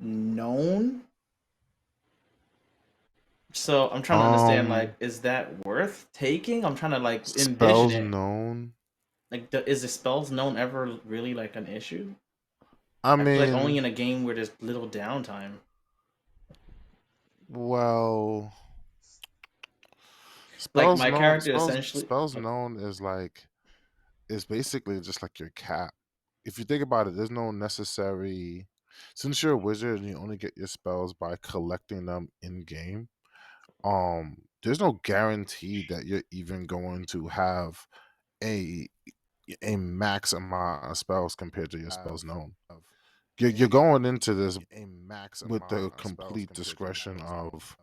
known. So I'm trying to understand, like, Um, is that worth taking? I'm trying to like envision spells it. known. Like, is the spells known ever really like an issue? I I feel like only mean, in a game where there's little downtime. well, Like spells my known, character spells essentially. spells known is basically just like your cap. If you think about it, there's no necessary. Since you're a wizard and you only get your spells by collecting them in game, there's no guarantee that you're even going to have a a max amount of spells compared to your spells known. You're going into this with the complete discretion of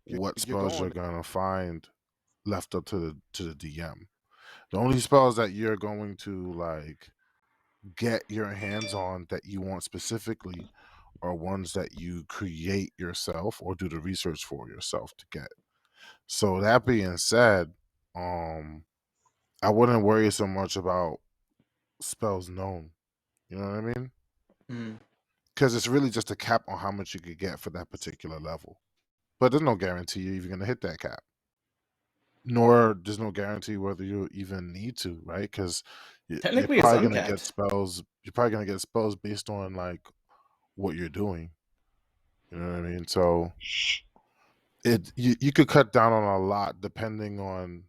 what spells you're gonna find left up to the DM. The only spells that you're going to like get your hands on that you want specifically are ones that you create yourself or do the research for yourself to get. So that being said, um I wouldn't worry so much about spells known. You know what I mean? Mm. Because it's really just a cap on how much you could get for that particular level. But there's no guarantee you're even gonna hit that cap. Nor there's no guarantee whether you even need to, right? Because you're Technically, it's probably gonna get uncapped. spells. You're probably gonna get spells based on like what you're doing. You know what I mean? So you could cut down on a lot depending on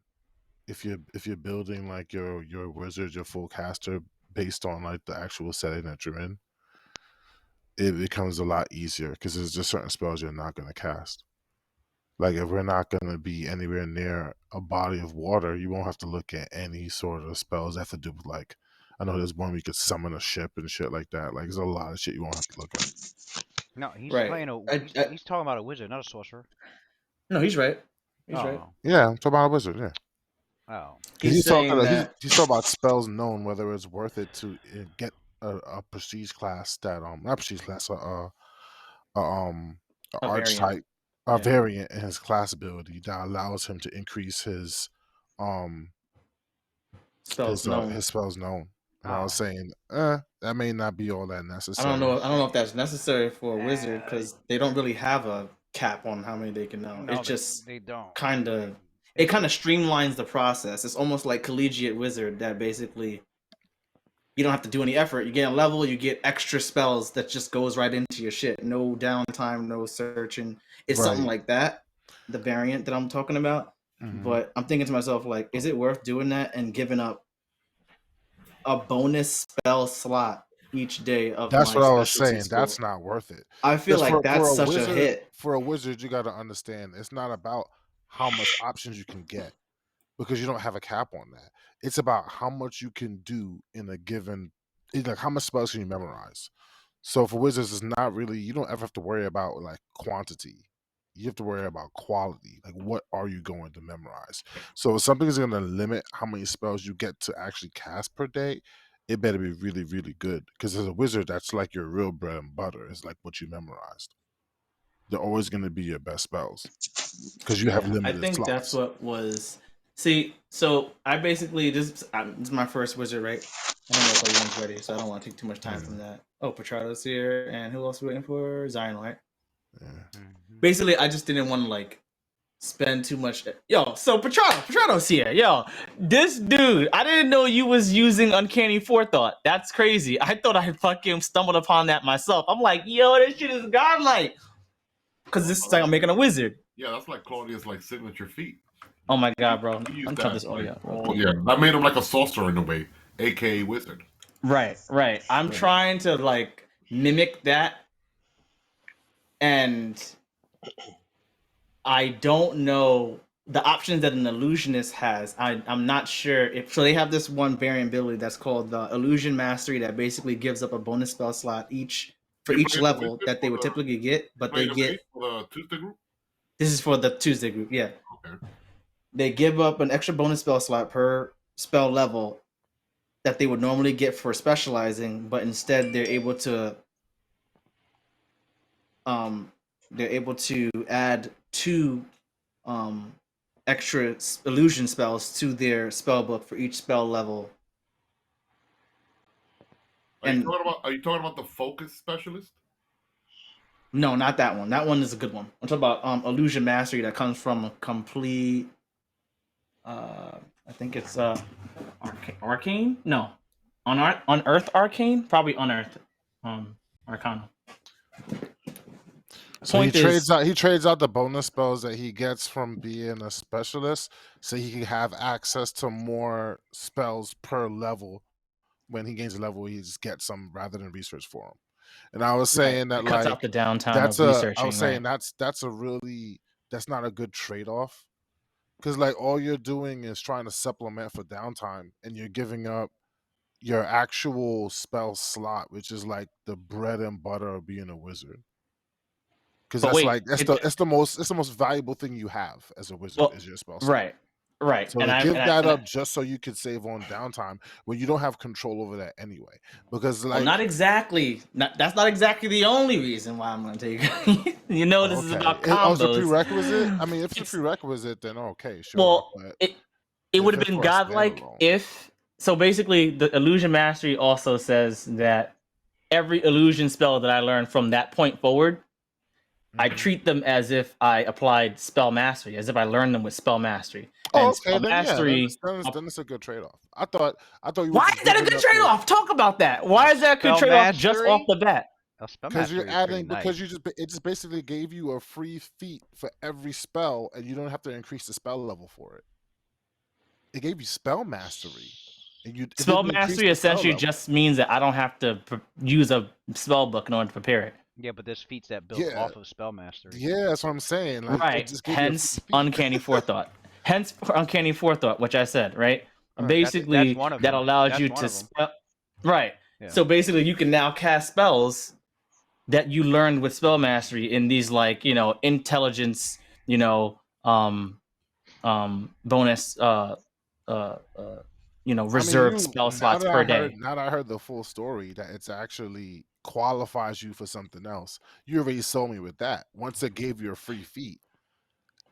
if you're building like your wizard, your full caster based on like the actual setting that you're in. It becomes a lot easier because there's just certain spells you're not gonna cast. Like if we're not gonna be anywhere near a body of water, you won't have to look at any sort of spells that have to do with like I know there's one where you could summon a ship and shit like that. Like there's a lot of shit you won't have to look at. No, he's Right. playing a. I, He's I, he's talking about a wizard, not a sorcerer. no, he's right. He's right. Oh, Yeah, I'm talking about a wizard, yeah. oh, Because He's saying that. he's talking about spells known, whether it's worth it to get a prestige class that not prestige class, a a A variant. archetype, a Yeah. variant in his class ability that allows him to increase um Spells known. his spells known. And I was oh. saying, that may not be all that I don't necessary. know. I don't know if that's necessary for a wizard Uh, because they don't really have a cap on how many they can know. no, It's they just they don't. kind of it kind of streamlines the process. It's almost like collegiate wizard that basically you don't have to do any effort. You get a level, you get extra spells that just goes right into your shit. No downtime, no searching. It's something Right. like that, the variant that I'm talking about. Hmm. But I'm thinking to myself, like, is it worth doing that and giving up a bonus spell slot each day of That's my what I was specialty saying. skill? That's not worth it. I feel Because like that's such a hit. for a wizard, you got to understand it's not about how much options you can get because you don't have a cap on that. It's about how much you can do in a given. It's like how much spells can you memorize. So for wizards, it's not really you don't ever have to worry about like quantity. You have to worry about quality. Like what are you going to memorize? So if something is going to limit how many spells you get to actually cast per day, it better be really, really good. Because as a wizard, that's like your real bread and butter. It's like what you memorized. They're always going to be your best spells because you have Yeah, I limited think that's slots. what was. See, so I basically this is my first wizard, right? I don't know if everyone's ready, so I don't want to take too much time from Yeah, that. Oh, Petrado's here, and who else are we waiting for? Zion, right? yeah. Mhm. Basically, I just didn't want to like spend too much. Yo, so Petrado's here. Yo, this dude, I didn't know you was using uncanny forethought. That's crazy. I thought I fucking stumbled upon that myself. I'm like, yo, this shit is godlike. Because this is like I'm making a wizard. Yeah, that's like Claudia's like signature feat. Oh my god, bro. Let He used me turn that this like audio up real oh quick. yeah, that made him like a sorcerer in a way, aka wizard. Right, right. I'm Yeah. trying to like mimic that, and I don't know the options that an illusionist has. I'm not sure if so. They have this one variant ability that's called the illusion mastery that basically gives up a bonus spell slot each for You each playing the level wizard that they for would the typically get, you but they playing the base get for the Tuesday group? this is for the Tuesday group. Yeah, Okay. they give up an extra bonus spell slot per spell level that they would normally get for specializing, but instead um they're able to add two um extra illusion spells to their spell book for each spell level. And Are you talking about the focus specialist? No, not that one. That one is a good one. I'm talking about illusion mastery that comes from a complete. I think it's arcane. No, unearth arcane. Probably unearth arcana. So he Point is, trades out the bonus spells that he gets from being a specialist, so he can have access to more spells per level. When he gains a level, he just gets some rather than research for him. And I was saying that it cuts out like the downtime that's of a researching. I was saying that's a really that's not a good trade off because like all you're doing is trying to supplement for downtime, and you're giving up your actual spell slot, which is like the bread and butter of being a wizard. Because But that's wait, like it's the most valuable thing you have as a wizard well, is your spell slot. right, So and to I give and I, that and I, up just so you can save on downtime when you don't have control over that anyway. Because well, like not exactly. That's not exactly the only reason why I'm going to take. You know, this is about Oh, it's a combos. prerequisite. I mean, if it's a prerequisite, then okay, sure. Well, But it if would have it's been for a godlike standalone, if. So basically, the illusion mastery also says that every illusion spell that I learn from that point forward, I Mhm. treat them as if I applied spell mastery, as if I learned them with spell mastery. Oh, And spell okay, then yeah, mastery. then it's a good trade off. I thought you were Why just is that a giving good up trade your off? Talk about that. Why is that a good Spell trade off just off mastery? the bat? Oh, spell because you're mastery is pretty adding because nice. it just basically gave you a free feat for every spell, and you don't have to increase the spell level for it. It gave you spell mastery, and it Spell didn't increase mastery the spell essentially level. just means that I don't have to use a spell book in order to prepare it. Yeah, but there's feats that build Yeah, off of spell mastery. yeah, that's what I'm saying. Like it Right. just gave you a Hence, free feat. uncanny forethought. Hence, uncanny forethought, which I said, right? That's Basically, one of that them. allows That's you one to of them. right. Yeah. So basically, you can now cast spells that you learned with spell mastery in these, like, intelligence, bonus, I mean, reserved spell slots per day. now that I heard the full story, that it's actually qualifies you for something else. You already sold me with that. Once it gave you a free feat,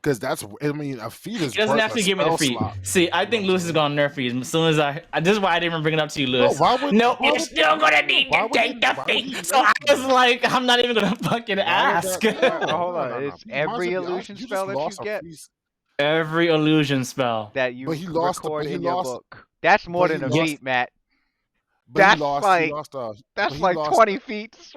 because I mean, a feat is It doesn't worth a actually give me the spell feat. slot. See, I You know think what I'm Lewis is saying? gonna nerf feet as soon as this is why I didn't even bring it up to you, No, Lewis. why would No, why you're would still gonna need why to would take he- the why would he feat. So I nerf was you? like, I'm not even gonna fucking Why would ask. that? No, Hold on. no. It's You might as every well be honest. illusion You spell just that you lost a get free. Every illusion spell. that you But he lost. record But he in your lost. book. That's more But he than a lost. Yes. feat, Matt. But he That's lost. He like lost. But that's he like lost. 20 feats.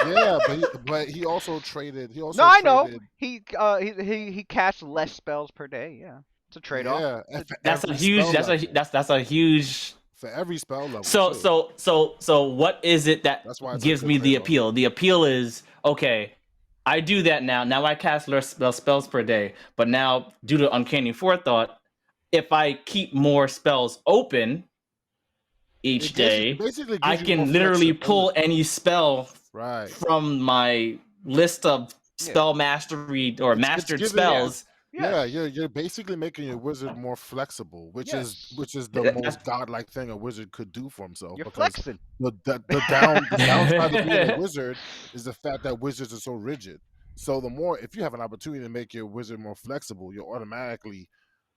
Yeah, but he also traded. He also No, I know. traded. He casts less spells per day. Yeah, it's a trade off. Yeah, and for That's a every huge. spell level. That's a huge. For every spell level So too. so what is it that That's why it's a gives good me the trade-off. appeal? The appeal is, okay, I do that now. Now I cast less spells per day, but now due to uncanny forethought, if I keep more spells open each It day, basically I gives you more can literally pull flexibility. any spell Right. from my list of spell mastery or It's mastered giving. spells. Yeah, Yes. you're basically making your wizard more flexible, which is Yes. the That's- most godlike thing a wizard could do for himself. You're Because flexing. the downside of being a wizard is the fact that wizards are so rigid. So if you have an opportunity to make your wizard more flexible, you're automatically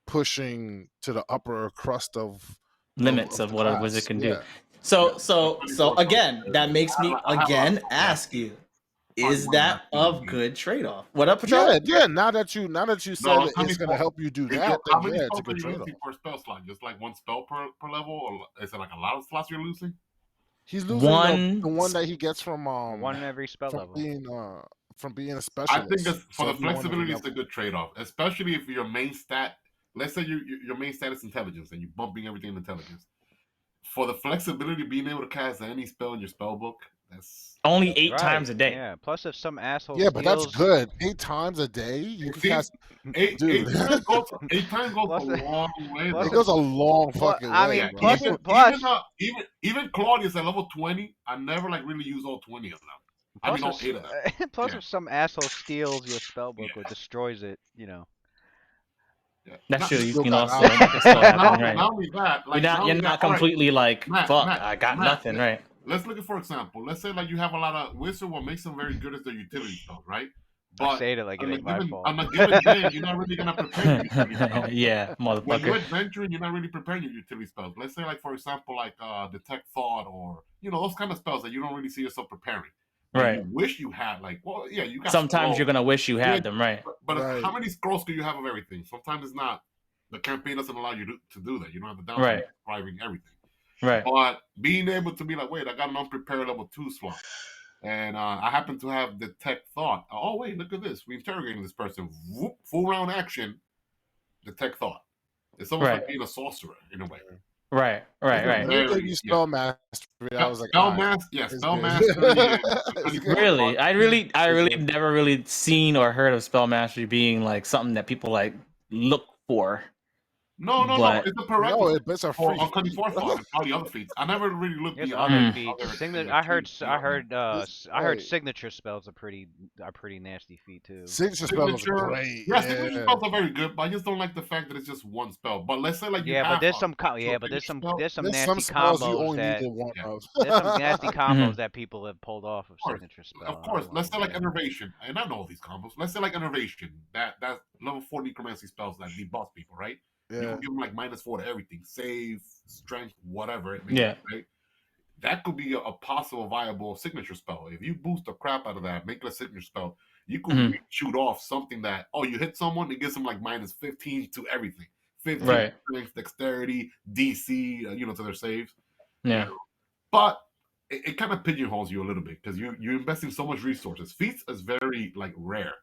pushing to the upper crust of Limits of the what a wizard class. can do. Yeah. So Yeah. again, that makes me I have again a- ask you, Probably is one of the that best a things. good trade-off? What up, Patrol? Yeah. Now that you said No, that it's gonna help you do that, How then many yeah, it's a spells are good you trade-off. losing per spell slot? Just like one spell per level, or is it like a lot of slots you're losing? He's losing the One one that he gets from One in every spell from level. being a I specialist. think for So the if you want every flexibility, it's a level. good trade-off, especially if your main stat. Let's say your main stat is intelligence, and you're bumping everything in intelligence. For the flexibility, being able to cast any spell in your spell book, that's only 8 Right. times a day. Yeah. Plus, if some asshole Yeah, but that's steals, good. 8 times a day, you can See, cast. eight Dude, times goes Plus a long way. plus it Though. goes a long fucking I way, mean, bro. plus Even plus even Claudius at level 20, I never like really use all 20 of them. I mean all 8 of them. plus Yeah. if some asshole steals your spell book or destroys it, Yeah. That's true. You still can got also options. that can still happen, right? Not only that, like You're not all right, completely like, Matt, fuck, Matt, I got Matt, nothing, right? Let's look at, for example, let's say like you have a lot of wizard. What makes them very good is their utility spells, right? I But say it like it ain't my fault. on a given day, you're not really gonna prepare your utility spells. Yeah, When you're motherfucker. adventuring, you're not really preparing your utility spells. Let's say, like for example, like detect thought or those kind of spells that you don't really see yourself preparing. Right. You wish you had, like, well, yeah, you got Sometimes scrolls. you're gonna wish you had Yeah, them, right? But Right. how many scrolls can you have of everything? Sometimes it's not. The campaign doesn't allow you to do that. You don't have the downtime Right. of driving everything. Right. But being able to be like, wait, I got an unprepared level 2 slot. And I happen to have the tech thought. Oh, wait, look at this. We interrogating this person. Whoop, full round action. The tech thought. It's almost Right. like being a sorcerer in a way. Right. Right. Right. When they gave you spell mastery, I was like, spell all right, mastery. Yeah, it's spell good. mastery. It's good. Really, I really good. never really seen or heard of spell mastery being like something that people like look for. No. But- It's a prerequisite It's a for free Uncanny feat, Fourth bro. Thought and all the other feats. I never really looked There's beyond other Mm. feats. other I heard Right. signature spells are pretty nasty feat too. Signature spells are great. Yeah, signature spells are very good, but I just don't like the fact that it's just one spell. But let's say like you Yeah, have but there's some signature there's some spell. nasty some spells you combos only that needed one Yeah. of. there's some nasty combos Mhm. that people have pulled off of course. signature spell. Of course, let's say like yeah. Enervation, and I know all these combos. Let's say like Enervation, that's level 4 necromancy spells that debuff people, right? You Yeah. can give them like -4 to everything, save, strength, whatever it may Yeah. be, right? That could be a possible viable signature spell. If you boost the crap out of that, make it a signature spell, you could Mhm. shoot off something that, oh, you hit someone, it gives them like -15 to everything. 15 Right. strength, dexterity, DC, to their saves. Yeah. But it kind of pigeonholes you a little bit because you're investing so much resources. Feats is very like rare.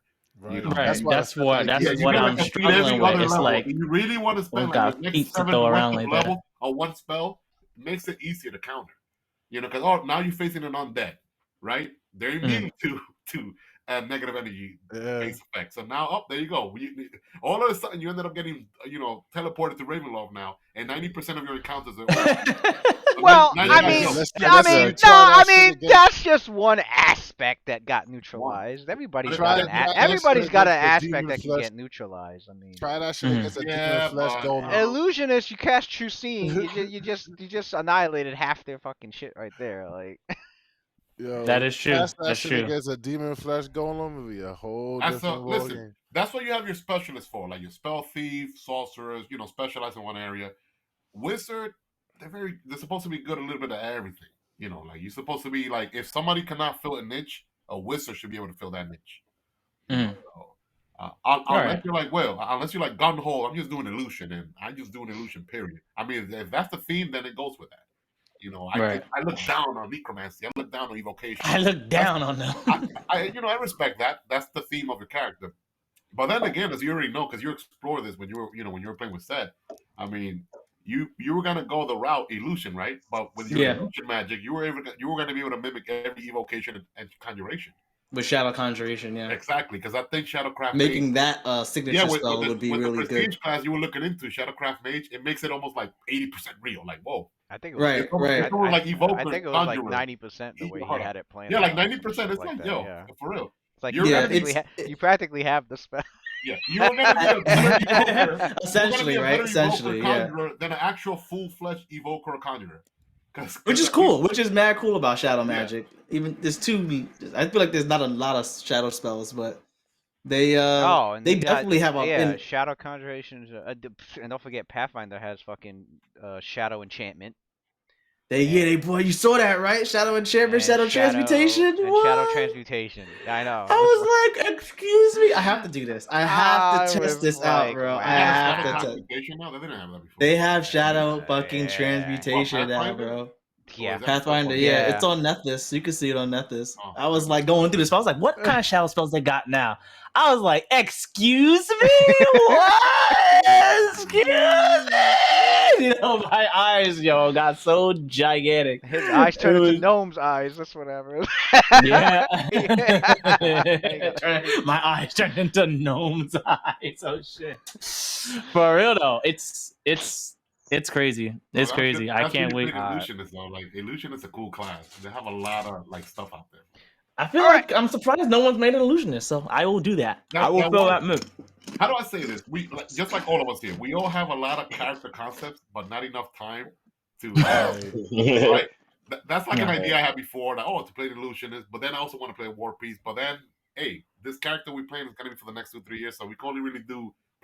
Right. know, Right. why That's I what said that's you what get I'm like a feat struggling every with. other It's level. like If you really want to spend got like your feats next to 7 throw worth around of like that. levels on one spell, it makes it easier to counter. Because now you're facing an undead, right? They're immune to negative energy base effect. So now, there you go. All of a sudden, you ended up getting teleported to Ravenloft now, and 90% of your encounters are. Well, now you I guys mean, know. that's just one aspect that got neutralized. Everybody's got an aspect that can get neutralized. I mean, Try that shit against a demon flesh golem. illusionist, you cast True Seeing, you just annihilated half their fucking shit right there. Like, Yo, that is true. Cast that That's shit true. against a demon flesh golem would be a whole different Listen, that's what you have your specialists for, like your spell thief, sorcerers. Specialize in one area. Wizard, they're supposed to be good a little bit of everything. Like you're supposed to be like, if somebody cannot fill a niche, a wizard should be able to fill that niche. Unless you're like, unless you're like gun ho, I'm just doing illusion, and I'm just doing illusion. Period. I mean, if that's the theme, then it goes with that. I look down on necromancy. I look down on evocation. I look down on them. I respect that. That's the theme of your character. But then again, as you already know, because you explored this when you were playing with Seth. I mean, you were gonna go the route illusion, right? But with your illusion magic, you were gonna be able to mimic every evocation and conjuration. With Shadow Conjuration, yeah. Exactly, because I think Shadowcraft making Mage, that signature spell would be really good. With the prestige good. class you were looking into, Shadowcraft Mage, it makes it almost like 80% real. Like, whoa. I think it was right. I think it was like 90% the way he had it planned. Yeah, like 90%. It's like, yeah. For real. It's like you practically have the spell. Yeah, you were gonna be a better evoker. Essentially, right? Essentially, yeah. Than an actual full-fledged evoker or conjurer. Which is cool. Which is mad cool about shadow magic. Even there's I feel like there's not a lot of shadow spells, but they definitely have shadow conjurations. And don't forget Pathfinder has fucking shadow enchantment. Boy, you saw that, right? Shadow enchantment, shadow transmutation, and shadow transmutation. I know. I was like, excuse me, I have to do this. I have to test this out, bro. Wow. I have to test. Now, they didn't have that before. They have shadow fucking transmutation now, bro. Yeah, Pathfinder. Yeah, it's on Nethys. You can see it on Nethys. I was like going through this. I was like, what kind of shadow spells they got now? I was like, excuse me, what? Excuse me. My eyes, got so gigantic. His eyes turned into gnome's eyes. That's whatever. Yeah. My eyes turned into gnome's eyes. Oh shit. For real though, it's crazy. It's crazy. I can't wait. Illusionist though, like Illusion is a cool class. They have a lot of like stuff out there. I feel like I'm surprised no one's made an illusionist, so I will do that. I will fill that move. How do I say this? We just like all of us here. We all have a lot of character concepts, but not enough time to. Right. That's like an idea I had before. That to play the illusionist, but then I also want to play a war piece. But then, hey, this character we playing is gonna be for the next 2-3 years, so we can only really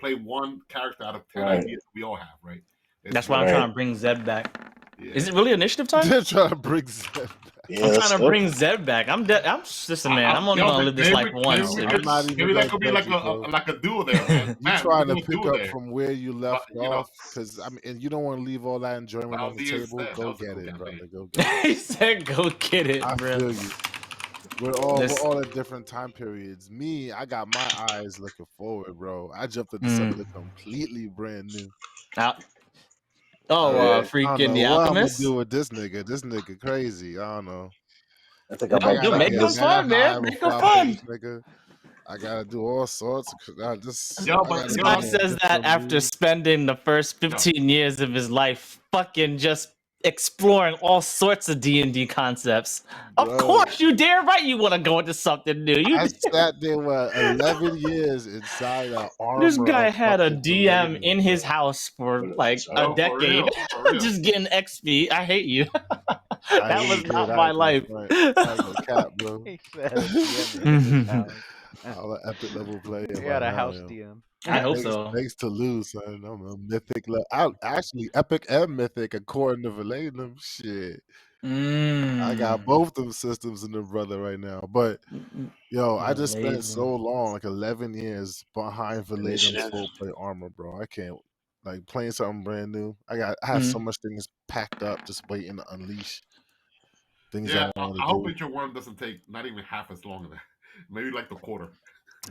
play one character out of 10 ideas we all have, right? That's why I'm trying to bring Zeb back. Yeah. Is it really initiative time? They're trying to bring Zeb back. I'm trying to bring Zeb back. I'm listen, man. I'm only gonna live this life once. I'm not even maybe that gonna could be judge like a duo there, man. You Man, trying we to could do a pick duo up there. from where you left But, you know, off, because I mean, and you don't want to leave all that enjoyment on the table. Go get it, brother. Go get it. He said, "Go get it, I bro." feel you. We're all at different time periods. Me, I got my eyes looking forward, bro. I jumped into something completely brand new. Freaking The What I'm gonna Alchemist. do with this nigga? This nigga crazy. I don't know. I think No, I might dude, make them fun, man. Make them fun. This nigga. I gotta do all sorts. This guy says that after spending the first 15 years of his life fucking just exploring all sorts of D&D concepts. Bro, of course, you damn right you want to go into something new. I sat there 11 years inside an armor. This guy had a DM in his house for like a decade, for real. just getting XP. I hate you. That was not my life. Cap, bro. He said a DM in his house. All the epic level player. He had a house DM. I hope so. Thanks to lose, son. I'm a mythic. Actually, epic and mythic according to Valenium. Shit. I got both them systems in the brother right now. But yo, I just spent so long, like 11 years behind Valenium full play armor, bro. I can't like playing something brand new. I have so much things packed up, just waiting to unleash. Things I want to do. I hope Witcher 1 doesn't take not even half as long as that. Maybe like the quarter.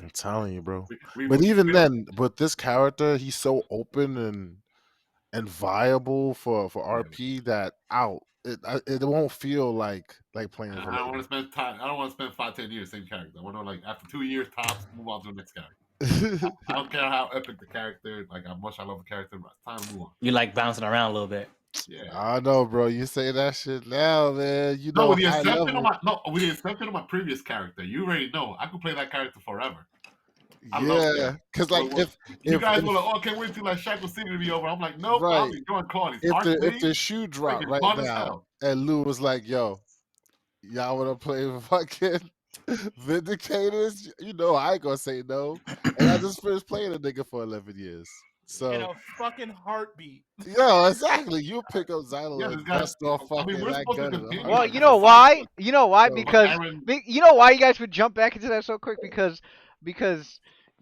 I'm telling you, bro. But even then, with this character, he's so open and viable for RP that it won't feel like playing. I don't want to spend time. I don't want to spend 5-10 years same character. I want to like after 2 years tops, move on to the next character. I don't care how epic the character, like how much I love the character, but it's time to move on. You like bouncing around a little bit. Yeah, I know, bro. You say that shit now, man. You no, know, with the exception of my previous character, you already know I could play that character forever. Yeah, because like if you guys were like, "Oh, I can't wait till like Shackle City to be over," I'm like, "Nope, right. I'm enjoying Claudius." If the shoe drop right now, and Lou was like, "Yo, y'all want to play fucking Vindicators?" You know, I ain't gonna say no. And I just finished playing a nigga for 11 years. So in a fucking heartbeat. Yo, exactly. You pick up Xylo and dust off fucking that gun. Well, you know why? You know why? Because you know why you guys would jump back into that so quick? Because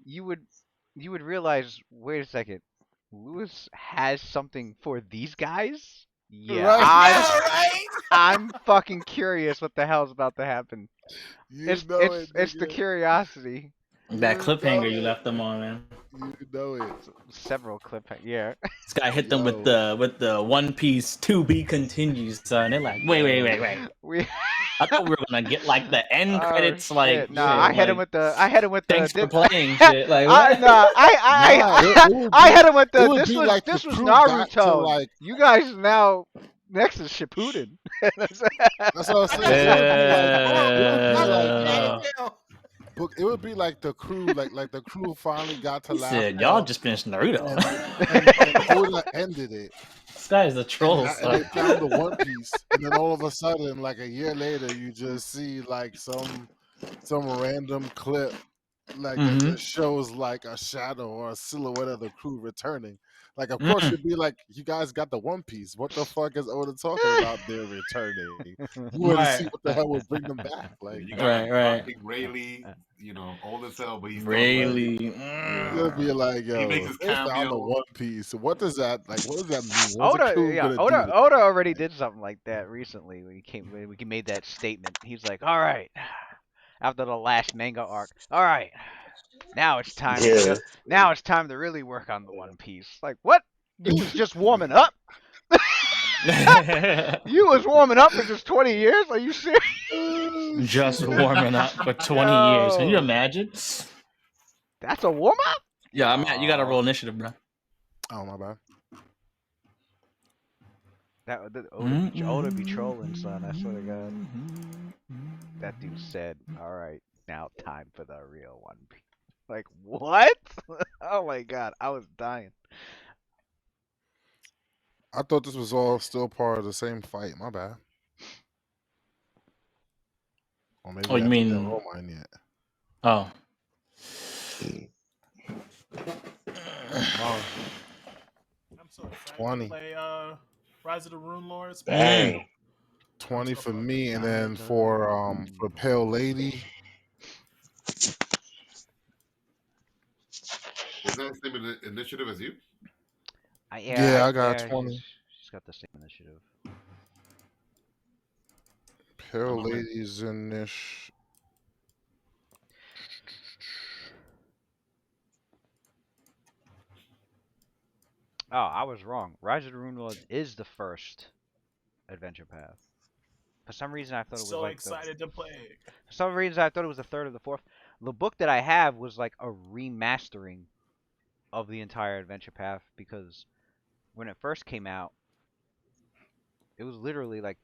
you would realize, wait a second, Lewis has something for these guys? Yeah, right. I'm fucking curious what the hell's about to happen. It's the curiosity. That cliffhanger you left them on, man. You know it. Several cliffhangers. Yeah. This guy hit them with the One Piece to be continued, son. They're like, wait. I thought we were gonna get like the end credits, like. No, I hit him with the. Thanks for playing. Shit. Like, I hit him with the. This was Naruto. Like, you guys now. Next is Shippuden. That's what I'm saying. It would be like the crew, like the crew finally got to laugh. Said, y'all just finished Naruto. And Oda ended it. This guy is a troll. And they found the One Piece, and then all of a sudden, like a year later, you just see like some random clip, like that just shows like a shadow or a silhouette of the crew returning. Like, of course, you'd be like, you guys got the One Piece. What the fuck is Oda talking about? They're returning. You want to see what the hell would bring them back. Like, you got right. Rayleigh, you know, old as hell, but he's Rayleigh. You'll be like, yo, he makes his found the One Piece. What does that What does that mean? Oda already did something like that recently when he made that statement. He's like, all right, after the last manga arc, all right. Now it's time. Now it's time to really work on the One Piece. Like, what? You was just warming up. You was warming up for just 20 years? Are you serious? Just warming up for 20 years. Can you imagine? That's a warm up? Yeah, you got to roll initiative, bro. Oh my bad. Oda be trolling, son. I swear to God. That dude said, "All right, now time for the real One Piece." Like, what? Oh my God, I was dying. I thought this was all still part of the same fight. My bad. Or maybe you mean roll mine yet? Oh. I'm so excited 20. to play Rise of the Rune Lords. Dang. 20 for me, and then for Pale Lady. Is that the same initiative as you? Yeah, I got 20. She's got the same initiative. Pale Lady's in this. Oh, I was wrong. Rise of the Rune Lords is the first adventure path. For some reason, I thought it was So excited to play. For some reason, I thought it was the third or the fourth. The book that I have was like a remastering of the entire adventure path because when it first came out, it was literally like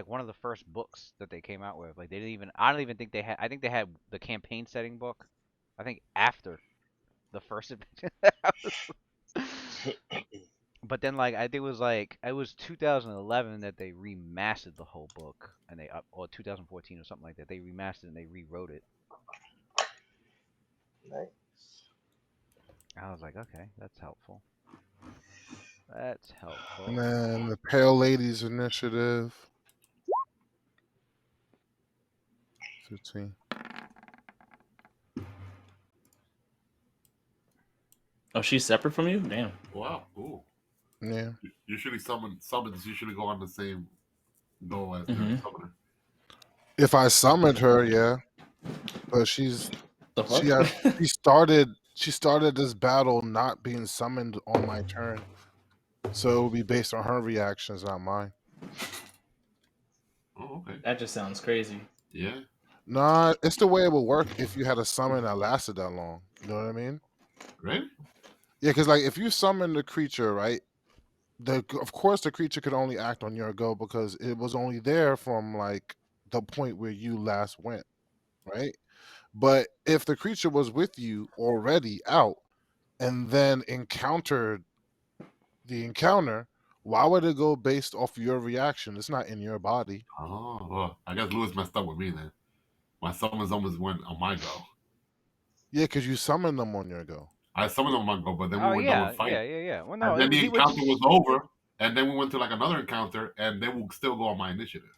one of the first books that they came out with. Like I don't even think they had. I think they had the campaign setting book. I think after the first adventure. But then I think it was 2011 that they remastered the whole book and or 2014 or something like that. They remastered and they rewrote it. Nice. I was like, okay, that's helpful. That's helpful. And then the Pale Ladies initiative. 15. Oh, she's separate from you? Damn. Wow. Ooh. Yeah. Usually summons usually go on the same goal as the summoner. If I summoned her, yeah. But she started this battle not being summoned on my turn. So it would be based on her reactions, not mine. Oh, okay. That just sounds crazy. Yeah. Nah, it's the way it would work if you had a summon that lasted that long. You know what I mean? Right? Yeah, because if you summon the creature, right? Of course the creature could only act on your go because it was only there from the point where you last went, right? But if the creature was with you already out and then encountered the encounter, why would it go based off your reaction? It's not in your body. Oh, well, I guess Lewis messed up with me then. My summons almost went on my go. Yeah, because you summoned them on your go. I summoned them on my go, but then we were done with fighting. Yeah. Well, no, and then the encounter was over, and then we went to another encounter, and then we'll still go on my initiative.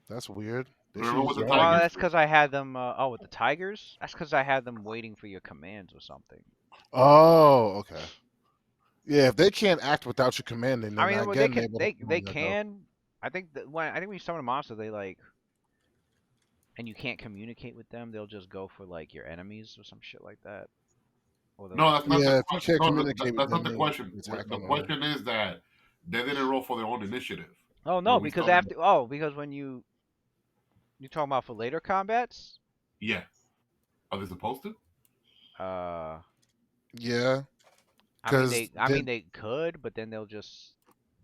That's weird. Remember with the tigers? Well, that's because I had them. With the tigers. That's because I had them waiting for your commands or something. Oh, okay. Yeah, if they can't act without you commanding, then I mean, they can. I think when you summon a monster, they and you can't communicate with them, they'll just go for your enemies or some shit like that. No, that's not the question. That's not the question. The question is that they didn't roll for their own initiative. Oh no, because because when you talking about for later combats? Yeah. Are they supposed to? Yeah. I mean they could, but then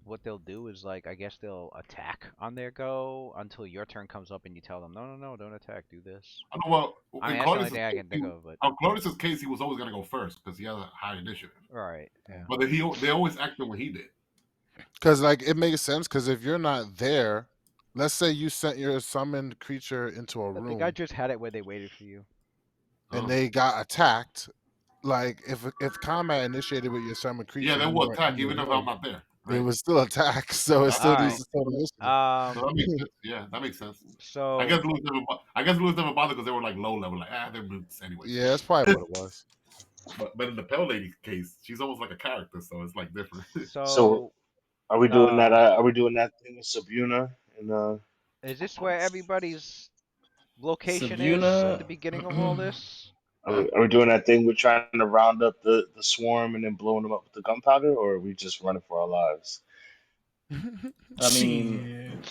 what they'll do is I guess they'll attack on their go until your turn comes up and you tell them no, don't attack, do this. Well, that's the only thing I can think of. But on Cloris's case, he was always gonna go first because he has a high initiative. Right. Yeah. But they always acted when he did. Because it makes sense. Because if you're not there, let's say you sent your summoned creature into a room. I think I just had it where they waited for you. And they got attacked. If combat initiated with your summoned creature, yeah, they will attack even if I'm not there. Right? They would still attack, so it still needs to total initiative. So that makes sense. Yeah, that makes sense. So I guess Lewis never bothered because they were low level, they're mutants anyway. Yeah, that's probably what it was. But in the Pale Lady case, she's almost like a character, so it's different. So are we doing that? Are we doing that thing with Sabuna? And is this where everybody's location is at the beginning of all this? Are we doing that thing? We're trying to round up the swarm and then blowing them up with the gunpowder, or are we just running for our lives? I mean,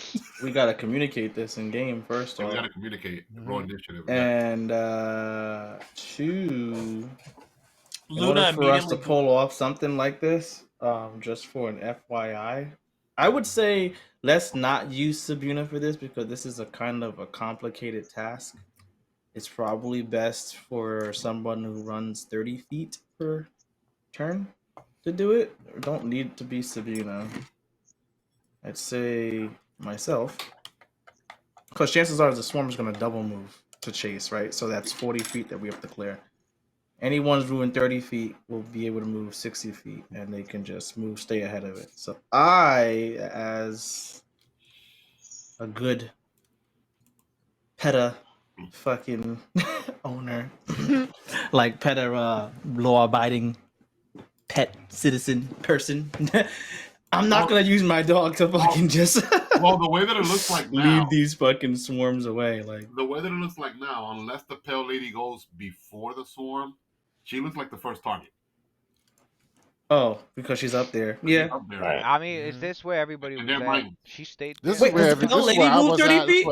we gotta communicate this in game first. We gotta communicate. Roll initiative. And in order for us to pull off something like this, just for an FYI, I would say let's not use Sabuna for this because this is a kind of a complicated task. It's probably best for someone who runs 30 feet per turn to do it. Don't need to be Sabuna. I'd say myself. Because chances are the swarm is going to double move to chase, right? So that's 40 feet that we have to clear. Anyone who's 30 feet will be able to move 60 feet, and they can just stay ahead of it. So I, as a good PETA fucking owner, like PETA law-abiding pet citizen person, I'm not gonna use my dog to fucking just well, the way that it looks like now, lead these fucking swarms away. Like the way that it looks like now, unless the pale lady goes before the swarm, she looks like the first target. oh, because she's up there. Yeah. Up there. Right. I mean, is this where everybody was at? She stayed there. This Wait, is where does the pale this is lady where I move was 30 at. feet?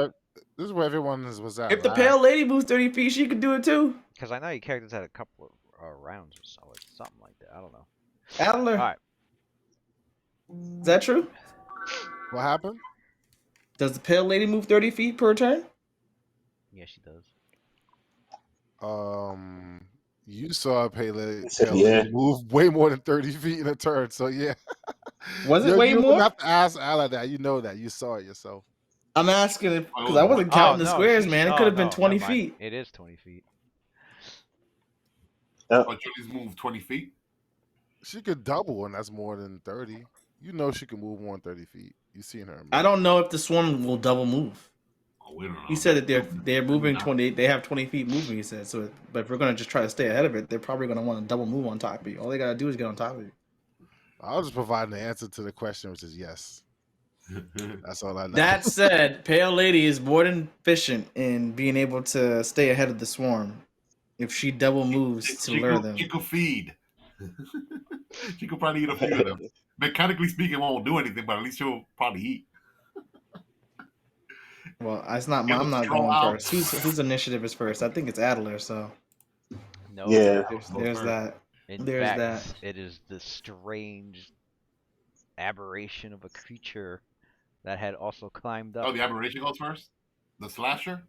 This is where everyone was at. If the last. pale lady moves 30 feet, she could do it too. Because I know your characters had a couple of rounds or so, or something like that. I don't know. Adler. All right. Is that true? What happened? Does the pale lady move 30 feet per turn? Yeah, she does. You saw a pale lady Yeah. move way more than 30 feet in a turn, so yeah. Was it way you more? don't have to ask Ala that. You know that. You saw it yourself. I'm asking because I wasn't counting the squares, man. It could have been 20 feet. It is 20 feet. Oh, Julie's moved 20 feet? She could double, and that's more than 30. You know she can move more than 30 feet. You seen her move. I don't know if the swarm will double move. Oh, we don't know. He said that they're moving 20. They have 20 feet moving. He said so. But if we're gonna just try to stay ahead of it, they're probably gonna want to double move on top of you. All they gotta do is get on top of you. I'll just provide the answer to the question, which is yes. That's all I know. That said, Pale Lady is more than efficient in being able to stay ahead of the swarm if she double moves to lure them. She could feed. She could probably eat a few of them. Mechanically speaking, won't do anything, but at least she'll probably eat. Well, it's not. I'm not going first. Whose initiative is first? I think it's Adler. So. No. Yeah. There's that. In There's fact, that. it is the strange aberration of a creature that had also climbed up. Oh, the aberration goes first? The slasher?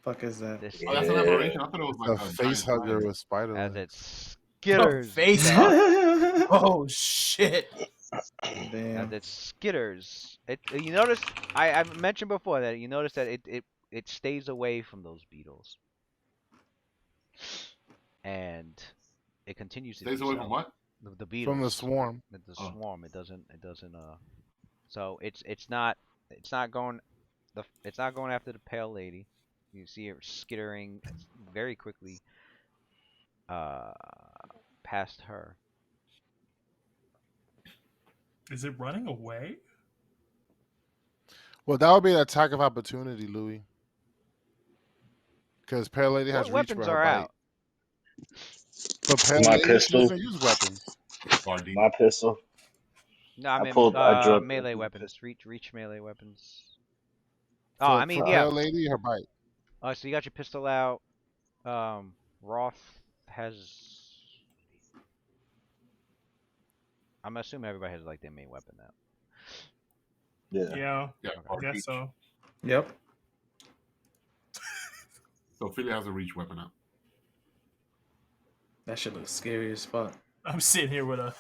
Fuck is that? Oh, that's an aberration. I thought it was like a face hugger with spider as legs. it skitters. Face hug. Oh shit! As it skitters. You notice I mentioned before that you notice that it stays away from those beetles. And it continues to stays away from what? The beetles. From the swarm. The swarm. It doesn't so it's not going after the pale lady. You see it skittering very quickly past her. Is it running away? Well, that would be an attack of opportunity, Louis. Because Pale Lady has reach for her bite. Out? But Pale My Lady pistol. doesn't use weapons. My pistol. No, I mean melee weapons. Reach melee weapons. Oh, I mean, yeah. Pale Lady, her bite. Oh, so you got your pistol out. Roth has. I'm assuming everybody has like their main weapon now. Yeah. Yeah. I guess so. Yep. So Philly has a reach weapon out. That shit looks scary as fuck. I'm sitting here with a.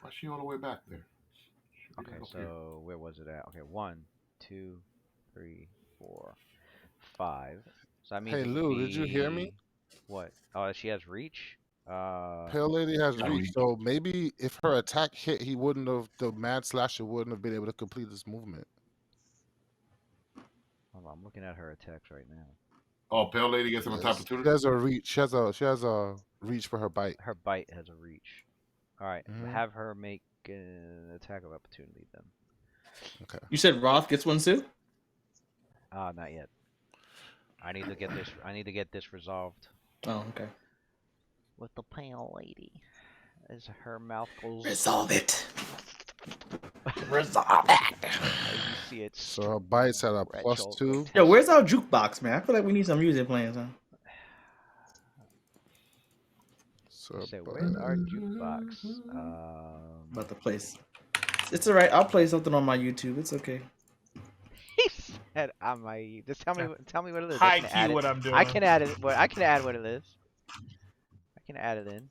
Why's she all the way back there? Okay, so where was it at? Okay, 1, 2, 3, 4, 5. So I mean. Hey Lou, did you hear me? What? Oh, she has reach. Pale Lady has reach, so maybe if her attack hit, the Mad Slasher wouldn't have been able to complete this movement. Hold on, I'm looking at her attacks right now. Oh, Pale Lady gets an opportunity. She has a reach. She has a reach for her bite. Her bite has a reach. All right, have her make an attack of opportunity then. Okay. You said Roth gets one too? Not yet. I need to get this resolved. Oh, okay. With the pale lady, as her mouth goes. Resolve it. Resolve it. You see it. So her bites at a +2. Yo, where's our jukebox, man? I feel like we need some music playing, son. So where's our jukebox? About the place. It's alright. I'll play something on my YouTube. It's okay. He said, "On my just tell me what it is." High key, what I'm doing. I can add it. I can add what it is. I can add it in.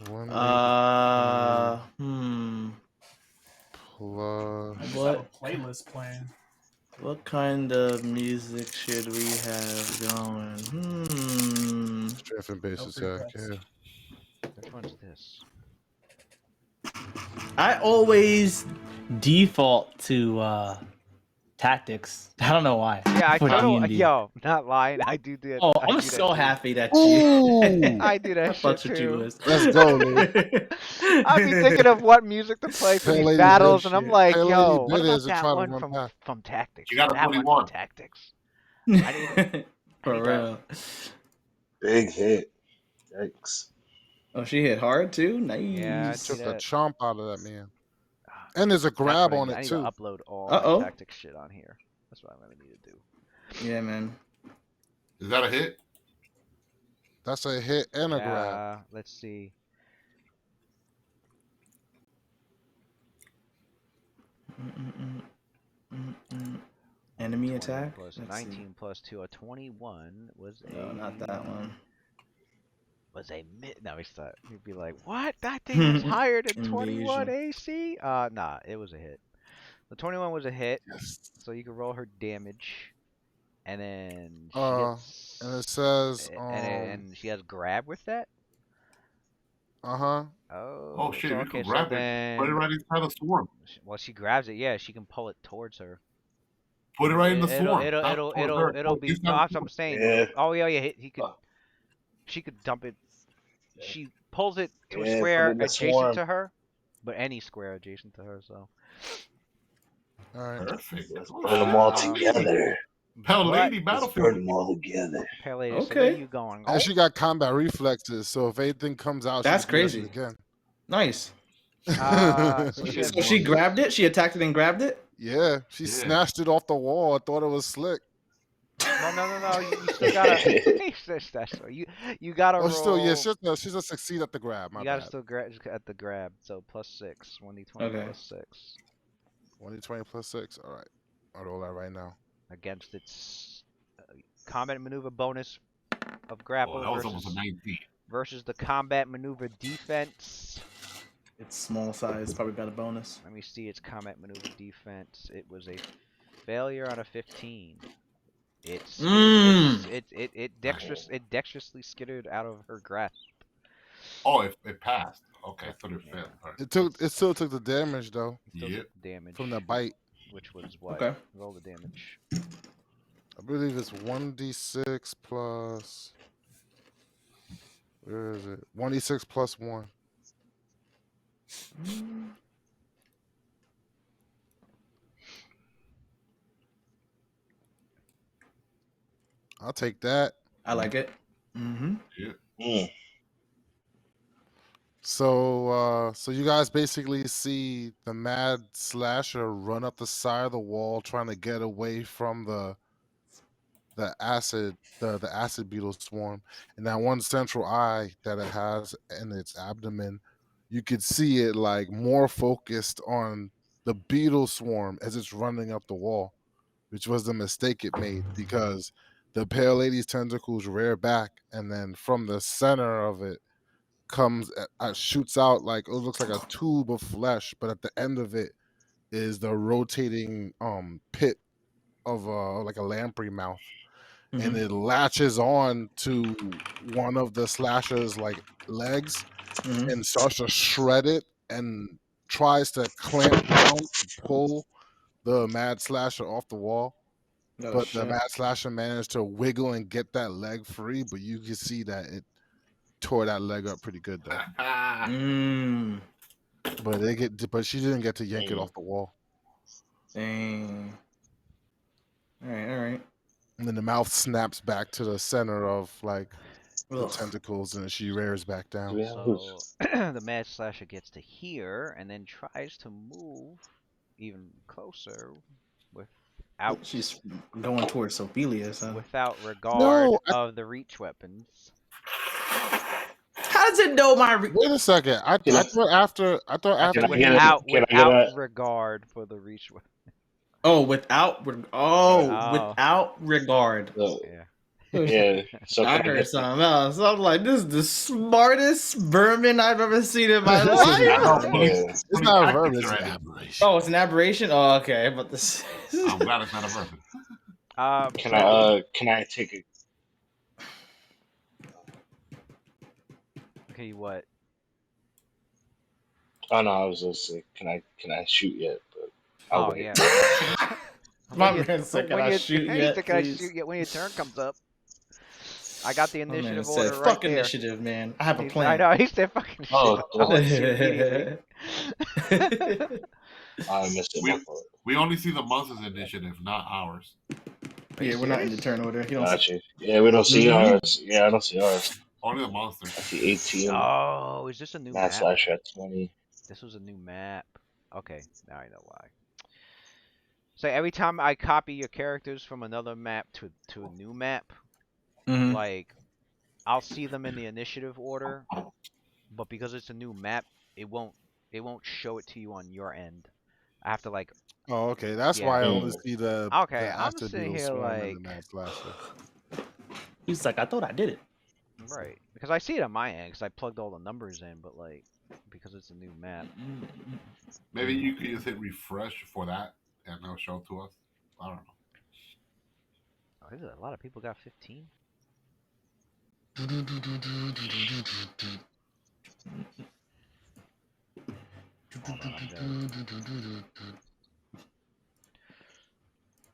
Plus. I just have a playlist playing. What kind of music should we have going? Strength and base attack. Yeah. Which one's this? I always default to tactics. I don't know why. Yeah, I For totally. D&D. Yo, not lying. I do that. Oh, I I'm do that so too. happy that you. Ooh, I do that I shit thought what you too. was. let's go, Lou. I'd be thinking of what music to play for Pale these Lady battles, Bit. and I'm like, Pale Lady yo, what Bit about is and that try to one run back. from Tactics? You got a That one from 21. Tactics. I need it. I For need that. real. Big hit. Yikes. Oh, she hit hard too. Yeah, I Nice. see Took the that. chomp out of that man. Ah, And there's a That's grab what I on need. it I need to too. upload all my Uh-oh. Tactics shit on here. That's what I'm gonna need to do. Yeah, man. Is that a hit? That's a hit and a grab. Yeah, let's see. Enemy 20 attack. plus Let's 19 see. plus 2, a 21 was No, not that one. No, he'd be like, what? That thing is higher than 21 Invasion. AC? Nah, it was a hit. The 21 was a hit, Yes. so you can roll her damage, and then she And gets, it says and she has grab with that. uh-huh. Oh shit! So If you okay, can so grab it, then, put it right inside the swarm. well, she grabs it. Yeah, she can pull it towards her. Put it right in the It'll swarm. it'll Not it'll towards it'll her, it'll towards be. inside No, the that's what swarm. I'm saying. Yeah. Oh yeah, Uh, she could dump it. She pulls it to a Yeah, put it square in the adjacent swarm. to her, but any square adjacent to her. So All right. Perfect. Let's Oh, burn them all Um, together. Pale but Lady Let's burn Battlefield. them all together. Pele, so where Okay. you going? And she got combat reflexes, so if anything comes out, That's she can do that crazy. shit again. Nice. So she has So she grabbed it. She attacked it and grabbed it. Yeah, she Yeah. snatched it off the wall. I thought it was slick. no. You still gotta. He says that, so you gotta Oh, roll. still, yeah, she's a succeed at the grab. My you gotta bad. still grab at the grab. So +6, 1d20 Okay. +6 1d20 plus 6. All right. I'll roll that right now. against its combat maneuver bonus of grapple Oh, that was almost a 19. versus the combat maneuver defense. It's small size. Probably got a bonus. Let me see its combat maneuver defense. It was a failure on a 15. It dexterously skittered out of her grasp. Oh, it passed. Okay, I thought it failed. All right. It still took the damage though Still Yep. took the damage from the bite. which was what? Okay. Roll the damage. I believe it's 1d6 plus. Where is it? 1d6 plus 1. I'll take that. I like it. Mm-hmm. Mm. So you guys basically see the mad slasher run up the side of the wall trying to get away from the acid beetle swarm, and that one central eye that it has in its abdomen, you could see it like more focused on the beetle swarm as it's running up the wall, which was the mistake it made because the pale lady's tentacles rear back, and then from the center of it comes shoots out like it looks like a tube of flesh, but at the end of it is the rotating pit of like a lamprey mouth, and it latches on to one of the slasher's like legs and starts to shred it and tries to clamp down to pull the mad slasher off the wall. Oh, But the shit. mad slasher managed to wiggle and get that leg free, but you can see that it tore that leg up pretty good though. Mm. But she didn't get to yank it Mm. off the wall. Dang. All right. And then the mouth snaps back to the center of like the Ugh. tentacles, and she rears back down. Yeah. So the mad slasher gets to here and then tries to move even closer without She's going towards Sophelius, huh? without regard No, of the reach weapons. How does it know my? Wait a second. I thought after Can I you- get Without can I get a regard for the reach weapon. Oh, without regard. Yeah. yeah? So I can I heard get something else. I'm like, this is the smartest vermin I've ever seen in my I life. know, but Yeah. It's not a tactics verb, it's an already. aberration. Oh, it's an aberration. Oh, okay, but this. I'm glad it's not a vermin. Can I take a Okay, what? Oh no, I was gonna say, can I shoot yet? But I'll Oh wait. yeah. My man said, "Can I shoot He yet, said, "Can I please?" shoot yet when your turn comes up?" I got the My man initiative said, order right "Fuck there. initiative, man. I have a He said, I plan." know. He said, "Fucking shit." Oh, I cool. want to shoot immediately. I missed it. My We fault. we only see the monsters initiative, not ours. Are you Yeah, we're not in the serious? turn order. You don't see. Got you. Yeah, we don't see Mhm. ours. Yeah, I don't see ours. Only the monsters. I see 18. Oh, is this a new Mad map? Slasher at 20. This was a new map. Okay, now I know why. So every time I copy your characters from another map to a new map, Mhm. like I'll see them in the initiative order, but because it's a new map, it won't show it to you on your end. I have to like, Oh, okay. That's yeah. why I only Hmm. see the Okay, I'm acid sitting beetle here swarm and the like, mad slasher. He's like, "I thought I did it." right, because I see it on my end because I plugged all the numbers in, but like because it's a new map. Maybe you could just hit refresh for that, and it'll show to us. I don't know. Oh, there's a lot of people got 15. Hold on,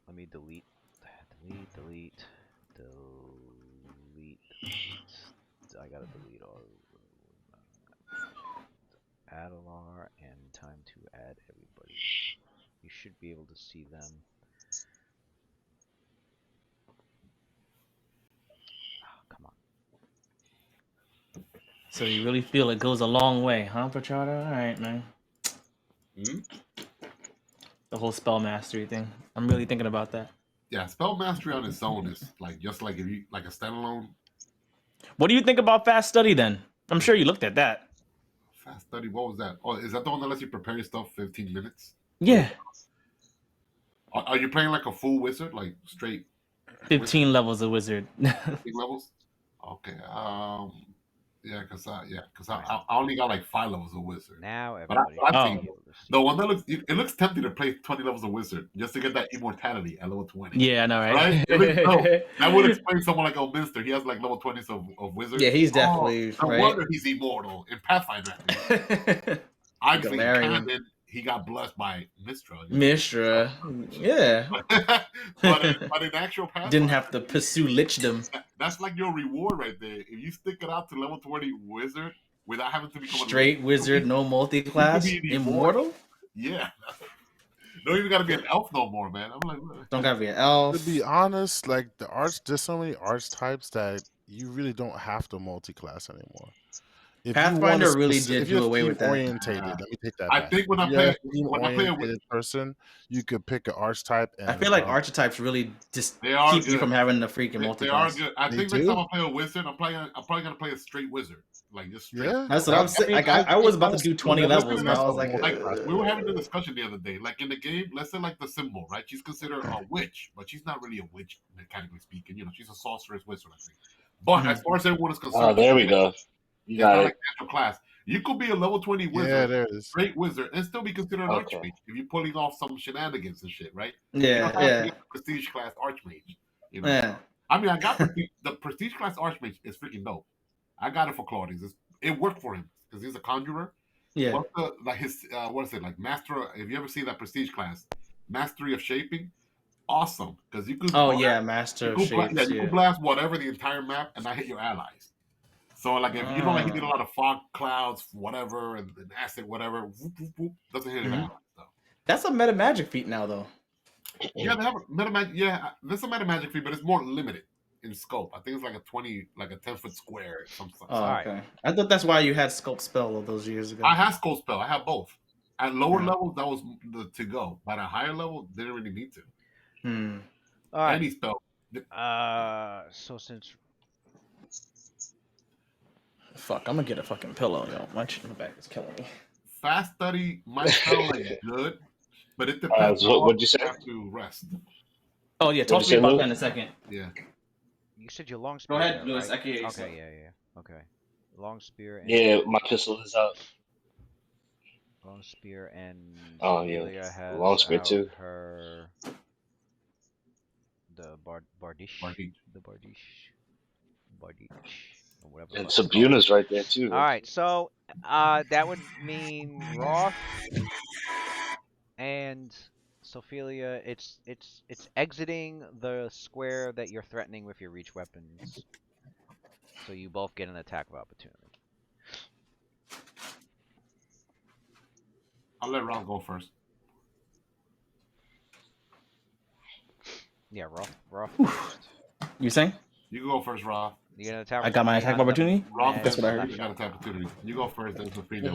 let me delete. I gotta delete all. Adelar and time to add everybody. You should be able to see them. Oh, come on. So you really feel it goes a long way, huh, Pachata? All right, man. The whole spell mastery thing. I'm really thinking about that. Yeah, spell mastery on its own is like just like if you like a standalone. What do you think about fast study then? I'm sure you looked at that. Fast study. What was that? Oh, is that the one that lets you prepare your stuff 15 minutes? Yeah. Are you playing like a full wizard, like straight 15 levels of wizard. 15 levels? Okay. I only got like 5 levels of wizard. Now But I, everybody but should I've Oh. be seen able to see. the one that it looks tempting to play 20 levels of wizard just to get that immortality at level 20. Yeah, I know, Right? right? It looks dope. That would explain someone like Minster. He has like level 20s of wizard. Yeah, he's Oh, definitely no right. wonder he's immortal in Pathfinder. Obviously, in Galarian. canon, he got blessed by Mistra. Mistra. Yeah. but in actual Pathfinder, Didn't have to pursue lichdom. that's like your reward right there. If you stick it out to level 20 wizard without having to become Straight wizard, no multi-class, you could be an immortal. Yeah. Don't even gotta be an elf no more, man. I'm like, Don't gotta be an elf. To be honest, like there's so many archetypes that you really don't have to multi-class anymore. If Pathfinder you want really if did you're do away theme with that. orientated, let me take that I back. think when If I you're a play theme when I play a orientated person, you could pick an archetype and I feel like archetypes really just They are keep you good. from having the freaking they are multi-class. good. I They think next do? time I play a wizard, I'm probably gonna play a straight wizard. Like just straight. Yeah. That's what I'm saying. Like I was about to do 20 Well, levels, listen but to I this, was like, like we were having a discussion the other day. Like in the game, let's say like the symbol, right? She's considered a witch, but she's not really a witch mechanically speaking. You know, she's a sorceress wizard, I think. But as far as everyone is Oh, concerned, there we go. You it's got not it. like an actual class. You could be a level 20 Yeah, wizard, there it is. straight wizard, and still be considered an Okay. archmage if you're pulling off some shenanigans and shit, right? yeah, You don't have to yeah, get a prestige class archmage. You know, yeah. I mean, I got the prestige class archmage is freaking dope. I got it for Claudius. It worked for him because he's a conjurer. Yeah. What's the like his what is it like master? If you ever see that prestige class, mastery of shaping, awesome because you could. Oh yeah, master of shapes. You could blast whatever the entire map and not hit your allies. So like if you know like he did a lot of fog clouds, whatever, and acid, whatever, whoop, whoop, whoop, doesn't hit his allies though. That's a meta magic feat now, though. Yeah, they have a meta magic. Yeah, there's a meta magic feat, but it's more limited in scope. I think it's like a 10-foot square. Oh, okay. I thought that's why you had sculpt spell all those years ago. I have scope spell. I have both. At lower levels, that was the to go. But at a higher level, didn't really need to. All right. Any spell. So since fuck, I'm gonna get a fucking pillow, yo. My chin in the back is killing me. Fast study might sound like good, but it depends. What'd you say? Have to rest. Oh yeah, talk to me about that in a second. Yeah. You said your long spear. Go ahead, there, Lewis. right? I can hear you. Okay, yeah. Okay. Long spear and Yeah, my pistol is out. long spear and Oh yeah, Julia has long spear out too. her the bardiche. Bardiche. The bardiche. or whatever. And Sabuna's right there too. All right, so that would mean Roth and Sophelia. It's exiting the square that you're threatening with your reach weapons, so you both get an attack of opportunity. I'll let Ron go first. Yeah, Roth first. You saying? You go first, Ron. You get an attack. I got my attack opportunity. Ron, That's what I heard. You got attack opportunity. You go first, then Sophia.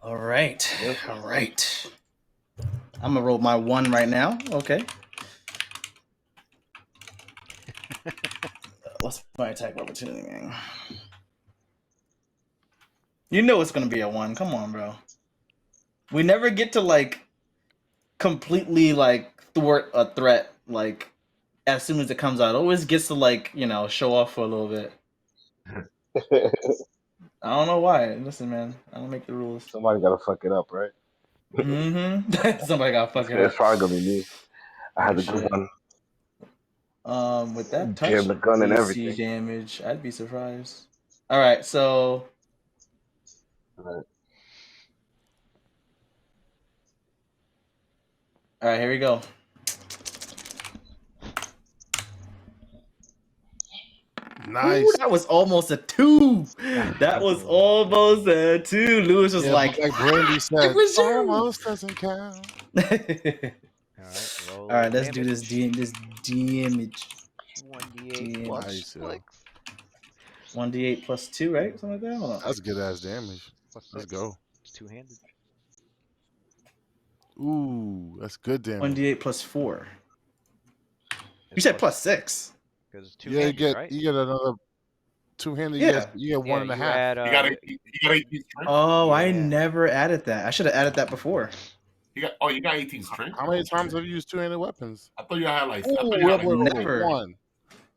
All right. Yep. All right. I'm gonna roll my 1 right now. Okay. What's my attack opportunity, man? You know it's gonna be a 1. Come on, bro. We never get to like completely like thwart a threat like as soon as it comes out. It always gets to like, you know, show off for a little bit. I don't know why. Listen, man, I don't make the rules. Somebody gotta fuck it up, right? Mm-hmm. Somebody gotta fuck it up. It's probably gonna be me. I had the good one. With that touch, Jam the gun and DC everything. damage, I'd be surprised. All right, so. Right. All right, here we go. Nice. Ooh, that was almost a 2. That was almost a 2. Lewis was like Brandy said, it was you. Almost doesn't count. All right, let's do this damage. 1d8 plus Nice, yo. 6. 1d8 plus 2, right? Something like that. Hold on. That's good ass damage. Plus Let's 6. go. It's two-handed. Ooh, that's good damage. 1d8 plus 4. You said plus 6. Because it's two-handed, right? You get another two-handed. Yeah. You get 1.5. You got 18 strength. Oh, Yeah. I never added that. I should have added that before. You got 18 strength. How many times have you used two-handed weapons? I thought you had like. Never. 1.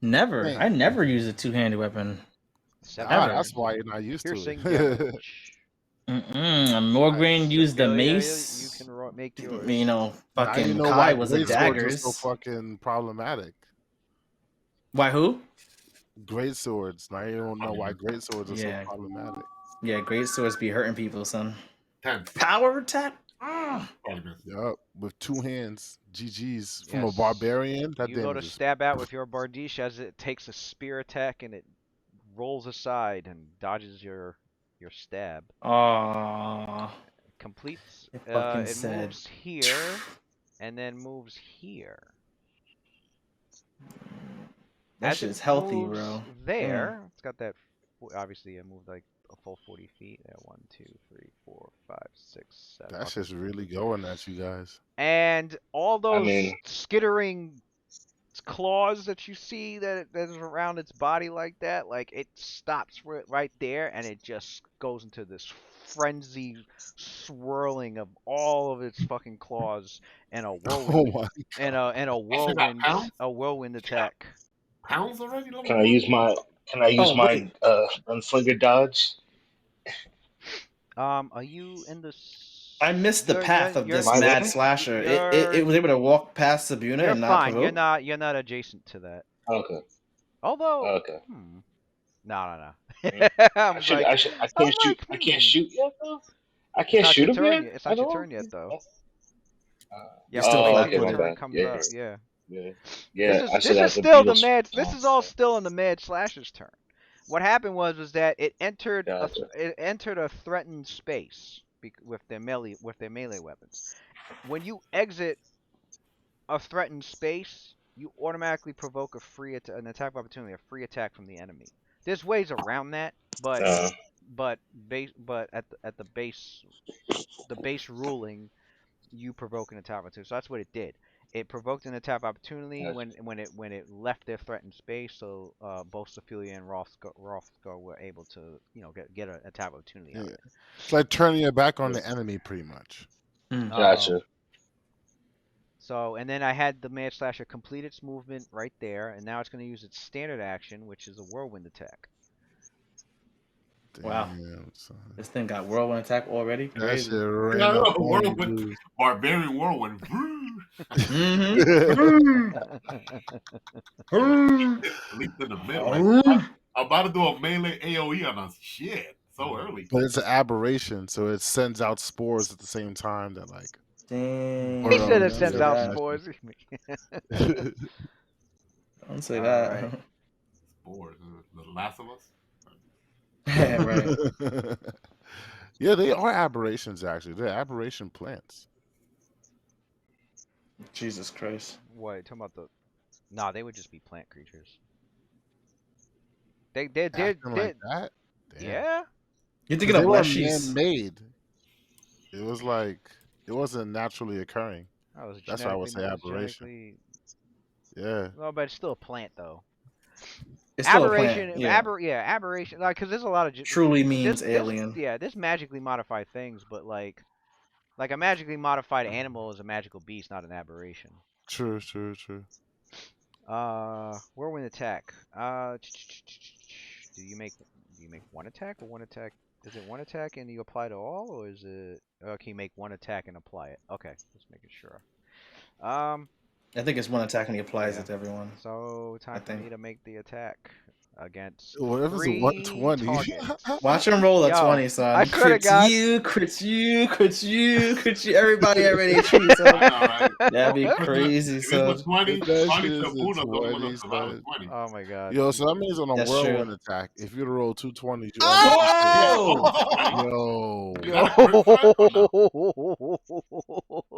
Never. Man. I never use a two-handed weapon. That's why you're not used Piercing to it. damage. Morgraine used the Sophia, mace. You can make yours. You know, fucking now you know Kai why was the great swords are daggers. so fucking problematic. Why who? Great swords. Now you don't know why great swords are so problematic. Yeah, great swords be hurting people, son. 10. Power attack? Yup, with 2 hands. GG's. From a barbarian, that you go to damage is stab out with your Bardiche as it takes a spear attack and it rolls aside and dodges your stab. Completes. It moves here and then moves here. That shit's healthy, bro. There, it's got that. Obviously, it moved like a full 40 feet. 1, 2, 3, 4, 5, 6, 7. That's just really going at you guys. And all those skittering claws that you see that is around its body like that, like it stops right there, and it just goes into this frenzy swirling of all of its fucking claws and a whirlwind a whirlwind attack. Pounds already? Can I use my gunslinger dodge? Are you in the? I missed the path of this mad slasher. It was able to walk past Sabuna and not fine. provoke? You're not adjacent to that. Okay. Although. No. I can't shoot yet though. I can't shoot him yet. It's not your turn yet though. You're still okay, my turn bad. comes Yeah. up. Yeah. This is still the mad. This is all still in the mad slasher's turn. What happened was that it entered a threatened space with their melee weapons. When you exit a threatened space, you automatically provoke an attack of opportunity, a free attack from the enemy. There's ways around that, but at the base ruling, you provoke an attack of opportunity. So that's what it did. It provoked an attack of opportunity when it left their threatened space. So both Sophia and Rothgar were able to get an attack of opportunity on it. It's like turning your back on the enemy, pretty much. Gotcha. So and then I had the Mad Slasher complete its movement right there, and now it's going to use its standard action, which is a whirlwind attack. Wow. Damn, son. This thing got whirlwind attack already. Crazy. Whirlwind, barbarian whirlwind. Mm-hmm. Leap in the middle. I'm about to do a melee AoE on us. Shit, so early. But it's an aberration, so it sends out spores at the same time that like. Damn. He said it Don't sends say out that. spores. Don't say All that. right. Spores. The Last of Us. Yeah, right. Yeah, they are aberrations. Actually, they're aberration plants. Jesus Christ. What? Talking about the? Nah, they would just be plant creatures. They're Acting like that. Damn. yeah. You're 'Cause thinking they of were Leshies. man-made. It was like it wasn't naturally occurring. That was That's why I would genetically. say aberration. Yeah. No, but it's still a plant though. It's still a Aberration, plant. Yeah. aberration. Like, cause there's a lot of Truly means alien. There's magically modified things, but like a magically modified animal is a magical beast, not an aberration. True. Whirlwind attack. Do you make one attack or one attack? Is it one attack and you apply to all, or is it? Can you make one attack and apply it? Okay, just making sure. I think it's one attack and he applies it to everyone. So time for me to make the attack against What if it's a 3 120? targets. Watch him roll a Yo, 20, son. I swear to God. Crits you. Everybody already HP, son. Right. That'd be crazy, son. 20, Oh my God. Yo, so that means on a That's whirlwind true. attack, if you roll 220s, you Oh!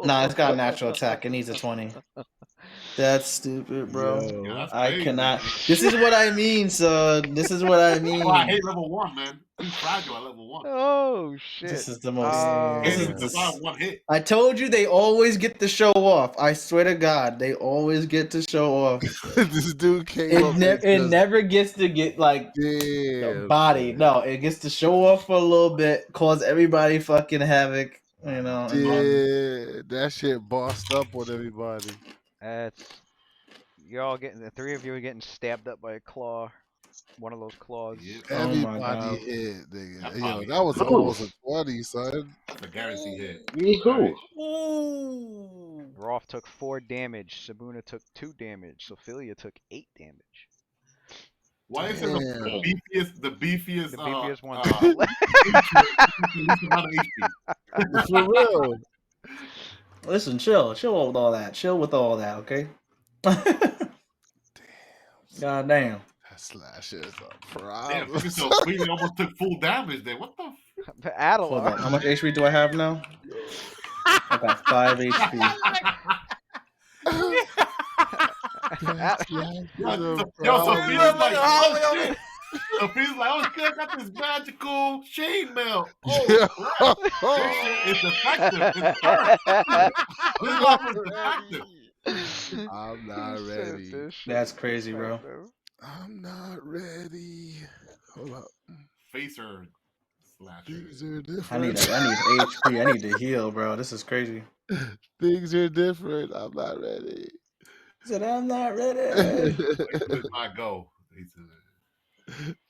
Nah, it's got a natural attack. It needs a 20. That's stupid, bro. Yo. I cannot. This is what I mean, son. This is what I mean. Oh, I hate level 1, man. Too fragile at level 1. Oh shit. This is the most. This This is is the, one hit. I told you they always get to show off. I swear to God, they always get to show off. This dude came up. It never gets to get like the body. Man. No, it gets to show off for a little bit, cause everybody fucking havoc. You know. Yeah, that shit bossed up on everybody. That's you're all getting the 3 of you are getting stabbed up by a claw. One of those claws. Everybody hit, nigga. Yo, that was almost a 20, son. That's a guarantee hit. Me who? Rolf took 4 damage. Sabuna took 2 damage. Sophilia took 8 damage. Why is it the beefiest one? For real. Listen, chill with all that. Chill with all that, okay? Damn. God damn. That slash is a Damn, problem. so we almost took full damage there. What the f? Hold on. How much HP do I have now? I got 5 HP. Sophia's like, oh shit. Sophia's like, oh shit, I got this magical shade mail. Oh, it's effective. I'm not ready. That's crazy, bro. I'm not ready. Hold up. Facer slasher. Things are different. I need HP. I need to heal, bro. This is crazy. Things are different. I'm not ready. He said, I'm not ready. It's my go.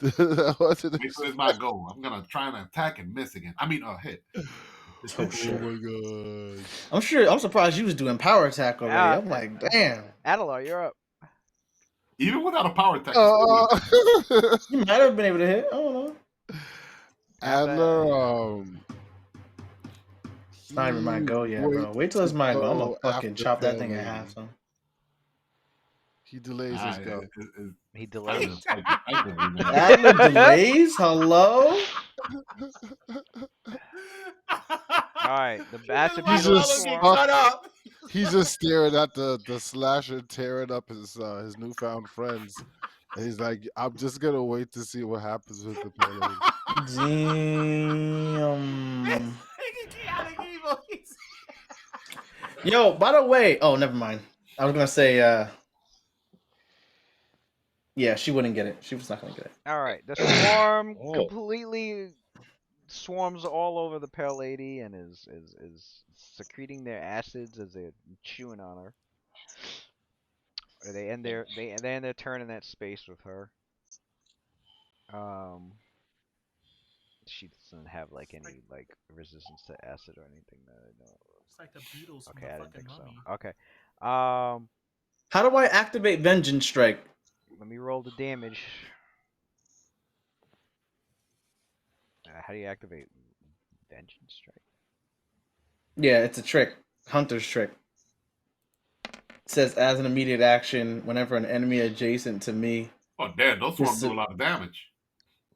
It's my goal. I'm gonna try and attack and miss again. I mean, hit. Oh shit! Oh my god! I'm surprised you was doing power attack already. I'm like, damn. Adelar, you're up. Even without a power attack, you might have been able to hit. I don't know. Adler, it's not even my go yet, bro. Wait till it's my go. I'm gonna fucking chop that thing in half, son. He delays his go. He delays. Adler delays? Hello? Alright, the massive He's just staring at the slasher tearing up his newfound friends. And he's like, I'm just gonna wait to see what happens with the player. Damn. Yo, by the way, oh, never mind. I was gonna say, yeah, she wouldn't get it. She was not gonna get it. Alright, the swarm completely swarms all over the Pale Lady and is secreting their acids as they're chewing on her. They end their turn in that space with her. She doesn't have like any like resistance to acid or anything that I know. It's like the Beatles. Okay, I didn't think Mummy. so. Okay. How do I activate Vengeance Strike? Let me roll the damage. How do you activate Vengeance Strike? Yeah, it's a trick. Hunter's trick. It says as an immediate action, whenever an enemy adjacent to me. Oh damn, those swarms do a lot of damage.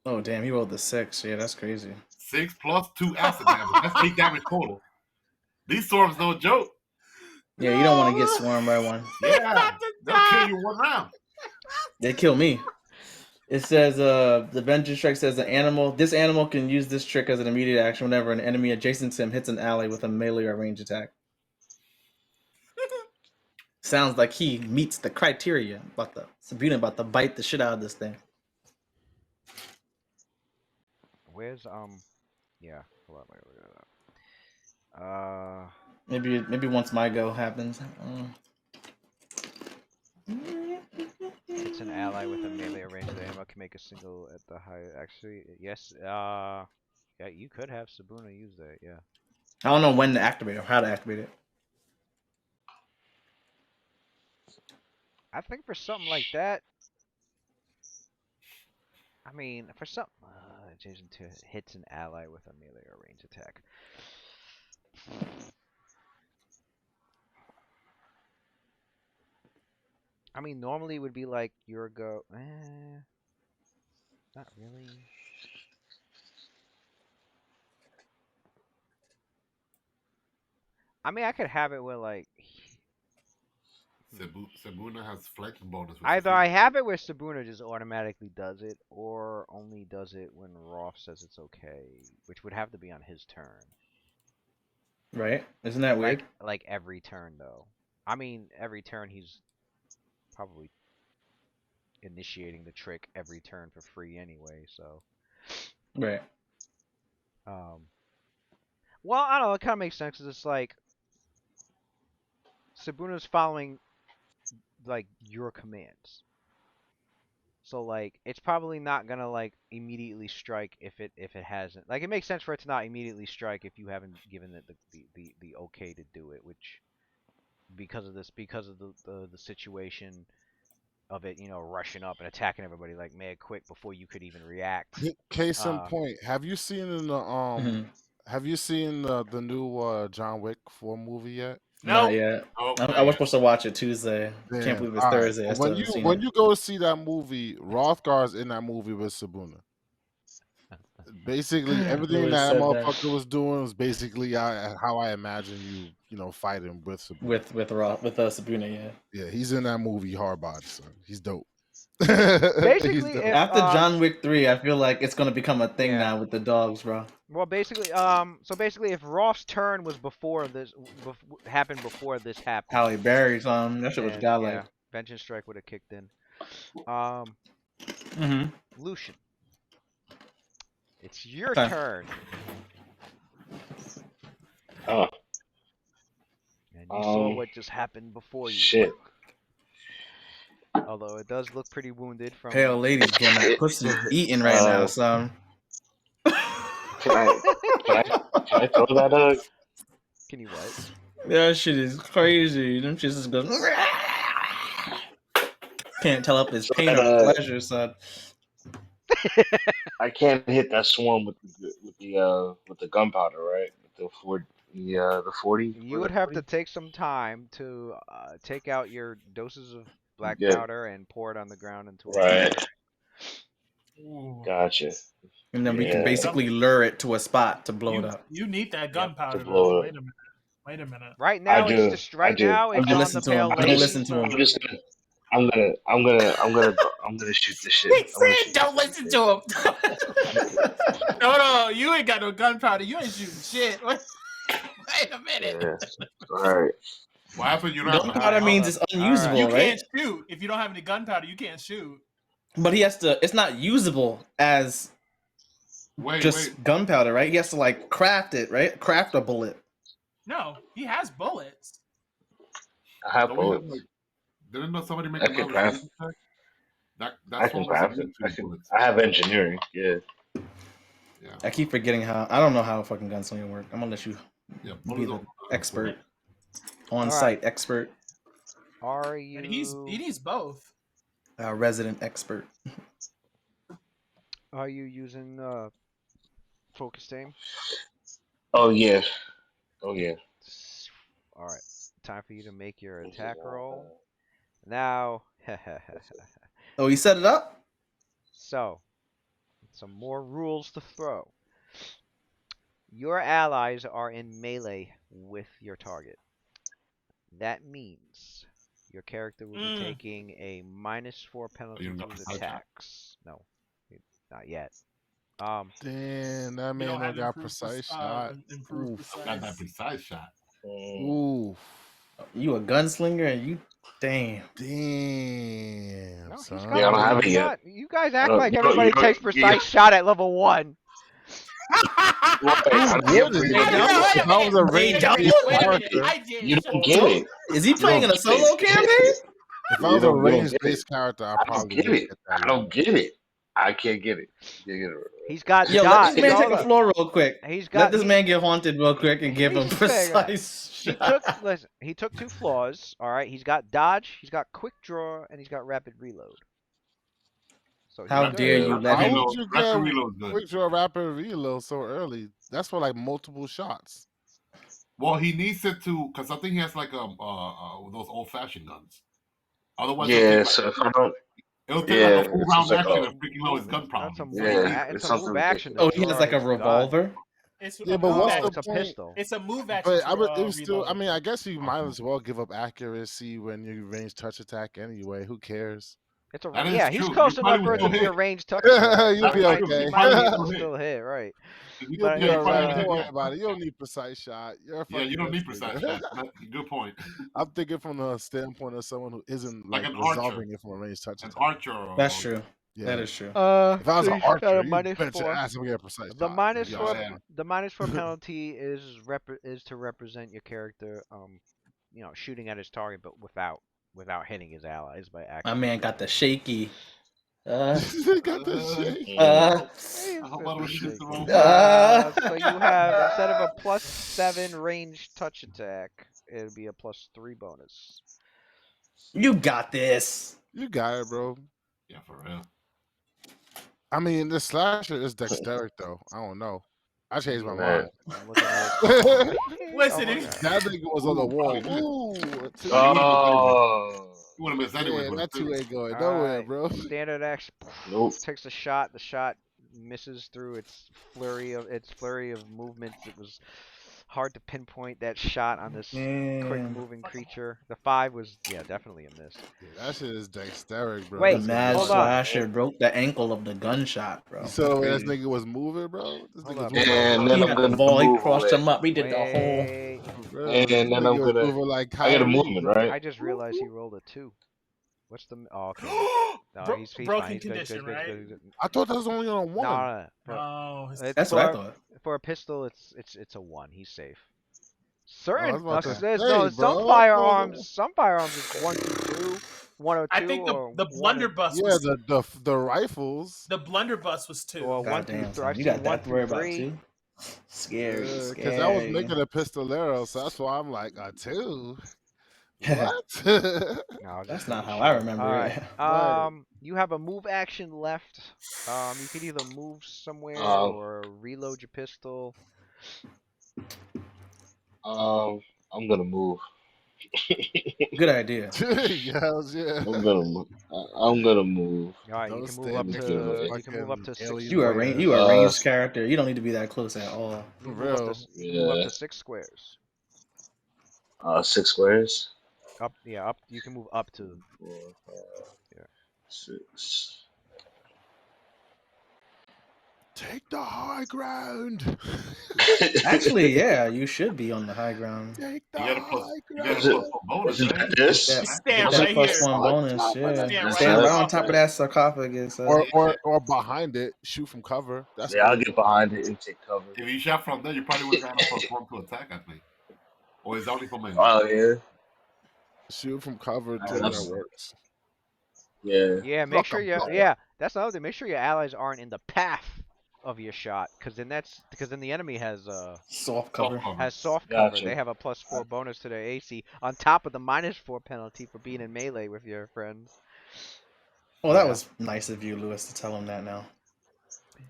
Oh damn, he rolled the 6. Yeah, that's crazy. 6 plus 2 acid damage. That's 8 damage total. These swarms no joke. Yeah, you don't want to get swarmed by one. Yeah, they'll kill you 1 round. They kill me. It says the vengeance strike says this animal can use this trick as an immediate action whenever an enemy adjacent to him hits an ally with a melee or range attack. Sounds like he meets the criteria. Sabina about to bite the shit out of this thing. Where's yeah, hold on, wait, look at that. Maybe once my go happens. It's an ally with a melee range. The ammo can make a single at the high. Actually, yes. Yeah, you could have Sabuna use that. Yeah. I don't know when to activate it or how to activate it. I think for something like that, I mean, for something, adjacent to hits an ally with a melee or range attack. I mean, normally it would be like your go. Not really. I mean, I could have it where like. Sabuna has flex bonus. Either I have it where Sabuna just automatically does it, or only does it when Roth says it's okay, which would have to be on his turn. Right? Isn't that weird? Like every turn, though. I mean, every turn he's probably initiating the trick every turn for free anyway, so. Right. Well, I don't know. It kind of makes sense because it's like Sabuna's following like your commands. So like it's probably not gonna like immediately strike if it hasn't. Like it makes sense for it to not immediately strike if you haven't given it the okay to do it, which because of the situation of it, you know, rushing up and attacking everybody like mad quick before you could even react. Case in point, have you seen in the have you seen the new John Wick 4 movie yet? Not yet. I was supposed to watch it Tuesday. Damn. Can't believe it's All Thursday. Right. I still haven't seen when it. you go see that movie, Rothgar's in that movie with Sabuna. Basically, everything that motherfucker was doing was basically how I imagine you know, fighting with Sabuna. With Sabuna, yeah. Yeah, he's in that movie hard body, son. He's dope. Basically, after John Wick 3, I feel like it's gonna become a thing now with the dogs, bro. Well, basically, if Roth's turn was before this happened before this happened, Halle Berry's that shit was godlike. Yeah, Vengeance Strike would have kicked in. Lucian, it's your turn. Oh. And you saw what just happened before you. Shit. Although it does look pretty wounded from. Pale lady's getting that pussy eating right now, son. Can I throw that? Can you what? That shit is crazy. Them shits just goes. Can't tell up his pain or pleasure, son. I can't hit that swarm with the gunpowder, right? With the 40. You would have to take some time to take out your doses of black powder and pour it on the ground into a right. Gotcha. And then we can basically lure it to a spot to blow it up. You need that gunpowder. Wait a minute. Right now, it's just on the pale lady. Don't listen to him. I'm gonna shoot this shit. He said, "Don't listen to him." No, you ain't got no gunpowder. You ain't shooting shit. Wait a minute. Yeah. All right. What happened? You don't. Gunpowder means it's unusable, You right? can't shoot if you don't have any gunpowder. You can't shoot. But he has to. It's not usable as gunpowder, right? He has to like craft it, right? Craft a bullet. No, he has bullets. I have bullets. Didn't somebody make I can craft. I can craft it. I have engineering. Yeah. I keep forgetting how. I don't know how fucking gunslinger work. I'm gonna let you be the expert, on-site expert. Are you? And he needs both. Resident expert. Are you using Focus aim. Oh yeah. Oh yeah. All right. Time for you to make your attack roll. Now, Oh, you set it up? so some more rules to throw. Your allies are in melee with your target. That means your character will be taking a -4 penalty to his attacks. No, not yet. Damn, that man don't got precise shot. Oof. Got that precise shot. Oof. You a gunslinger and you, damn. Damn, No, he's son. got. Yeah, I don't have it he's yet. got- You guys act I don't- like you don't- everybody you don't- takes precise shot at level 1. I Wouldn't can't it? believe If it. I was a They ranged don't? based Wait a minute. character, I did. You don't get it. Is he playing in a get solo it. campaign? if I You was a don't ranged get based it. character, I I don't probably get would it. get that. I don't get it. I can't get it. Can't get it. He's got Yo, let dodge. this man take Hold the up. floor real quick. He's Let got. this man get haunted real quick and give him He's saying that. precise He shot. took. Listen. He took 2 flaws. All right. He's got dodge. He's got quick draw, and he's got rapid reload. So he's How good. dare you let How him? would you get reload good. quick draw rapid reload so early? That's for like multiple shots. Well, he needs it to, because I think he has like those old fashioned guns. Otherwise, Yeah, so if I don't, it'll take like a full it's round just like action a, and freaking know his gun That's a problem. move. Yeah, It's it's a something move action. To Oh, he has draw like a his gun. revolver. It's Yeah, a but move what's No, the it's a point? pistol. It's a move action. But To, it was still. I reload. mean, I guess you might as well give up accuracy when you range touch attack anyway. Who cares? It's a That is yeah. He's true. close You enough probably for it would to still be a hit. ranged touch attack. You'll be Right? okay. You might be able to hit. still hit. Right. You'll But, be all right. uh, Don't worry about it. You don't need precise shot. You're a Yeah, you fucking don't need gunslinger. precise shot. Good point. I'm thinking from the standpoint of someone who isn't Like like an archer. resolving it from a range touch An attack. archer. That's true. Yeah. That is true. If I was so an he's got archer, a you minus bet your 4. ass I'm gonna get a precise The shot. minus Yeah, 4. yeah. The -4 penalty is to represent your character. Shooting at his target, but without hitting his allies by My accident. man got the shaky. They got the shake. I hope I don't shoot the wrong So you have, instead of a +7 range touch attack, it'll be a +3 bonus. You got this. You got it, bro. Yeah, for real. I mean, the slasher is dexterity, though. I don't know. I changed my Man. mind. I'm looking at it. Listen, Oh, if- That nigga was on the wall. Probably Ooh, oh, You would have missed anyway. yeah, with that the two two. ain't going nowhere, Alright, bro. Standard action. nope. Takes a shot. The shot misses through its flurry of movements. It was hard to pinpoint that shot on this quick Damn. moving creature. The 5 was definitely a miss. Yeah, that shit is dexterity, bro. Wait, The That's mad hold on. slasher broke the ankle of the gunshot, bro. You saw the way this Crazy. nigga was moving, bro? This Hold nigga's up. moving And like then He I'm had the gonna ball, he move crossed with, him up, he did the whole. Wait. bro. and This then nigga I'm was gonna. moving like I got a Kyrie. movement, right? I just realized he rolled a 2. What's the? Oh, okay. No, he's broken fine. He's good, condition, good, right? good, good. I thought that was only on a one. No. No, it's- That's what I thought. For a pistol, it's a 1. He's safe. I was Certain about to there's say, no bro. some firearms it's 1 through 2, 102. I think or the 1 and- blunderbuss Yeah, was the rifles. the blunderbuss was 2. or 1 through Goddamn, 3. son. I've You seen got 1 that to worry through about 3. too. Scary, Because I was scary. making a pistolero, so that's why I'm like a 2. What? No, That's just not making how I sure. remember Alright. it. Right. You have a move action left. You could either move somewhere Um, or reload your pistol. I'm gonna move. Good idea. Yes, yeah. I'm gonna move. I'm gonna move. Alright, you Don't can move stand up next to to the you can move up to fucking 6 alien You are squares. you are a ranged character. You don't need to be that close at all. You For can move up real. to you can move up Yeah. to 6 squares. 6 squares. Up you can move up to 4, 5, Yeah. 6. Take the high ground. Actually, yeah, you should be on the high ground. Take the You got a high plus. You got ground. a Is it- plus 4 bonus, Is it right? this? Yeah, Stand get right that plus here. 1 bonus. Top of Yeah, that. Stand right stand here. right on top of that sarcophagus. Or behind it, shoot from cover. That's Yeah, I'll cool. get behind it and take cover. If you shot from there, you probably would have gotten a plus 1 to attack, I think. Or is it only for melee? Oh yeah. Shoot from cover too. That's- That works. Yeah. Yeah, make Fuck sure 'em, you fuck 'em. yeah, that's another thing. Make sure your allies aren't in the path of your shot, because then the enemy has Soft cover. soft cover. Gotcha. They have a +4 bonus to their AC on top of the -4 penalty for being in melee with your friends. Well, that Yeah. was nice of you, Lewis, to tell him that now.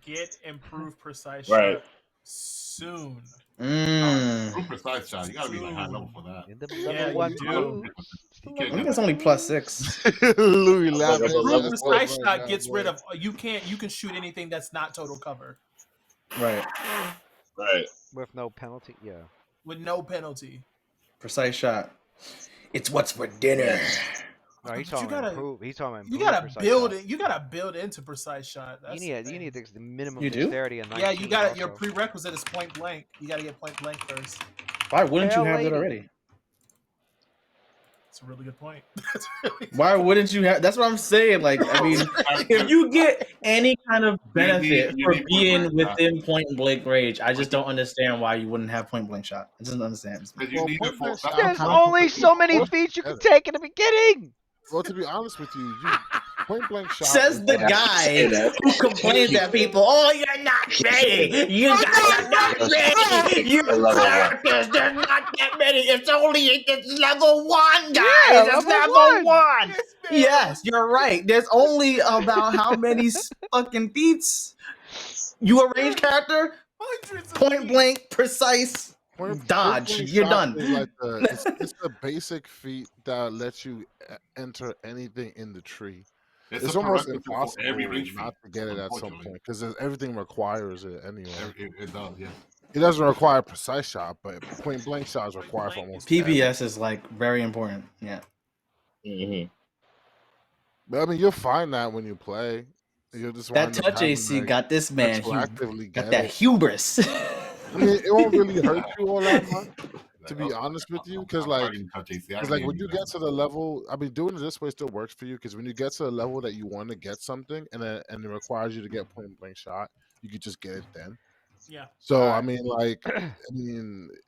Get improved precise Right. shot. soon. True precise shot. You gotta be like high level for that. In the Yeah, level one you do. boots. You I can't think get that's only +6. Louis Look laughing. up a his level ass True off precise right shot now, gets boy. rid of. You can shoot anything that's not total cover Right. Right. With no penalty. Yeah. with no penalty. Precise shot. It's what's for dinner. No, he's But you talking about gotta- improve. He's talking about You improve gotta precise build shot. it. You gotta build into precise shot. That's You the need thing. the minimum You do? dexterity of 19. Yeah, you got your also. prerequisite is point blank. You gotta get point blank first. Why wouldn't you Pale have that lady. already? That's a really good point. That's really Why wouldn't you have? That's what I'm saying. Like, I mean, if you get any kind of benefit you for need point being blank shot. within point blank range, I just don't understand why you wouldn't have point blank shot. I just don't understand. Because you Well, need point it blank for. shot- There's I'm only so many Well, feats you can get take in the beginning. Well, to be honest with you, point blank shot Says is the like- guy who complains at people, "Oh, you're not ready. You guys are not ready. Your characters, they're not that many. It's level 1, guys. Yeah, it's level level 1." Yes, man. Yes, you're right. There's only about how many fucking feats you arrange character? Hundreds of Point feet. blank, precise, Point dodge. blank You're shot done. Is like it's a basic feat that lets you enter anything in the tree. It's a almost prerequisite for impossible every range not feat, to get it at some unfortunately. point because everything requires it anyway. It does, yeah. It doesn't require precise shot, but point blank shots require for almost PBS is like very important. Yeah. Mm-hmm. But I mean, you'll find that when you play, you'll just That wind up touch having, AC like, got this man. He retroactively got get that it. hubris. I mean, it won't really hurt you all that much, to be honest with you, because I'm like. fighting touch AC. I Because don't like when need you that. get to the level, I mean, doing it this way still works for you. Because when you get to the level that you want to get something, and it requires you to get point blank shot, you could just get it then. Yeah. So I mean, like,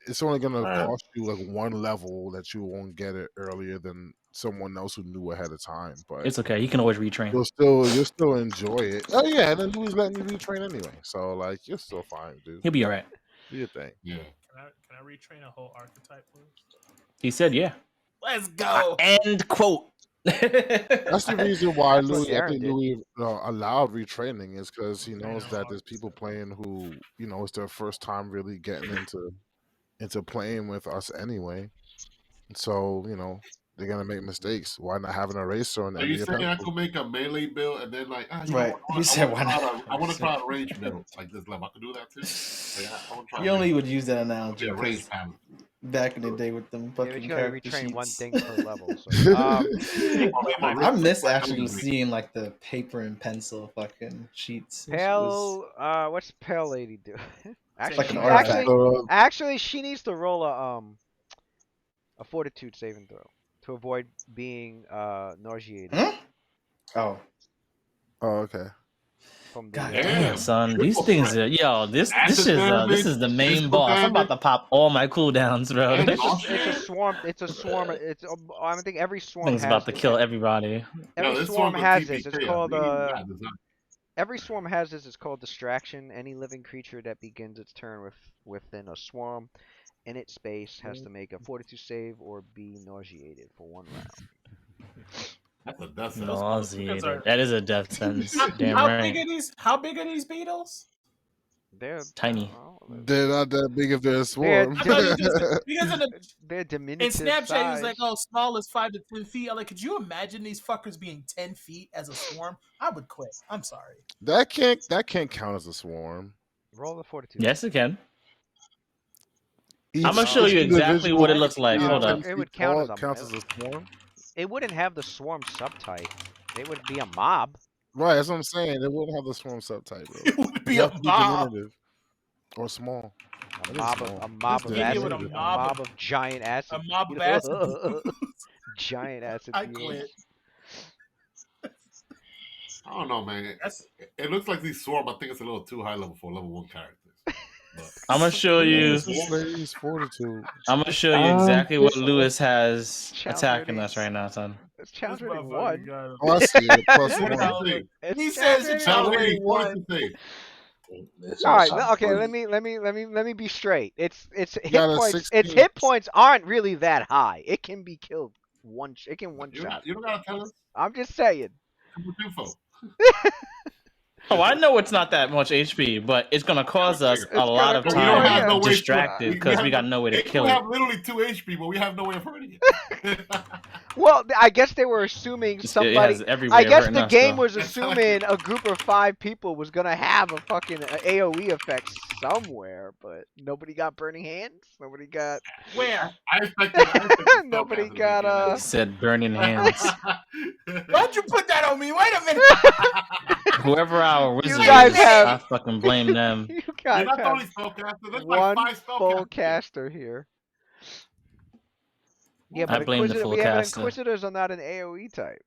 it's only gonna cost you like one level that you won't get it earlier than someone else who knew ahead of time. But It's okay. You can always retrain. you'll still enjoy it. Oh yeah, and then Louis letting you retrain anyway. So like, you're still fine, dude. He'll be all right. Do your thing. Yeah. Can I retrain a whole archetype, please? He said, "Yeah." Let's go. End quote. That's the reason why That's what Louis, I Cairn think did. Louis allowed retraining is because he knows that there's people playing who, it's their first time really getting into playing with us anyway. So, they're gonna make mistakes. Why not have an eraser on Are the you end of saying your I pencil? could make a melee build and then like, Right. He said, "Why not?" I want to try a range build like this level. I could do that too. Like, I want to try. You only would use that analogy a range because panel. back in the day with them Yeah, but fucking you gotta character retrain one sheets. thing per level. So, I miss actually seeing like the paper and pencil fucking sheets. Which was- Pale, what's Pale Lady do? like an actually, artifact. actually, she needs to roll a Fortitude saving throw to avoid being nauseated Oh, okay. from the. God Yeah. damn, son! These Triple things threat. are this Acid is damage, the main physical boss. I'm about damage. to pop all my cooldowns, bro. And This It's a swarm. It's a swarm. I think every swarm thing's has about to this. kill everybody. Every this swarm one's a has this. It's TPK. called I think it's bad design. Every swarm has this. It's called distraction. Any living creature that begins its turn within a swarm in its space has to make a Fortitude save or be nauseated for 1 round. That's a death sentence. Nauseated. That is a death sentence. Damn How right. big are these beetles? They're Tiny. They're not that big if they're a swarm. I thought you just because They're in diminutive Snapchat size. he was like, "Oh, small is 5 to 10 feet." I'm like, could you imagine these fuckers being 10 feet as a swarm? I would quit. I'm sorry. That can't count as a swarm. Roll the Fortitude. Yes, it can. Each I'm gonna show you exactly what it looks like. being Hold 10 up. It would feet count tall as counts as a swarm. It wouldn't have the swarm subtype. It would be a mob. Right, that's what I'm saying. They wouldn't have the swarm subtype, bro. It would be You a have to be mob. diminutive or small. A That is mob small. of That's acid. with a diminutive. mob of giant acid. A mob you of know? acid. Giant acid. I beings. quit. I don't know, man. It looks like these swarm. I think it's a little too high level for level 1 characters. But I'm gonna show you. This is Slade's Fortitude. I'm gonna show you exactly what Lewis has Challenge attacking rating. us right now, son. It's challenge This rating motherfucker 1. got him. Oh, I see it. Plus What one. does it say? It's He challenge says rating it's one. challenge Challenge rating what does one. it say? All right, okay. Let me be straight. It's hit got a points. 16. Its hit points aren't really that high. It can be killed it can one shot. You don't gotta tell us. I'm just saying. Too much info. Oh, I know it's not that much HP, but it's gonna cause us a lot of It's We don't gonna- have time no way to- distracted because we got no way to It kill will it. have literally 2 HP, but we have no way of hurting it. Well, I guess they were assuming It somebody. has every way I of guess hurting the us, game though. was That's assuming a group of 5 people was gonna have a fucking AOE effect somewhere, but nobody got burning hands. Nobody got. Where? I expected Nobody spellcasters got to He said burning hands. Don't you put that on me? Wait a minute. Whoever our You wizard guys is, have- I fucking blame them. You You're guys not the have only spellcaster. There's like one 5 full spellcasters. caster here. Yeah, I but blame the Inquisitor, full we have caster. Inquisitors are not an AOE type.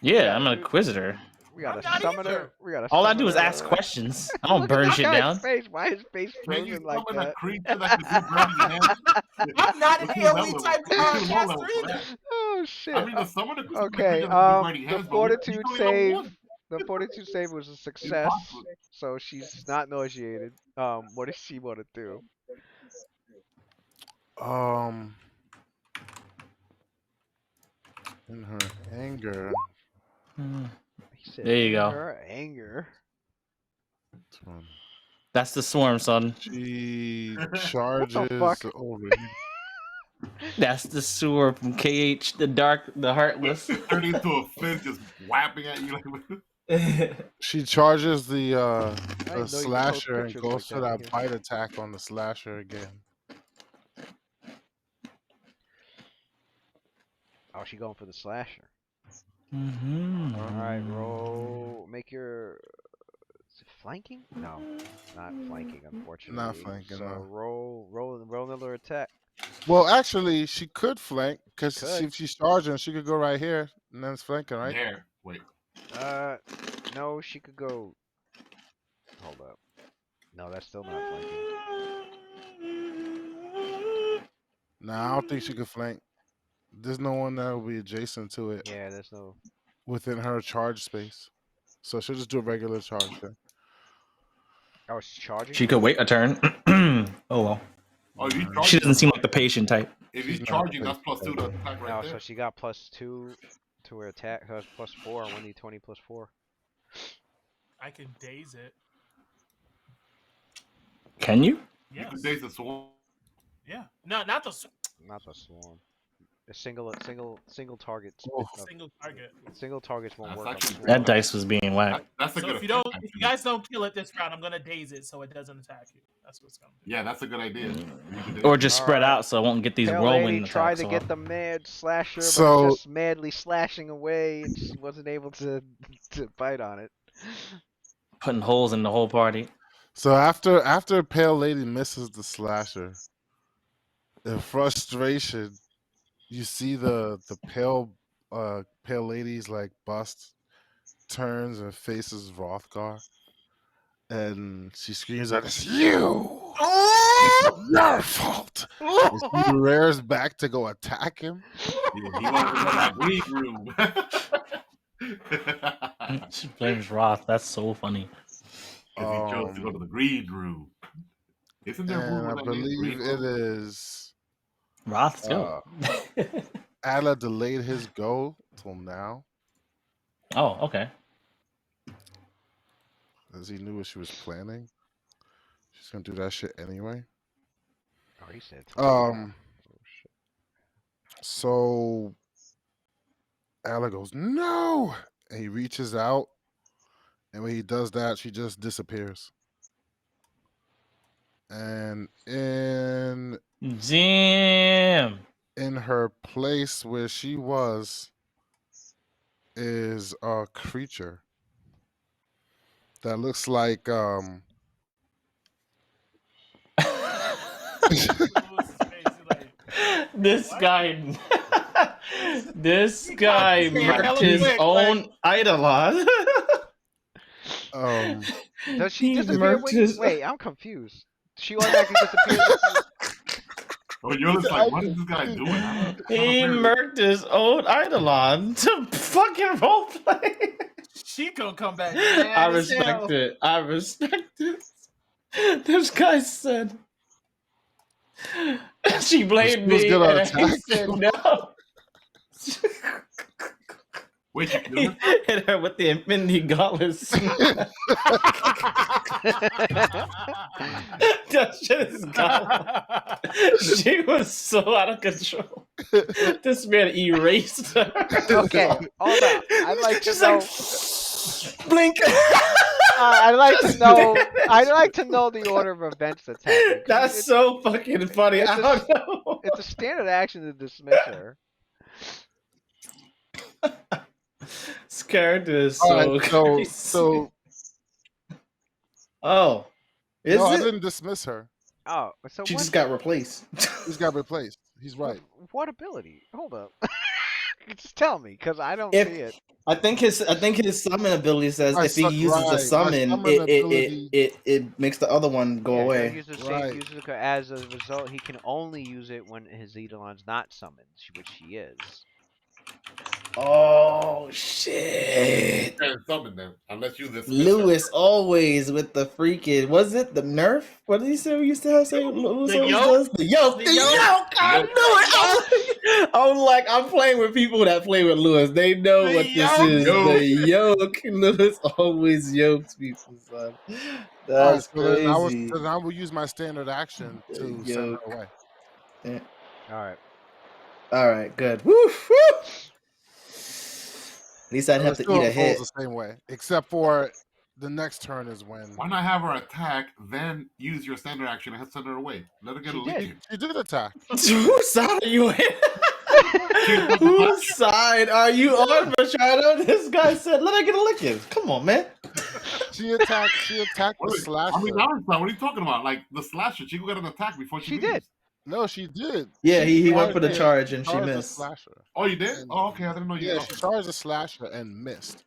Yeah, I'm an inquisitor. We got I'm a not summoner. either. We got a All I do is summoner. ask questions. I don't Look at burn this shit guy's down. face. Why is his face Can you frozen like summon a that? creature that can do burning hands? I'm not an Let's do that AOE level. type Let's do low caster level for either. that. Oh shit. I mean, the summoner could summon a Okay, creature that can do burning the hands, but fortitude he's only level save. 1. The fortitude save was a success, Impossible. so she's not nauseated. What does she want to do? In her anger. He said, There you go. Anger. This one. That's the swarm, son. She charges fuck? over That's the sewer from KH, the dark, the heartless. Turn into a fist just whapping at you. Like, She charges the know you post slasher and pictures goes like for that, that Ian. bite attack on the slasher again. Oh, she going for the slasher. Mm-hmm. All right, roll. Make your. Is it flanking? No, not flanking. Unfortunately. flanking, So no. roll another attack. Well, actually, she could flank because Could. if she's charging, she could go right here and then it's flanking, right? there. Wait. No, she could go. Hold up. No, that's still not flanking. Nah, I don't think she could flank. There's no one that will be adjacent to it Yeah, there's no. within her charge space. So she'll just do a regular charge then. I was charging. She could wait a turn. Oh well. Oh, if he's She charging, doesn't seem like the patient type. if She's he's not charging, that's +2 to attack right No, there. so she got +2 to her attack. So that's +4 on 1d20 +4. I can daze it. Can you? You Yes. can daze the swarm. Yeah. No, not the Not the swarm. A single target. Oh. single target. Single targets won't That's work on the actually swarm. That dice was being whacked. That's a So good if attack, you actually. guys don't kill it this round, I'm gonna daze it so it doesn't attack you. That's what's gonna do. Yeah, that's a good idea. You can daze Or it. just spread Alright. out so I won't get these Pale Lady whirlwind tried attacks to get off. the mad slasher, but So- just madly slashing away, and she wasn't able to bite on it. Putting holes in the whole party. So after Pale Lady misses the slasher, in frustration, you see the pale lady's like bust turns and faces Rothgar, and she screams out, "It's you! It's your fault!" And she rears back to go attack him. Yeah, he wanted to go to that green room. She blames Roth. That's so funny. Because he chose to go to the green room. Isn't there a room And I with that name, believe green it room? is Roth's go. Ala delayed his go till now, Oh, okay. as he knew what she was planning. She's gonna do that shit anyway. Oh, he said. Oh shit. So Ala goes, "No!" And he reaches out, and when he does that, she just disappears. And Damn. in her place where she was is a creature that looks like This guy, this guy Hella marked his quick, own Eidolon. Does she He disappear? murked his- Wait, I'm confused. She automatically disappears. Oh, you're just like, what is this guy doing? He murked his own Eidolon to fucking roleplay. She gonna come back. I respect it. I respect it. This guy said she blamed This me, gonna and he attack said you. no. Wait, you kill her? Hit her with the Infinity Gauntlets. That shit is gone. She was so out of control. This man erased her. Okay, hold on. I'd like to She's know. like, blink. I'd like to Just know. did. I'd like to know the order of events that's happening. That's so fucking funny. it's I a- don't know. It's a standard action to dismiss her. This character is All so right, so crazy. so Oh, is no, I it? didn't dismiss her. Oh, so She what? just got replaced. He's got replaced. He's right. What ability? Hold up. Just tell me, cause I don't If- see it. I think his summon ability says My if he su- uses right, a my summon, summon ability- it makes the other one go Yeah, away. he'll use the same Right. user as a result. He can only use it when his Eidolon's not summoned, which he is. Oh shit! Can't summon them unless you this. Lewis always with the freaking. Was it the Nerf? What did he say? We used to have say Lewis The always yoke? does the yoke. The The yoke? yoke. I knew it. I'm like I'm playing with people that play with Lewis. They know The what this yoke. is. The yoke. Lewis always yokes people, son. All right, That's so then crazy. so then I will use my standard action to send her Yoke. away. All right. All right, good. Woo, woo. At least I'd So have it to eat still a hit. unfolds the same way, except for the next turn is when Why not have her attack, then use your standard action and send her away? Let her get She a lick did. in. she did attack. Whose side are you in? Whose side are you on, Machado? This guy said, "Let her get a licking." Come on, man. She attacked. She attacked the Wait, slasher. I mean, what are you talking about? Like the slasher, she could get an attack before she She leaves. did. No, she did. Yeah, She he went for the charged- charge and she charged the missed. slasher. Oh, you did? And- Oh, okay. I didn't know you. Yeah, oh. she charged the slasher and missed,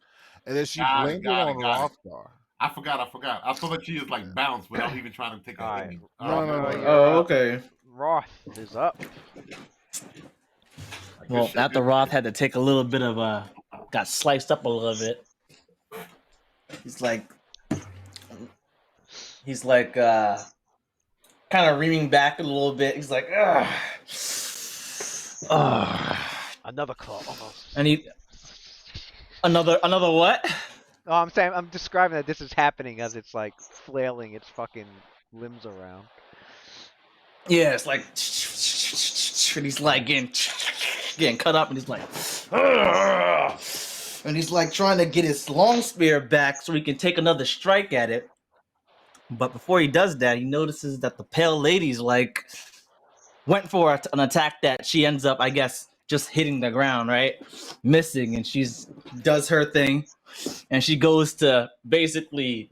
and then she Got it, blamed it got it, on got it. Rothgar. I forgot. I thought that she is like bounced without even trying to take a All right. hit. No, no, no. You're Oh, up. okay. Roth is up. Well, after Roth had to take a little bit of got sliced up a little bit. He's like kind of reaming back a little bit. He's like, ugh. Another claw, almost. And he another what? Oh, I'm saying I'm describing that this is happening as it's like flailing its fucking limbs around. Yeah, it's like, and he's like getting cut up, and he's like, ugh. And he's like trying to get his long spear back so he can take another strike at it. But before he does that, he notices that the pale lady's like went for an attack that she ends up, I guess, just hitting the ground, right? Missing, and she's does her thing, and she goes to basically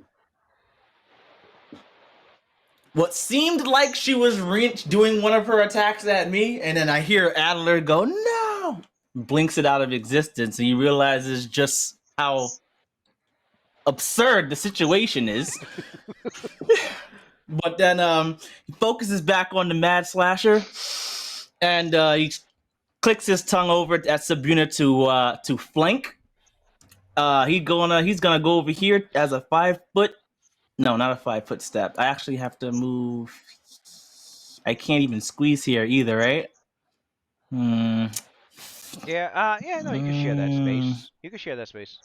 what seemed like she was doing one of her attacks at me, and then I hear Adler go, "No!" Blinks it out of existence, and he realizes just how absurd the situation is. But then he focuses back on the Mad Slasher, and he clicks his tongue over at Sabuna to flank. He's gonna go over here as a 5 foot. No, not a 5 foot step. I actually have to move. I can't even squeeze here either, right? Yeah, no, you can share that space. You can share that space.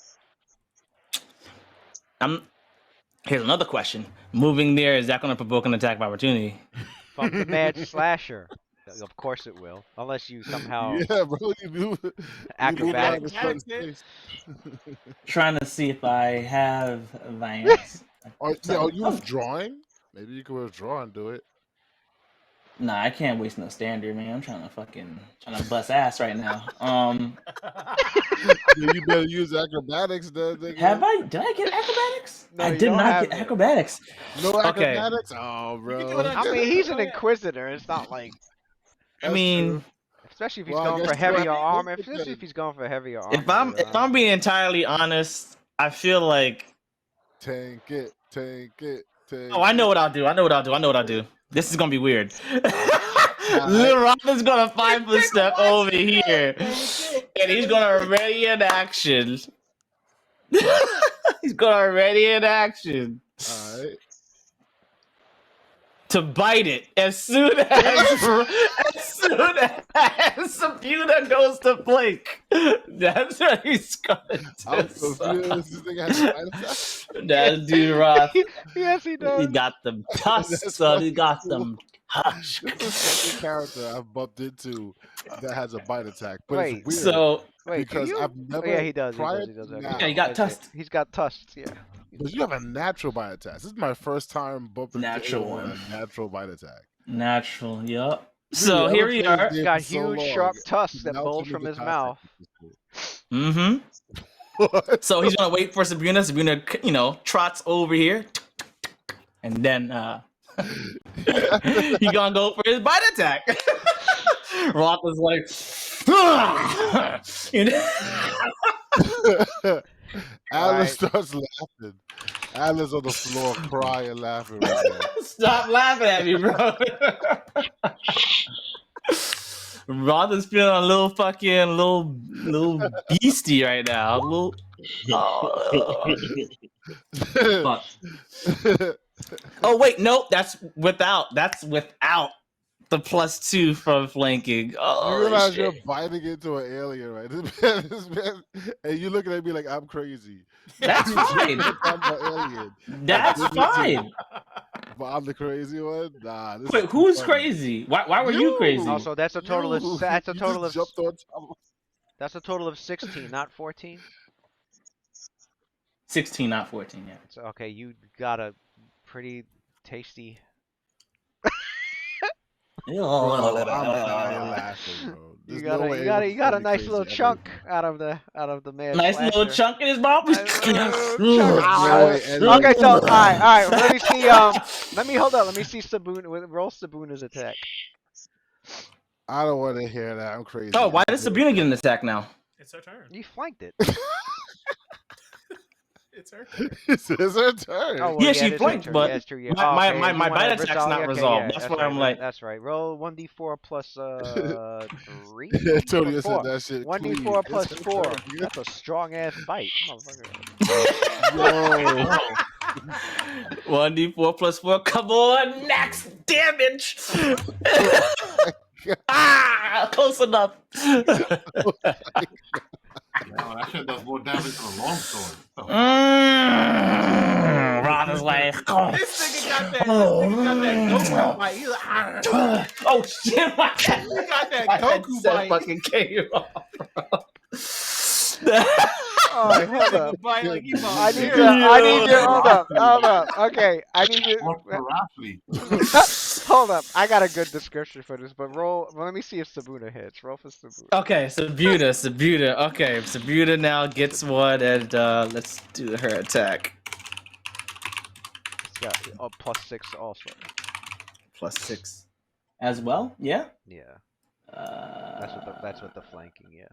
Here's another question. Moving there, is that going to provoke an attack of opportunity? From the Mad Slasher. Of course it will. Unless you somehow Yeah, bro, you move. acrobatics. Trying to see if I have Vance. Are you withdrawing? Maybe you can withdraw and do it. Nah, I can't waste no standard, man. I'm trying to bust ass right now. Yeah, you better use acrobatics. Then, nigga. Have I? Did I get acrobatics? No, I you did don't not have get it. acrobatics. No Okay. acrobatics? Oh, can do bro. it on- I mean, he's an Inquisitor. It's not like, I mean, especially if he's Well, I going guess for you have heavier to armor. look at Especially it. if he's going for heavier armor. if I'm being entirely honest, I feel like Tank it, tank it, tank I know what I'll do. This is gonna be weird. Lil Robin's gonna 5 foot step over here, and he's gonna ready in action. He's gonna ready in action. Alright. to bite it as soon as Sabuna goes to blink. That's what he's gonna I'm do. confused. This nigga has a bite attack? That dude Roth. Yes, he does. He got them tusks, That's son. He fucking got cool. them tusks. This is the second character I've bumped into that has a bite attack, but Wait, it's weird So Wait, do because you? I've Oh, never yeah, he does. prior He does. to Okay. now. yeah, he got That's it. tusks. He's got tusks. Yeah. But you have a natural bite attack. This is my first time bumping Natural into one. a natural bite attack. Natural, yup. Dude, So I've here been we playing are. this game Got for so huge, long. sharp tusks that Now bulge to me from the his concept mouth. is cool. Mm-hmm. What? So he's gonna wait for Sabuna. Sabuna, trots over here, and then he gonna go for his bite attack. Roth is like, you know? Alice starts laughing. Alice on the floor crying, laughing right now. Stop laughing at me, bro. Roth is feeling a little fucking little beastie right now. A little. Fuck. Oh wait, nope. That's without the +2 from flanking. You Oh, realize shit. you're biting into an alien, right? This man, and you looking at me like I'm crazy. That's fine. I'm an alien. That's fine. But I'm the crazy one. Nah. This Wait, is who's funny. crazy? Why were you crazy? Also, that's a total of You that's a total just of jumped on top of- that's a total of 16, not 14. 16, not 14. Yeah. So okay, you got a pretty tasty. Bro, I'm dying laughing, bro. You There's got no a way you got a anyone you got a can be nice crazy little ever chunk again. out of the man. Nice little slasher. chunk in his mouth. Nice little chunk. No way anyone Okay, can so be all right. crazy. Let me see. Let me hold on. Let me see Sabuna. Roll Sabuna's attack. I don't want to hear that. I'm crazy. Oh, why does Sabina get an attack now? It's her turn. You flanked it. It's her turn. It's her turn. Oh, well, Yeah, yeah, she it is her flanked, turn. but Yeah, it's true. Yeah. my- Oh, okay, my you wanna bite attack's resolve- not okay, resolved. yeah, That's right, why I'm like- That's right. Roll 1d4 plus 3. Antonio Four. said that shit. 1d4 clean. plus It's her 4. turn. That's a strong ass bite, motherfucker. Yo. 1d4 plus 4. Come on, max damage. Ah, close enough. Wow, that shit does more damage than a long sword. Ron is like, oh, This nigga got that. This nigga got that Goku bite. He's like, "Ah." oh shit, my He got that my Goku headset bite. fucking came off, bro. Alright, hold Nigga up. bite like he about I need to- to. Hold up. Okay, I need to. Or Paraply. Hold up. I got a good description for this, but roll. Well, let me see if Sabuna hits. Roll for Sabuna. Okay, Sabuda. Okay, Sabuda now gets one, and let's do her attack. It's got a +6 also. +6 as well. Yeah. Yeah, that's what the flanking. Yeah.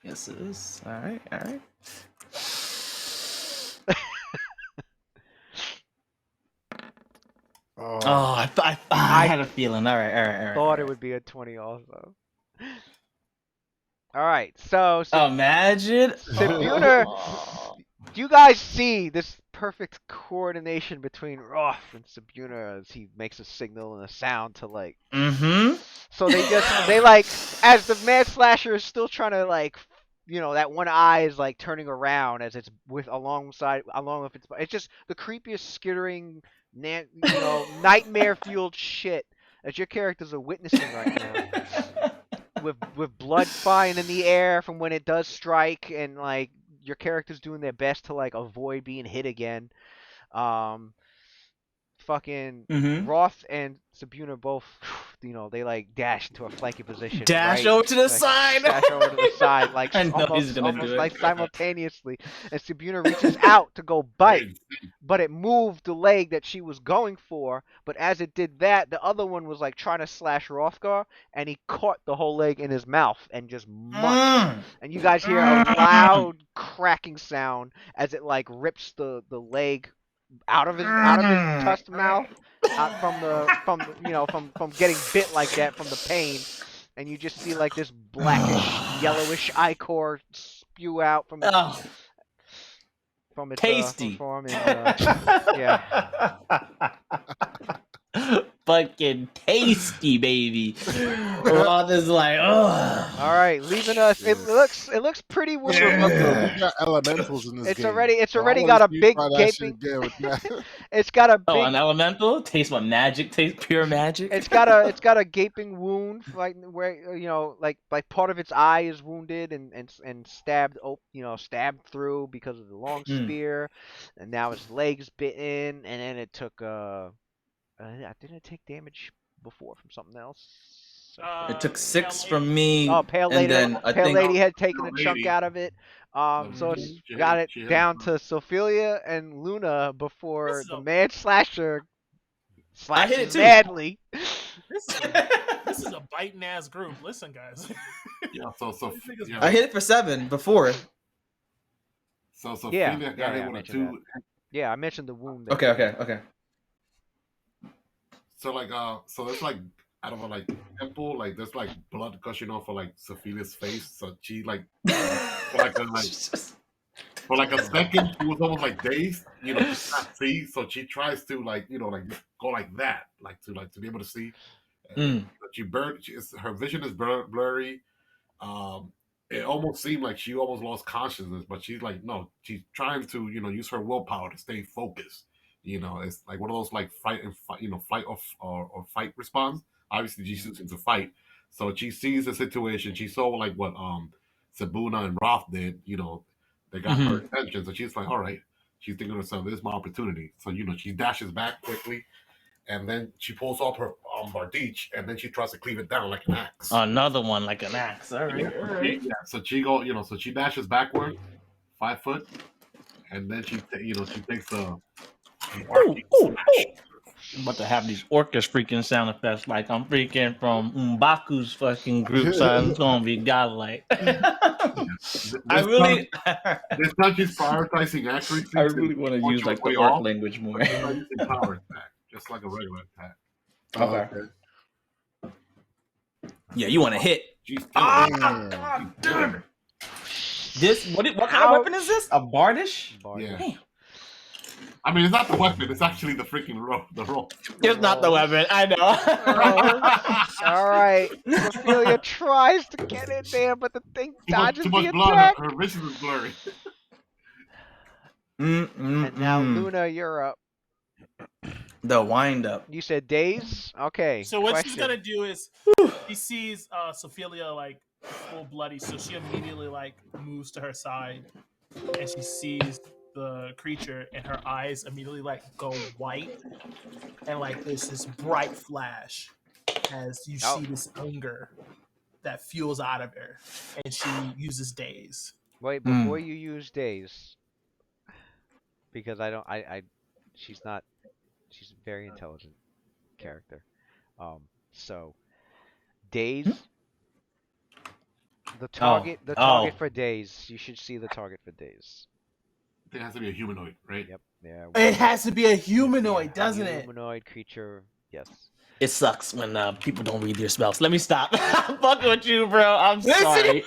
Yes, it is. All right. Oh, I had a feeling. All right. Thought it would be a 20 also. All right, so Imagine. Sabuna, Oh. do you guys see this perfect coordination between Roth and Sabuna as he makes a signal and a sound to like? Mm-hmm. So they like as the mad slasher is still trying to like, that one eye is like turning around as it's along with it's just the creepiest skittering, nightmare fueled shit that your characters are witnessing right now. With blood flying in the air from when it does strike, and like your characters doing their best to like avoid being hit again. Fucking Mhm. Roth and Sabuna both, they like dash into a flanking position. Dash right? over to the Like, side. Dash over to the side, like I know he's gonna almost do it. like simultaneously. And Sabuna reaches out to go bite, but it moved the leg that she was going for. But as it did that, the other one was like trying to slash Rothgar, and he caught the whole leg in his mouth and just munched. And you guys hear a loud cracking sound as it like rips the leg out of his tusked mouth, from getting bit like that from the pain, and you just see like this blackish yellowish ichor spew out from it. Oh. from its Tasty. form and yeah. Fucking tasty, baby. Roth is like, ugh. All right, leaving us. It looks pretty What's your wounded. method? We got elementals in this It's game. already So I got wanna a see you big try that shit gaping. again with that. It's got a Oh, big. an elemental? Taste my magic, taste pure magic. It's got a gaping wound, like where like part of its eye is wounded and stabbed stabbed through because of the long spear, and now its leg's bitten, and then it took didn't it take damage before from something else? It took 6 from me. Oh, Pale Lady. And then I Pale think Lady had taken a Pale chunk Lady. out of it. So it's got it down to Sophia and Luna before This is the a- Mad Slasher I hit it slashes too. madly. This is a biting ass group. Listen, guys. Yeah, so yeah. I hit it for 7 before. So Yeah, Ophelia yeah, got I hit with a mentioned 2. Yeah, I mentioned the wound. that- Okay. So like so it's like out of a like temple, like there's like blood gushing off of like Sophia's face. So she like for like a second she was almost like dazed, she can't see. So she tries to like like go like that, like to be able to see. But her vision is blurry. It almost seemed like she almost lost consciousness, but she's like, no, she's trying to, use her willpower to stay focused. It's like one of those like fight and fight, flight or fight response. Obviously, she's choosing to fight, so she sees the situation. She saw like what Sabuna and Roth did. They got her attention, so she's like, all right. She's thinking to herself, "This is my opportunity." So she dashes back quickly, and then she pulls off her bardich, and then she tries to cleave it down like an axe. Another one like an axe. All right. Yeah. So she so she dashes backward, 5 foot, and then she takes a. Ooh. I'm about to have these orcas freaking sound effects like I'm freaking from M'Baku's fucking group, so it's gonna be godlike. This really time she's prioritizing accuracy. I really want to use like the orc language more. But she's not using power attack, just like a regular attack. Okay. Yeah, you want to hit. She's God damn it. This what kind of weapon is this? A bardish? Yeah. Damn. I mean, it's not the weapon. It's actually the freaking rope. The rope. It's not the weapon. I know. All right. Ophelia tries to get in there, but the thing dodges Too the much blood. attack. Her vision is blurry. And now Luna, you're up. The wind up. You said days? Okay. So what she's question. gonna do is she sees Sophia like full bloody, so she immediately like moves to her side and she sees the creature and her eyes immediately like go white and like there's this bright flash as you see this anger that fuels out of her and she uses daze. Wait, before you use days, because she's a very intelligent character. So days, the target for days, you should see the target for days. It has to be a humanoid, right? Yep. Yeah. It has to be a humanoid, doesn't it? Humanoid creature. Yes. It sucks when people don't read their spells. Let me stop. I'm fucking with you, bro. I'm sorry.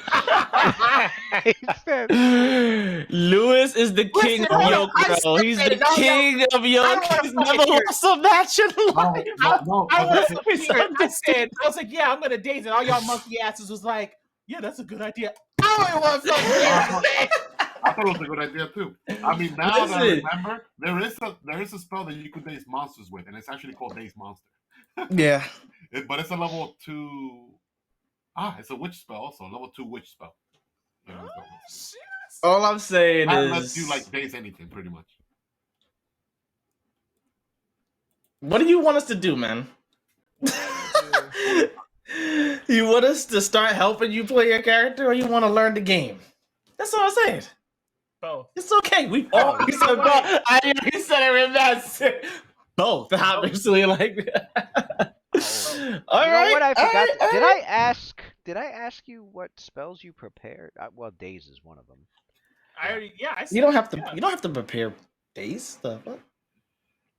Lewis is the king of Yoko. He's the king of Yoko. He's never lost a match in life. I was like, yeah, I'm gonna daze it. All y'all monkey asses was like, yeah, that's a good idea. I don't want fucking I thought it was a good idea too. I mean, now that I remember, there is a spell that you can daze monsters with, and it's actually called Daze Monster. Yeah. But it's a level 2. It's a witch spell also. Level 2 witch spell. All I'm saying That is lets you like daze anything pretty much. What do you want us to do, man? You want us to start helping you play your character, or you want to learn the game? That's all I'm saying. both. It's okay. We all he said both. He said it reverse. Both, obviously, like. All right. What I forgot? All right. Did I ask you what spells you prepared? Well, days is one of them. I You don't have to. You don't have to prepare days stuff.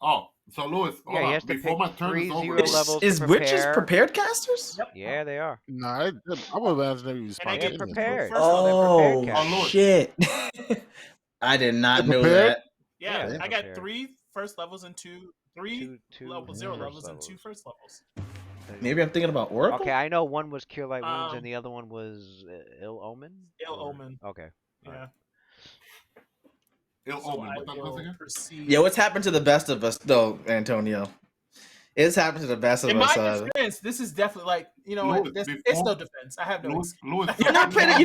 Oh, so Louis, Yeah, he has to before pick my turn is 3 over. zero levels Is to witches prepare. prepared casters? Yep. Yeah, they are. No, I would imagine they was And I They're get spontaneous. prepared. First of all, They're Oh prepared casters. shit! I did not You're know prepared? that. Yeah, Yeah, I got prepared. 3 first levels and three Two zero first levels and levels. 2 first levels. Maybe I'm thinking about Oracle. Okay, I know one was Cure Light Wounds Um, and the other one was Ill Omen. Ill or- Omen. Okay. Yeah. Ill So Omen. I What that does will again? proceed. Yeah, what's happened to the best of us, though, Antonio? It's happened to the best of In us. my experience, this is definitely like Louis, it's no defense. I have no. Louis, excuse. You never played it.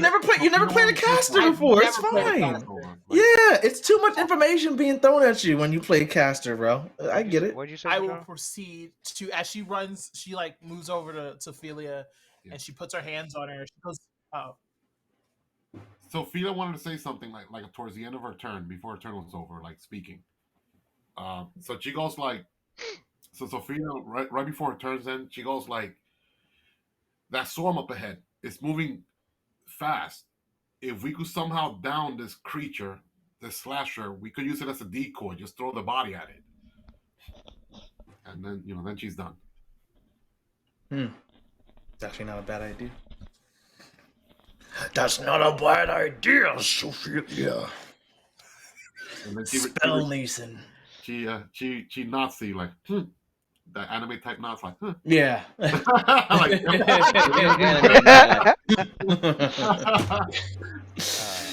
You never played a caster I've before. It's never played a fine. caster. Yeah, it's too much information being thrown at you when you play caster, bro. I get it. What'd you say? I will Machado? proceed to as she runs. She like moves over to Ophelia, and she puts her hands on her. She goes, "Oh, Sophia wanted to say something like towards the end of her turn, before her turn was over, like speaking. So she goes like, so Sophia right before her turns in, she goes like, that swarm up ahead, it's moving fast. If we could somehow down this creature, this slasher, we could use it as a decoy. Just throw the body at it, and then then she's done. It's actually not a bad idea. That's not a bad idea, Sophia. And then Spell Mason. she Nazi like that anime type Nazi like Yeah. like,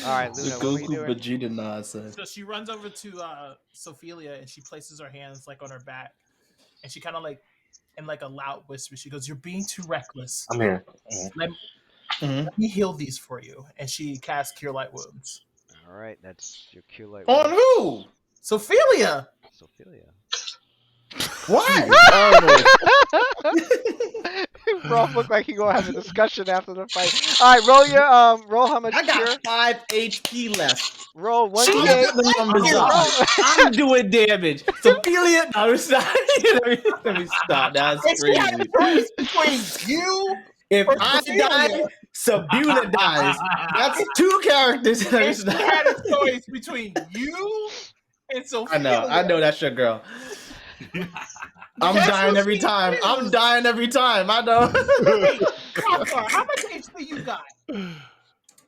All right, Luna, what were you doing? Vegeta nod. So she runs over to Ophelia and she places her hands like on her back, and she kind of like in like a loud whisper, she goes, "You're being too reckless. I'm here. Let me heal these for you." And she casts Cure Light Wounds. All right, that's your Cure Light On Wounds. who? Ophelia. Sophia. Why? Bro, look like he gonna have a discussion after the fight. All right, roll how much I cure? got 5 HP left. Roll one She d8. got the numbers up. I'm doing damage. Sophia, no, it's not. Let me stop. That's crazy. Between you If or I Ophelia. die, Sabuna dies. That's 2 characters. And she had a choice between you and Sophia. I know that's your girl. I'm dying every time. I'm dying every time. I know. How much HP you got?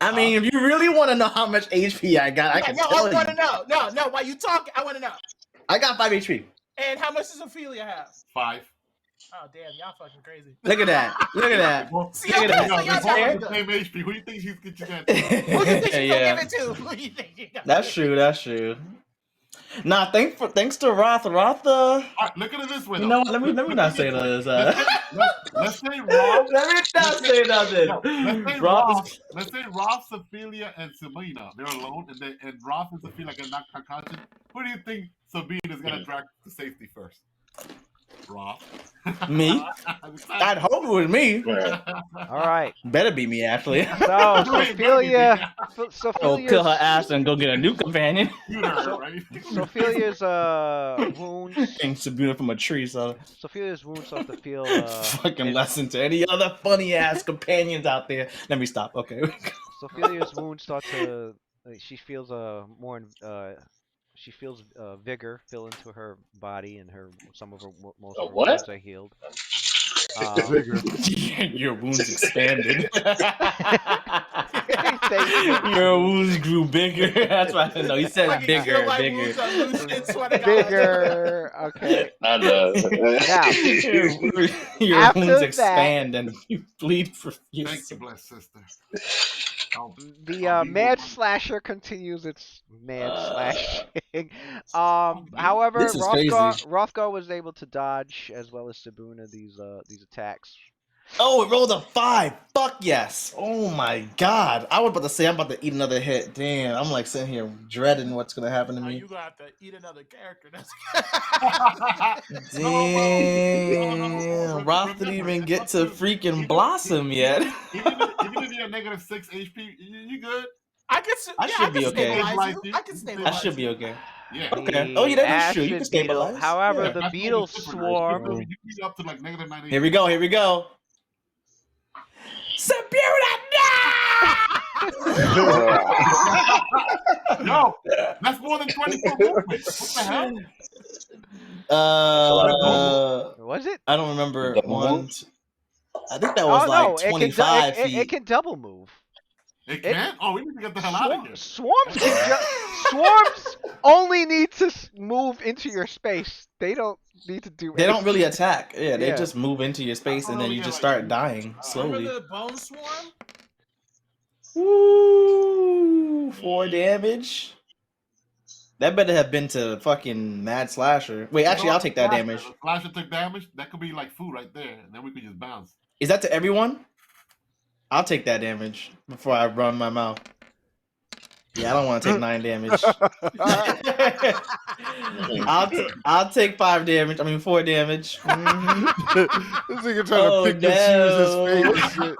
I mean, if you really want to know how much HP I got, I can tell I want you. to know. No, while you talk, I want to know. I got 5 HP. And how much does Ophelia have? 5. Oh, damn, y'all fucking crazy. Look at that. Look at that. See, Look at okay, that. so y'all They're talking both the same HP. Who do you think she's get you that? Who you think she's Yeah. gonna give it to? Who you think she gonna That's give it true. That's true. Nah, thanks to Roth. Roth, All right, look at it this way. you though. know what? Let me not say this. Let's say Roth. Let me not say nothing. Let's say Roth, Sophia, and Sabina. They're alone, and Roth and Sophia like a not concussion. Who do you think Sabina is gonna drag to safety first? Roth. Me? I'd hope it was me. All right. Better be me, actually. So Sophia, I'll Sophia's kill her ass and go get a new companion. Sophia's wounds. King Sabuna from a tree, so Sophia's wounds off the field. fucking lesson to any other funny ass companions out there. Let me stop. Okay. Sophia's wounds start to. She feels she feels vigor fill into her body, and some of her most of her what? wounds are healed. Your wounds expanded. Your wounds grew bigger. That's why I know. He said Like bigger. Bigger. Okay. Not Now, your after wounds that- expand and you bleed profusely. Thank you, blessed sister. The Mad Slasher continues its mad slashing. However, This is crazy. Rothgar was able to dodge as well as Sabuna these attacks. Oh, it rolled a 5. Fuck yes. Oh my god. I was about to say I'm about to eat another hit. Damn, I'm like sitting here dreading what's gonna happen to me. You gonna have to eat another character. Damn, Roth didn't even get to freaking blossom yet. Even if you're negative 6 HP, you good. I should be okay. I can stabilize I should be you. okay. Yeah. Okay. Oh, yeah, that is true. You can Acid beetle. stabilize. However, Yeah. the That's beetle always different, right? swarm. You can be up to like negative 9 Here we go. Here we go. Sabuna! No, that's more than 24 movement. What the hell? Was it? I don't remember. Double One. move? I think that was like 25 feet. It can double move. It can? Oh, we need to get the hell out of here. Swarms can swarms only need to move into your space. They don't need to do They don't really anything. attack. Yeah, they Yeah. just move into your space and then you just start dying slowly. Remember the bone swarm? Ooh, 4 damage. That better have been to fucking Mad Slasher. Wait, actually, I'll take that damage. If Slasher took damage, that could be like food right there, and then we could just bounce. Is that to everyone? I'll take that damage before I run my mouth. Yeah, I don't want to take 9 damage. I'll take 5 damage. I mean 4 damage. Mm-hmm. This nigga trying to pick and choose his favorite shit.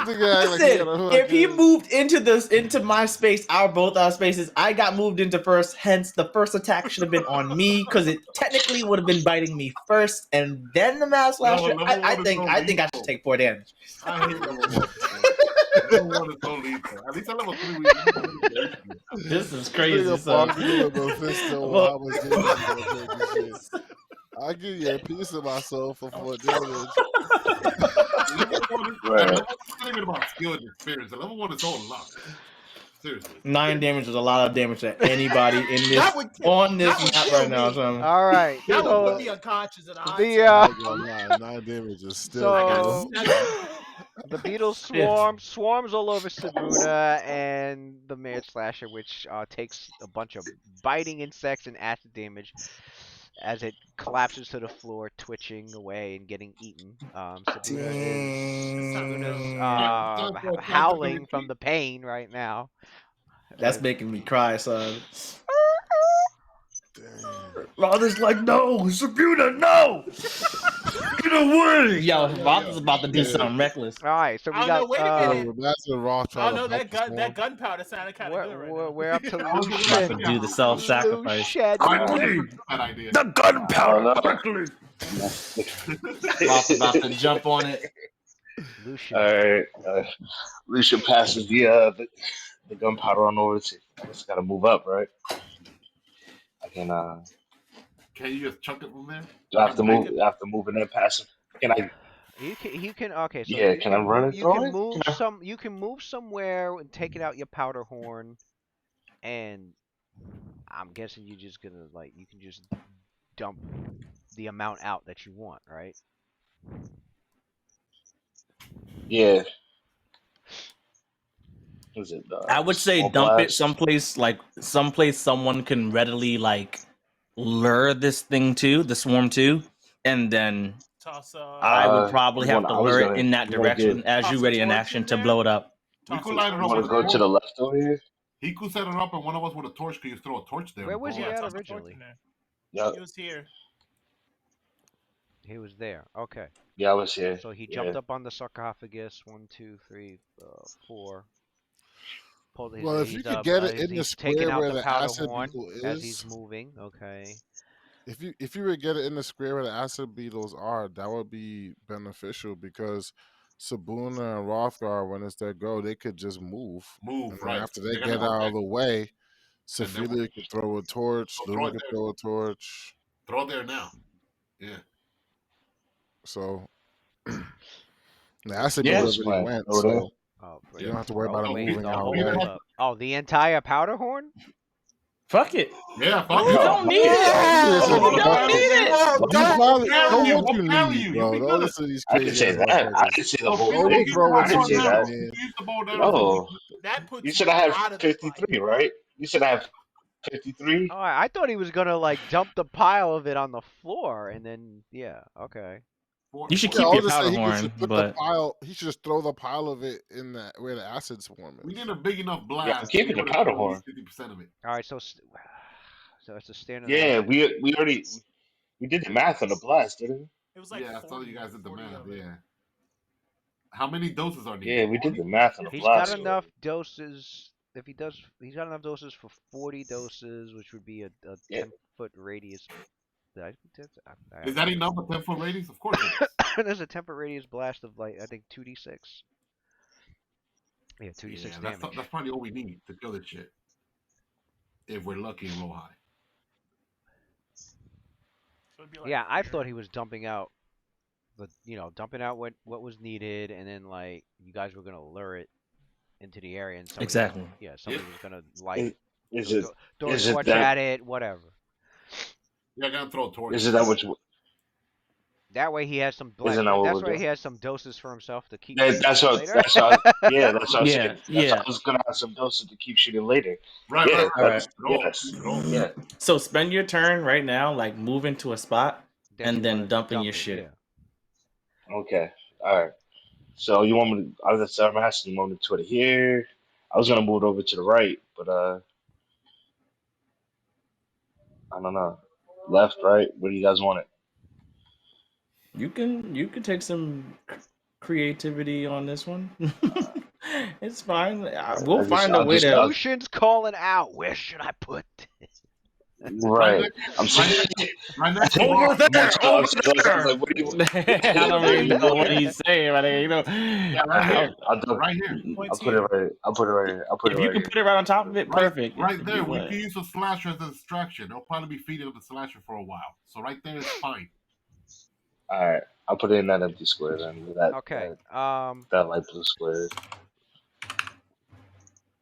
Listen, if he moved into my space, both our spaces, I got moved into first. Hence, the first attack should have been on me because it technically would have been biting me first, and then the Mass Slasher. I think I should take 4 damage. I hate level 1. Level 1 is so lethal. At least at level 3 we This is crazy. I give you a piece of my soul for 4 damage. Right. It's not even about skill and experience. The level 1 is so unlocked. Seriously. 9 damage is a lot of damage to anybody in this on this map right now. So. All right. That so would put me unconscious in a hot the 9 damage is still. The beetle swarms all over Sabuna and the Mad Slasher, which takes a bunch of biting insects and acid damage as it collapses to the floor, twitching away and getting eaten. Sabuna's howling from the pain right now. That's making me cry, son. Father's like, no, Sabuna, no! Get away! Yo, Father's about to do something reckless. All right, so we got. Wait a minute. That's a raw that gunpowder sounded kind of good right now. We're up to About Lucian. to do the self-sacrifice. The gunpowder quickly. Ross about to jump on it. Lucian. All right, Lucian passes the gunpowder on over to. I just gotta move up, right? I can. Can you just chuck it from there? Do I have to move? After moving and passing, can I? You can. Okay. So Yeah, can I run it? You can move You can move somewhere and take it out your powder horn, and I'm guessing you're just gonna you can just dump the amount out that you want, right? Yeah. Is it? I would say dump it someplace someone can readily lure this thing to, the swarm to, and then I would probably have to lure it in that direction as you ready in action to blow it up. We could light it up. Want to go to the left over here? He could set it up, and one of us with a torch could just throw a torch there. Where was he at originally? Yeah. He was here. He was there. Okay. Yeah, I was here. So he jumped up on the sarcophagus. 1, 2, 3, 4. Well, if you could get it in the square where the acid beetle is, as he's moving, okay. If you would get it in the square where the acid beetles are, that would be beneficial because Sabuna and Rothgar, when it's their go, they could just move. And right after they get out of the way, Sophia could throw a torch. Luna could throw a torch. Throw it there now. Yeah. So the acid beetles already went. So. You don't have to worry about it moving out. Oh, the entire powder horn? Fuck it. Yeah, fuck it. You don't need it. You don't need it. What you need, bro. Don't listen to these crazy. I can say that. I can say the whole thing. I can say that. No. You said I have 53, right? You said I have 53. Oh, I thought he was gonna dump the pile of it on the floor, and then okay. You should keep your powder horn, but he should just throw the pile of it in where the acid swarm is. We need a big enough blast. Yeah, I'm keeping the powder horn. 50% of it. All right, so it's a standard. Yeah, we did the math on the blast, didn't we? It was I saw you guys did the math. Yeah. How many doses are needed? Yeah, we did the math on the He's blast. got enough doses. If he's got enough doses for 40 doses, which would be a 10-foot radius. Is that enough for 10-foot radius? Of course. There's a 10-foot radius blast of I think 2d6. Yeah, 2d6 damage. That's probably all we need to kill this shit. If we're lucky and roll high. Yeah, I thought he was dumping out what was needed, and then you guys were gonna lure it into the area, and Exactly. somebody was gonna light Is throw it throw a is it torch that at it, whatever. Yeah, gonna throw a torch. is it that which That way he has some isn't that what That's we're why doing? he has some doses for himself to keep Yeah, shooting later. that's what yeah, that's what I was saying. Yeah, That's what yeah. I was gonna have some doses to keep shooting later. Right, Yeah, right, All right. right. that's Throw, yes. throw. Yeah. So spend your turn right now, like move into a spot, That and you then want to dump in dump your it, shit. yeah. Okay. Alright. So you want me to I'm asking you want me to put it here. I was gonna move it over to the right, but I don't know. Left, right? Where do you guys want it? You can take some creativity on this one. It's fine. We'll find a way to. Lucian's calling out. Where should I put this? Right Right. next, I'm right saying next, right next to Over Bob. there, over I'm there. like, what do you I don't really know what he's saying, but Yeah, right here. Right here. I'll put it right. I'll put it right here. I'll put it if you right can here. put it right on top of it, Right, perfect. right It'd be there. We lit. can use the slasher as a distraction. They'll probably be feeding on the slasher for a while. So right there is fine. All right. I'll put it in that empty square then. Okay. That light blue square.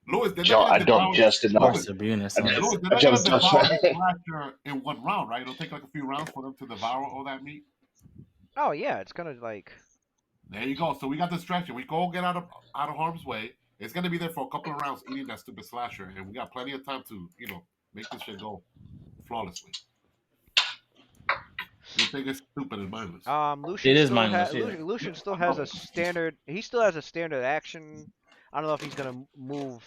Louis, they're not gonna I devour. jumped just enough. Louis, Sabinus I, on ju- Louis, they're I not gonna jumped just. devour the slasher in one round, right? It'll take like a few rounds for them to devour all that meat. Oh yeah, it's gonna like. There you go. So we got distraction. We go get out of harm's way. It's gonna be there for a couple of rounds eating that stupid slasher, and we got plenty of time to make this shit go flawlessly. You think it's stupid and mindless? Lucian It is still mindless, yeah. Lucian still has a standard. He still has a standard action. I don't know if he's gonna move.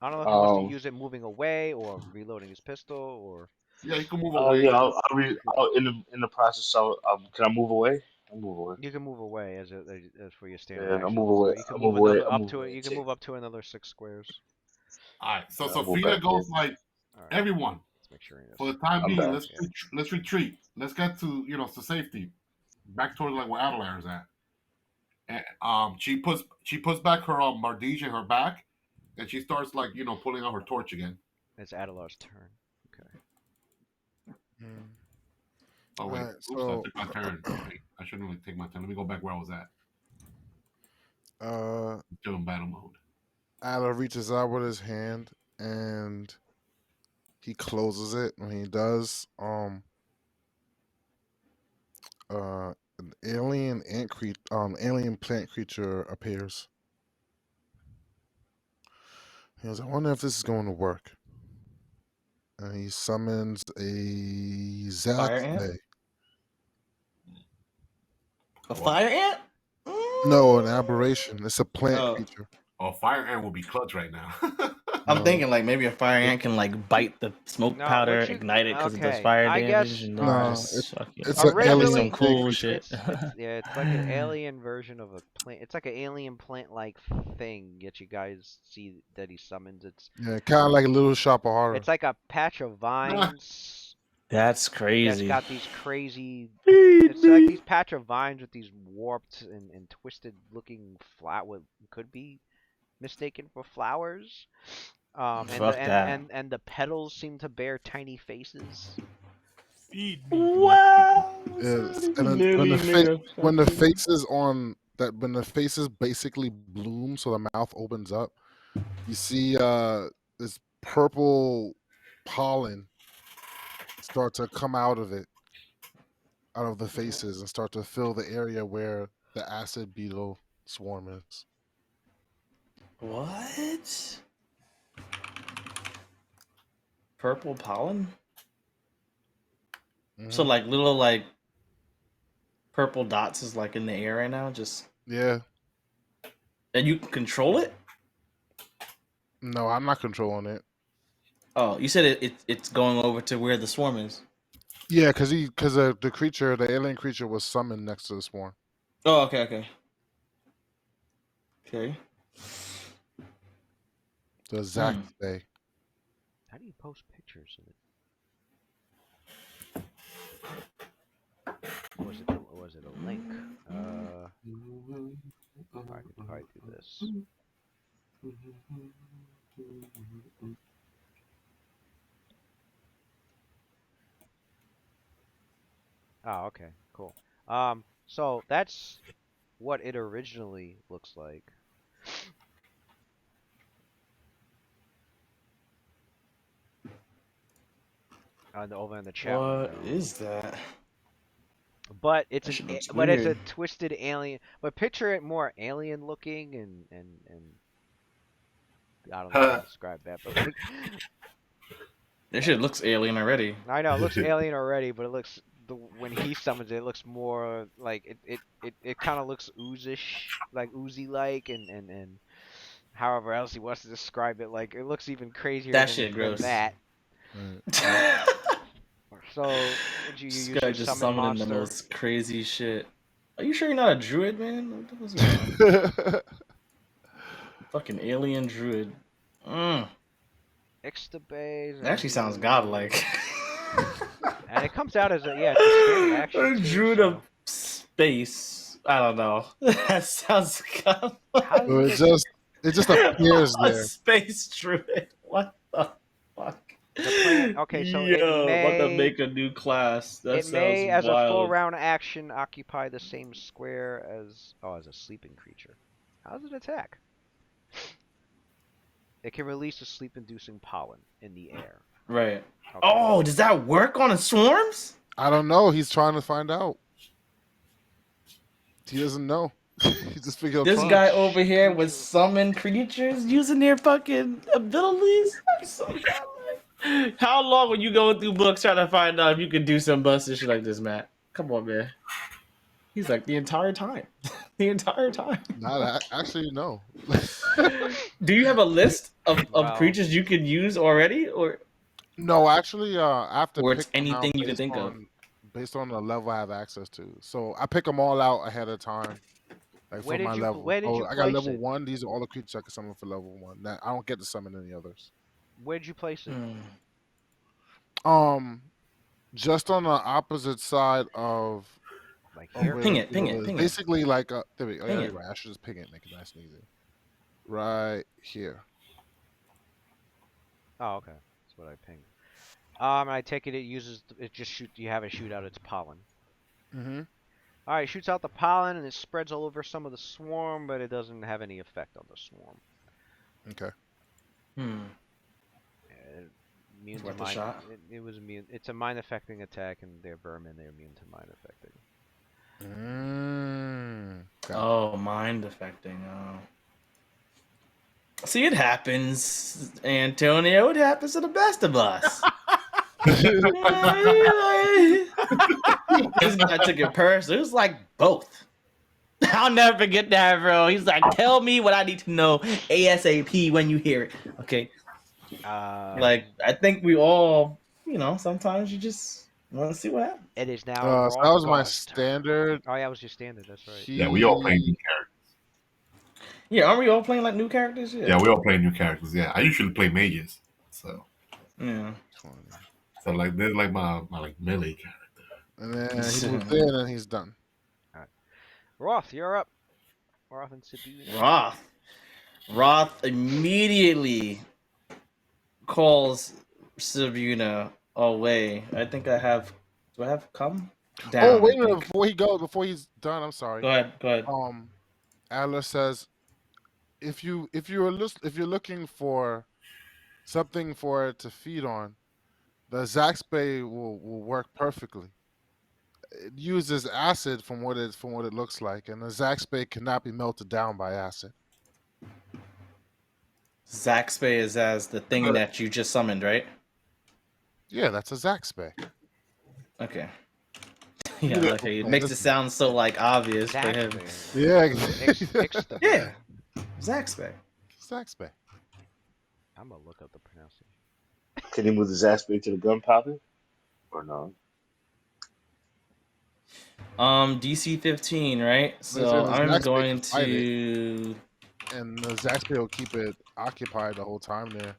I don't know if he wants to use it moving away or reloading his pistol or. Yeah, you can move away. Yeah. In the process. Can I move away? I'll move away. You can move away as for your standard Yeah, action. I'll move away. So you can I'll move move away. another I'll up move to it. away. You can move up to another 6 squares. All right. So I'll move Sophia back goes here. like, All right. everyone, Let's make sure. for the time I'm being, back. let's retreat. Let's get to to safety, back towards like where Adelaire is at. And she puts back her Mardige in her back, and she starts like pulling out her torch again. It's Adelar's turn. Okay. Oh wait, Alright, oops, so I took my turn. Wait, I shouldn't really take my turn. Let me go back where I was at. Still in battle mode. Adler reaches out with his hand and he closes it. When he does, an alien plant creature appears. He goes, I wonder if this is going to work. And he summons a Fire Zack. ant? A fire ant? No, an aberration. It's a plant creature. Oh, fire ant will be clutch right now. I'm thinking like maybe a fire ant can like bite the smoke No, powder, what you- ignite it because it does okay, fire I damage, guess- and No, then just it's an that'd be some alien cool plant shit. It's like an alien version of a plant. It's like an alien plant-like thing that you guys see that he summons. It's kind of like a little shop of horror. it's like a patch of vines. That's crazy. That's got these crazy. It's like these patch of vines with these warped and twisted looking what could be mistaken for flowers. And Fuck that. and the petals seem to bear tiny faces. Feed me. Wow. Yes. And then when the faces basically bloom, so the mouth opens up, you see this purple pollen start to come out of the faces, and start to fill the area where the acid beetle swarm is. What? Purple pollen? So like little like purple dots is like in the air right now, just Yeah. and you can control it? No, I'm not controlling it. Oh, you said it's going over to where the swarm is. Yeah, because the alien creature was summoned next to the swarm. Oh, okay. Okay. The Zack Day. How do you post pictures of it? Was it a link? I could probably do this. Oh, okay, cool. So that's what it originally looks like. over in the chat What window. is that? But it's That shit looks but it's a weird. twisted alien. But picture it more alien looking and I don't know how to describe that, but like That shit looks alien already. I know it looks alien already, but it looks when he summons it, it looks more like it kind of looks oozish, like oozy like, and however else he wants to describe it, like it looks even crazier That than shit gross. that. Right. So would you This use guy your just summon summoning the monster? most crazy shit. Are you sure you're not a druid, man? What the hell's going on? Fucking alien druid. Ixtabase. That actually sounds godlike. And it comes out as it's a standard action A too. druid So. of space. I don't know. That sounds godlike. How So does it it just appears A there. space druid. What the fuck? The plan. Okay, so it About to may make a new class. That it sounds may as a full wild. round action occupy the same square as as a sleeping creature. How does it attack? It can release a sleep-inducing pollen in the air. Right. Okay. Oh, does that work on swarms? I don't know. He's trying to find out. He doesn't know. He just figured This guy over here was summon creatures using their fucking abilities. That's so godlike. How long were you going through books trying to find out if you could do some busted shit like this, Matt? Come on, man. He's like the entire time. The entire time. Not actually, no. Do you have a list of Wow. creatures you could use already, or No, actually, I have to or pick it's them out anything you can think of? based on the level I have access to. So I pick them all out ahead of time, like Where for my did you level. where did you I got place level it? 1. These are all the creatures I can summon for level 1. I don't get to summon any others. Where'd you place it? Just on the opposite side of. Like here? Ping it, ping it, ping it. Basically, like there we go. Ping Yeah, it. you're right. I should just ping it, make it nice and easy. Right here. Oh, okay. That's what I pinged. I take it it just shoot. You have it shoot out its pollen. Mm-hmm. All right, shoots out the pollen and it spreads all over some of the swarm, but it doesn't have any effect on the swarm. Okay. Immune Worth to a mind. shot. It was immune. It's a mind affecting attack, and they're vermin. They're immune to mind affecting. Oh, mind affecting. Oh. See, it happens, Antonio. It happens to the best of us. This guy took it personal. It was like both. I'll never forget that, bro. He's like, tell me what I need to know ASAP when you hear it. Okay. Like, I think we all, sometimes you just want to see what happens. It is now. So that was my standard. Oh yeah, it was your standard. That's right. Yeah, we all playing new characters. Yeah, aren't we all playing like new characters? Yeah, we all playing new characters. Yeah, I usually play mages. So yeah. So like there's like my like melee character. And then he moved in and he's done. All right. Roth, you're up. Roth and Sabina. Roth immediately calls Sabina away. I think I have. Do I have come down? Oh, wait a minute! Before he's done, I'm sorry. Go ahead. Adler says, if you're looking for something for it to feed on, the Zaxbay will work perfectly. It uses acid from what it looks like, and the Zaxbay cannot be melted down by acid. Zaxbay is as the thing that you just summoned, right? Yeah, that's a Zaxbay. Okay. Yeah, okay. It makes it sound so like obvious for him. Yeah. Yeah. Zaxbay. Zaxbay. I'm gonna look up the pronunciation. Can you move the Zaxbay to the gunpowder? Or no? DC 15, right? So I'm going to. And the Zaxbay will keep it occupied the whole time there.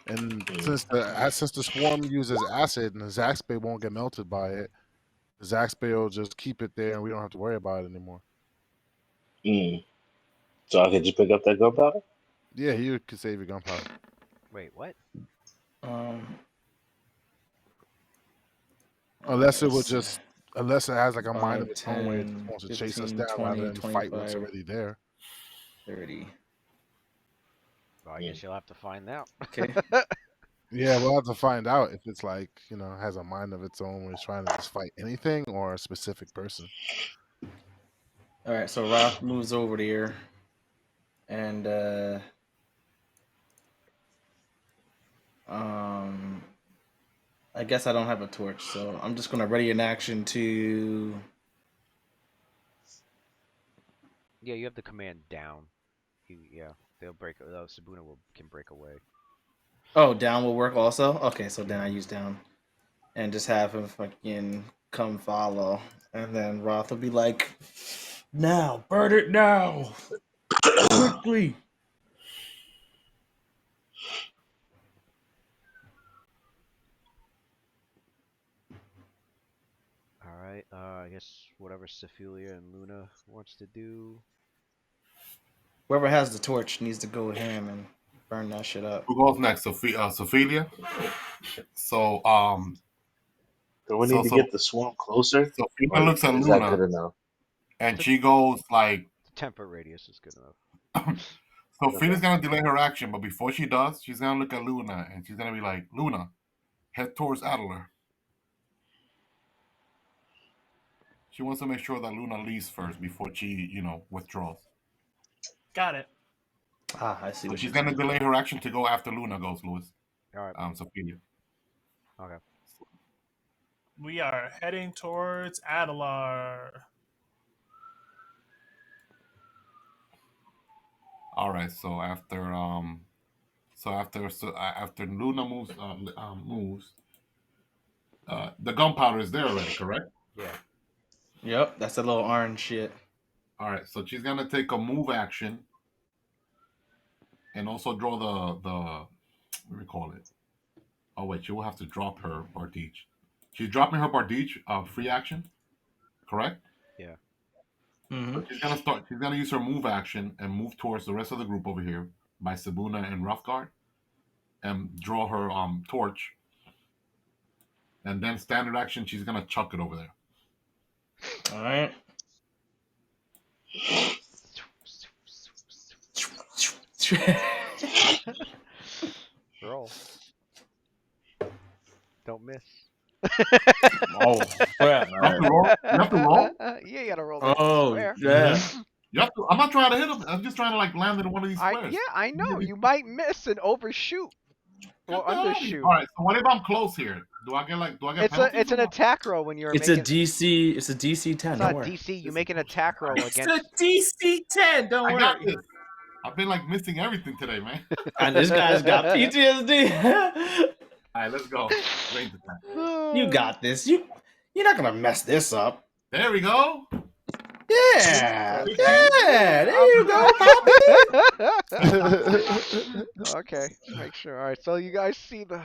And since the swarm uses acid and the Zaxbay won't get melted by it, the Zaxbay will just keep it there and we don't have to worry about it anymore. So I can just pick up that gunpowder? Yeah, you could save your gunpowder. Wait, what? Unless it has like a mind of its own way, it 10, wants to 15, chase us down 20, rather than fight 25, what's already there. 30. Well, I guess you'll have to find out. Okay. Yeah, we'll have to find out if it's like, has a mind of its own when it's trying to just fight anything or a specific person. All right, so Roth moves over there, and I guess I don't have a torch, so I'm just gonna ready an action to. Yeah, you have the command down. Yeah, Sabuna can break away. Oh, down will work also. Okay, so then I use down, and just have him fucking come follow, and then Roth will be like, "Now, burn it now, quickly." Alright, I guess whatever Sephilia and Luna wants to do. Whoever has the torch needs to go ham and burn that shit up. Who goes next? Sophia. So Do we need to get the swarm closer? Sophia looks at Is Luna, that good enough? and she goes like, The temper radius is good enough. Sophia's gonna delay her action, but before she does, she's gonna look at Luna, and she's gonna be like, Luna, head towards Adler. She wants to make sure that Luna leaves first before she, withdraws. Got it. Ah, I see. So What she's gonna delay her action to go after Luna goes, Louis. All right. Sophia. Okay. We are heading towards Adelar. All right. So after Luna moves, the gunpowder is there already, correct? Yeah. Yep, that's a little orange shit. All right. So she's gonna take a move action, and also draw the what do we call it? Oh wait, she will have to drop her Bardiche. She's dropping her Bardiche free action, correct? Yeah. Mm-hmm. So she's gonna use her move action and move towards the rest of the group over here by Sabuna and Roughguard, and draw her torch. And then standard action, she's gonna chuck it over there. All right. Roll. Don't miss. Oh, crap. You have to roll? You have to roll? Yeah, you gotta roll. Oh, square. yeah. You have to, I'm not trying to hit him. I'm just trying to land in one of these squares. Yeah, I know. You might miss and overshoot or undershoot. All right. So what if I'm close here? Do I get It's an attack roll when you're It's making... a DC. It's a DC 10. It's not DC. You make an attack roll against... It's a DC 10. Don't worry. I got this. I've been missing everything today, man. And this guy's got PTSD. All right, let's go. Range attack. You got this. You're not gonna mess this up. There we go. Yeah. There you go, Poppy. Okay, make sure. All right, so you guys see the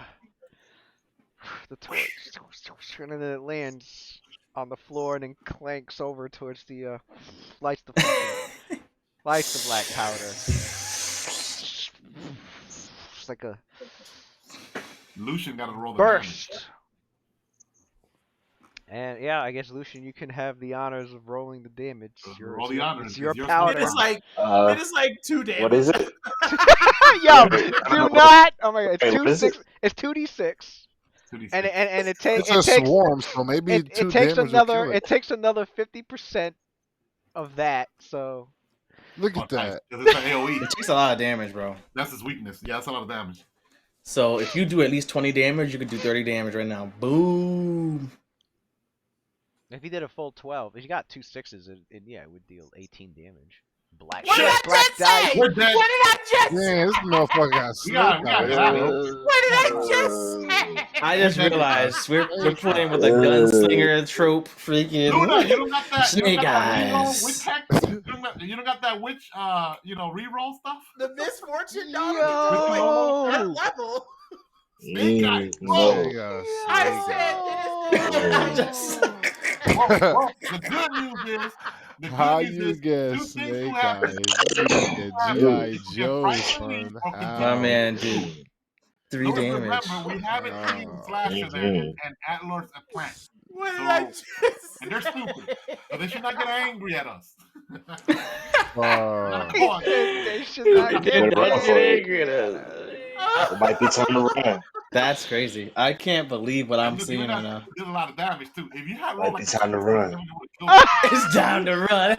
torch, and then it lands on the floor and then clanks over towards the lights the black powder. It's like a Lucian got to roll the burst. damage. And yeah, I guess Lucian, you can have the honors of rolling the damage. Roll the honors. It's your It's powder. It is like 2 damage. What is it? Yo, do not. Oh my god, it's Wait, what is it? It's 2d6. And it takes It's a swarm, so maybe it 2 takes damage another will kill it takes another 50% of that. So Look at that. It's an AoE. It takes a lot of damage, bro. That's his weakness. Yeah, that's a lot of damage. So if you do at least 20 damage, you could do 30 damage right now. Boom. if you did a full 12, if you got 2 6s, yeah, it would deal 18 damage. Black What did I black just say? We're dead. What did I just say? Man, this motherfucker got We got sniped. it. What did I just say? I just realized we're playing with a gunslinger trope, freaking Luna, you don't got that. Snake Eyes. Eyes. You don't got that witch, reroll stuff. The misfortune daughter Yo! that level. Snake Eyes. There Whoa. you go. I said Whoa. The good news is. How you get Snake Eyes? You get G.I. Joe, son. My man did 3 damage. Remember, we haven't seen Slasher there, and Atlas a plant. What did I just And they're stupid. So they should not get angry at us. They should not get What about angry. It might be time to run. That's crazy. I can't believe what I'm And seeing right now. did a lot of damage too. If you had Might rolled be like a time to 6, run. it would have killed It's time to run.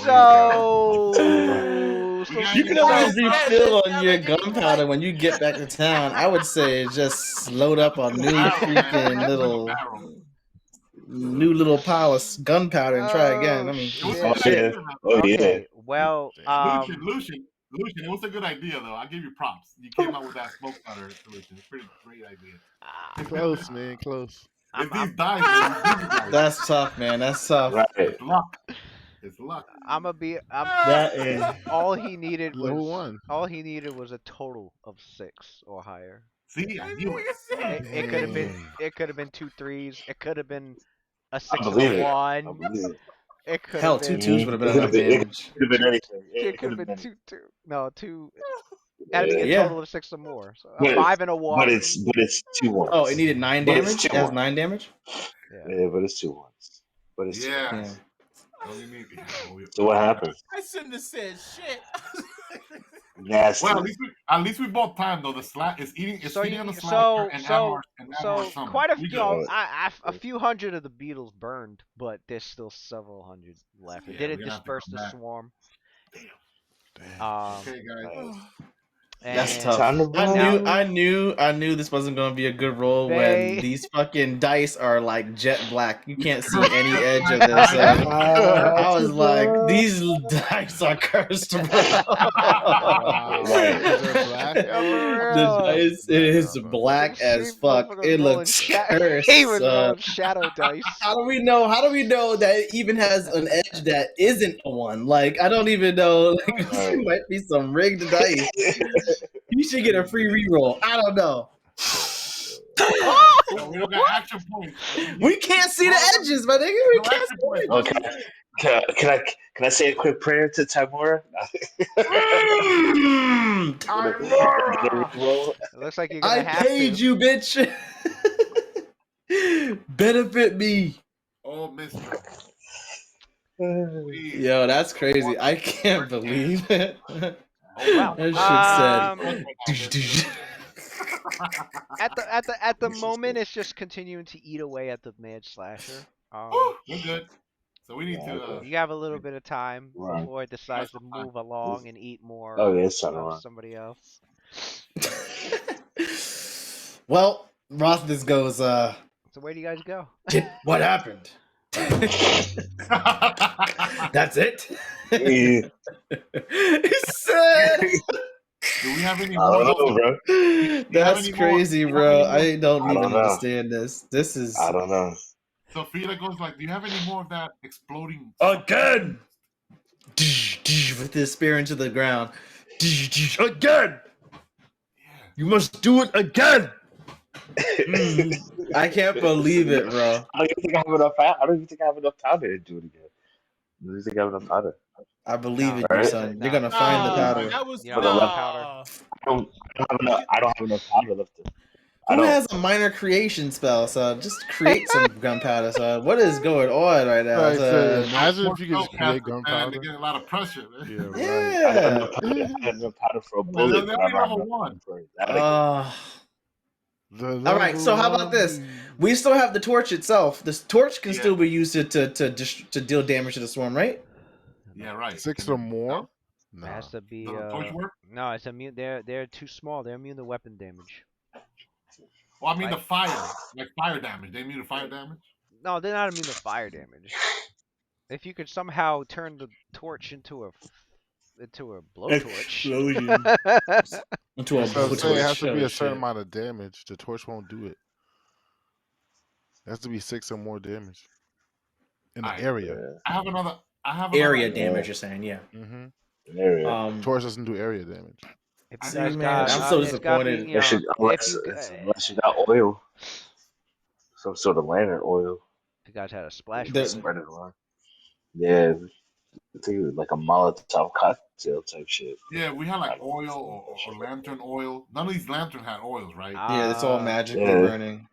So, We got You you. can So always it's better refill than on your yelling at gunpowder when you get back to town. I would say just load up on new freaking little pile of gunpowder and try again. I mean, It was a Oh good shit. yeah. idea, Oh yeah. okay, well, Lucian, it was a good idea though. I give you props. You came out with that smoke cutter solution. It's a pretty great idea. Close, man, close. It's these dice, man. These dice. That's tough, man. That's tough. Right. It's luck. It's luck. That is. all he needed Level was 1. a total of 6 or higher. See, I knew it. It could have been Dang. 2 3s. It could have been a I 6 and believe a it. I 1. believe it. It could Hell, have two been twos would have been It could enough have been. It damage. could have been anything. it could have been 2 2. No, 2. That'd be a Yeah. total of 6 or more. So a But 5 and a 1. but it's 2 ones. Oh, it needed 9 But it's damage? It 2 has ones. 9 damage? Yeah, but it's 2 ones. But it's 2 Yeah. ones. All you need- So what happened? I shouldn't have said shit. Nasty. Well, at least we bought time though. The slash is eating. It's So feeding you on the need- slasher and so Admar's summon. quite a We few, good. a few hundred of the beetles burned, but there's still several hundred left. It Yeah, didn't we're gonna have to disperse come the back. swarm. Damn. Okay, guys. That's And tough. Time to I knew this wasn't gonna be a good roll when these fucking dice are like jet black. You can't see any edge of this. I was like, these dice are cursed, bro. Wow. Right. Is it black? Yeah, for The real. dice is black as fuck. It looks cursed. He was rolling shadow dice. How do we know that it even has an edge that isn't a one? Like, I don't even know. Like, it might be some rigged dice. You should get a free reroll. I don't know. So we don't got action points. We can't see the edges, my nigga. We No can't action see points. it. Okay. Can I say a quick prayer to Timora? It looks like you're gonna I have paid to. you, bitch. Benefit me. Oh, Mister. Yo, that's crazy. I can't believe it. Wow. That shit said. At the moment, it's just continuing to eat away at the mad slasher. We're good. So we need to. You have a little bit of time Right. before it decides to move along and eat more Oh, yeah, it's of somebody else. Well, Rothis goes, So where do you guys go? what happened? That's it? He said. Do we have any I more? don't know, bro. That's crazy, bro. I don't even know. understand this. This is. I don't know. Sophia goes like, "Do you have any more of that exploding again?" With his spear into the ground. Again. You must do it again. I can't believe it, bro. I don't even think I have enough. I don't even think I have enough powder to do it again. I don't think I have enough powder. I believe in you, Right? son. You're gonna find the powder. That was You don't have powder. I don't have enough powder left. Who has a minor creation spell? So just create some gunpowder. So what is going on right now? Right, So, so imagine if you could just create Man, gunpowder. they get a lot of pressure. Man. Yeah, right. yeah. I have enough powder for a Well, bullet. they but I only don't have have a enough one. powder for that. All right. So how about this? We still have the torch itself. This torch can still be used to deal damage to the swarm, right? Yeah, right. 6 or more? It has to be. Does the torch work? No, it's immune. They're too small. They're immune to weapon damage. Well, I mean the fire, like fire damage. They immune to fire damage. No, they're not immune to fire damage. If you could somehow turn the torch into a blowtorch. Explosion. Into a So blowtorch. say it has to be a Oh, certain shit. amount of damage. The torch won't do it. It has to be 6 or more damage in the area. I have another. Area damage. You're saying, yeah. Mm-hmm. Torch doesn't do area damage. If you See, guys man, got, I'm so it's gotta be, disappointed. you know, Unless you got oil, some sort of lantern oil. if you guys had a splash, Spread it around. Yeah, I think it was like a Molotov cocktail type shit. Yeah, we had like oil or lantern oil. None of these lanterns had oils, right? Yeah, it's all magically burning.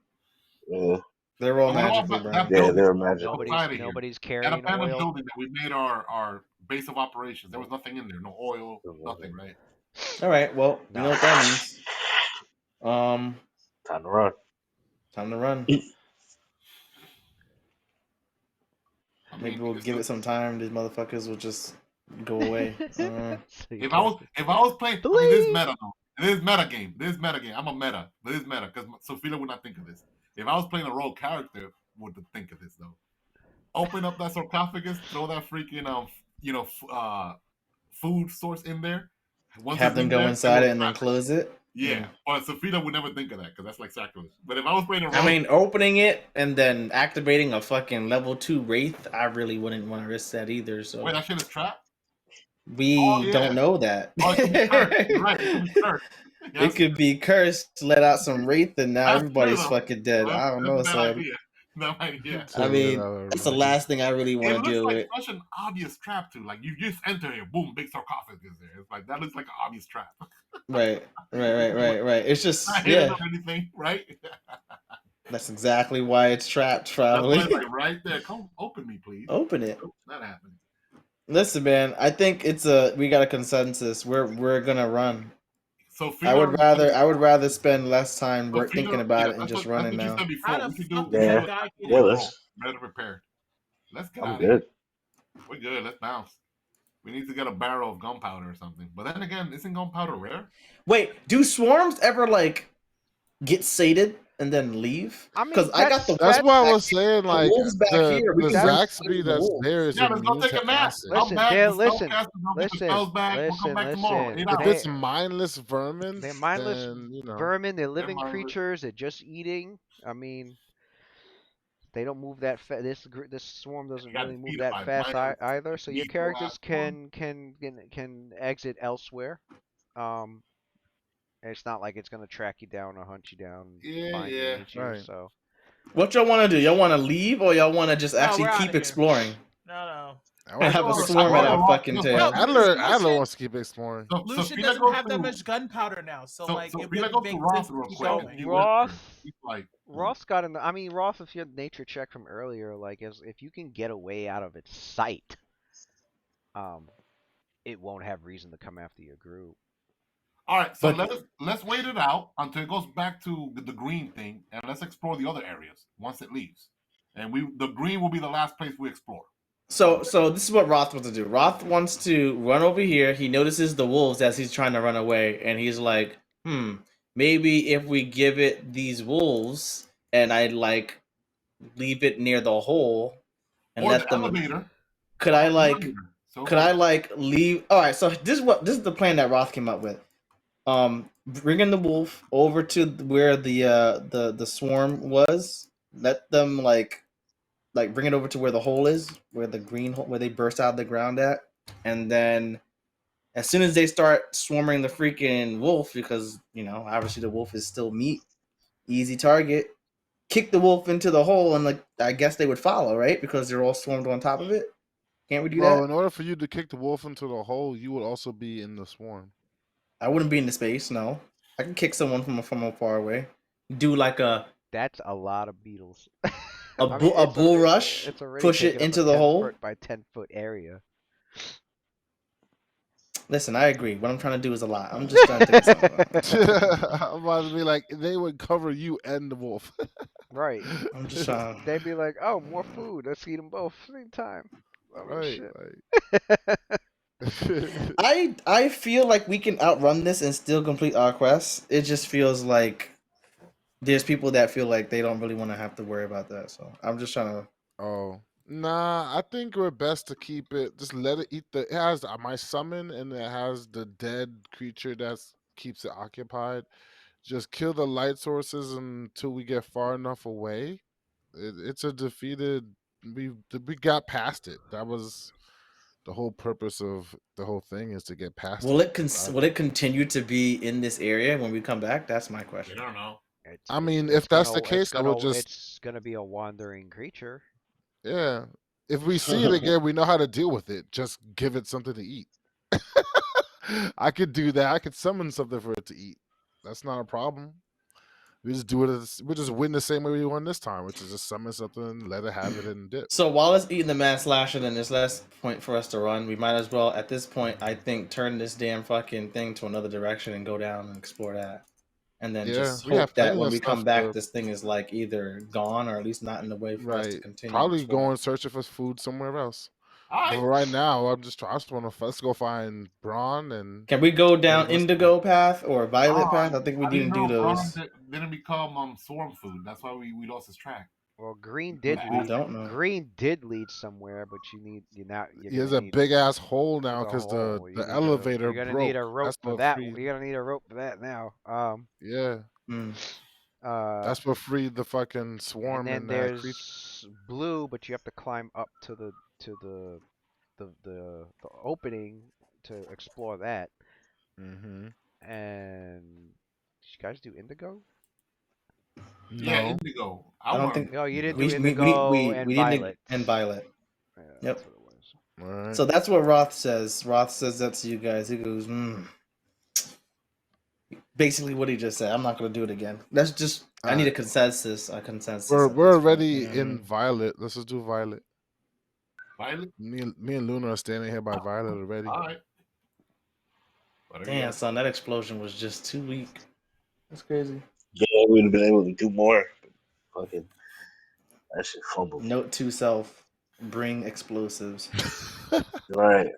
Yeah. They're all magically burning. Yeah, they're magical. Nobody's At carrying a abandoned oil. building that we made our base of operations. There was nothing in there. No oil, nothing, right? All right. Well, you know what that means. Time to run. Time to run. I Maybe mean, we'll give it some time. These motherfuckers will just go away. if I was playing, I mean, this is meta though. This is meta game. This is meta game. I'm a meta. This is meta because Sophia would not think of this. If I was playing a role character, would think of this though. Open up that sarcophagus, throw that freaking food source in there. Once Have them go inside it and then close it. Yeah, but Sophia would never think of that because that's like sacrilege. But if I was playing a role, I mean, opening it and then activating a fucking level 2 wraith, I really wouldn't want to risk that either. So wait, that shit is trapped. We don't know that. Oh, it could be cursed. You're right. It could be cursed. Yes. It could be cursed, let out some wraith, and now everybody's fucking dead. I don't know, son. No idea. I mean, that's the last thing I really want to deal with. It looks like such an obvious trap too. Like you just enter here, boom, big sarcophagus is there. It's like that looks like an obvious trap. Right. It's just anything, right? That's exactly why it's trapped, probably. That's like right there. Come open me, please. Open it. Oops, that happened. Listen, man. I think we got a consensus. We're gonna run. So I would rather spend less time thinking about it and just running now. Better prepared. Let's get I'm good. We're good. Let's bounce. We need to get a barrel of gunpowder or something. But then again, isn't gunpowder rare? Wait, do swarms ever like get sated and then leave? Because I got the. That's why I was saying, like the Zaxby that's there is go take a nap. Listen. If it's mindless vermin, they're mindless then, vermin. They're living creatures. They're just eating. I mean, they don't move that fast. This swarm doesn't really move that fast either. So your characters can exit elsewhere. It's not like it's gonna track you down or hunt you down. Find you, eat you, right. So, what y'all want to do? Y'all want to leave or y'all want to just actually keep exploring? No. I have a swarm at our fucking tail. Adler wants to keep exploring. Lucian doesn't have that much gunpowder now, so like it would make sense to keep going. Roth's got in. I mean, Roth, if you had nature check from earlier, like if you can get away out of its sight, it won't have reason to come after your group. All right, so let's wait it out until it goes back to the green thing, and let's explore the other areas once it leaves. And the green will be the last place we explore. So this is what Roth wants to do. Roth wants to run over here. He notices the wolves as he's trying to run away, and he's like, maybe if we give it these wolves, and I like leave it near the hole, and or let the them. Elevator. Could I leave? All right, so this is the plan that Roth came up with. Bringing the wolf over to where the swarm was. Let them like bring it over to where the hole is, where the green hole, where they burst out of the ground at, and then as soon as they start swarming the freaking wolf, because obviously the wolf is still meat, easy target. Kick the wolf into the hole, and I guess they would follow, right? Because they're all swarmed on top of it. Can't we do that? Well, in order for you to kick the wolf into the hole, you would also be in the swarm. I wouldn't be in the space. No, I can kick someone from far away. Do like a. That's a lot of beetles. A bull rush. Push it into the hole by 10-foot area. Listen, I agree. What I'm trying to do is a lot. I'm just trying to think of something. I'm about to be like, they would cover you and the wolf. Right. I'm just trying. They'd be like, oh, more food. Let's eat them both at the same time. Oh, right. I feel like we can outrun this and still complete our quest. It just feels like there's people that feel like they don't really want to have to worry about that. So I'm just trying to. Oh. Nah, I think we're best to keep it. Just let it eat it has my summon, and it has the dead creature that keeps it occupied. Just kill the light sources until we get far enough away. It's a defeated. We got past it. That was the whole purpose of the whole thing, is to get past it. Will it continue to be in this area when we come back? That's my question. I don't know. I mean, if that's the case, I would just. It's gonna be a wandering creature. Yeah. If we see it again, we know how to deal with it. Just give it something to eat. I could do that. I could summon something for it to eat. That's not a problem. We just do it. We just win the same way we won this time, which is just summon something, let it have it, and dip. So while it's eating the mass slasher, and there's less point for us to run, we might as well, at this point, I think, turn this damn fucking thing to another direction and go down and explore that. and then Yeah, just we have hope that plenty when of we come stuff back, to this thing is like either gone or at least not in the way for us to continue probably go exploring. and searching for food somewhere else. All But right. right now, I just want to let's go find Braun and. Can we go down let's- Indigo path or Violet path? I think we I didn't didn't do know Braun those. didn't become swarm food. That's why we lost his track. Well, Green We did we lead. don't know. Green did lead somewhere, but you're There's gonna a need big ass hole now there's a because the hole. the elevator You're gonna broke. need a rope That's for what that. freed. You're gonna need a rope for that now. Yeah, Mm. that's what freed the fucking And swarm then and that creature. there's blue, but you have to climb up to the opening to explore that. Mm-hmm. And did you guys do Indigo? Yeah, No, Indigo. I don't think No, you didn't we do we Indigo we, and we didn't Violet. and Violet. Yeah, Yep. that's what it was. all right. So that's what Roth says. Roth says that to you guys. He goes, basically what he just said. I'm not gonna do it again. That's just I need a consensus. A consensus. We're at this already point, you know what I in mean? Violet. Let's just do Violet. Violet. Me and Luna are standing here by Violet already. All right. Damn, son, that explosion was just too weak. That's crazy. Yeah, we would have been able to do more. Fucking, that shit fumbled. Note to self: bring explosives. Right.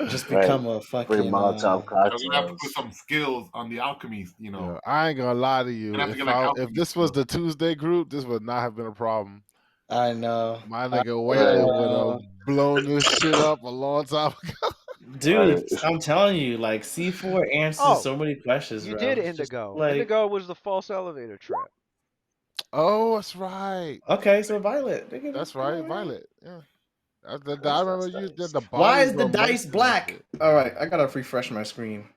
Just Right. become a Bring fucking. Molotov You're gonna have to cocktails. put some skills on the alchemy. Yeah, I ain't gonna lie to you. You're gonna have to If get, like, if this was the Tuesday group, this would not have been a problem. I know. My nigga Waylon would have blown this shit up a long time ago. Dude, I'm telling you, like C4 answers so many questions. You bro. did It's just Indigo. like- Indigo was the false elevator trap. Oh, that's right. Okay, so Violet. That's right, Violet. Yeah. I remember you did the body. Why is the dice black? All right, I gotta refresh my screen.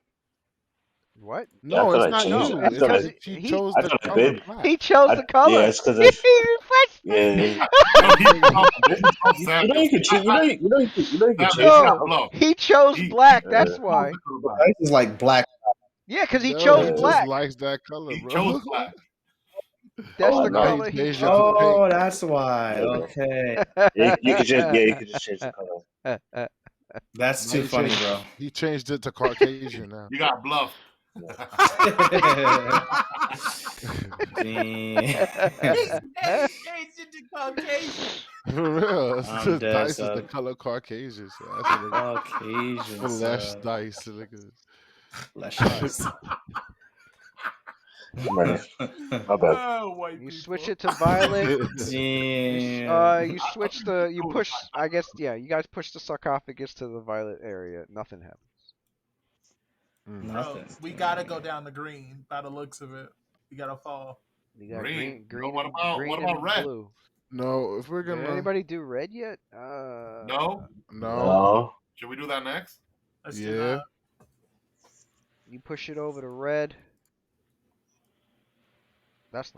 What? No, Yeah, it's not No, you. it's It's because he he chose I the thought I color did. black. He chose the color. Yeah, it's because He of refreshed. yeah. You know you can change. You know you can change the No, color. he chose black. That's why. The dice is like black. Yeah, because he No, chose he just black. likes that color, He bro. chose black. That's Oh, the no, color he he changed it chose. to pink. Oh, that's why. Yeah. Okay, You could just change the color. that's No, too he funny, changed- bro. He changed it to Caucasian now. You got bluffed. For real. I'm This dead, dice is son. the color Caucasian. So that's what Caucasian. flesh dice. Look at Flesh dice. Right. My bad. Oh, white You people. switch it to violet. Damn. You switch the. You push. I guess yeah. You guys push the sarcophagus to the violet area. Nothing happens. Bro, Nothing. we gotta go down the green. By the looks of it, we gotta fall. You got Green. green, What about and red? blue. No, if we're Did gonna anybody do red yet? No. No. Should we do that next? Let's do Yeah. that. You push it over to red. That's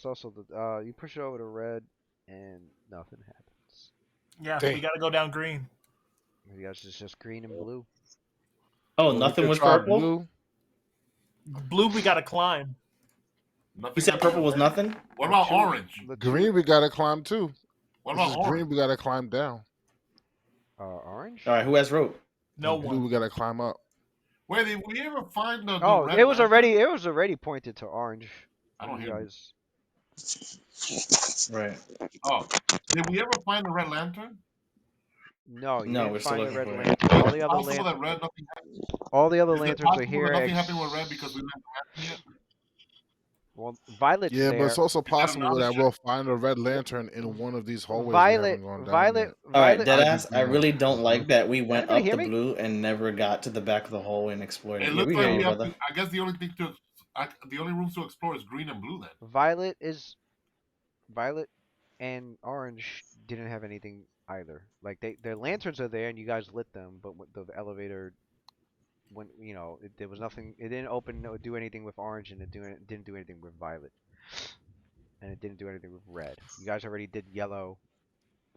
also the you push it over to red and nothing happens. Yeah, Dang. we gotta go down green. You guys just green and blue. Oh, we nothing could was try purple. blue. Blue, we gotta climb. Nothing. You said purple was nothing. What about orange? Green, we gotta climb too. What This about is orange? green, we gotta climb down. Orange. All right, who has rope? No Blue, one. we gotta climb up. Wait, did we ever find the Oh, red it was lantern? already pointed to orange. I don't You hear you. guys. Right. Oh, did we ever find the red lantern? No, you No, didn't we're still find the looking red for it. lantern. All the other Possible that lanterns. red nothing happened. All the other Is it lanterns are possible here. that nothing happened with red because we left the lantern yet? Well, Violet's Yeah, there. but it's also possible another that ship? we'll find a red lantern in one of these hallways we Violet, haven't gone down Violet, yet. All right, Violet. deadass. I really don't like that we went Anybody up hear the me? blue and never got to the back of the hole and explored it. It Yeah, looks we like hear we you, have brother. to. I guess the only thing the only rooms to explore is green and blue then. Violet and orange didn't have anything either. Like their lanterns are there and you guys lit them, but with the elevator, when there was nothing. It didn't open or do anything with orange, and it didn't do anything with violet, and it didn't do anything with red. You guys already did yellow.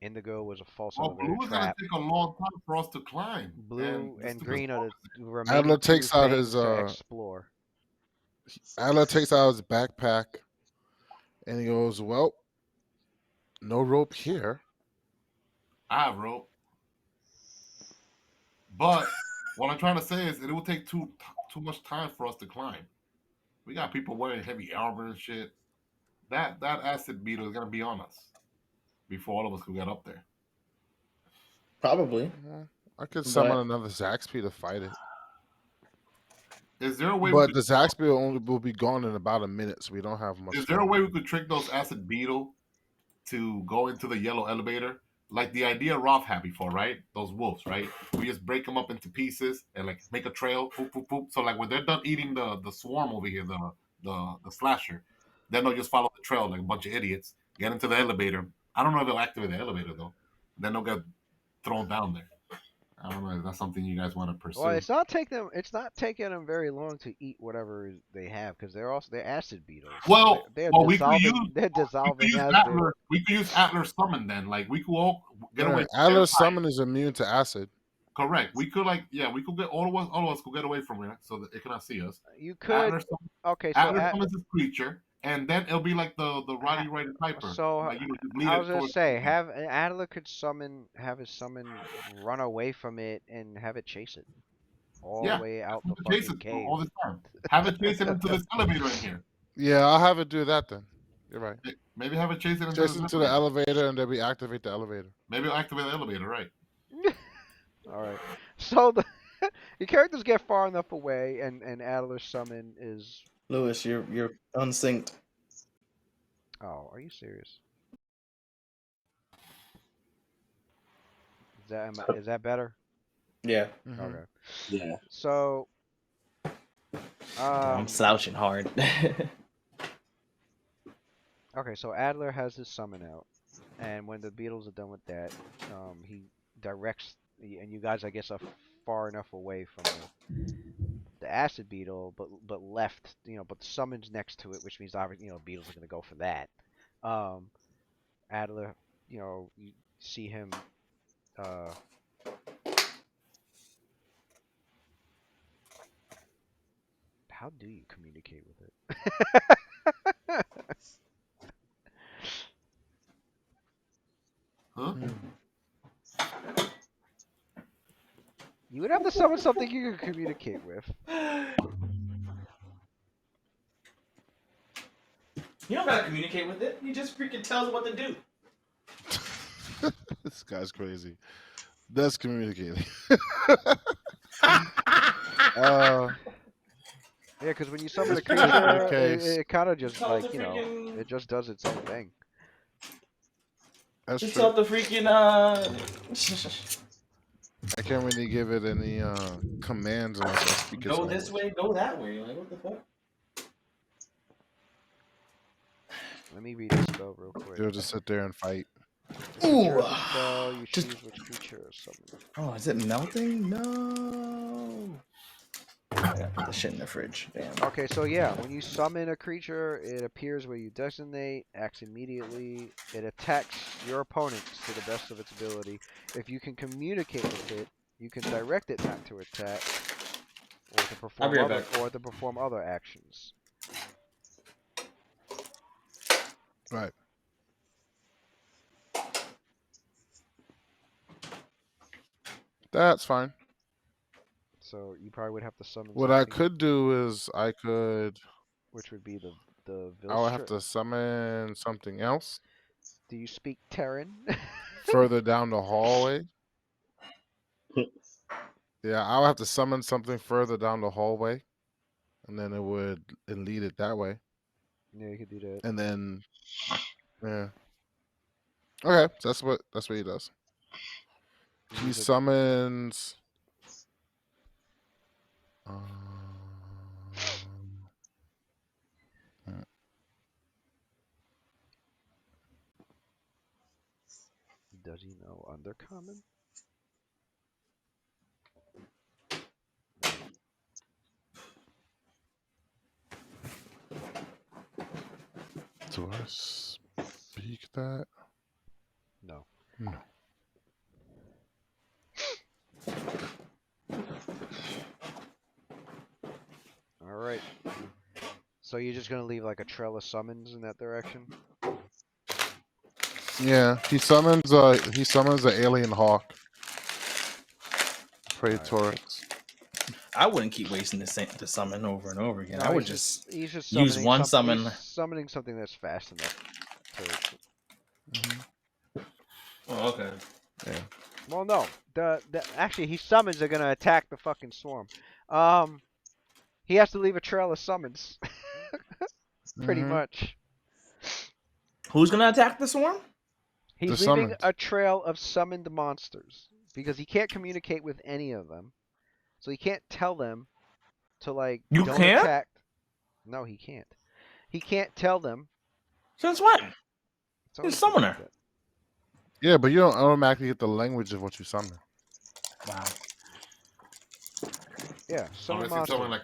Indigo was a false Well, elevator blue is gonna trap. take a long time for us to climb. Blue this and took us green are long. the remaining takes two out things his, to explore. Adler takes out his backpack and he goes, "Well, no rope here." I have rope, but what I'm trying to say is it will take too much time for us to climb. We got people wearing heavy armor and shit. That acid beetle is gonna be on us before all of us can get up there. Probably. Well, I could summon But another Zaxby to fight it. Is there a way? But the Zaxby will be gone in about a minute, so we don't have much. Is there a way we could trick those acid beetle to go into the yellow elevator? Like the idea Roth had before, right? Those wolves, right? We just break them up into pieces and like make a trail, poop, poop, poop. So like when they're done eating the swarm over here, the slasher, then they'll just follow the trail like a bunch of idiots, get into the elevator. I don't know if they'll activate the elevator though. Then they'll get thrown down there. I don't know if that's something you guys want to pursue. Well, it's not taking them very long to eat whatever they have because they're acid beetles. Well, they're we could dissolving use acid. we could use Atlas summon then. Like we could all get away. Atlas summon is immune to acid. Correct. We could we could get all of us could get away from it so that it cannot see us. You could. Okay, so Atlas summons this creature, and then it'll be like the Roddy Ryder Piper. So like, I was gonna say, Adler could have his summon run away from it and have it chase it all the way out the fucking cave. All the time. Have it chase it into this elevator in here. Yeah, I'll have it do that then. You're right. Maybe have it chase it into the elevator, and then we activate the elevator. Maybe we'll activate the elevator, right? All right. So the characters get far enough away, and Adler's summon is. Lewis, you're unsynced. Oh, are you serious? Is that better? Yeah. Mm-hmm. Okay. Yeah. So. I'm slouching hard. Okay, so Adler has his summon out, and when the beetles are done with that, he directs, and you guys, I guess, are far enough away from the acid beetle, but left, but the summon's next to it, which means obviously, beetles are gonna go for that. Adler, you see him. How do you communicate with it? Huh? You would have to summon something you can communicate with. You don't gotta communicate with it. You just freaking tells it what to do. This guy's crazy. That's communicating. Yeah, because when you summon a creature, it kind of just it just does its own thing. That's It's true. not the freaking I can't really give it any commands unless I speak its go language. this way, go that way. Like what the fuck? Let me read this spell real quick. They'll just sit there and fight. Ooh. Spell, you choose which creature or something. Oh, is it melting? No. I gotta put the shit in the fridge. Damn. Okay, so yeah, when you summon a creature, it appears where you designate, acts immediately. It attacks your opponents to the best of its ability. If you can communicate with it, you can direct it not to attack, or to perform other actions. Right. That's fine. So you probably would have to summon. What I could do is which would be the I would have to summon something else. Do you speak Terran? Further down the hallway. Yeah, I would have to summon something further down the hallway, and then it would lead it that way. Yeah, you could do that. And then, yeah. Okay, so that's what he does. He summons. Does he know Undercommon? Do I speak that? No. No. All right. So you're just gonna leave like a trail of summons in that direction? Yeah, he summons an alien hawk. Praetorix. I wouldn't keep wasting the summon over and over again. No, I would he's just use summoning one something. summon. He's summoning something that's fast enough to. Oh, okay. Yeah. Well, no. Actually, he summons. They're gonna attack the fucking swarm. He has to leave a trail of summons. Pretty much. Who's gonna attack the swarm? He's The leaving summons. a trail of summoned monsters because he can't communicate with any of them, so he can't tell them to like You don't can't? attack. No, he can't. He can't tell them. Since when? It's always He's a summoner. like that. Yeah, but you don't automatically get the language of what you summon. Wow. Yeah, summon Unless it's monster. someone like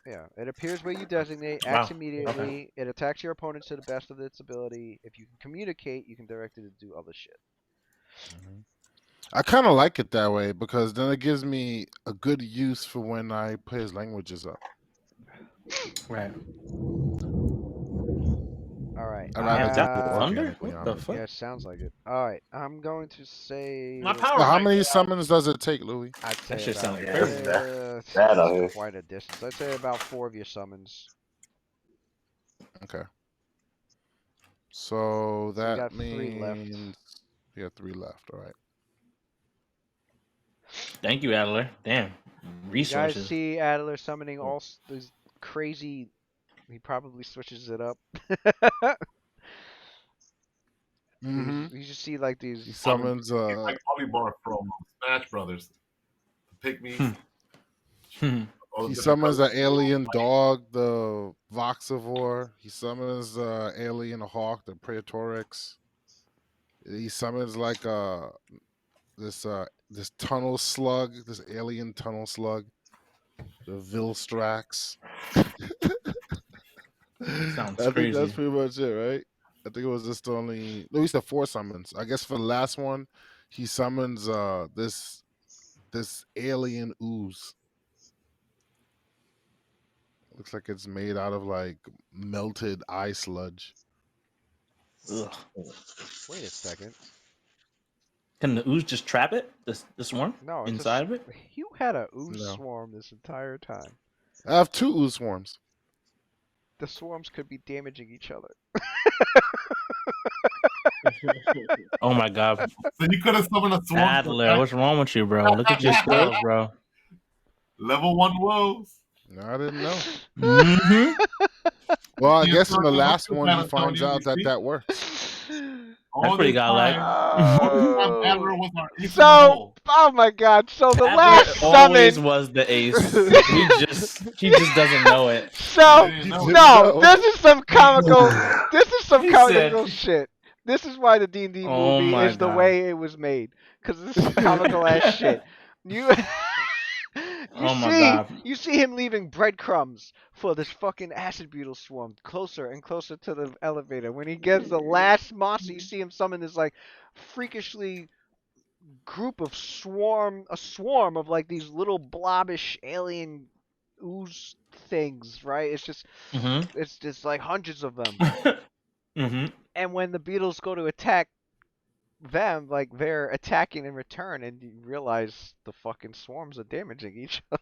Yeah, it appears where you designate, Wow. acts immediately, it attacks your opponents to the best of its ability. If you can communicate, you can direct it to do other shit. I kind of like it that way because then it gives me a good use for when I put his languages up. Right. Alright. I'd rather do it Thunder? organically, What the honestly. fuck? Yeah, it sounds like it. Alright, I'm going to say... My power. So how might many go out. summons does it take, Louis? I'd say shit sound about, like crazy. it's That out here. quite a distance. I'd say about 4 of your summons. Okay. So that got 3 left. means you got 3 left. All right. Thank you, Adler. Damn. You guys Resources. see Adler summoning all these crazy... He probably switches it up. You just see like He these... summons it's like Polymorph from Smash Brothers. Pick me. he summons an alien dog, the Voxivore. He summons alien hawk, the Praetorix. He summons like this tunnel slug, this alien tunnel slug, the Vilstrax. Sounds I think crazy. that's pretty much it, right? I think it was just only at least 4 summons. I guess for the last one, he summons this alien ooze. Looks like it's made out of like melted eye sludge. Ugh. Wait a second. Can the ooze just trap it? The swarm? No, it's Inside of it? You had a ooze No. swarm this entire time. I have 2 ooze swarms. The swarms could be damaging each other. Oh my god. So you could have summoned a swarm. Adler, what's wrong with you, bro? Look at your skills, bro. Level 1 woes. No, I didn't know. Mm-hmm. Well, I Yeah, guess in the so last what's one he the finds Antonio, out that you that works. That's pretty godlike. Adler was our ace in the So, hole. oh my god, so the Adler last always summon... was the ace. He just doesn't know it. So, He no, didn't know. this is some comical... this is some He comical said- shit. This is why the D&D Oh movie my is the God. way it was made. Because this is comical ass shit. You... Oh my God. You see him leaving breadcrumbs for this fucking acid beetle swarm closer and closer to the elevator. When he gets the last monster, you see him summon this like freakishly group of a swarm of like these little blobbish alien ooze things, right? It's just Mm-hmm. it's just like hundreds of them. Mm-hmm. And when the beetles go to attack them, like they're attacking in return, and you realize the fucking swarms are damaging each other.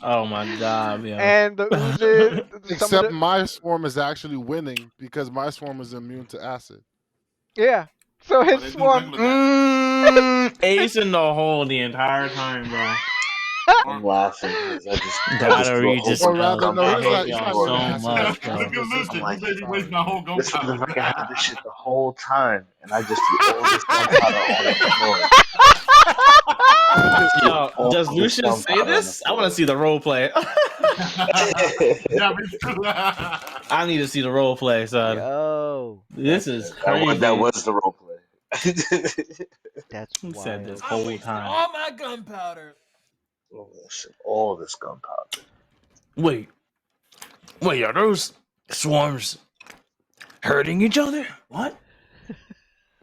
Oh my god, yeah. And the oozes, Except my swarm is actually winning because my swarm is immune to acid. yeah. So But his they do swarm, regular Ace in the hole the entire time, bro. I'm laughing because I just Gotta threw a read whole your bunch of Or rather, spells. no, I he's hate not- he's y'all not so doing much, acid. bro. Look at I'm Lucian. like, You made me waste my whole this gunpowder. motherfucker had this shit the whole time, and I just threw all this gunpowder on the floor. Yo, All does this Lucian say gunpowder on this? the I want to see the role play. Yeah, me too. I need to see the role play, son. yo, This is crazy. That was the role play. that's Who wild. said this I whole wasted time? all my gunpowder. All this gunpowder. Wait, are those swarms hurting each other? What?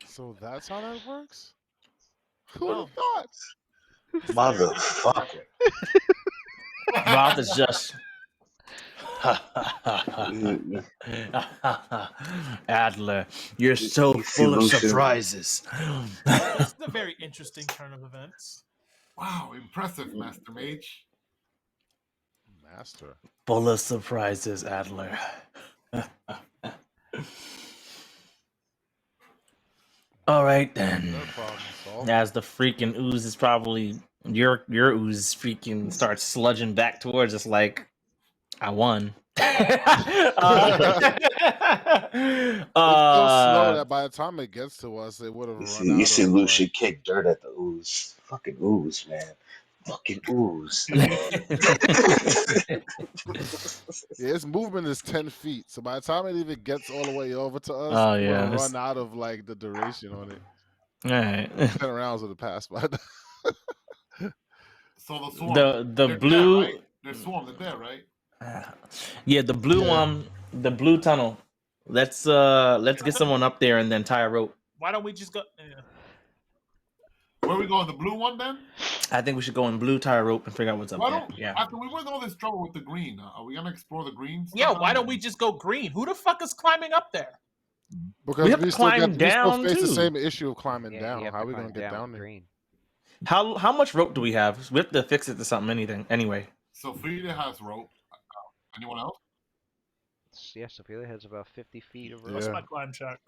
So that's how that works? Who would have Well, thought? Motherfucker. Roth is just. Adler, you're so You full of Lucian. surprises. this is a very interesting turn of events. Wow, impressive, Master Mage. Master. Full of surprises, Adler. All right then. No problem solved. As the freaking ooze is probably your ooze freaking starts sludging back towards us like I won. It's so slow that by the time it gets to us, it would have run You out see of Lucian like. kick dirt at the ooze. Fucking ooze, man. Fucking ooze. Yeah, its movement is 10 feet, so by the time it even gets all the way over to us, Oh, it would yeah, have this- run out of like the duration on it. All right. 10 rounds would have passed by. So the swarm, the they're blue, dead, right? They're swarmed, they're dead, right? yeah, the blue Yeah. the blue tunnel. Let's get someone up there and then tie a rope. Why don't we just go? Yeah. Where we going? The blue one then? I think we should go in blue, tie a rope, and figure out what's up Why there. don't Yeah. after we went all this trouble with the green? Are we gonna explore the green? Stuff Yeah, down why there? don't we just go green? Who the fuck is climbing up there? Because have to climb down, face the too. same issue of climbing Yeah, down. you have How to are we climb gonna get down there? green. How much rope do we have? We have to fix it to something, anything. Anyway. Sophia has rope. Anyone else? Yeah, Sophia has about 50 feet of rope. What's Yeah. my climb check?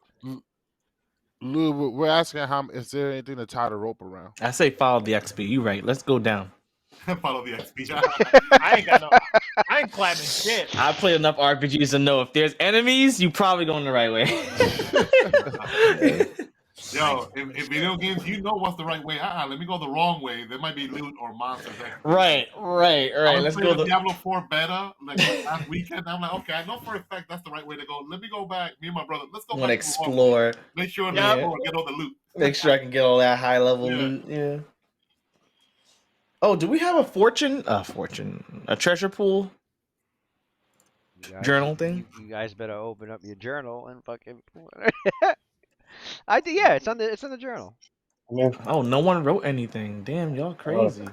Lou, we're asking is there anything to tie the rope around? I say follow the XP. You right. Let's go down. Follow the XP. I ain't climbing shit. I played enough RPGs to know if there's enemies, you probably going the right way. Yo, in video games, you know what's the right way. Let me go the wrong way. There might be loot or monsters. Right. I was Let's playing go. the Diablo 4 beta like last weekend. I'm like, okay, I know for a fact that's the right way to go. Let me go back. Me and my brother, let's go Want to back. To the wrong way. explore. Make sure Yeah. to get all the loot. Make sure I can get all that high level Yeah. loot. Yeah. Oh, do we have a fortune? A treasure pool journal thing? You guys better open up your journal and fucking. Yeah, it's in the journal. Oh, no one wrote anything. Damn, y'all crazy.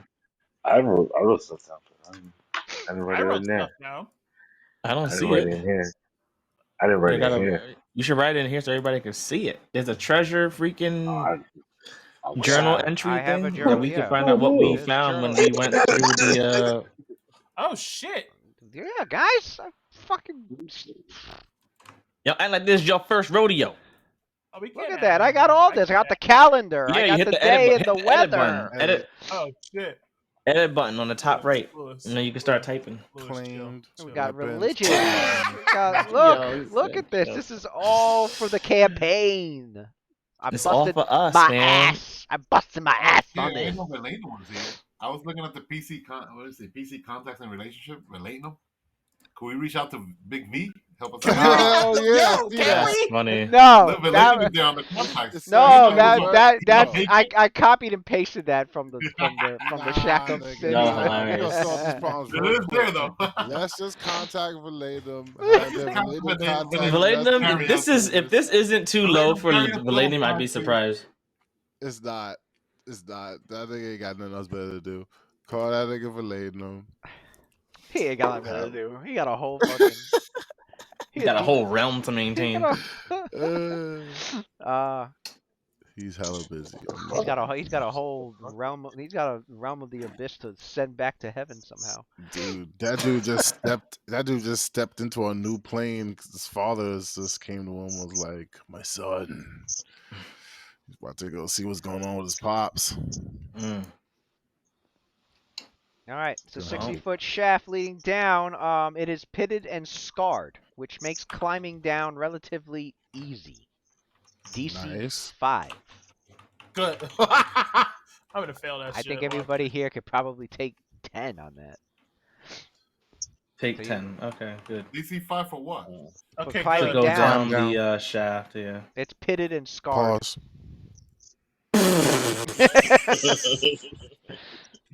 I wrote stuff down, but I didn't write I it wrote in there. stuff down. I don't I see didn't write it. it in here. I didn't write it in here. You should write it in here so everybody can see it. There's a treasure freaking I journal Yeah, entry I have a thing journal, that we yeah. could find out what Oh, we it is found when journal. we went through the. Oh shit! Yeah, guys, I fucking Yo, act like this is your first rodeo. Oh, we look can't at that! I got have all that. this. I got the calendar. Yeah, I you got hit the the edit day button. and the Hit the edit weather. button. Edit. Oh shit! Edit button on the top right. Lewis, And then you can start typing. Lewis, Claimed. We chill. got weapons, religion. claimed. We got, Yo, look he's at this. so- This is all for the campaign. I It's all busted for us, my man. ass. I busted my ass Yeah, on I this. know relating ones here. I was looking at the PC contacts and relationship, relating them. Could we reach out to Big V? Help us out. Oh yeah, I Yo, see can that. That's funny. No, Relating that, is there on the contacts. no, Right? that's No. I copied and pasted that from the Shackle nigga, City. That's nah, hilarious. we gonna solve these problems It real is there quick. though. Let's just contact relate them. Let's Have them just relate contact them Relate- Relating them. Carry If this out is if this isn't too low for Carry us relating, through, I'd be guys, surprised. It's not. It's not. That nigga ain't got nothing else better to do. Call that nigga relating them. He ain't got nothing to do. He got a whole fucking. He's got a whole realm to he maintain. got Uh, a, he's hella busy. he's got a whole realm. He's got a realm of the abyss to send back to heaven somehow. Dude, that dude just stepped into a new plane 'cause his father just came to him and was like, my son. He's about to go see what's going on with his pops. Mm. All right, it's a Good 60-foot shaft leading down. It is pitted and scarred, which makes climbing down relatively easy. DC Nice. 5. Good. I'm gonna fail that I shit. think everybody here could probably take 10 on that. Take So you- 10. Okay, good. DC 5 for what? Okay, Climb To it good. go down. down the shaft, yeah. It's pitted and scarred. Pause.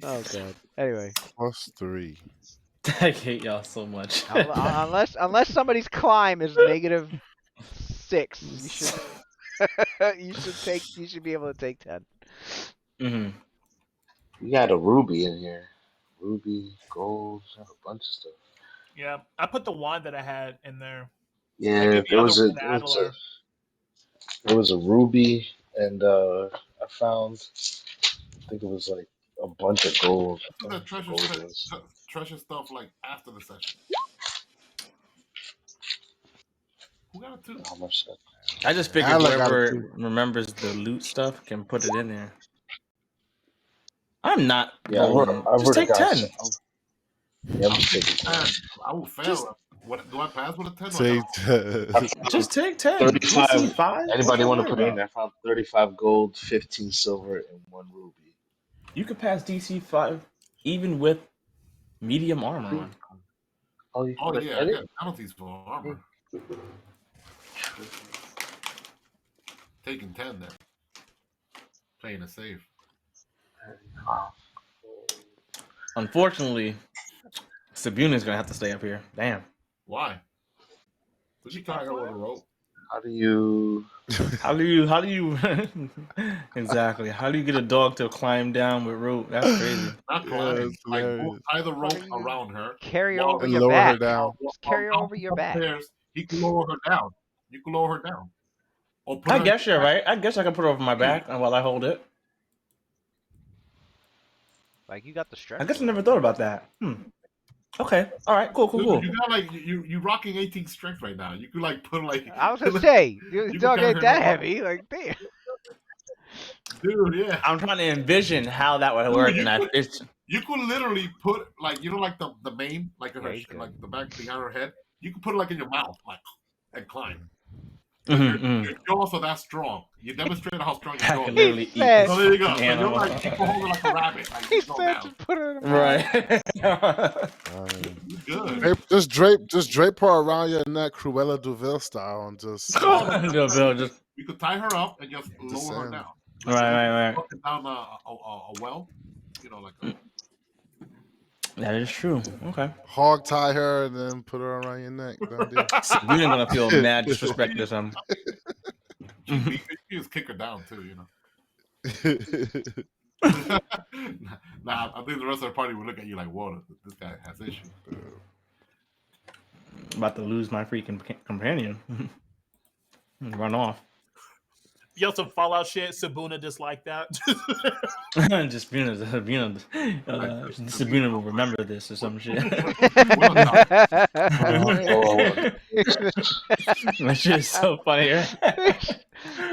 Oh god. Anyway, +3. I hate y'all so much. unless somebody's climb is -6, you should you should be able to take 10. hmm You got a ruby in here. Ruby, gold, a bunch of stuff. Yeah, I put the wand that I had in there. Yeah, gave the there other was one to Adler. there was a ruby, and I found, I think it was like a bunch of gold. This is a treasure treasure stuff like after the session. Who got it too? How much? I just figured Alec got it whoever too. remembers the loot stuff can put it in there. I'm not Yeah, rolling. I've Just already take got 10. Yeah, I'm just taking 10. I will fail. Just- What do I pass with a 10? Take Just take 10. 35. DC 5. Anybody want to put it in there? I found 35 gold, 15 silver, and 1 ruby. You could pass DC 5 even with medium armor on. Oh, you Oh can yeah, I edit? got penalties for armor. Taking 10 then. Playing it safe. Unfortunately, Sabuna's gonna have to stay up here. Damn. Why? Did you tie her with a rope? How do you? How do you exactly? How do you get a dog to climb down with rope? That's crazy. Not Yeah, climbing. it's Like hilarious. tie the rope Fucking around her. Carry While- over And your lower her back. down. Just carry her over your back. Upstairs, he can lower her down. You can lower her down. Or put I her guess you're right. I guess I can put it over my back while I hold it. Like you got the stretch. I guess I never thought about that. Okay. All right. Cool. Dude, Cool. you got like you rocking 18 strength right now. You could like put like. I was gonna say, your You dog can ain't carry her that no heavy. Like damn. Dude, yeah. I'm trying to envision how that would work, and You could literally put like like the mane, like Yeah, her, he's good. like the back behind her head. You could put it like in your mouth, like and climb. Mhm, Your jaws are that strong. You demonstrated how strong I your can jaws are. literally He eat. said- So there you go. So you're Animal. like you can hold it like a rabbit. Like He you go said down. to put it in the Right. You good. Just drape her around your neck, Cruella Deville style, and just No, Bill, just You could tie her up and just lower her Descend. down. right. Walking down a well, like a, That is true. Okay. hog tie her and then put her around your neck. Done deal. You're gonna feel mad disrespected or something. you can just kick her down too, Nah, I think the rest of the party would look at you like, "Whoa, this guy has issues." About to lose my freaking companion. Run off. Yo, some Fallout shit. Sabuna disliked that. Just Sabina will remember this or some shit. That shit is so funny, right?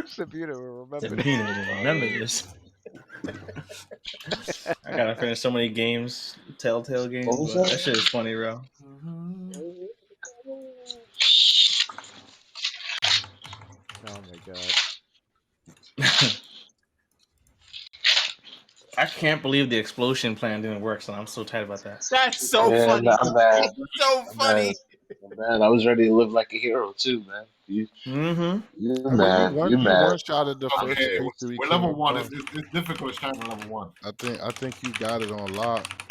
Sabina will remember. Sabina will remember this. I gotta finish so many games, Telltale games. What was But that? that shit is funny, bro. Oh my god. I can't believe the explosion plan didn't work, so I'm so tight about that. That's so Yeah, funny. I'm bad. So funny. Man, I was ready to live like a hero too, man. You mad? You mad? One shot at the first Okay, victory. we're level 1. It's difficult to shine at level 1. I think you got it on lock.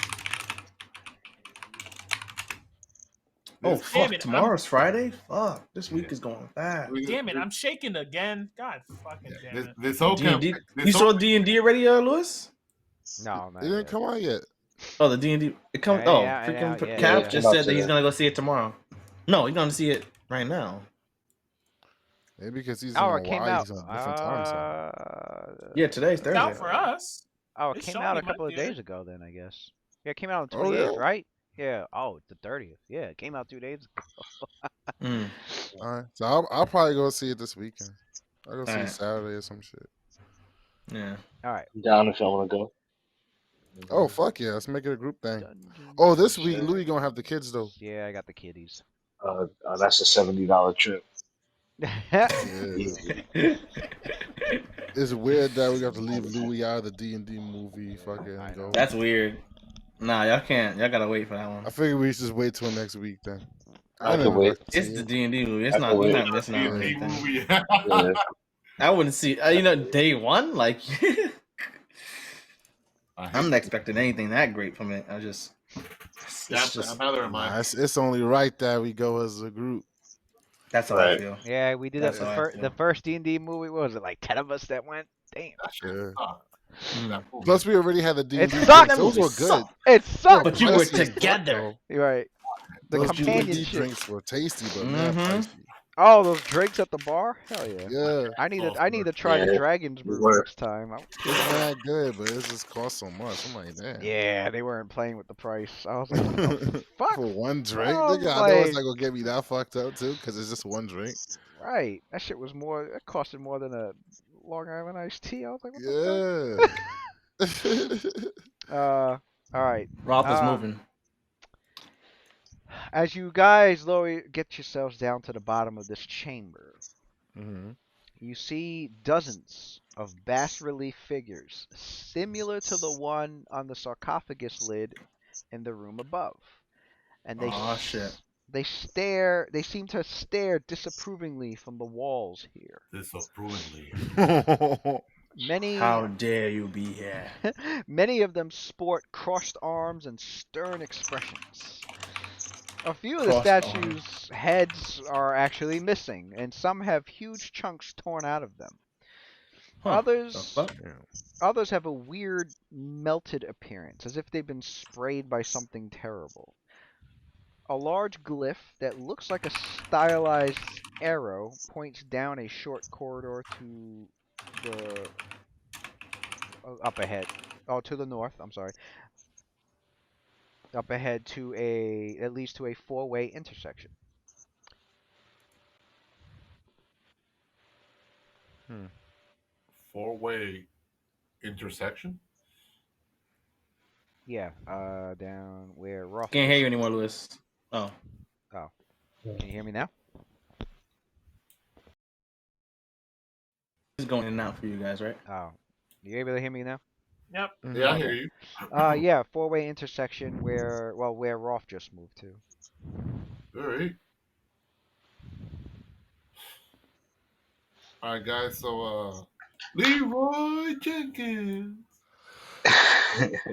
Oh Damn fuck! it, Tomorrow's Friday. Fuck! This week is going fast. Damn it, I'm shaking again. God fucking damn it. This whole D&D. camp. You saw D&D already, Lewis? No, It didn't come out yet. Oh, the D&D. It comes. Yeah, Freaking yeah, Cap yeah. just said that he's gonna go see it tomorrow. No, he's gonna see it right now. Maybe because he's Oh, in it came Hawaii, out. he's on a different time zone. Yeah, today's It's Thursday. out for us. Oh, it It's came showing out a in my couple of theater. days ago. Then I guess. Yeah, it came out on the Oh, 28th, yeah? right? Yeah. Oh, it's the 30th. Yeah, it came out 2 days ago. All right, so I'll probably go see it this weekend. I'll go see it Alright. Saturday or some shit. Yeah. All right. I'm down if y'all want to go. Oh fuck yeah, let's make it a group thing. Dungeons Oh, this and week Dragons. Louis gonna have the kids though. Yeah, I got the kiddies. That's a $70 trip. Yeah. Easy. It's weird that we have to leave Louis out of the D&D movie. Fucking I go. know. That's weird. Nah, y'all can't. Y'all gotta wait for that one. I figure we should just wait till next week then. I ain't can wait. invested in It's the it. D&D movie. It's I not. can We're wait. not missing out on D&D anything. movie. Yeah. I wouldn't see. Day one. Like, I'm not expecting anything that great from it. It's just Another of mine. Nah, it's only right that we go as a group. that's how I Right. feel. Yeah, we did That's that. how I The, feel. the first D&D movie. What was it, like 10 of us that went? Damn. That shit Yeah. sucked. That movie. Plus, we already had the D&D. It sucked. Those were good. It sucked. But you Pricey were as fuck, together. though. You're right. The Those D&D companionship. drinks were tasty, but mad Mhm. pricey. Oh, those drinks at the bar? Hell yeah. Yeah, I need to try the Yeah, Dragon's they Brew were. next time. it's mad good, but it just costs so much. I'm like, damn. Yeah, they weren't playing with the price. I was like, what the fuck? For one drink, I was nigga, I know it's like, not gonna get me that fucked up too, cause it's just one drink. right. That shit was more. It costed more than a Long Island iced tea. I was like, what Yeah. the fuck? All right. Roth is moving. As you guys get yourselves down to the bottom of this chamber, hmm you see dozens of bas-relief figures, similar to the one on the sarcophagus lid in the room above. And Oh shit. they seem to stare disapprovingly from the walls here. Disapprovingly. How dare you be here? Many of them sport crossed arms and stern expressions. A few of the statues' heads are actually missing, and some have huge chunks torn out of them. Huh. Others have a weird melted appearance, as if they've been sprayed by something terrible. A large glyph that looks like a stylized arrow points down a short corridor to the up ahead. Oh, to the north. I'm sorry. Up ahead to that leads to a four-way intersection. Four-way intersection? Yeah, down where Roth. Can't hear you anymore, Lewis. Oh. Oh. Can you hear me now? It's going in and out for you guys, right? Oh. You able to hear me now? Yep. Yeah, I hear you. Yeah, four-way intersection where Roth just moved to. Alright. Alright, guys, so, Leroy Jenkins.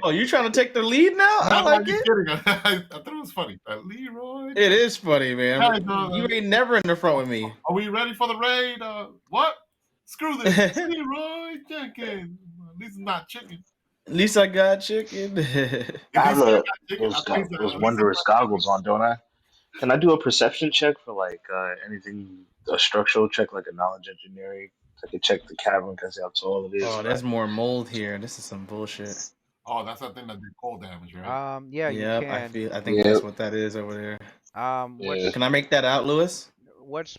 Oh, you trying to take the lead now? I like it. Kidding. I thought it was funny. Leroy. It is funny, man. Hey, you ain't never in the front with me. Are we ready for the raid? What? Screw this. Leroy Jenkins. At least it's not chicken. At least I got chicken. I have those wondrous goggles on, don't I? Can I do a perception check for like anything, a structural check like a knowledge engineering? I can check the cavern because how tall it is. Oh, there's more mold here. This is some bullshit. Oh, that's that thing that did cold damage, right? Yeah, you can. I think that's what that is over there. Can I make that out, Lewis?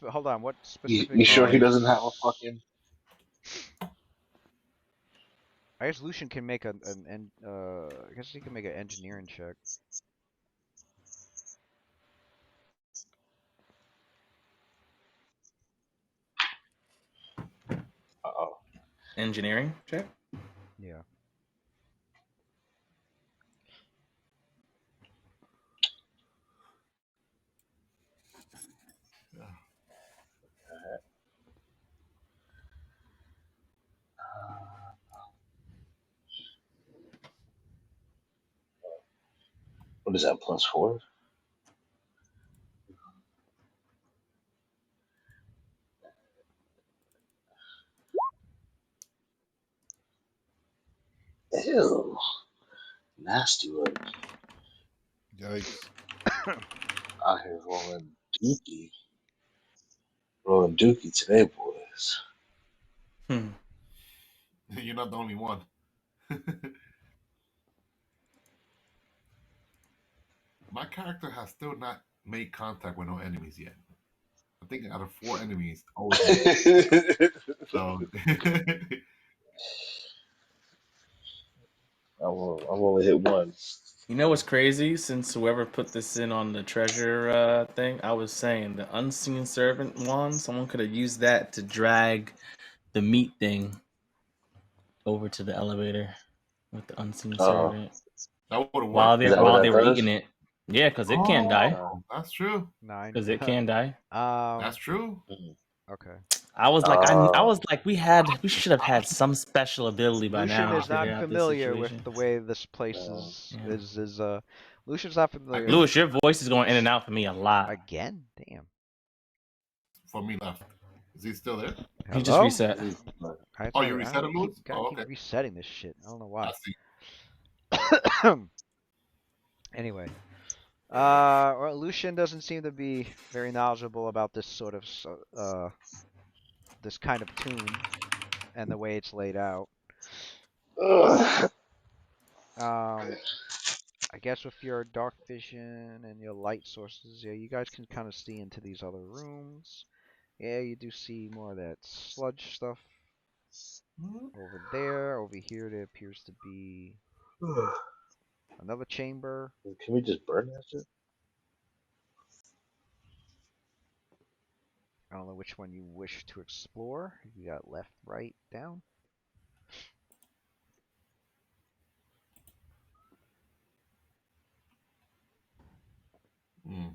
Hold on, what specific? You sure he doesn't have a fucking? I guess Lucian can make I guess he can make an engineering check. Uh-oh. Engineering check? Yeah. What is that, +4? Ew. Nasty one. Yikes. Out here rolling dookie. Rolling dookie today, boys. You're not the only one. My character has still not made contact with no enemies yet. I think out of 4 enemies, so I've only hit one. You know what's crazy? Since whoever put this in on the treasure thing, I was saying the unseen servant wand, someone could have used that to drag the meat thing over to the elevator with the unseen servant. That would have while they were eating it. Yeah, because it can't die. That's true. Because it can die. That's true. Okay. I was like, I was like, we should have had some special ability by now. Lucian is not familiar with the way this place is. Lucian's not familiar. Lewis, your voice is going in and out for me a lot. Again? Damn. For me left. Is he still there? He just reset. Oh, you reset it, Lewis? Gotta keep resetting this shit. I don't know why. I see. Anyway, Well, Lucian doesn't seem to be very knowledgeable about this sort of this kind of tomb and the way it's laid out. Ugh. I guess with your dark vision and your light sources, yeah, you guys can kind of see into these other rooms. Yeah, you do see more of that sludge stuff over there. Over here, there appears to be another chamber. Can we just burn that shit? I don't know which one you wish to explore. You got left, right, down.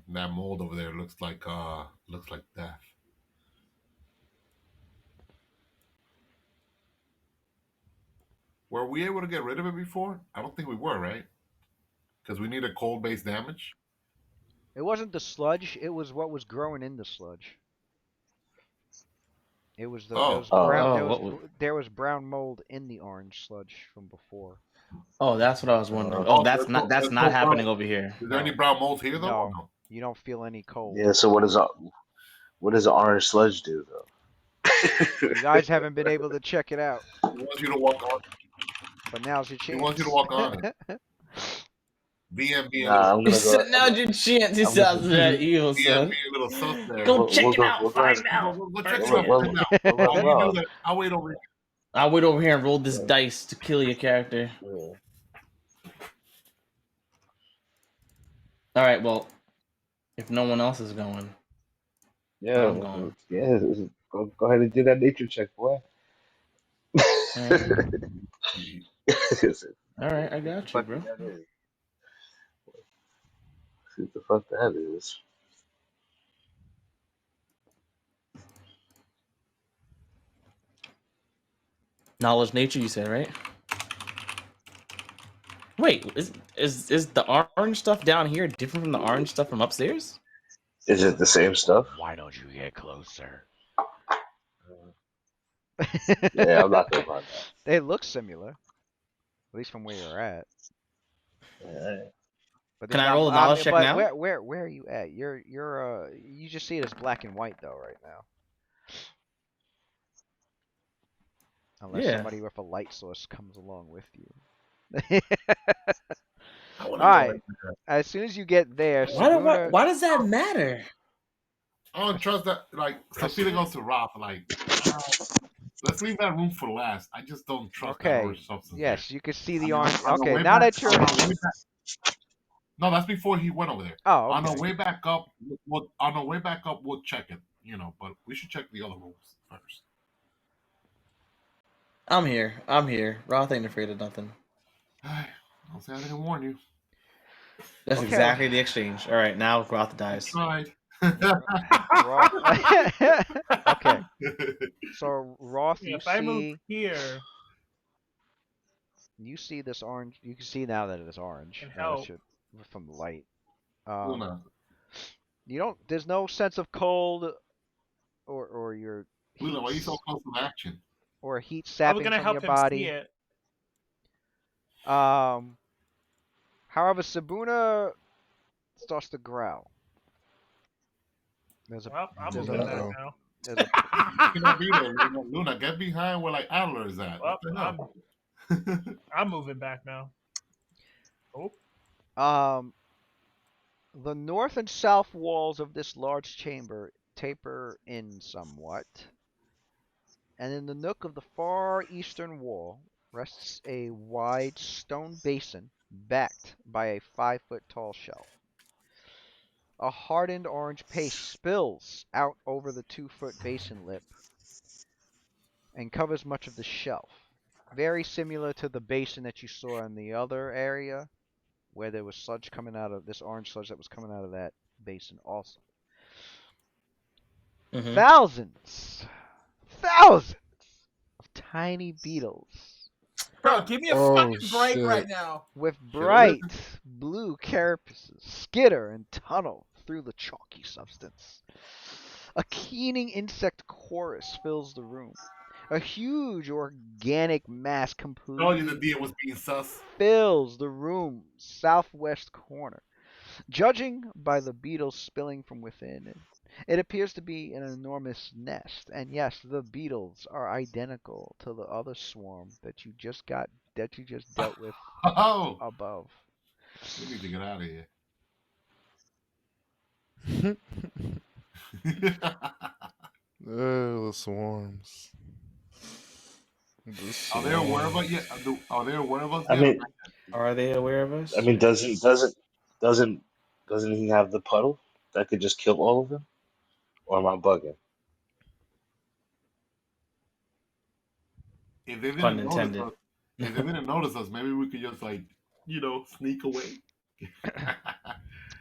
That mold over there looks like death. Were we able to get rid of it before? I don't think we were, right? Because we need a cold-based damage. It wasn't the sludge. It was what was growing in the sludge. It was the there was brown there was brown mold in the orange sludge from before. Oh, that's what I was wondering. Oh, that's not happening over here. Is there any brown mold here though? No, you don't feel any cold. Yeah. So what does the orange sludge do though? You guys haven't been able to check it out. He wants you to walk on. But now's your chance. He wants you to walk on it. BMB. Nah, I'm gonna go. Now's your chance. He sounds that evil, son. BMB a little sus there. Go check it out. Find out. We'll check it out. I'll wait over here. I'll wait over here and roll this dice to kill your character. Yeah. All right. Well, if no one else is going, Yeah. I'm going. Yeah. Go ahead and do that nature check, boy. All right, I got you, bro. See what the fuck that is. Knowledge nature, you said, right? Wait, is the orange stuff down here different from the orange stuff from upstairs? Is it the same stuff? Why don't you get closer? Yeah, I'm not gonna find that. They look similar, at least from where you're at. Yeah. But Can I roll a knowledge check now? Where are you at? You just see it as black and white though right now. Unless somebody with a light source comes along with you. Alright. As soon as you get there, why does that matter? I don't trust that. Like, Sophia goes to Roth. Like, let's leave that room for last. I just don't trust that orange substance. Yes, you can see the orange. Okay, now that you're. No, that's before he went over there. Oh, okay. On our way back up, we'll check it. You know, but we should check the other rooms first. I'm here. Roth ain't afraid of nothing. Don't say I didn't warn you. That's exactly the exchange. All right, now Roth dies. Right. Okay. So Roth, if I move here, you see this orange. You can see now that it is orange from the light. You don't. There's no sense of cold, or your. Luna, why are you so close to action? Or heat sapping from your body. See it. However, Sabuna starts to growl. I'm moving back now. You cannot be there, Luna. Get behind where like Adler is at. Well, I'm moving back now. The north and south walls of this large chamber taper in somewhat, and in the nook of the far eastern wall rests a wide stone basin backed by a 5-foot-tall shelf. A hardened orange paste spills out over the 2-foot basin lip and covers much of the shelf. Very similar to the basin that you saw in the other area, where there was sludge coming out of this orange sludge that was coming out of that basin also. Mm-hmm. Thousands of tiny beetles. Bro, give me a fucking break right now. With bright blue carapaces skitter and tunnel through the chalky substance. A keening insect chorus fills the room. A huge organic mass completely the deal was being sus. fills the room's southwest corner. Judging by the beetles spilling from within, it appears to be an enormous nest. And yes, the beetles are identical to the other swarm that you just dealt with Oh, above. we need to get out of here. The swarms. Are they aware of us yet? Are they aware of us I yet? mean, Are they aware of us? I mean, doesn't he have the puddle that could just kill all of them? Or am I bugging? If they Pun didn't notice intended. us, maybe we could just like, sneak away.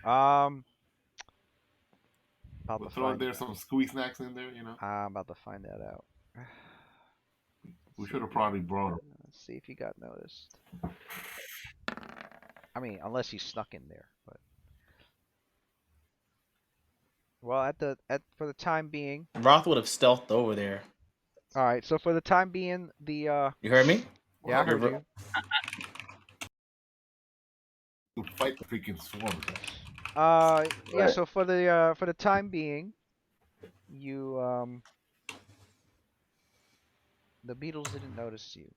Um, about We'll to throw in find. there some squeeze snacks in there. I'm about to find that out. We should have probably brought them. Let's see if you got noticed. I mean, unless he snuck in there, but well, for the time being. Roth would have stealthed over there. All right, so for the time being, You heard me? yeah, I heard you. To fight the freaking swarm. Yeah. So for the time being, the beetles didn't notice you.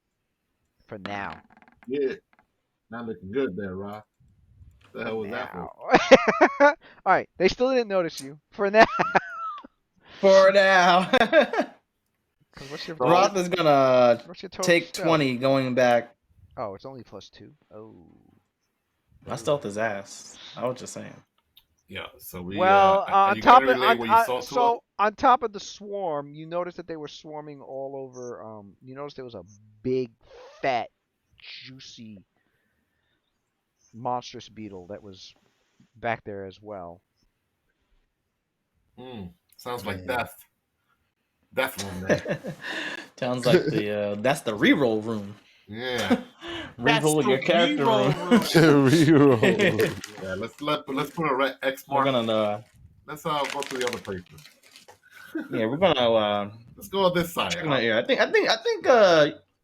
For now. Yeah, not looking good there, Rob. The hell was that for? All right, they still didn't notice you. For now. For now. What's your Roth is gonna total take stealth? 20 going back. Oh, it's only +2. Oh. I stealth his ass. I was just saying. Yeah. So we. Well, on top of the swarm, you noticed that they were swarming all over. You noticed there was a big, fat, juicy, monstrous beetle that was back there as well. Sounds like death. Death room there. Sounds like that's the reroll room. Yeah. Reroll your character room. Reroll. Yeah. Let's put a X mark. We're gonna. Let's go to the other places. Yeah, we're gonna. Let's go on this side. Yeah, I think.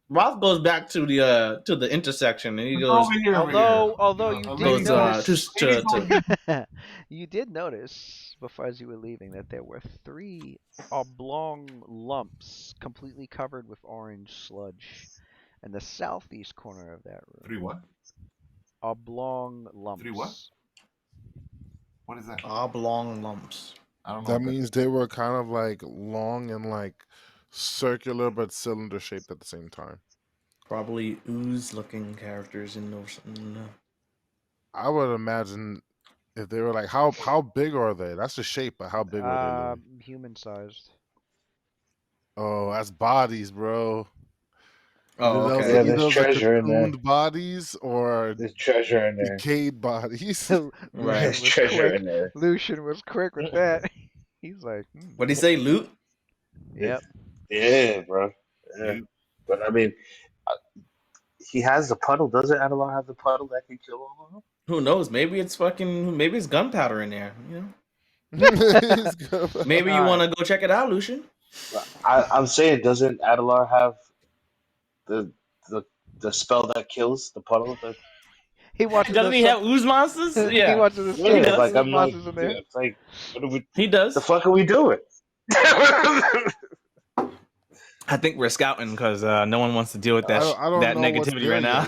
Roth goes back to the intersection and he goes. Although you did notice, to you did notice before as you were leaving that there were 3 oblong lumps completely covered with orange sludge in the southeast corner of that room. 3 what? Oblong lumps. 3 what? What is that? Oblong lumps. I don't know. That means they were kind of like long and like circular but cylinder shaped at the same time. Probably ooze-looking characters in those. I would imagine if they were like, how big are they? That's the shape, but how big are they? Human-sized. Oh, that's bodies, bro. Oh, okay. Yeah, there's treasure in there. Bodies or there's treasure in there. Decayed bodies. Right. There's treasure in there. Lucian was quick with that. He's like, What'd he say? Loot? Yep. Yeah, bro. Yeah. But I mean, he has the puddle. Doesn't Adelar have the puddle that can kill all of them? Who knows? Maybe it's gunpowder in there. Maybe you want to go check it out, Lucian. I'm saying, doesn't Adelar have the spell that kills the puddle? Doesn't he have ooze monsters? Yeah. He wants to see like I'm like, monsters in there. it's like, what are we? He does. The fuck are we doing? I think we're scouting because no one wants to deal with that that negativity right now.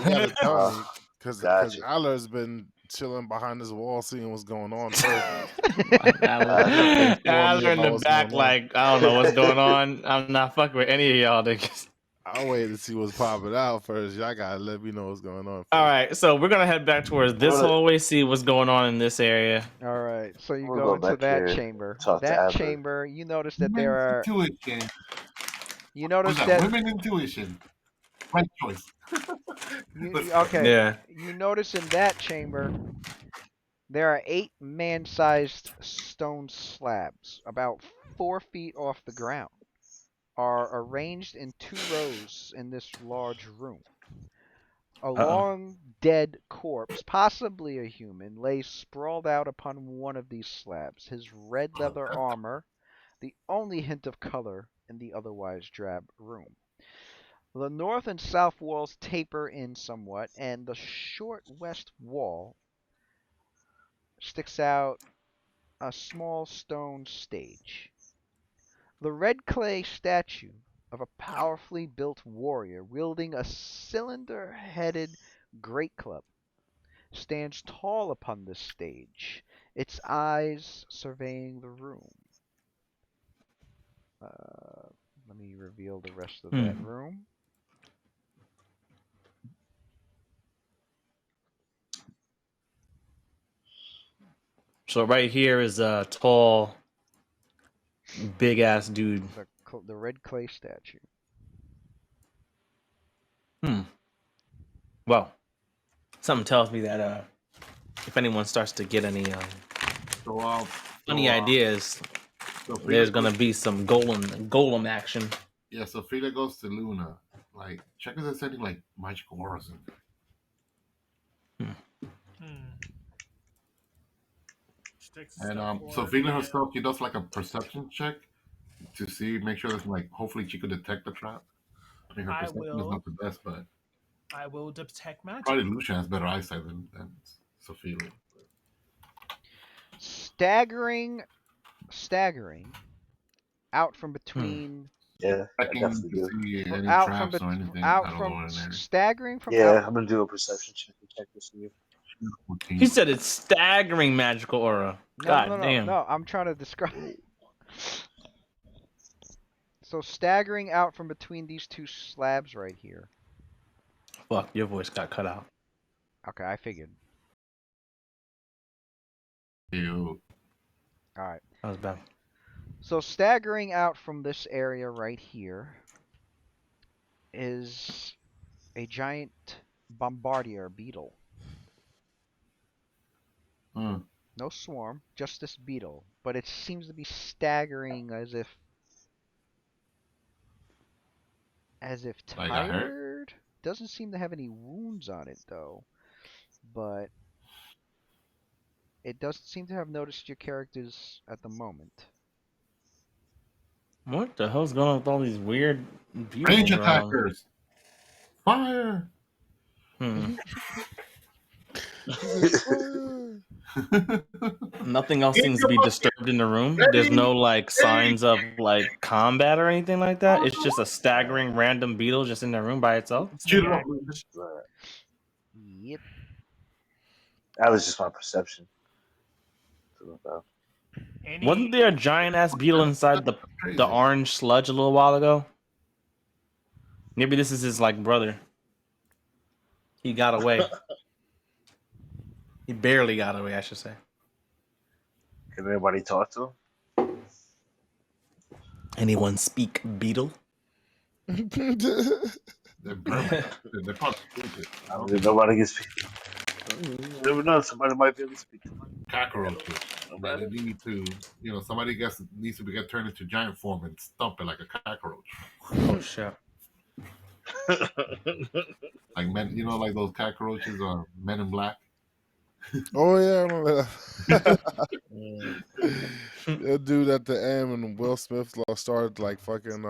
Because Aller's been chilling behind this wall, seeing what's going on. Aller in the back, like, I don't know what's going on. I'm not fucking with any of y'all niggas. I'll wait to see what's popping out first. Y'all gotta let me know what's going on first. All right, so we're gonna head back towards this hallway, see what's going on in this area. All right, so you go into that chamber. That chamber, you notice that there are. You notice that women intuition. Right choice. Okay. Yeah. You notice in that chamber there are 8 man-sized stone slabs, about 4 feet off the ground, are arranged in 2 rows in this large room. A long dead corpse, possibly a human, lays sprawled out upon one of these slabs. His red leather armor, the only hint of color in the otherwise drab room. The north and south walls taper in somewhat, and the short west wall sticks out a small stone stage. The red clay statue of a powerfully built warrior wielding a cylinder-headed great club stands tall upon this stage, its eyes surveying the room. Let me reveal the rest of that room. So right here is a tall, big ass dude. The red clay statue. Well, something tells me that if anyone starts to get any funny ideas, there's gonna be some golem action. Yeah, so Frida goes to Luna. Like, check if there's anything like magical auras in there. And Sophia herself, she does like a perception check to see, make sure that like hopefully she could detect the trap. I mean, her perception is not the best, but I will detect magic. probably Lucia has better eyesight than Sophia. Staggering out from between. Yeah, I Checking definitely to do. see any Out traps from or anything. out I don't from know in there. staggering from. Yeah, out, I'm gonna do a perception check to see. He said it's staggering magical aura. God damn. No, I'm trying to describe. So staggering out from between these two slabs right here. Fuck, your voice got cut out. Okay, I figured. Ew. Alright. That was bad. So staggering out from this area right here is a giant bombardier beetle. No swarm, just this beetle. But it seems to be staggering as if tired. Doesn't seem to have any wounds on it though. But it doesn't seem to have noticed your characters at the moment. What the hell's going on with all these weird range attackers? Fire! Nothing else seems to be disturbed in the room. There's no like signs of like combat or anything like that. It's just a staggering random beetle just in the room by itself. Yep. That was just my perception. Wasn't there a giant ass beetle inside the orange sludge a little while ago? Maybe this is his like brother. He got away. He barely got away, I should say. Can everybody talk to him? Anyone speak beetle? They're probably stupid. I don't think nobody can speak. You never know, somebody might be able to speak. Cockroaches. But they need to, somebody needs to get turned into giant form and stomp it like a cockroach. Oh shit. Like men, like those cockroaches or Men in Black. Oh yeah, I remember that. That dude at the end when Will Smith started like fucking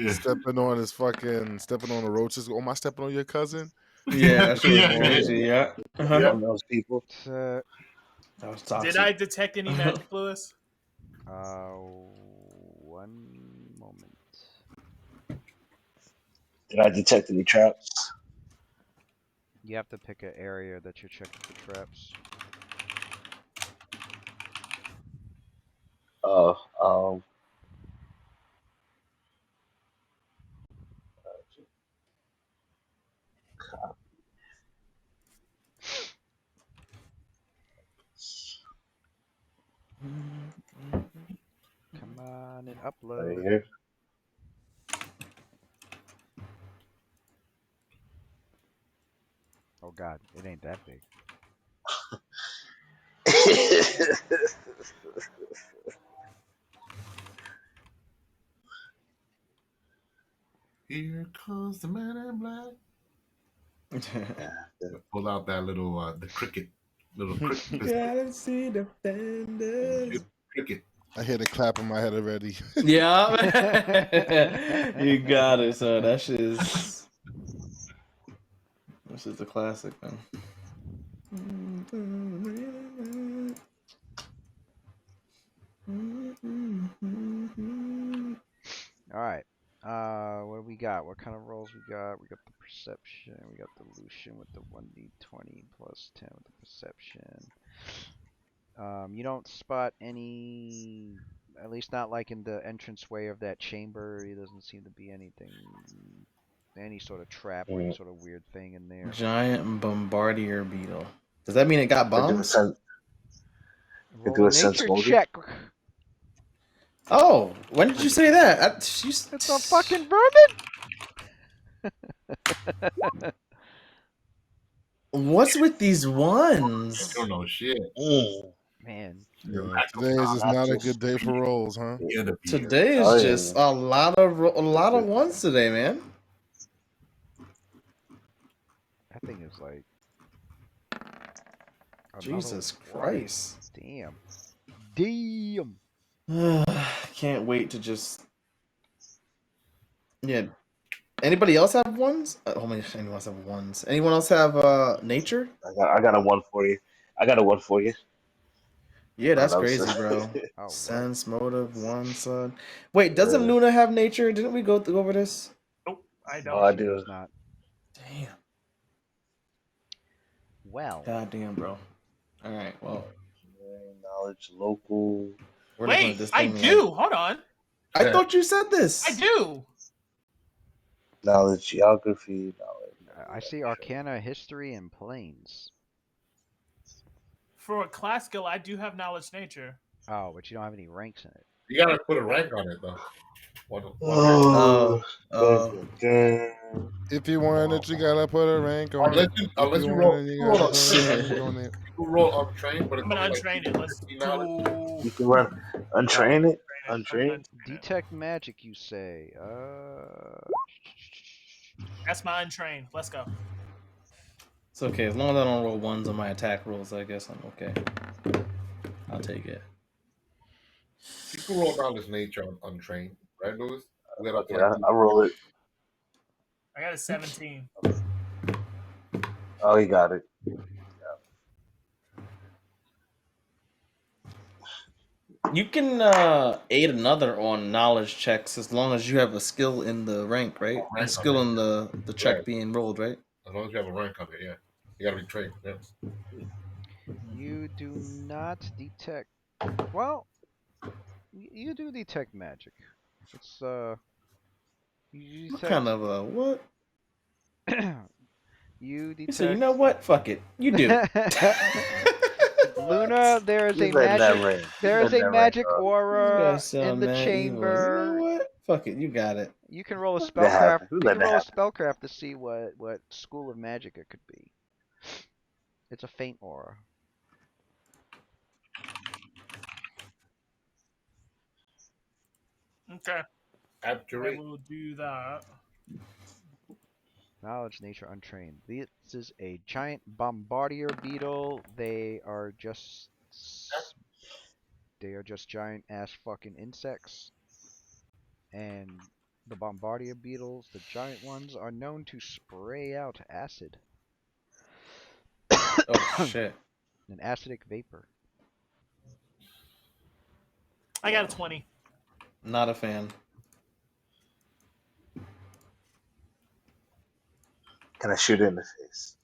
stepping on the roaches. Oh, am I stepping on your cousin? Yeah, that shit was crazy. Yeah. Those people. That was toxic. Did I detect any magic, Lewis? One moment. Did I detect any traps? You have to pick an area that you're checking for traps. Come on and upload. Right here. Oh god, it ain't that big. Here comes the Man in Black. Pull out that little the cricket. Galaxy Defenders. Cricket. I hear the clap in my head already. Yeah. You got it, son. That shit is a classic, man. All right. What do we got? What kind of rolls we got? We got the perception. We got the illusion with the 1d20 plus 10 with the perception. You don't spot any, at least not like in the entranceway of that chamber. There doesn't seem to be anything, any sort of trap or any sort of weird thing in there. Giant bombardier beetle. Does that mean it got bombs? Roll a nature check. Oh, when did you say that? It's a fucking vermin. What's with these ones? I don't know shit. Man. Yeah, today is just not a good day for rolls, huh? Today is just a lot of ones today, man. That thing is like Jesus Christ. Damn. Damn. Can't wait to just. Yeah. Anybody else have ones? Oh my! Anyone else have ones? Anyone else have nature? I got a one for you. I got a one for you. Yeah, that's crazy, bro. Oh, Sense, motive, one, son. Wait, doesn't Luna have nature? Didn't we go over this? Nope, I don't. Oh, I She do. does not. Damn. Well. God damn, bro. All right, well. Knowledge, local. Wait, I do. Hold on. I thought you said this. I do. Knowledge, geography, knowledge. I see Arcana, History, and Planes. For a class skill, I do have knowledge nature. Oh, but you don't have any ranks in it. You gotta put a rank on it though. If you want it, you gotta put a rank on it. Unless you roll, you roll untrained, but I'm gonna untrain it. Let's do. You can run untrain it. Untrain. Detect magic, you say? That's my untrained. Let's go. It's okay. As long as I don't roll ones on my attack rolls, I guess I'm okay. I'll take it. You can roll down this nature on untrained, right, Louis? Yeah, I roll it. I got a 17. Oh, you got it. You can aid another on knowledge checks as long as you have a skill in the rank, right? A skill in the check being rolled, right? As long as you have a rank on it, yeah. You gotta be trained, yeah. You do not detect. Well, you do detect magic. It's You What kind of what? You detect. You say, you know what? Fuck it. You do. Luna, there is a magic. There is a magic aura in the chamber. You know what? Fuck it. You got it. You can roll a spellcraft. You can roll a spellcraft to see what school of magic it could be. It's a faint aura. Okay. Abjurate. I will do that. Knowledge, nature, untrained. This is a giant bombardier beetle. They are just giant ass fucking insects. And the bombardier beetles, the giant ones, are known to spray out acid. Oh shit. An acidic vapor. I got a 20. Not a fan. Can I shoot it in the face?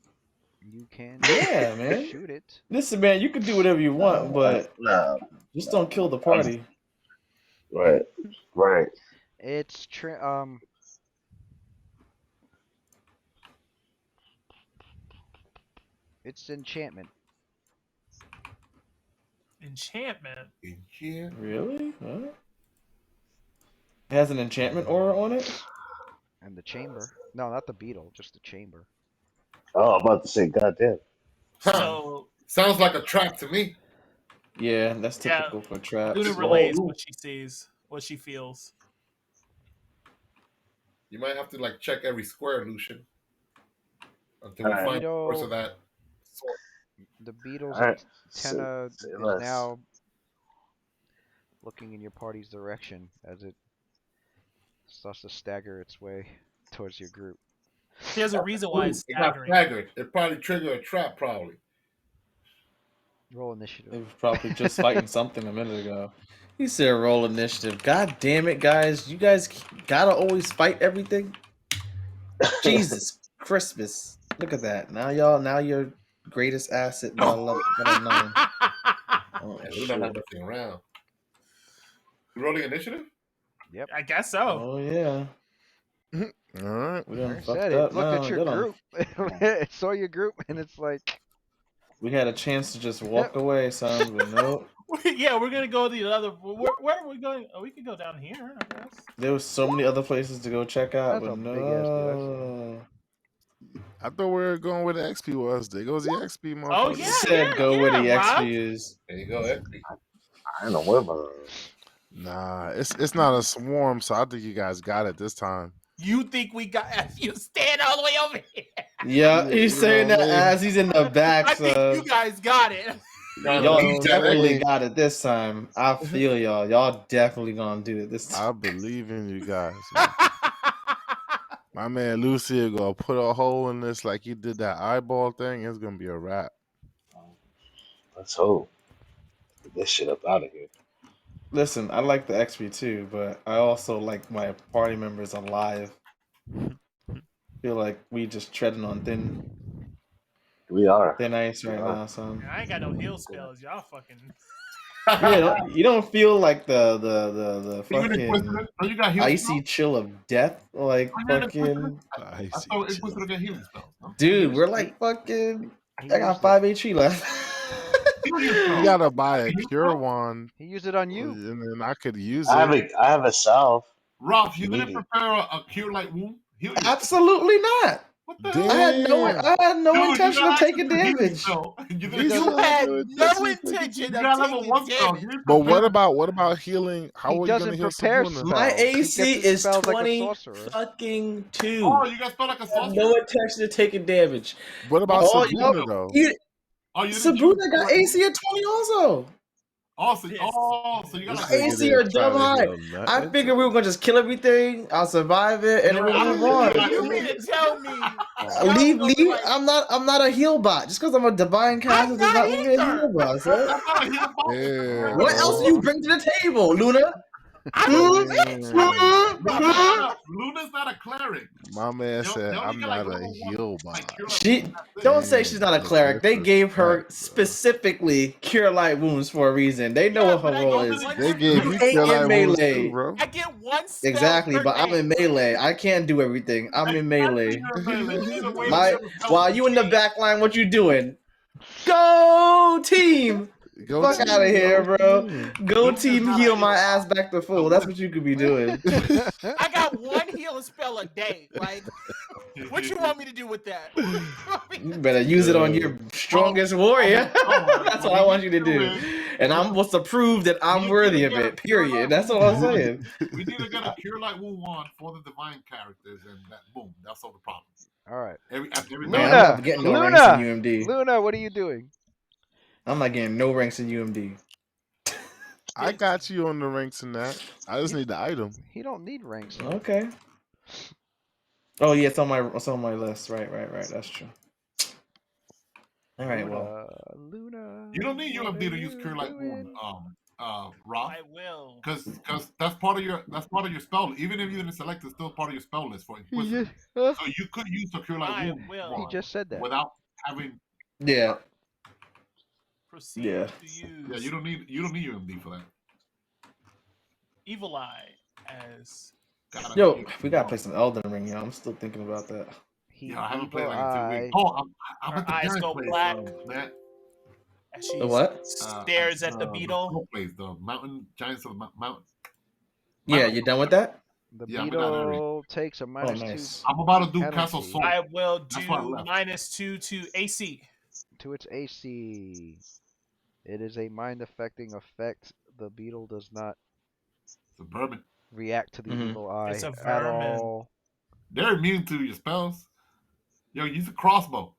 You can. Yeah, man. Shoot it. Listen, man, you can do whatever you want, but just don't kill the party. Right. Right. It's it's enchantment. Enchantment. Really? What? It has an enchantment aura on it? And the chamber. No, not the beetle, just the chamber. Oh, I'm about to say, goddamn. So sounds like a trap to me. Yeah, that's typical for traps. Luna relays what she sees, what she feels. You might have to like check every square, Lucian, until we find the source of that. The beetle's antenna is now looking in your party's direction as it starts to stagger its way towards your group. There's a reason why it's staggering. It probably triggered a trap, probably. Roll initiative. They were probably just fighting something a minute ago. You said roll initiative. God damn it, guys! You guys gotta always fight everything. Jesus Christmas! Look at that. Now your greatest asset that I love that I've known. Oh Yeah, we shit! don't have nothing around. You rolling initiative? Yep. I guess so. Oh yeah. All right. We done Aaron fucked said up it. Looked now. at your Get 'em. group. It saw your group, and it's like, We had a chance to just walk away, son, but nope. Yeah, we're gonna go the other. Where are we going? Oh, we could go down here, I guess. There was so many other places to go check out, that's but a big ass dude. I see. no. I thought we were going where the XP was. There goes the XP, motherfucker. Oh, He yeah. said go where the Rob. XP is. There you go, XP. I don't know what about. Nah, it's not a swarm, so I think you guys got it this time. You think we got? You stand all the way over here. Yeah, he's saying that man. as he's in the back, I think son. you guys got it. Y'all definitely man. got it this time. I feel y'all. Y'all definitely gonna do it this time. I believe in you guys. Man. My man Lucy gonna put a hole in this like he did that eyeball thing. It's gonna be a wrap. Let's hope. Get this shit up out of here. Listen, I like the XP too, but I also like my party members alive. Feel like we just treading on thin We are. ice right now, son. I ain't got no heal spells. Y'all fucking. Yeah, you don't feel like the Even fucking Inquisitor, oh, you got healing icy spells? chill of death, like Oh, you're an fucking I thought Inquisitor got healing spells. No? dude. We're like fucking. He I got used 5 HP left. You gotta buy a cure wand, He used it on you. and then I could use I have it. a I have a salve. Ralph, you Need didn't it. prepare a cure light wound? Heal yourself. Absolutely not. What the Damn. hell? I had no Dude, intention you of got taking access to healing damage. spell. You You didn't still You do had no no intention of intention You of got level taking 1 spell. damage. You didn't But prepare. what about healing? How He are you doesn't gonna heal prepare Sabuna? spells. My He AC gets his is spells like a 20 sorcerer. fucking 2. Oh, you guys spell like a I have sorcerer? no intention of taking damage. What about Oh, Sabuna though? Oh, you didn't do Sabuna got AC at 20 also. Oh, so Yes. you got This like nigga AC are didn't dumb try to high. heal nothing. I figured we were gonna just kill everything. I'll survive it, and then we'll move on. You mean to tell me? Leave. I'm not a heal bot. Just because I'm a divine caster does not make me a heal bot. Sir. That's not a healing ball. Yeah, What else do you bring to the table, Luna? Luna's not a cleric. My man said, They only "I'm get, like, not a level 1, heal like, bot." cure light She wound, that's it. don't say she's not a cleric. They gave her specifically cure light wounds for a reason. They know what but her I role get is. one They gave You you ain't kill in light wounds melee. too, bro. I get one spell Exactly, per but I'm day. in melee. I can't do everything. I'm in melee. My, While you in the back line, what you doing? Go team! Go Fuck out of here, bro. team. Go team heal my ass back to full. That's what you could be doing. I got one healing spell a day. Like, what you want me to do with that? You better use it on your strongest warrior. That's what I want you to do. And I'm supposed to prove that I'm worthy of it. Period. That's all I'm saying. We need to get a cure light wound wand for the divine characters, and that boom, that's all the problem. All right. Every Man, I'm not Luna, getting no ranks in UMD. Luna, what are you doing? I'm not getting no ranks in UMD. I got you on the ranks in that. I just need the item. He don't need ranks. Okay. Oh yeah, it's on my list. Right. That's true. All right, well. Luna. You don't need UMD to use cure light wound, Rob. I will. Because that's part of your spell. Even if you didn't select it, it's still part of your spell list for Inquisitor. Huh? So you could use the cure light I wound will. He wand just said that. without having. Yeah. Proceed Yeah. to use Yeah, you don't need UMD for that. Evil Eye as Yo, we gotta play some Elden Ring, yo. I'm still thinking about that. Yeah, I haven't played Evil like in 2 Eye. weeks. Oh, I'm Her at the eyes giant go place, black. Matt. as she The what? stares at the beetle. snow place, the mountain giants of the mountain. Yeah, you done with that? The Yeah, I'm in that area. beetle takes a minus nice. I'm about to do Penalty. Castle Soul. I will That's why I do left. -2 to AC. 2 to its AC. It is a mind affecting effect. The beetle does not Suburban. react to the Mhm. evil eye It's a at vermin. all. They're immune to your spells. Yo, use a crossbow.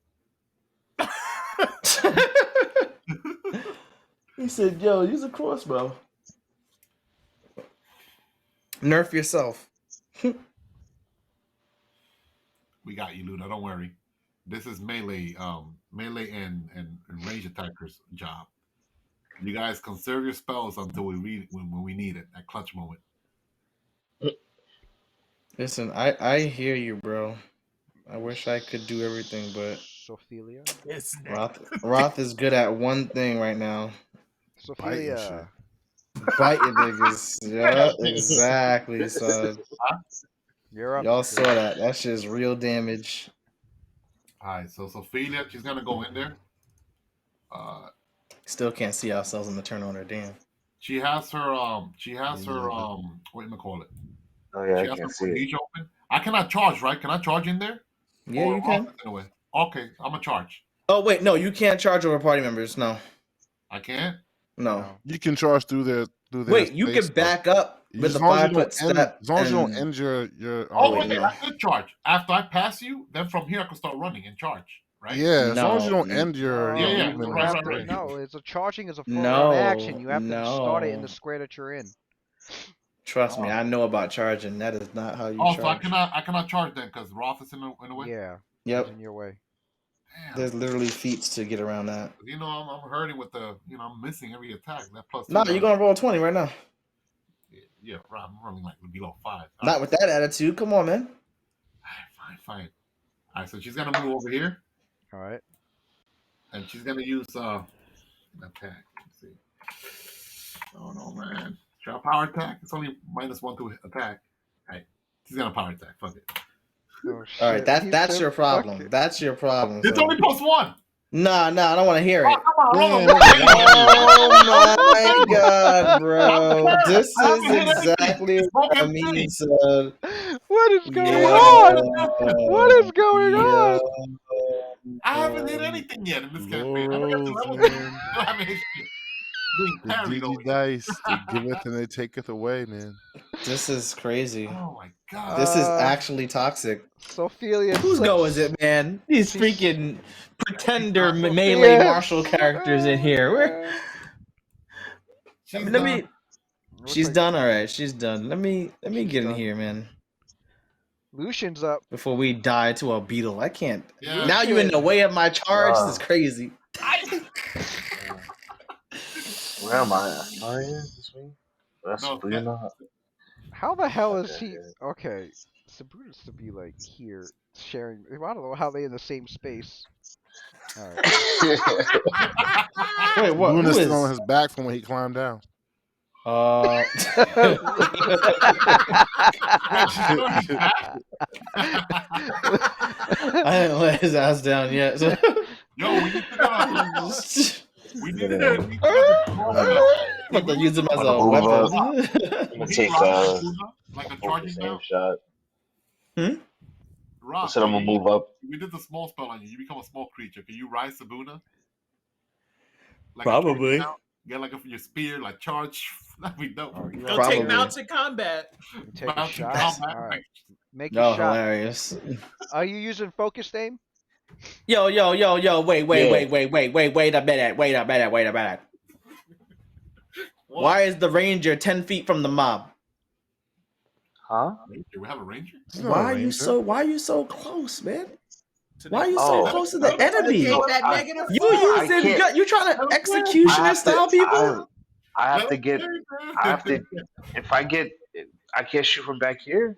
He said, yo, use a crossbow. Nerf yourself. We got you, Luna. Don't worry. This is melee and range attackers' job. You guys conserve your spells until we read when we need it. That clutch moment. Listen, I hear you, bro. I wish I could do everything, but Sophelia. It's Roth is good at one thing right now. Biting shit. Sophelia. Biting niggas. Yeah, exactly, son. You're up. Y'all saw that. That shit's real damage. All right, so Sophia, she's gonna go in there. Still can't see ourselves in the turn on her. Damn. She has her what do you call it? Oh yeah, She I has can't her see it. niche open. I cannot charge, right? Can I charge in there? Yeah, Or you can. in a way? Okay, I'm gonna charge. Oh wait, no, you can't charge over party members. No, I can't. no. You can charge through their Wait, you space, can back up though. with As the long as you 5 don't foot end, step. as long as you don't and- end your Oh wait, wait, no. I could charge after I pass you. Then from here I can start running and charge. Right? Yeah, as long as you No, don't end your Yeah, yeah. movement. You and have stuff. to, no, it's a charging is a full No, round action. You have to start it in no. the square that you're in. Trust me, I know about charging. That is not how you Oh, so charge. I cannot charge then because Roth is in the way. Yeah. Yep. It's in your way. Damn. There's literally feats to get around that. You know, I'm hurting with the. You know, I'm missing every attack. That plus. No, you're gonna roll 20 right now. Yeah, I'm running like below 5. Not with that attitude. Come on, man. Fine. All right, so she's gonna move over here. All right. And she's gonna use attack. Let's see. Oh no, man. Shall I power attack? It's only -1 to attack. Hey, she's gonna power attack. Fuck it. Oh, All right, shit. that's your problem. That's your problem. It's son. only +1. Nah, I don't want to hear it. Come on, roll Oh my god, bro. This is exactly what I mean, son. What is going Yeah. on? What is going on? I haven't hit anything yet in this campaign. I Lords, don't man. have any shit. Being The parried over DD here. dice, they giveth and they taketh away, man. This is crazy. Oh my god. This is actually toxic. Sophelia. Whose go is it, man? These freaking pretender Sophia. melee martial characters in here. She's Let done. me. She's done. All right, she's done. Let me get in here, man. Lucian's up. Before we die to a beetle, I can't. Yeah. Now you in the way of my charge. This is crazy. Where am I? Astoria this week? That's No, Sabrina. How the hell is Okay, he? yeah. Okay, Sabrina's to be like here sharing. I don't know how they in the same space. All right. Wait, what? Luna's Who still on is? his back from when he climbed down. I didn't let his ass down yet. So. Yo, we need to we need to I'm about to use him as a I'm weapon. gonna take like a the charging same now. shot. I Rock, said I'm gonna move up. we did the small spell on you. You become a small creature. Can you rise Sabuna? Like Probably. Get like your spear, like charge. That'd be dope. Go Probably. take mounted combat. You take a Mounted shot. combat. All right. Make your No, shot. hilarious. Are you using focused aim? Yo, wait a minute. What? Why is the ranger 10 feet from the mob? Huh? Ranger? We have a ranger? He's not a Why are you ranger. so close, man? To Why are you the- so Oh. close to the enemy? Take that I- negative You five. using can't- you trying to I executioner have style people? I have to get. I have to. If I get, I can't shoot from back here.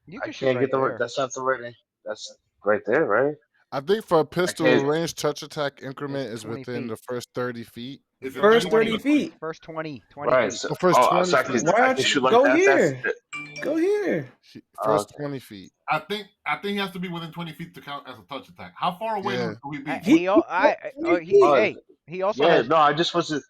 You I can shoot can't right get the. there. That's not the right. That's right there, right? I think for a pistol, can't- range touch attack increment is 20 within feet. the first 30 feet. Is it First 20? 30 feet. First 20 Right. feet. So, The first 20 so I feet. can, Why I don't can you shoot like go that. here? That's Go here. First okay. 20 feet. I think he has to be within 20 feet to count as a touch attack. How far away Yeah. do we be? He also Yeah. has. No, I just wasn't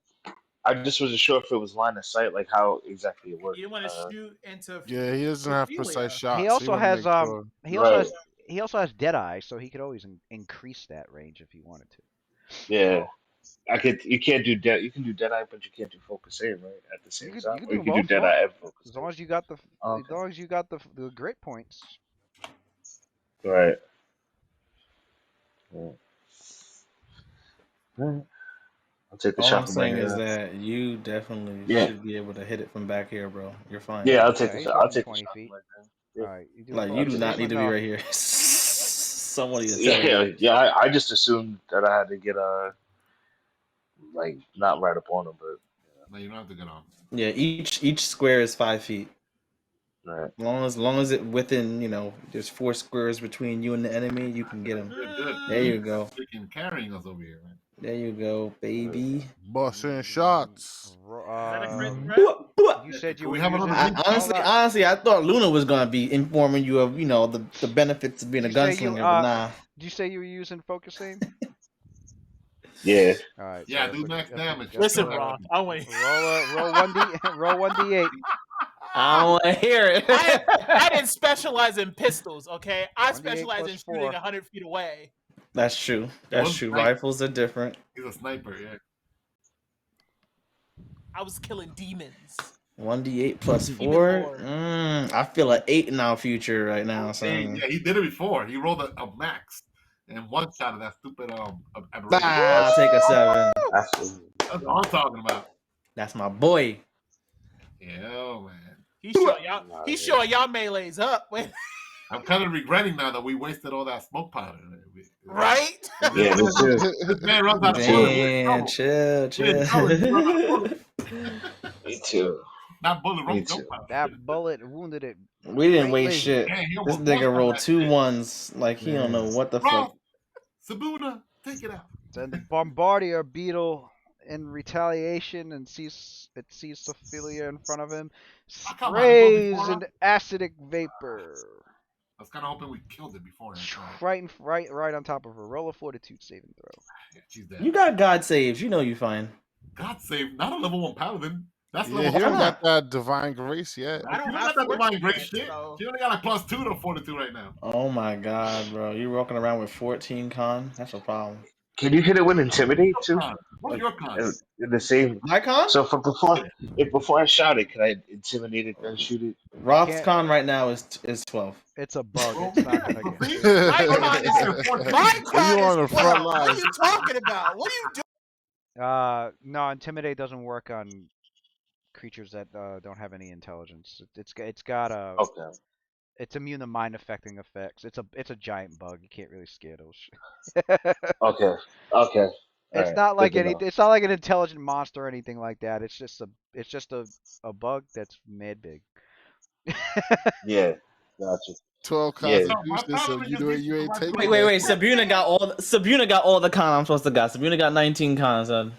sure if it was line of sight, like how exactly it worked. You want to shoot into. Yeah, he doesn't have precise shots. He so also wanna has make sure. he also has Deadeye, so he could always increase that range if he wanted to. Yeah. I could. You can't do dead. You can do Deadeye, but you can't do focus aim, right? At the same time, or you can do both, Deadeye and focus. as long as you got the Okay. as long as you got the grit points. Right. Yeah. Alright. I'll take the All shot I'm from saying right is here. that you definitely Yeah. should be able to hit it from back here, bro. You're fine. Yeah, I'll take he's the shot. I'll within take the 20 shot feet. from right there. Yeah. All right, you do Like you focus do not aim need to be enough. right here. Somebody to tell Yeah, you. yeah. I just assumed that I had to get a. like not right up on them, but No, you don't have to get on. Yeah, each square is 5 feet. right. As long as it within, there's 4 squares between you and the enemy, you can get him. Good. There you go. Freaking carrying us over here, man. There you go, baby. Busting shots. Is that a crit threat? You said you Can were we have using. another Honestly, I thought Luna was gonna be informing you of, the benefits of being a You say you, gunslinger, but nah. Did you say you were using focus aim? Yeah. All right. Yeah, so do that's max damage. Listen, That's Rock. I want Roll 1d8. I don't want to hear it. I didn't specialize in pistols, okay? I 1d8 specialize in plus shooting 4. 100 feet away. That's true. That's true. Right. Rifles are different. He's a sniper, yeah. I was killing demons. 1d8 plus Demon 4. Lord. I feel an 8 in our future right now, son. Yeah, he did it before. He rolled a max and one shot of that stupid aberration. I'll take a 7. Absolutely. That's what I'm talking about. That's my boy. Yeah, man. He's showing y'all melees up. I'm kind of regretting now that we wasted all that smoke powder. Right? Yeah, me too. This man runs out of bullets. Damn, chill. Me too. Not bullet, Me rope, too. no powder. That bullet wounded it. We didn't greatly. waste shit. Man, he This almost nigga walked rolled on 2 that ones like he don't know what the shit. fuck. Sabuna, take it out. Then the bombardier beetle, in retaliation, and sees Sophelia in front of him, Oh, come on, it goes sprays before an acidic vapor I was kind of hoping we killed it before. right on top of her. Roll a fortitude saving throw. Yeah, she's dead. You got God saves. You know you fine. God save, not a level 1 paladin. That's Yeah, level he don't 2. got that divine grace yet. I don't She have got that divine fortitude grace yet, shit. so- She only got like +2 to fortitude right now. Oh my god, bro. You walking around with 14 con? That's a problem. Can you hit it with intimidate too? What's your con? In the same. My con? So before I shout it, can I intimidate it then shoot it? Roth's can't- con right now is 12. It's a bug. It's not gonna get. My con is You on the front 12. What line. are you talking about? What are you doing? No, intimidate doesn't work on creatures that don't have any intelligence. It's got a. Okay. It's immune to mind affecting effects. It's a giant bug. You can't really scare those. Okay. Okay. It's Alright, not like good to any. know. It's not like an intelligent monster or anything like that. It's just a bug that's mad big. Yeah. Gotcha. 12 Yeah. constitution, so you know you ain't taking Wait. Sabuna got all the con I'm supposed to got. Sabuna got 19 con, son.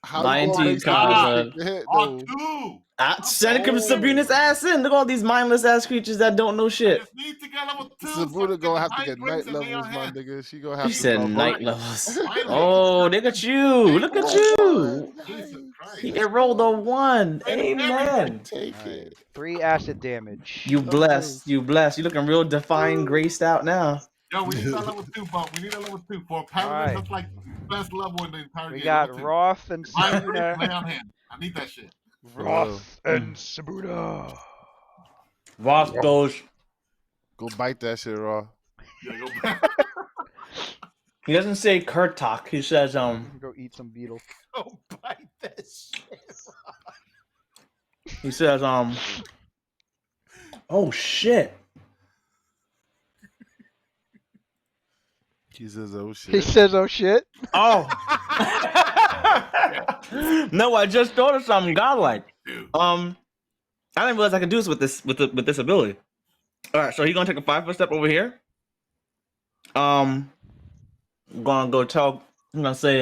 How you gonna 19 make con, Sabuna son. take the hit, On though? 2. Send Sabuna's ass in. Look at all these mindless ass creatures that don't know shit. Just need to get level 2. Sabuna gonna have to get divine night grace and lay levels, on my hands. nigga. She gonna have He to said cover. night levels. Finally. Oh, look at you. Look at you. Jesus Christ. He rolled a 1. Amen. Take Alright, it. 3 acid damage. You blessed. You blessed. You looking real defined, graced out now. Yo, we need that level 2 bump. We need a level 2 for a paladin. Alright. That's like best level in the entire We game. got level 2. Roth and Divine grace, lay Sabuna. on hand. I need that shit. Roth and Sabuna. Ross goes. Go bite that shit raw. Yeah, go back. He doesn't say Kurtok. He says Go eat some beetle. Oh, bite that shit. He says oh shit. He says, oh He shit. says, "Oh shit." Oh. No, I just thought of something godlike. Dude. I didn't realize I could do this with this ability. All right, so he's gonna take a 5-foot step over here. Gonna go tell. I'm gonna say,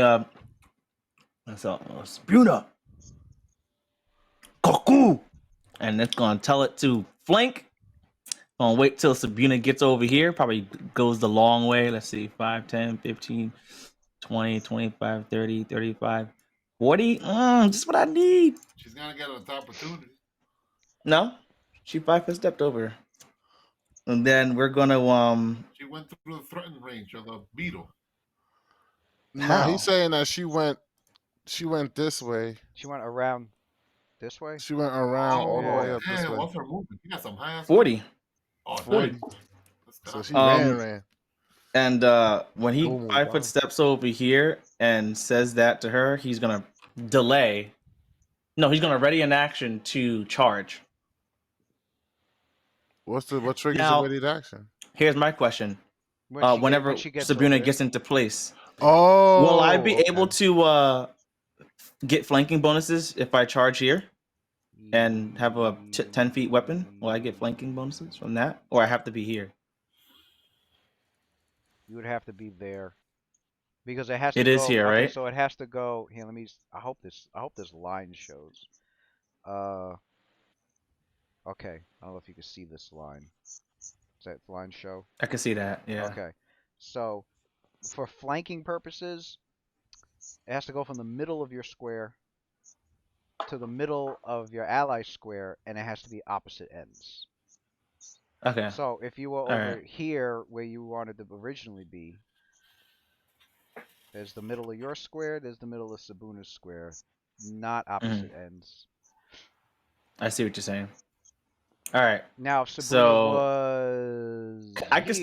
Spuna, Koku, and it's gonna tell it to flank. Gonna wait till Sabuna gets over here. Probably goes the long way. Let's see, 5, 10, 15, 20, 25, 30, 35, 40. Just what I need. She's gonna get an opportunity. No, she 5-foot stepped over. And then we're gonna She went through the threatened range of the beetle. Nah, How? he's saying that she went this way. She went around this way. She went around all the way up this damn, way. what's her movement? She got some high ass. 40. Oh, 40. nice. Let's go. So she Um, ran. And when he Oh my 5-foot God. steps over here and says that to her, he's gonna delay. No, he's gonna ready an action to charge. What triggers Now- the ready action? Here's my question. When Whenever she gets Sabuna over gets into place, Oh, will I be okay. able to get flanking bonuses if I charge here and have a 10 feet weapon? Will I get flanking bonuses from that, or I have to be here? You would have to be there because it has to It is go. here, Okay, right? so it has to go. Here, let me. I hope this line shows. Okay. I don't know if you can see this line. Does that line show? I can see that. Yeah. Okay. So, for flanking purposes, it has to go from the middle of your square to the middle of your ally square, and it has to be opposite ends. Okay. So, if you were All over right. here where you wanted to originally be, there's the middle of your square, there's the middle of Sabuna's square, not opposite ends. I see what you're saying. All right. Now, if Sabuna So was I can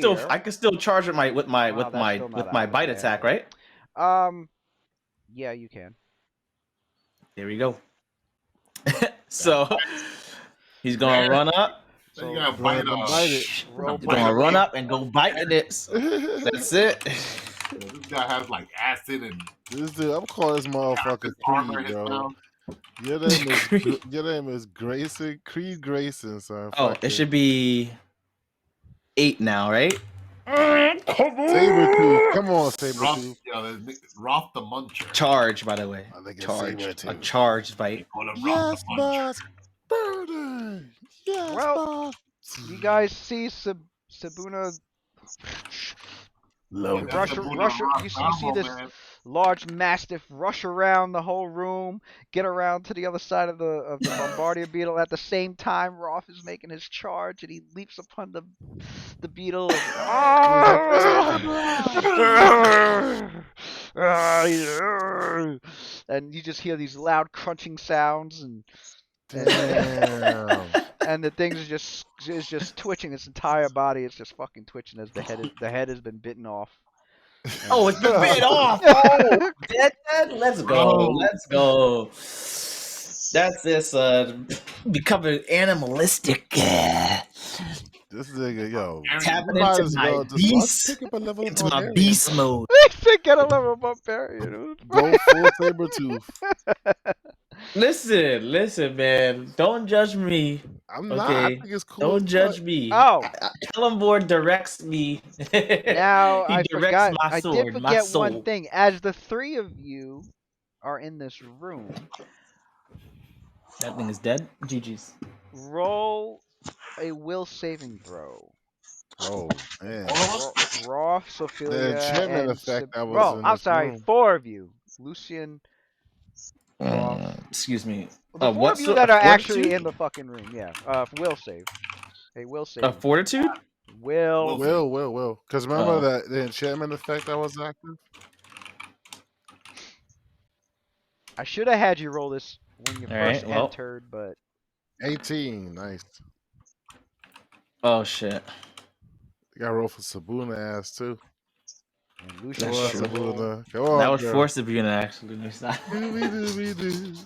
still charge with my Well, that's still not bite opposite attack, ends. right? Yeah, you can. There we go. So he's gonna run up. So you So gotta Go bite ahead and bite it. roll He's gonna run up and go bite the nips. This That's it. This guy has like acid and dude, I'm calling this motherfucker his armor in Creed, his bro. mouth. Your name is Grayson, Creed Grayson, son. Oh, Fuck it should be 8 now, right? Sabretooth. Come on, Sabretooth. Roth the Muncher. Charge, by the way. I think it's Charge. A Sabretooth. charged bite. Call him Roth Yes, the Muncher. boss. Birdie. Yes, Well, boss. you guys see Sabuna Love That's rush, the Buddha rush. Roth You see combo, this man. large mastiff rush around the whole room, get around to the other side of the Bombardier beetle. At the same time, Roth is making his charge, and he leaps upon the beetle. And you just hear these loud crunching sounds, and Damn. and the thing is just twitching its entire body. It's just fucking twitching as the head has been bitten off. Oh, it's been bit off. Oh, dead. Let's go. Oh. Let's go. That's this becoming animalistic. This nigga, yo. Tapping you might into as my well just beast, pick up a level into my barbarian, beast bro. mode. To get a level barbarian. Go full Sabretooth. Listen, man. Don't judge me. I'm not. I Okay. think it's cool. Don't judge me. Oh, Kellenborg directs me. now He I directs forgot. my I did sword, my forget soul. one thing. As the three of you are in this room, That thing is dead. GG's. roll a will saving throw. Oh, man. Roth, Sophia, The enchantment and effect that was in I'm this sorry, room. 4 of you. Lucian, Roth. Excuse me. The 4 what of you so- that are fortitude? actually in the fucking room. Yeah. Will save. A will save. Fortitude? Will. Will. Because remember Oh. that the enchantment effect that was active? I should have had you roll this when you first well. entered, but 18. Nice. Oh shit. You got to roll for Sabuna ass, too. and Come Lucian on, That's true. Sabuna. Come on, That was girl. forced to be an actually. Lucian,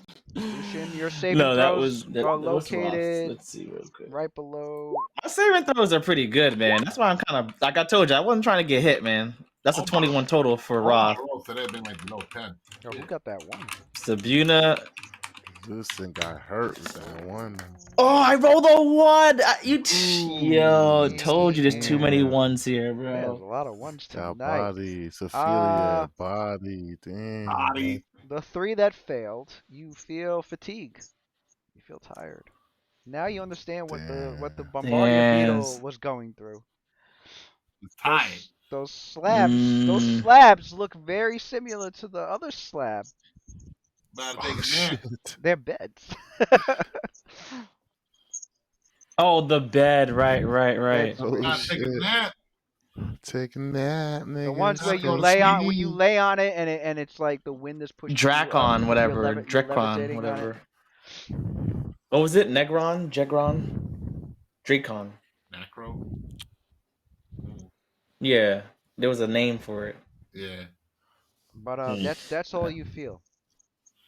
your saving No, that throws was that, are that was rough. located Let's see real quick. right below. My saving throws are pretty good, man. That's why I'm kind of like I told you, I wasn't trying to get hit, man. That's a 21 total for Roth. Rolls today have been like below 10. Oh, who got that one? Sabuna. This thing got hurt with that one. Oh, I rolled a 1. Yo, told you there's too many damn. ones here, Man, there's a bro. lot of ones Got tonight. body. Sophia, body. Damn. Body. The 3 that failed, you feel fatigue. You feel tired. Now you understand what the Damn. Bombardier beetle was going through. It's time. Those slabs look very similar to the other slab. Better Oh, take a nap. shit. They're beds. Oh, the bed. Right. Oh, Gotta take a shit. nap. Take a nap, nigga. The ones where you Go to lay on, sleep. where you lay on it, and it's like the wind is pushing you up, Dracon, you're whatever. you're Drecron, levitating on it. whatever. What was it? Negron? Jegron? Dracon. Macro. Yeah, there was a name for it. Yeah. But that's all you feel.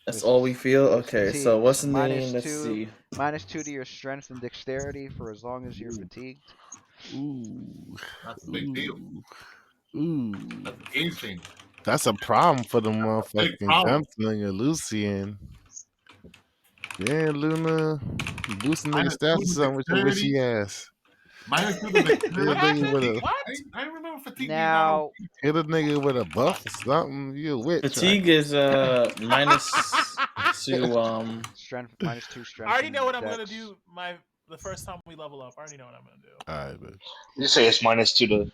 That's all we feel? It's Okay, fatigue. so what's the Minus name? Let's 2. see. -2 to your strength and dexterity for as long as you're fatigued. Ooh. That's a big deal. Ooh. That's a game changer. That's a problem for the Big motherfucking problem. gunslinger Lucian. Yeah, Luna boosting nigga Minus 2 stats or to something with your dexterity. witchy ass. Minus 2 to Hit dexterity. a nigga with a What? I remember fatigue being not Now, hit a nigga with a buff or something. You a witch, right? Fatigue is minus to strength -2 I strength. already know what and I'm gonna dex. do. The first time we level up, I already know what I'm gonna do. Alright, but You say it's -2 to.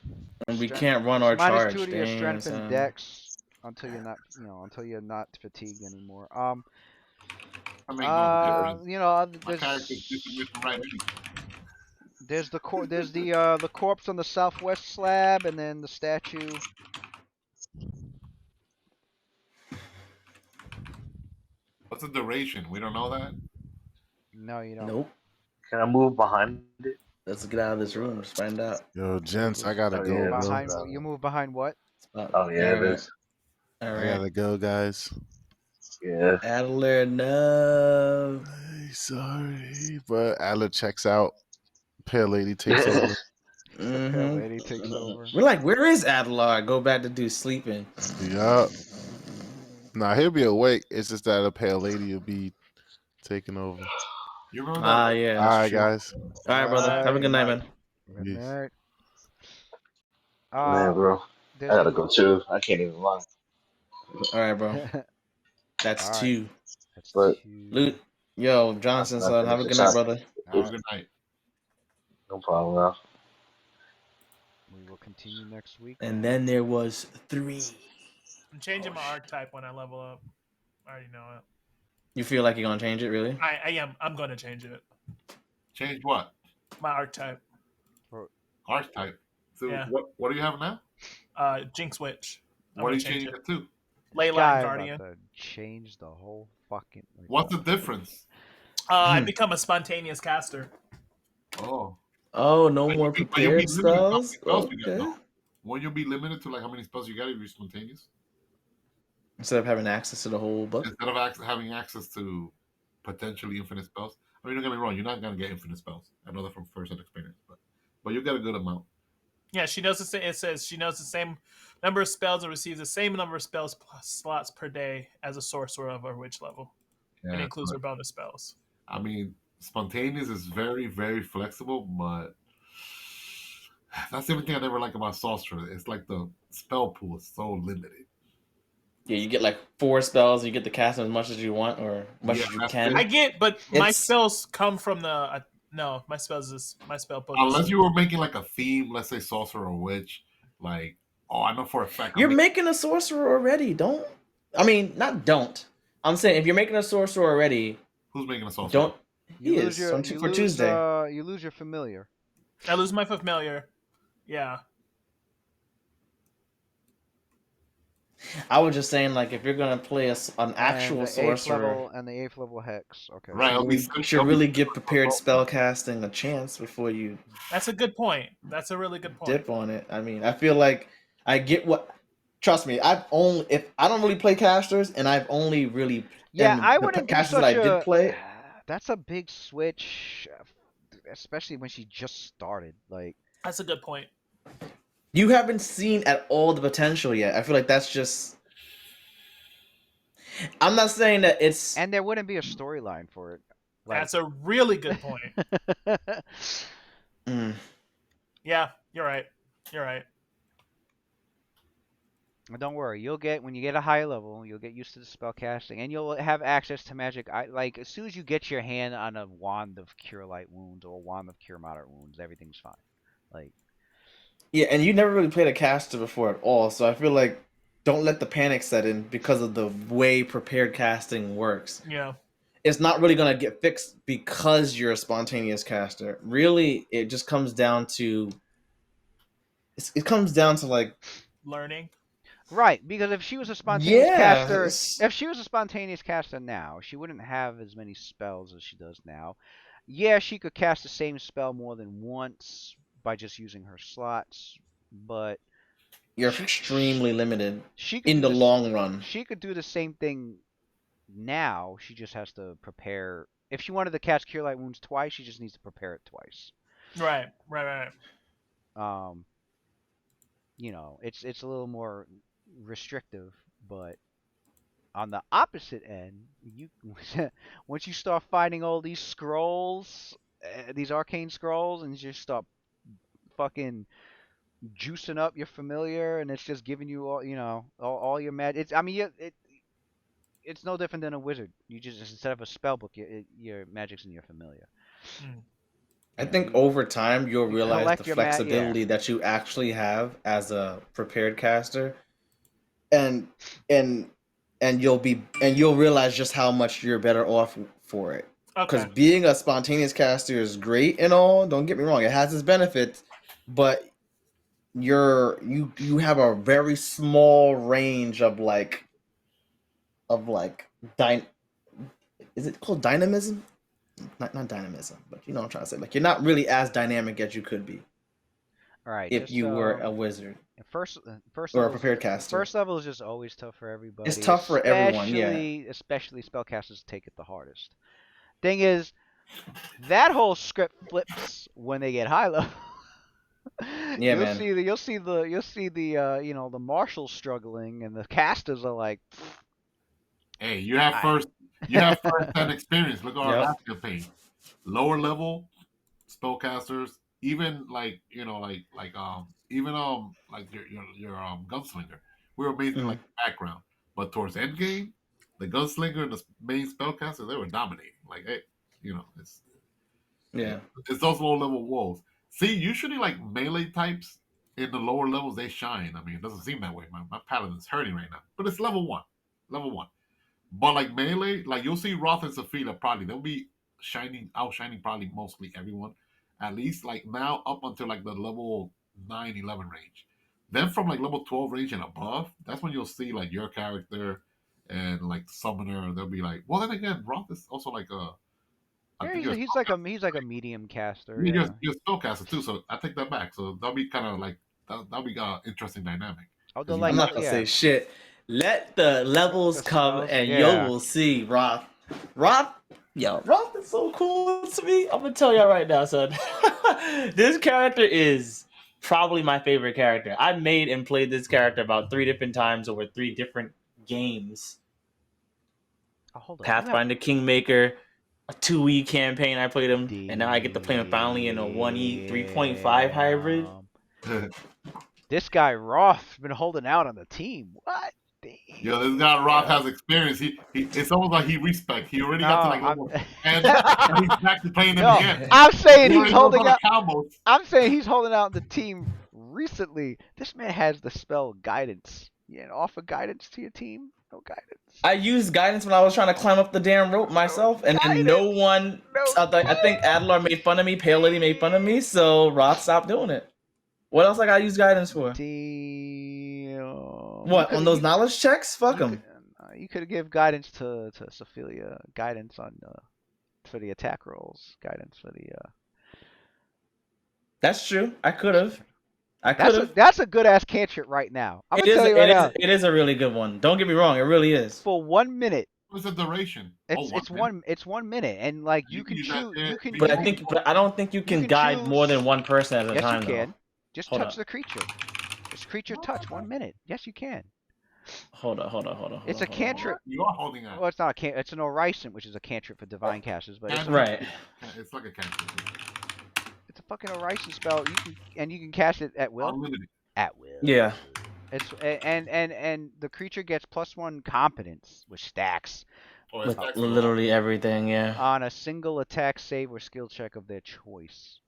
and we Strength- can't run It's our -2 charge. to your Dang, strength and son. dex until you're not, until you're not fatigued anymore. I make no difference. There's character's distribution right in. there's the corpse on the southwest slab, and then the statue. What's the duration? We don't know that. No, you don't. Nope. Can I move behind it? Let's get out of this room. Let's find out. yo, gents, I gotta Oh, go, yeah, bro. Behind you move behind what? Oh yeah, it is. All I right. gotta go, guys. Yeah. Adler, no. Hey, sorry, but Adler checks out. Pale lady takes over. The pale lady takes over. We're like, where is Adler? Go back to do sleeping. Yup. Nah, he'll be awake. It's just that a pale lady will be taking over. You remember Ah, that? yeah. All That's right, true. guys. All right, brother. Have a good night, man. Good Peace. night. Man, bro. I gotta go too. I can't even lie. All right, bro. That's All right. 2. That's But- 2. Luke, yo, Johnson, I'll son. Have a finish good it night, up. brother. It was good night. No problem, Ralph. We will continue next week. And then there was 3. I'm changing my archetype when I level up. I already know it. You feel like you're gonna change it, really? I am. I'm gonna change it. Change what? My archetype. Archetype. So Yeah. what do you have now? Jinx Witch. What are you changing it to? Leyline Guy Guardian. about to change the whole fucking. What's the difference? I become a spontaneous caster. Oh. Oh, no But more you'll be prepared limited to how many spells? spells you get, Okay. though. Won't you be limited to like how many spells you got if you're spontaneous? Instead of having access to the whole book? Instead of having access to potentially infinite spells. I mean, don't get me wrong, you're not gonna get infinite spells. I know that from first-hand experience, but you get a good amount. Yeah, she knows it says she knows the same number of spells and receives the same number of spells plus slots per day as a sorcerer of her witch level. Yeah, It includes but, her bonus spells. I mean, spontaneous is very, very flexible, but that's the only thing I never like about sorcerer. It's like the spell pool is so limited. Yeah, you get like 4 spells, you get to cast as much as you want or much Yeah, as you that's can. it. I get, but my It's- spells come from the no, my spell book. Unless you were making like a theme, let's say sorcerer or witch, like, oh, I know for a fact. You're making a sorcerer already. Don't. I mean, not don't. I'm saying if you're making a sorcerer already, Who's making a sorcerer? don't. You He lose is your. on You for lose, Tuesday. you lose your familiar. I lose my familiar. Yeah. I was just saying, like, if you're gonna play an actual and the sorcerer, and the 8th level hex. Okay. Right. you should really give prepared spell casting a chance before you That's a good point. That's a really good point. dip on it. I mean, I feel like I get what. Trust me, if I don't really play casters, and I've only really Yeah, and I the wouldn't do casters such that I did play. That's a big switch, especially when she just started. Like, That's a good point. You haven't seen at all the potential yet. I feel like that's just. I'm not saying that it's. and there wouldn't be a storyline for it. Like, That's a really good point. Yeah, you're right. You're right. Don't worry, when you get a high level, you'll get used to the spell casting, and you'll have access to magic. Like, as soon as you get your hand on a wand of cure light wounds or a wand of cure moderate wounds, everything's fine. Like, Yeah, and you never really played a caster before at all, so I feel like don't let the panic set in because of the way prepared casting works. Yeah. It's not really gonna get fixed because you're a spontaneous caster. Really, it just comes down to. It comes down to like learning. Right, because if she was a spontaneous caster, Yes. if she was a spontaneous caster now, she wouldn't have as many spells as she does now. Yeah, she could cast the same spell more than once by just using her slots, but You're extremely limited she could in do the this- long run. She could do the same thing now. She just has to prepare. If she wanted to cast Cure Light Wounds twice, she just needs to prepare it twice. Right. You know, it's a little more restrictive, but on the opposite end, you once you start finding all these scrolls, these arcane scrolls, and you just start fucking juicing up your familiar, and it's just giving you all, all your magic. It's, I mean, it's no different than a wizard. You just instead of a spell book, your magic's in your familiar. I think over time you'll You realize collect the your flexibility that you actually have as a prepared caster, and and you'll realize just how much you're better off for it. Because Okay. being a spontaneous caster is great and all. Don't get me wrong; it has its benefits, but you have a very small range of dy- is it called dynamism? Not dynamism, but you know what I'm trying to say. Like, you're not really as dynamic as you could be All right, if just you were a wizard first or a level. prepared caster. First level is just always tough for everybody. It's tough for everyone, yeah. Especially spellcasters take it the hardest. Thing is, that whole script flips when they get high level. Yeah, man. You'll see the marshals struggling, and the casters are like, hey, you have first-hand experience. Look at our Yep. last campaign. Lower level spellcasters, even like even like your gunslinger. We were basically like background, but towards end game, the gunslinger and the main spellcaster, they were dominating. Like, hey, it's Yeah. it's those low level wolves. See, usually like melee types in the lower levels they shine. I mean, it doesn't seem that way. My paladin's hurting right now, but it's level one. But like melee, like you'll see Roth and Sophia probably they'll be outshining probably mostly everyone, at least like now up until like the level 9, 11 range. Then from like level 12 range and above, that's when you'll see like your character and like summoner. They'll be like, well, then again, Roth is also like a. I think he's like a medium caster. you're Yeah. a spellcaster too, so I take that back. So that'll be kind of like that'll be interesting dynamic. Although, You like, I'm not gonna say shit. Let the levels The come spells, and yeah. you will see Roth. Roth is so cool to me. I'm gonna tell y'all right now, son. This character is probably my favorite character. I made and played this character about 3 different times over 3 different games. Oh, hold on. Pathfinder Kingmaker, a 2E campaign I played him, and now I get to play him finally in a 1E 3.5 hybrid. This guy Roth's been holding out on the team. What? Damn. Yo, this guy Roth has experience. He it's almost like he respect. He already got to like level, and he's back to playing them again. I'm saying he's holding out. Combos. I'm saying he's holding out the team recently. This man has the spell guidance. You offer guidance to your team? No guidance. I used guidance when I was trying to climb up the damn rope myself, and then no one. I think Adler made fun of me. Pale Lady made fun of me, so Roth stopped doing it. What else I gotta use guidance for? Damn. What, on those knowledge checks? Fuck them. You could give guidance to Sophia. Guidance on for the attack rolls. Guidance for the. That's true. I could have. That's a good ass cantrip right now. I'm gonna tell you right now. It is a really good one. Don't get me wrong. It really is. For 1 minute. What's the duration? It's 1 minute, and like you can choose. But I don't think you can guide more than one person at a time. Yes, you can. Though. Just touch the creature. Just creature touch 1 minute. Yes, you can. Hold on. It's a cantrip. You are holding out. Well, it's not a cantrip. It's an Orison, which is a cantrip for divine casters. But it's right. It's like a cantrip. It's a fucking Orison spell. You can cast it at will. Unlimited. At will. Yeah. It's and the creature gets +1 competence, which stacks. With literally everything, yeah. On a single attack, save, or skill check of their choice.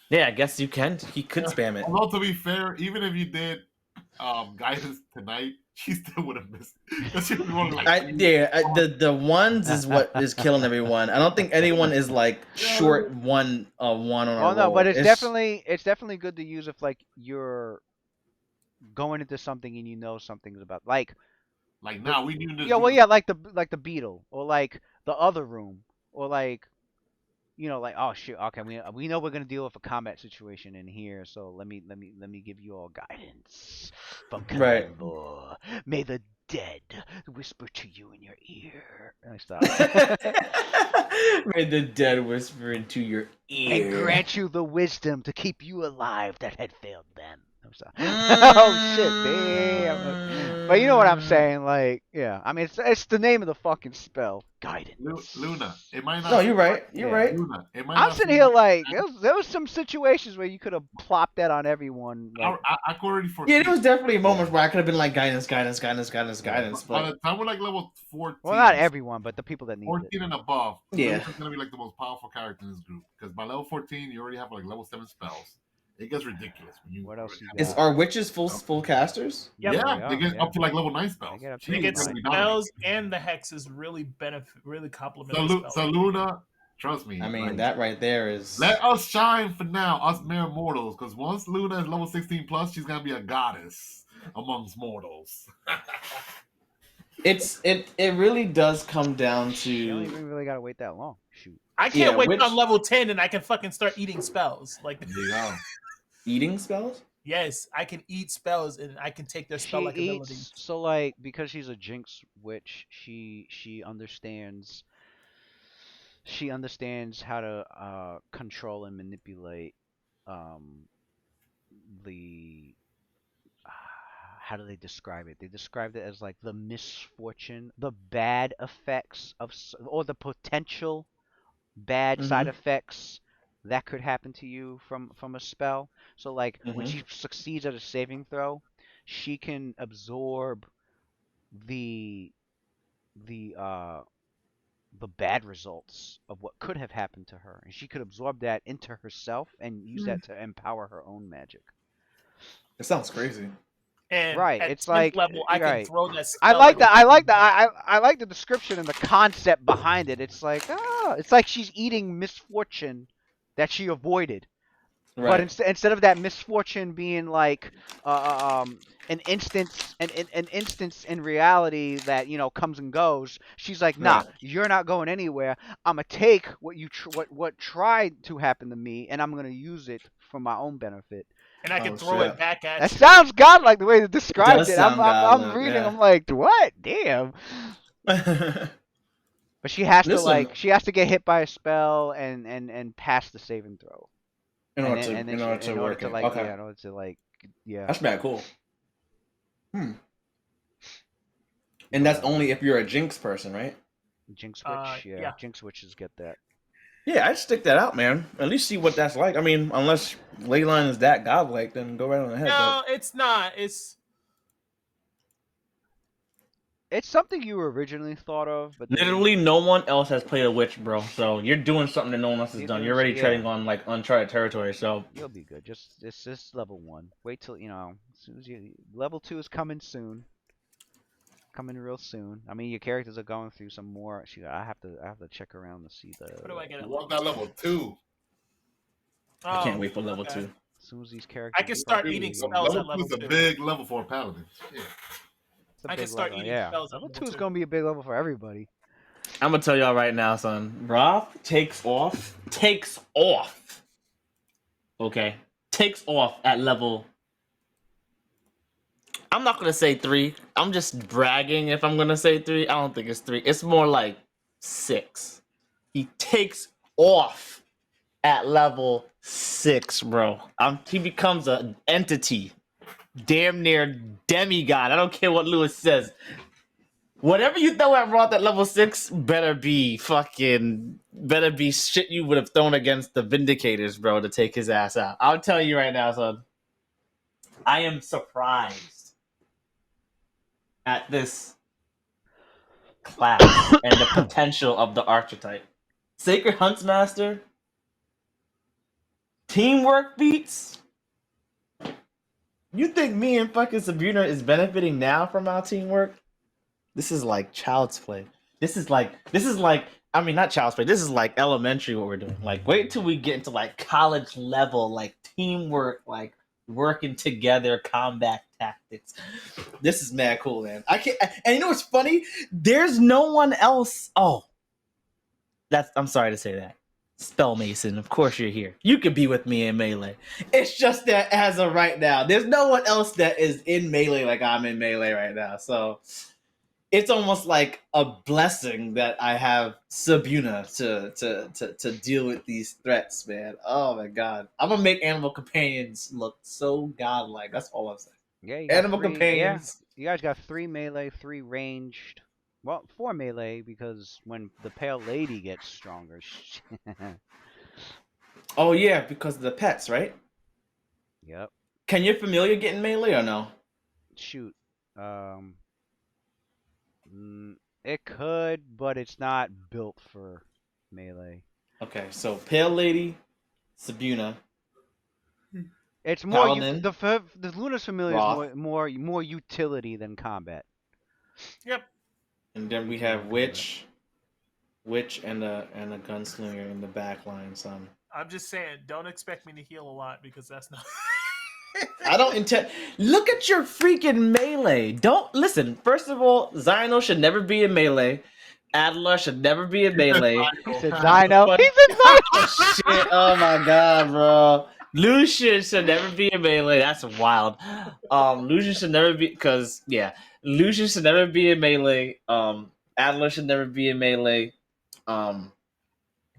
Yeah, I guess you can. He could spam it. Although to be fair, even if you did guidance tonight, she still would have missed. The ones is what is killing everyone. I don't think anyone is like short one on a roll. No, but it's definitely good to use if like you're going into something and you know something's about like now we knew this. Yeah, well, yeah, like the beetle or like the other room or like. Like, oh shit, okay, we know we're gonna deal with a combat situation in here, so let me give you all guidance from Kalimbo. May the dead whisper to you in your ear. I stop. May the dead whisper into your ear and grant you the wisdom to keep you alive that had failed them. I'm sorry. Oh shit, damn. But you know what I'm saying? Like, yeah. I mean, it's the name of the fucking spell. Guidance. Luna. It might not. No, you're right. You're Yeah. right. Luna. It might I'm not sitting seem- here like there was some situations where you could have plopped that on everyone. Like, I could already foresee. Yeah, there was definitely moments where I could have been like guidance. But By the time we're like level 14. well, not everyone, but the people that need 14 it. and above. Yeah. Luna's gonna be like the most powerful character in this group because by level 14 you already have like level 7 spells. It gets ridiculous when you. What else you is got? are witches full casters? Yep. Yeah, they get Yeah. up to like level 9 spells. They get up to She's They get gonna be spells and the hexes really complement the spells. So Luna, trust me. I mean, like, that right there is. let us shine for now, us mere mortals, because once Luna is level 16 plus, she's gonna be a goddess amongst mortals. It really does come down You don't to. even really gotta wait that long. Shoot. I can't Yeah, wait which- till I'm level 10 and I can fucking start eating spells. Like, There you go. Eating spells? yes, I can eat spells and I can take their spell like abilities. So like because she's a Jinx witch, she understands how to control and manipulate the how do they describe it? They described it as like the misfortune, the bad effects or the potential bad side effects that could happen to you from a spell. So like when she succeeds at a saving throw, she can absorb the bad results of what could have happened to her, and she could absorb that into herself and use that to empower her own magic. It sounds crazy. And Right, at it's 10th like level, I can right. throw that spell. I like that. I like the description and the concept behind it. It's like it's like she's eating misfortune that she avoided. Right. But instead of that misfortune being like an instance in reality that comes and goes, she's like, nah, you're not going anywhere. I'm gonna take what tried to happen to me, and I'm gonna use it for my own benefit. And I can throw it back at That you. sounds godlike the way they described it. I'm godlike, reading. yeah. I'm like, what? Damn. But she has to get hit by a spell and pass the saving throw. In order to work. That's bad cool. And that's only if you're a Jinx person, right? Jinx witch, yeah. Jinx witches get that. Yeah, I'd stick that out, man. At least see what that's like. I mean, unless Leyline is that godlike, then go right on ahead. No, it's not. It's something you originally thought of, but Literally, no one else has played a witch, bro. So you're doing something that no one else has done. You're already treading on like uncharted territory. So you'll be good. It's just level 1. Wait till as soon as level 2 is coming soon. Coming real soon. I mean, your characters are going through some more. I have to check around to see the. What do I get? You want that level 2? I can't wait for level 2. As soon as these characters. I can start eating spells at level 2. It's a big level for a paladin. Yeah. I can start eating spells. Level 2 is gonna be a big level for everybody. I'm gonna tell y'all right now, son. Roth takes off. Okay, takes off at level. I'm not gonna say 3. I'm just bragging if I'm gonna say 3. I don't think it's 3. It's more like 6. He takes off at level 6, bro. He becomes an entity. Damn near demigod. I don't care what Lewis says. Whatever you throw at Roth at level 6 better be shit you would have thrown against the Vindicators, bro, to take his ass out. I'll tell you right now, son. I am surprised at this class and the potential of the archetype. Sacred Huntsmaster, teamwork beats. You think me and fucking Sabrina is benefiting now from our teamwork? This is like child's play. This is like I mean not child's play. This is like elementary what we're doing. Like wait till we get into like college level, like teamwork, like working together combat tactics. This is mad cool, man. I can't. And you know what's funny? There's no one else. Oh, I'm sorry to say that. Spell Mason, of course you're here. You could be with me in Melee. It's just that as of right now, there's no one else that is in Melee like I'm in Melee right now. So it's almost like a blessing that I have Sabuna to deal with these threats, man. Oh my god, I'm gonna make animal companions look so godlike. That's all I'm saying. Yeah, you got Animal 3. Yeah, companions. you guys got 3 melee, 3 ranged. Well, 4 melee because when the pale lady gets stronger. Oh yeah, because of the pets, right? Yep. Can your familiar get in melee or no? Shoot. It could, but it's not built for melee. Okay, so pale lady, Sabuna, It's more paladin, the Luna's familiar is Roth. more utility than combat. Yep. And then we have witch and a gunslinger in the back line. Son, I'm just saying, don't expect me to heal a lot because that's not. I don't intend. Look at your freaking melee. Don't listen. First of all, Zyno should never be in melee. Adler should never be in melee. He said Zyno. But He said Zyno. oh shit! Oh my god, bro. Lucian should never be in melee. That's wild. Lucian should never be because yeah, Lucian should never be in melee. Adler should never be in melee. Um,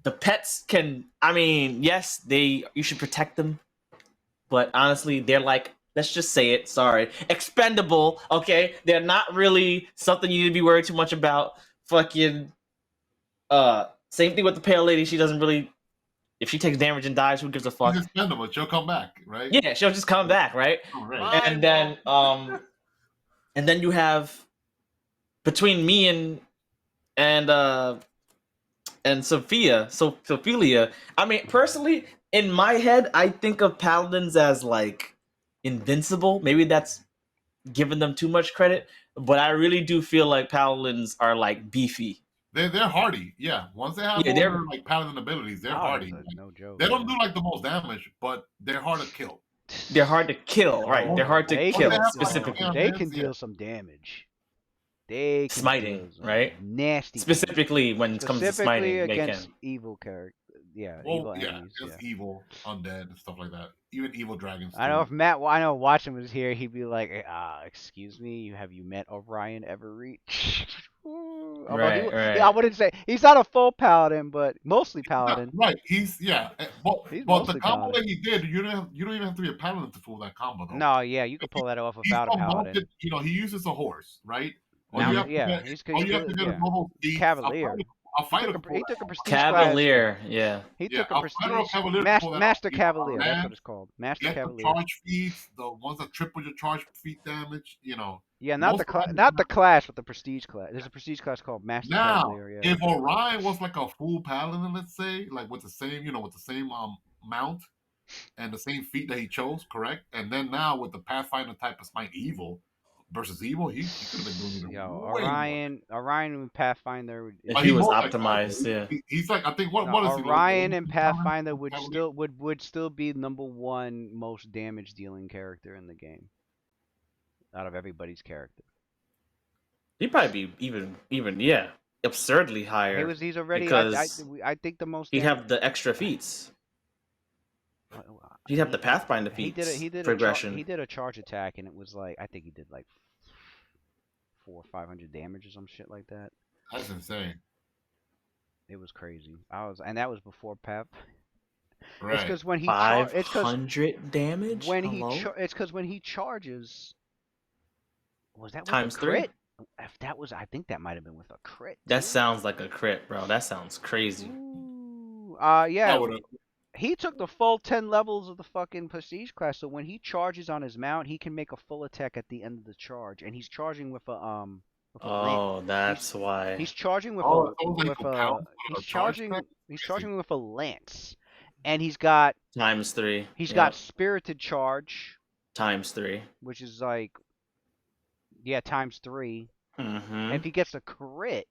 the pets can. I mean, yes, you should protect them, but honestly, they're like. Let's just say it. Sorry, expendable. Okay, they're not really something you need to be worried too much about. Fucking. Same thing with the pale lady. She doesn't really. If she takes damage and dies, who gives a fuck? She's expendable. She'll come back, right? Yeah, she'll just come back, right? Oh, right. And then you have between me and Sophia. I mean, personally, in my head, I think of paladins as like invincible. Maybe that's giving them too much credit, but I really do feel like paladins are like beefy. They're hardy, yeah. Once they have all their like paladin abilities, they're hardy. No joke. They don't do like the most damage, but they're hard to kill. They're hard to kill, right? They're hard to kill specifically. They can deal some damage. They can smiting, right? Nasty. Specifically when it comes to smiting, against they can. evil character. Yeah, well, evil yeah, enemies. just evil, undead, and stuff like that. Even evil dragons. I know if Matt, I know Watson was here, he'd be like, "Excuse me, have you met Orion Everreach?" Right. I wouldn't say he's not a full paladin, but mostly paladin. Right, he's but He's the combo paladin. that he did, you don't even have to be a paladin to fool that combo. Though. No, yeah, you can pull that off without a paladin. You know, he uses a horse, right? All you have to get a normal speed. Cavalier. He took a prestige Cavalier, class. yeah. He took a prestige Master Cavalier. That's what it's called. Master Cavalier. Charge feats, the ones that triple your charge feat damage. You know. Yeah, not the class, but the prestige class. There's a prestige class called Master Cavalier. Yeah. If Orion was like a full paladin, let's say, like with the same, mount and the same feat that he chose, correct? And then now with the Pathfinder type of smite evil versus evil, he could have been doing it. Orion and Pathfinder. If he was optimized, yeah. He's like, I think what is he? Orion and Pathfinder would still be #1 most damage dealing character in the game. Out of everybody's character. He'd probably be even absurdly higher. He's already because I think the most. He'd have the extra feats. He'd have the Pathfinder feats. He did progression. He did a charge attack, and it was like I think he did like 400 or 500 damage or some shit like that. That's insane. It was crazy. And that was before Path. Right. It's because when he 500 damage. It's because when he charges. Was that with times a crit? 3? If that was, I think that might have been with a crit. That sounds like a crit, bro. That sounds crazy. Ooh, yeah. He took the full 10 levels of the fucking prestige class, so when he charges on his mount, he can make a full attack at the end of the charge, and he's charging with a Oh, that's why. He's charging with he's charging with a lance, and he's got times 3. He's got spirited charge times 3, which is like times 3. Mm-hmm. And if he gets a crit,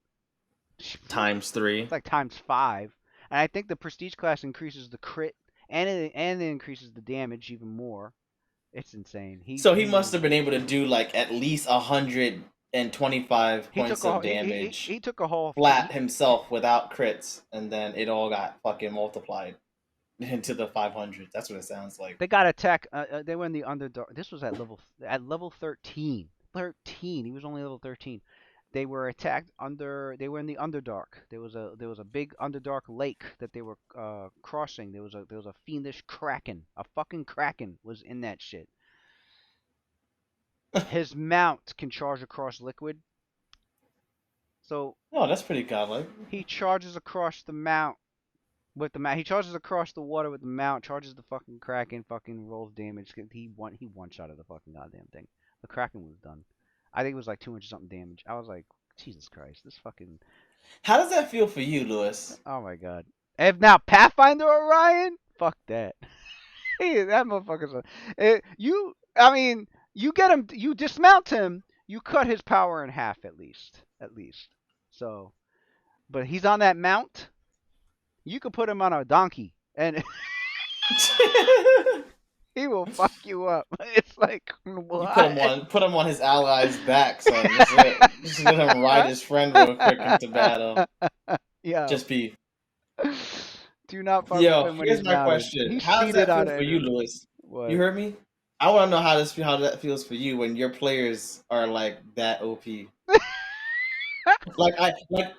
times 3. It's like times 5. And I think the prestige class increases the crit and it increases the damage even more. It's insane. He must have been able to do like at least 125 points of damage. He took a whole flat himself without crits, and then it all got fucking multiplied into the 500. That's what it sounds like. They got attack. They were in the Underdark. This was at level 13. 13. He was only level 13. They were attacked under. They were in the Underdark. There was a big Underdark lake that they were crossing. There was a fiendish kraken. A fucking kraken was in that shit. His mount can charge across liquid. So Oh, that's pretty godlike. he charges across the mount with the mount. He charges across the water with the mount. Charges the fucking kraken. Fucking rolls damage. He one shot of the fucking goddamn thing. The kraken was done. I think it was like 200 something damage. I was like, Jesus Christ, this fucking. How does that feel for you, Lewis? Oh my god. If now Pathfinder Orion, fuck that. That motherfucker's I mean, you get him, you dismount him, you cut his power in half at least. So, but he's on that mount. You could put him on a donkey, and he will fuck you up. It's like what? You put him on his ally's back, son. That's it. Just let him ride his friend real quick into battle. Yeah. Just be. Do not fuck with him when here's he's my mounted. question. He's How does that seated on feel for you, Lewis? What? You heard me? I want to know how that feels for you when your players are like that OP. like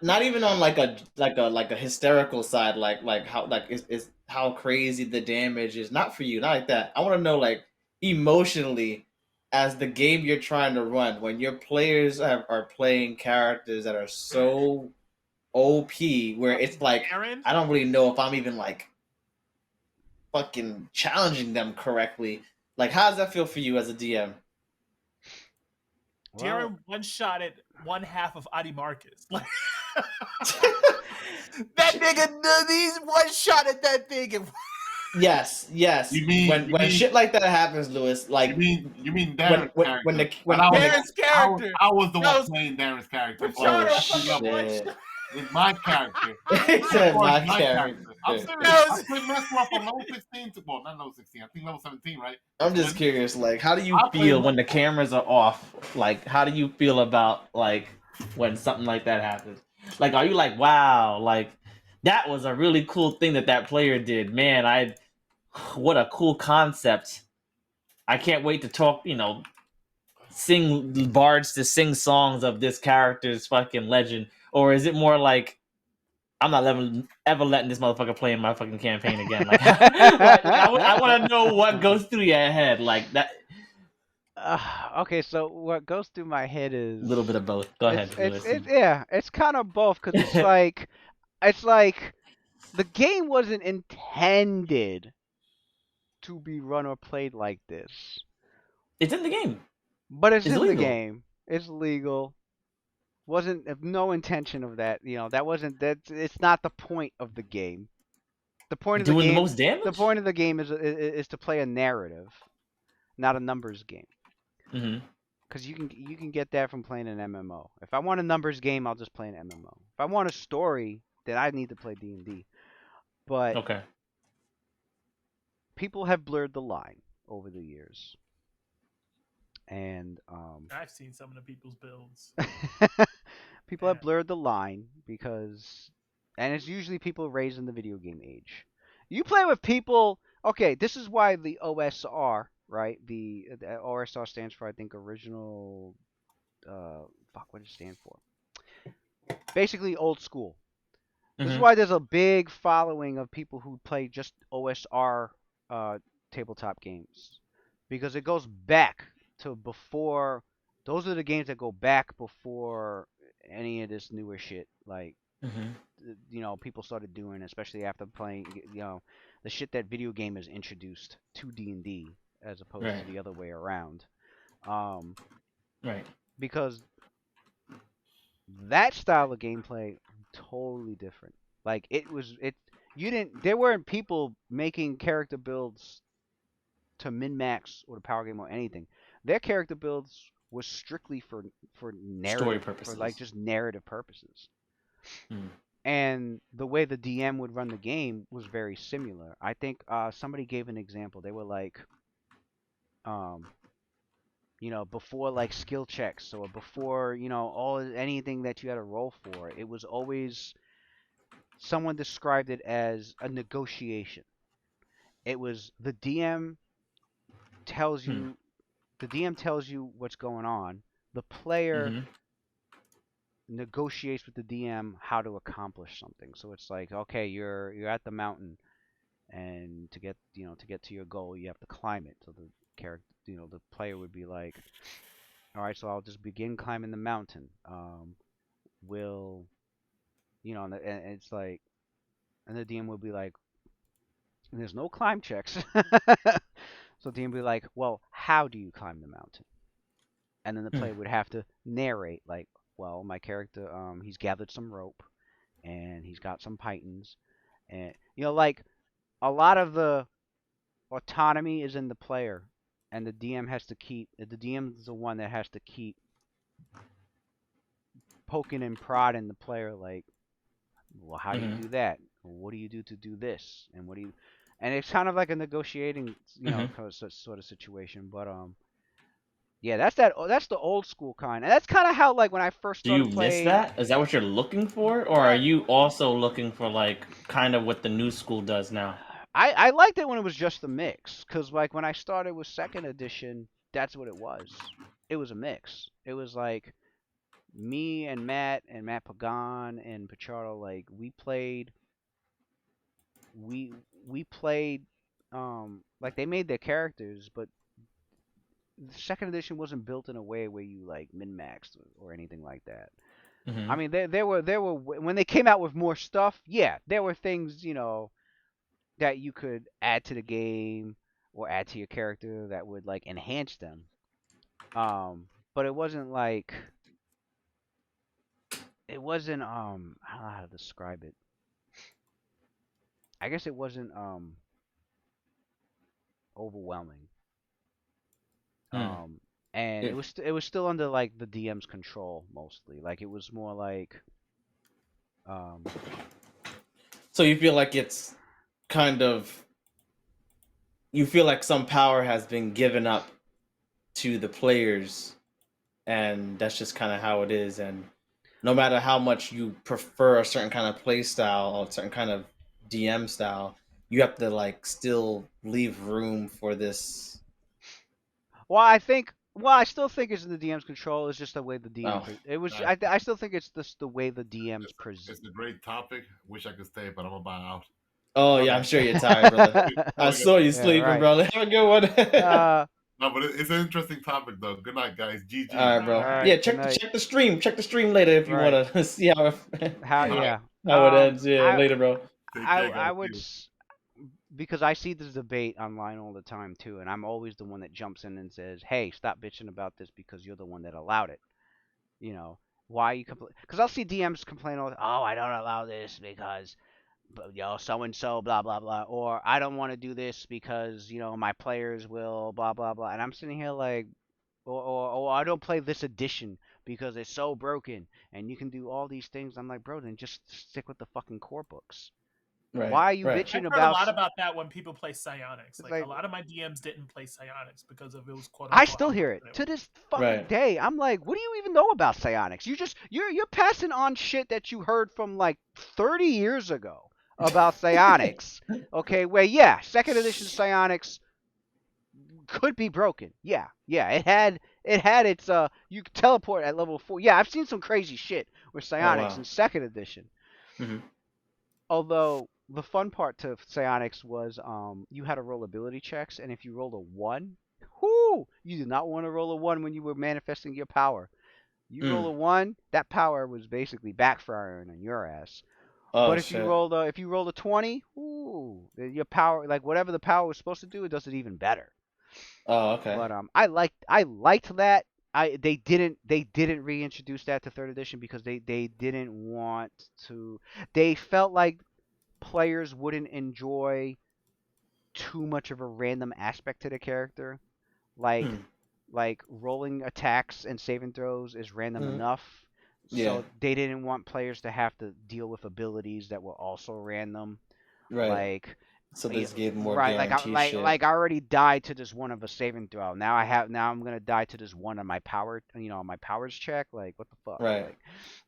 not even on like a hysterical side, like how is how crazy the damage is. Not for you, not like that. I want to know like emotionally, as the game you're trying to run, when your players are playing characters that are so OP, where it's like Cairn? I don't really know if I'm even like fucking challenging them correctly. Like, how does that feel for you as a DM? Darren one-shotted one half of Adi Marcus. Like, that nigga, he's one-shotted that thing. And... Yes. You mean when shit like that happens, Lewis? Like, you mean Darren's character? when Darren's character. I was the one playing Darren's character. Oh shit! It's my character. He said my character. I'm serious. I played Mesmer from level 16 to, well, not level 16. I think level 17, right? I'm just curious. Like, how do you feel when the cameras are off? Like, how do you feel about like when something like that happens? Like, are you like, wow, like that was a really cool thing that player did? Man, what a cool concept. I can't wait to talk. Sing bards to sing songs of this character's fucking legend. Or is it more like, I'm not ever letting this motherfucker play in my fucking campaign again? Like, I want to know what goes through your head, like that. Okay, so what goes through my head is A little bit of both. Go ahead. It's kind of both, because it's like the game wasn't intended to be run or played like this. It's in the game, but it's in legal. The game. It's legal. Wasn't no intention of that. It's not the point of the game. The point of the game, doing the most damage. The point of the game is to play a narrative, not a numbers game. Mm-hmm. Because you can get that from playing an MMO. If I want a numbers game, I'll just play an MMO. If I want a story, then I need to play D&D. But okay, people have blurred the line over the years. And I've seen some of the people's builds. people have blurred the line because, and it's usually people raised in the video game age. You play with people. Okay, this is why the OSR, right? The OSR stands for, I think, original. What does it stand for? Basically, old school. This is why there's a big following of people who play just OSR tabletop games, because it goes back to before. Those are the games that go back before any of this newer shit, like people started doing, especially after playing the shit that video game has introduced to D&D as opposed to the other way around. Right. Because that style of gameplay totally different. Like there weren't people making character builds to min-max or to power game or anything. Their character builds was strictly for narrative, story purposes, for like just narrative purposes. And the way the DM would run the game was very similar. I think somebody gave an example. They were like, before like skill checks or before anything that you had to roll for, it was always, someone described it as a negotiation. It was the DM tells you what's going on. The player negotiates with the DM how to accomplish something. So it's like, okay, you're at the mountain, and to get to your goal, you have to climb it. So the character, the player would be like, all right, so I'll just begin climbing the mountain. Will and it's like, and the DM will be like, there's no climb checks. So the DM will be like, well, how do you climb the mountain? And then the player would have to narrate, like, well, my character, he's gathered some rope, and he's got some pythons, and like, a lot of the autonomy is in the player, and the DM is the one that has to keep poking and prodding the player, like, well, how do you do that? What do you do to do this? And what do you? And it's kind of like a negotiating, sort of situation. But yeah, that's the old school kind, and that's kind of how, like, when I first Do you started miss playing. that? Is that what you're looking for, or are you also looking for like kind of what the new school does now? I liked it when it was just the mix, because like when I started with second edition, that's what it was. It was a mix. It was like me and Matt Pagan and Pichardo, like we played like they made their characters, but the second edition wasn't built in a way where you like min-maxed or anything like that. I mean, there were when they came out with more stuff, yeah, there were things, that you could add to the game or add to your character that would like enhance them. But it wasn't like I don't know how to describe it. I guess it wasn't overwhelming. And it was still under like the DM's control mostly. Like it was more like So you feel like it's kind of, you feel like some power has been given up to the players, and that's just kind of how it is. And no matter how much you prefer a certain kind of play style or a certain kind of DM style, you have to like still leave room for this. Well, I still think it's in the DM's control. It's just the way the DM. It was. I still think it's the way the DM's present. It's a great topic. Wish I could stay, but I'm gonna buy out. Oh yeah, I'm sure you're tired, brother. I saw you sleeping, right. brother. Have a good one. No, but it's an interesting topic, though. Good night, guys. GG. All right, bro. All right, yeah, check the stream. Check the stream later if you want to see how it ends. Yeah, later, bro. I would, because I see this debate online all the time too, and I'm always the one that jumps in and says, "Hey, stop bitching about this because you're the one that allowed it." Why you complain? Because I'll see DMs complain all, "Oh, I don't allow this because, so and so, blah blah blah," or "I don't want to do this because my players will blah blah blah," and I'm sitting here like, or I don't play this edition because it's so broken and you can do all these things. I'm like, bro, then just stick with the fucking core books. Right, why are you bitching I've about? heard a lot about that when people play psionics. Like a lot of my DMs didn't play psionics because of it was quote unquote. I still hear it to this fucking day. I'm like, what do you even know about psionics? You're passing on shit that you heard from like 30 years ago about psionics. Okay, where second edition psionics could be broken. Yeah, it had its you could teleport at level 4. Yeah, I've seen some crazy shit with psionics in second edition. Although the fun part to psionics was you had to roll ability checks, and if you rolled a 1, you did not want to roll a 1 when you were manifesting your power. You roll a 1, that power was basically backfiring on your ass. But if you rolled a 20, your power, like whatever the power was supposed to do, it does it even better. Oh, okay. But I liked that. They didn't reintroduce that to third edition because they didn't want to. They felt like players wouldn't enjoy too much of a random aspect to the character, like rolling attacks and saving throws is random enough. So they didn't want players to have to deal with abilities that were also random. Right. So they just gave more guarantee shit. Like I already died to this one of a saving throw. Now I'm gonna die to this one on my power, my powers check. Like what the fuck? Right. Like,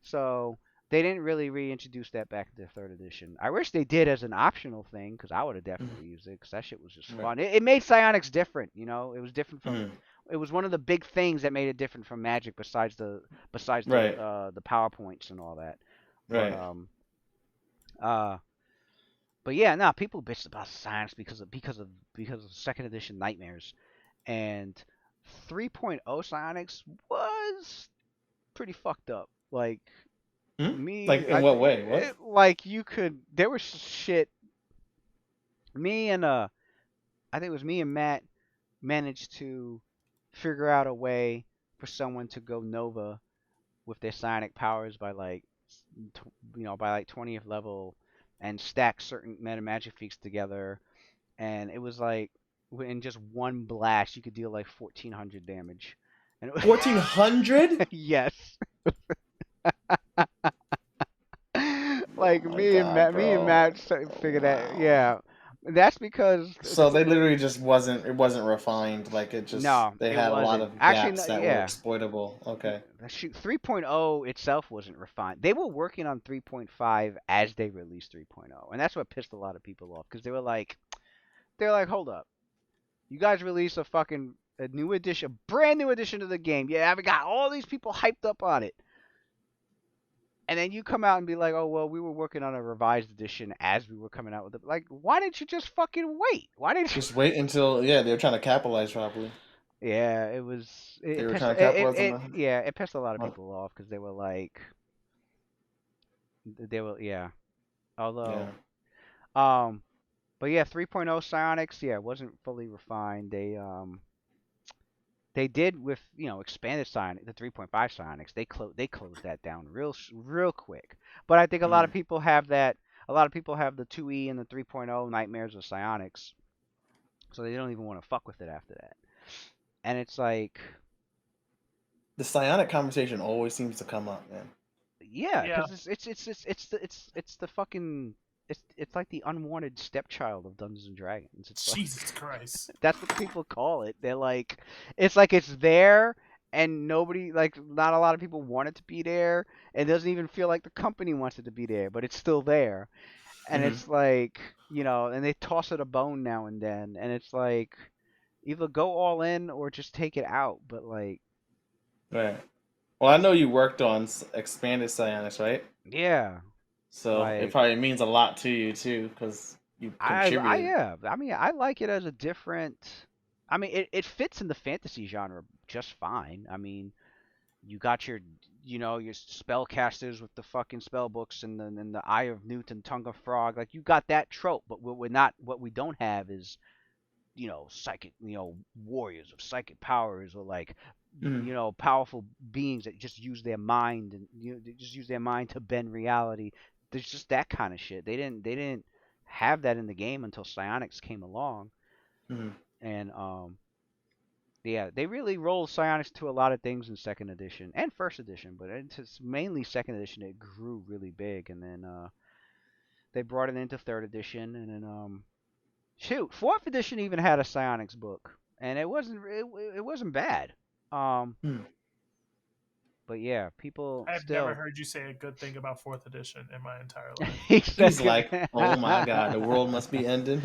so they didn't really reintroduce that back into third edition. I wish they did as an optional thing because I would have definitely used it because that shit was just fun. It made psionics different. It was different from it was one of the big things that made it different from Magic, besides the Right. PowerPoints and all that. Right. But yeah, nah, people bitched about Science because of second edition Nightmares, and 3.0 Psionics was pretty fucked up. Like Like in what way? What? like you could, there was shit. Me and I think it was me and Matt managed to figure out a way for someone to go Nova with their psionic powers by like, by like 20th level, and stack certain meta magic feats together, and it was like in just one blast you could deal like 1400 damage. And it was 1400? yes. Like Oh my me and God, Matt bro. figured that. Wow. Yeah, that's because So they literally just wasn't refined. Like it just no, they it had a lot wasn't of actually. gaps that were Yeah, exploitable. Okay. shoot, 3.0 itself wasn't refined. They were working on 3.5 as they released 3.0, and that's what pissed a lot of people off, because they're like, hold up, you guys release a new edition, brand new edition to the game. Yeah, we got all these people hyped up on it, and then you come out and be like, oh well, we were working on a revised edition as we were coming out with it. Like, why didn't you just fucking wait? Why didn't you Just wait until they were trying to capitalize probably. Yeah, it was. They were trying to capitalize on the. Yeah, it pissed a lot of people off because they were like, yeah. Although, but yeah, 3.0 Psionics, yeah, wasn't fully refined. They did with expanded Psionics, the 3.5 Psionics. They closed that down real quick. But I think a lot of people have that. A lot of people have the 2E and the 3.0 Nightmares of Psionics, so they don't even want to fuck with it after that. And it's like, the psionic conversation always seems to come up, man. yeah, because it's the fucking, it's like the unwanted stepchild of Dungeons and Dragons. It's Jesus like, Christ. that's what people call it. They're like, it's like it's there, and nobody, like, not a lot of people want it to be there. It doesn't even feel like the company wants it to be there, but it's still there. And it's like, and they toss it a bone now and then, and it's like, either go all in or just take it out. But like, right. Well, I know you worked on expanded psionics, right? Yeah. So like, it probably means a lot to you too, because you contributed. yeah. I mean, I like it as a different. I mean, it fits in the fantasy genre just fine. I mean, you got your spellcasters with the fucking spell books and the Eye of Newt and Tongue of Frog. Like, you got that trope, but what we don't have is psychic, warriors of psychic powers, or like, powerful beings that just use their mind, and they just use their mind to bend reality. There's just that kind of shit. They didn't have that in the game until Psionics came along, and yeah, they really rolled Psionics to a lot of things in second edition and first edition, but it's mainly second edition. It grew really big, and then they brought it into third edition, and then shoot, fourth edition even had a Psionics book, and it wasn't bad. But yeah, people I've still. never heard you say a good thing about fourth edition in my entire life. He's like, oh my God, the world must be ending.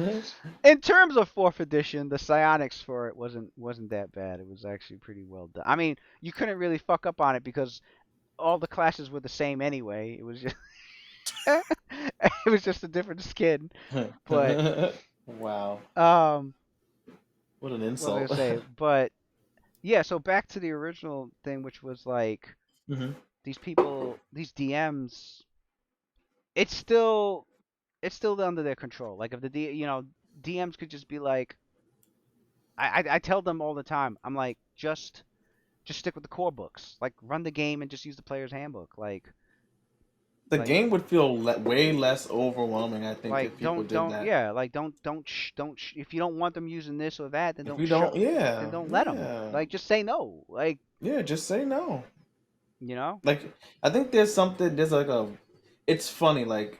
In terms of fourth edition, the Psionics for it wasn't that bad. It was actually pretty well done. I mean, you couldn't really fuck up on it because all the classes were the same anyway. It was just it was just a different skin. But wow. What an insult. What was I gonna say? But yeah, so back to the original thing, which was like, these people, these DMs, it's still under their control. Like, if the DMs could just be like, I tell them all the time, I'm like, just stick with the core books. Like, run the game and just use the player's handbook. Like, the game would feel way less overwhelming, I think, like, if people did that. Yeah, like, don't if you don't want them using this or that, then don't let them. Like, just say no. Like, yeah, just say no. Like, I think there's like it's funny, like,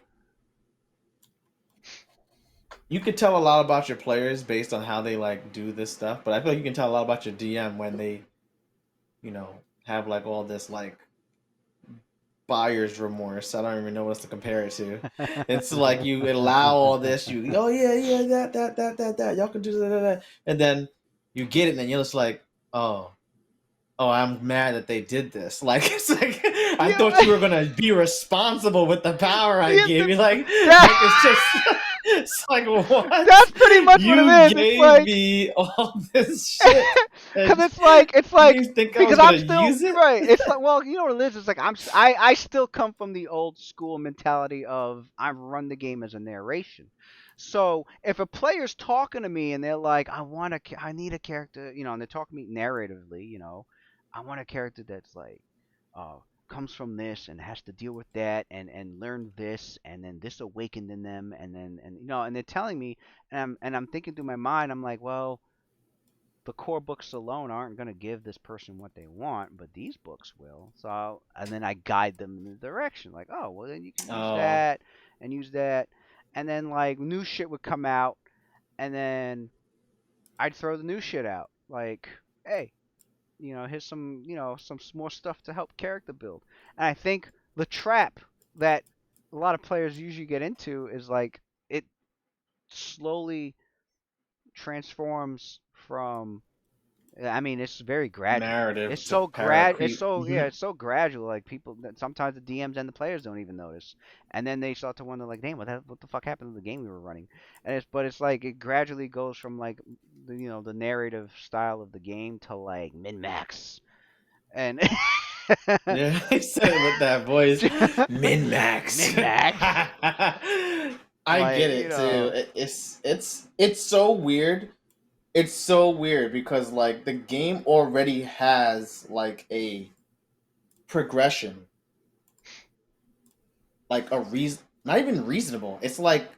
you could tell a lot about your players based on how they like do this stuff, but I feel like you can tell a lot about your DM when they, have like all this like buyer's remorse. I don't even know what else to compare it to. It's like you allow all this, that, y'all can do that, and then you get it, and you're just like, oh. Oh, I'm mad that they did this. Like, it's like I Yeah, thought you were gonna be responsible with the power I yeah, gave you. Like it's just, it's like what? that's pretty much what You it is. It's gave like, me all this shit, because and it's like, you think I because was I'm gonna still use it? right. It's like, well, you know what it is. It's like I still come from the old school mentality of I run the game as a narration. So if a player's talking to me and they're like, I need a character, and they're talking to me narratively, I want a character that's like, uh, comes from this and has to deal with that and learn this and then this awakened in them and they're telling me and I'm thinking through my mind, I'm like, well, the core books alone aren't going to give this person what they want, but these books will. So, and then I guide them in the direction, like, oh, well, then you can use Oh, that and use that, and then like new shit would come out, and then I'd throw the new shit out, like, hey, here's some, some more stuff to help character build. And I think the trap that a lot of players usually get into is like it slowly transforms from, I mean, it's very gradual. narrative It's to so para it's creep. so yeah, it's so gradual. Like people, that sometimes the DMs and the players don't even notice, and then they start to wonder, like, damn, what the fuck happened to the game we were running? But it's like it gradually goes from like the narrative style of the game to like min max, and Yeah, he said it with that voice. Min max. min max, I like get it too. It's so weird. It's so weird because like the game already has like a progression, like a reason, not even reasonable. It's like,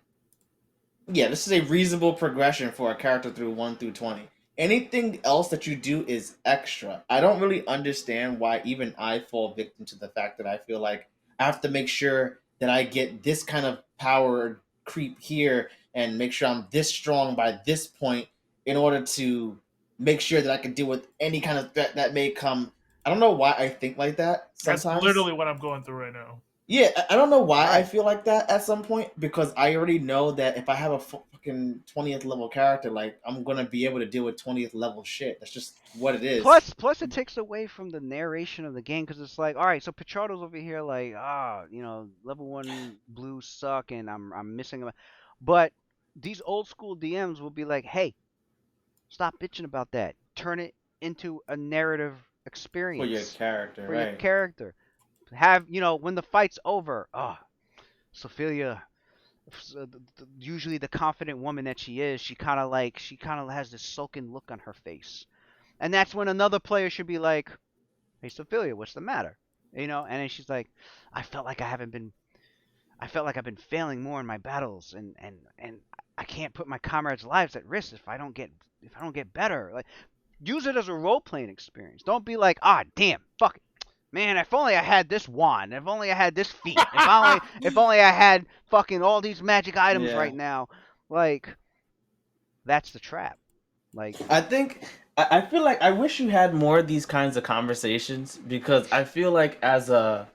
yeah, this is a reasonable progression for a character through 1 through 20. Anything else that you do is extra. I don't really understand why even I fall victim to the fact that I feel like I have to make sure that I get this kind of power creep here and make sure I'm this strong by this point in order to make sure that I can deal with any kind of threat that may come. I don't know why I think like that That's sometimes. literally what I'm going through right now. Yeah, I don't know why I right. feel like that at some point because I already know that if I have a fucking 20th level character, like I'm gonna be able to deal with 20th level shit. That's just what it is. Plus, it takes away from the narration of the game because it's like, all right, so Pichardo's over here like, level 1 blues suck and I'm missing them, but these old school DMs will be like, hey, stop bitching about that. Turn it into a narrative For your experience character, for your right? character. Have when the fight's over, Sophia, usually the confident woman that she is, she kind of has this sullen look on her face, and that's when another player should be like, hey, Sophia, what's the matter? And then she's like, I felt like I've been failing more in my battles, and I can't put my comrades' lives at risk if I don't get better. Like, use it as a role playing experience. Don't be like, damn, fuck it. Man, if only I had this wand. If only I had this feat. If only I had fucking all these magic items Yeah. right now. Like, that's the trap. Like, I think I feel like I wish you had more of these kinds of conversations because I feel like as a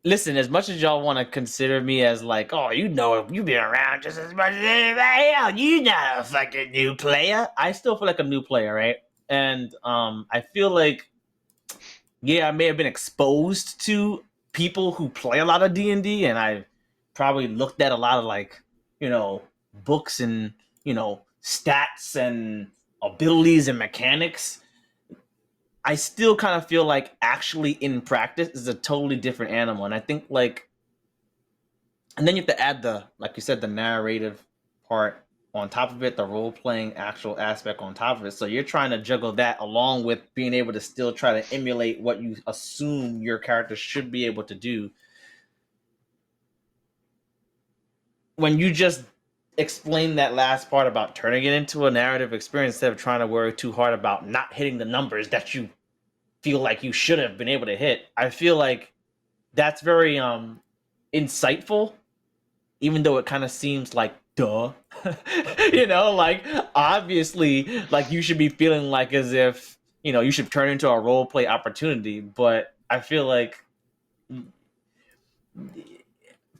listen, as much as y'all want to consider me as like, oh, you've been around just as much as anybody else. You not a fucking new player. I still feel like a new player, right? And I feel like yeah, I may have been exposed to people who play a lot of D&D and I probably looked at a lot of like, books and, stats and abilities and mechanics. I still kind of feel like actually in practice is a totally different animal. And I think like and then you have to add the like you said the narrative part on top of it, the role playing actual aspect on top of it. So you're trying to juggle that along with being able to still try to emulate what you assume your character should be able to do. When you just explain that last part about turning it into a narrative experience instead of trying to worry too hard about not hitting the numbers that you feel like you should have been able to hit, I feel like that's very insightful, even though it kind of seems like duh. Like obviously like you should be feeling like as if you should turn into a role play opportunity, but I feel like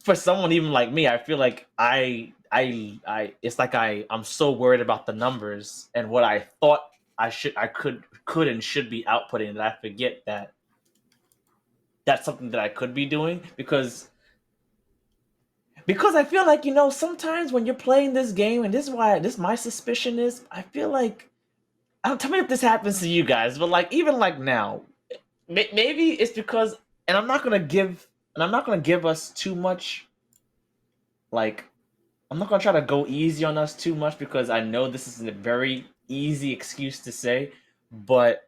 for someone even like me, I feel like I it's like I'm so worried about the numbers and what I thought I could and should be outputting, that I forget that that's something that I could be doing, because I feel like, sometimes when you're playing this game, and this my suspicion is, I feel like, I don't, tell me if this happens to you guys, but like, even like now, maybe it's because, and I'm not gonna give us too much, like, I'm not gonna try to go easy on us too much, because I know this is a very easy excuse to say, but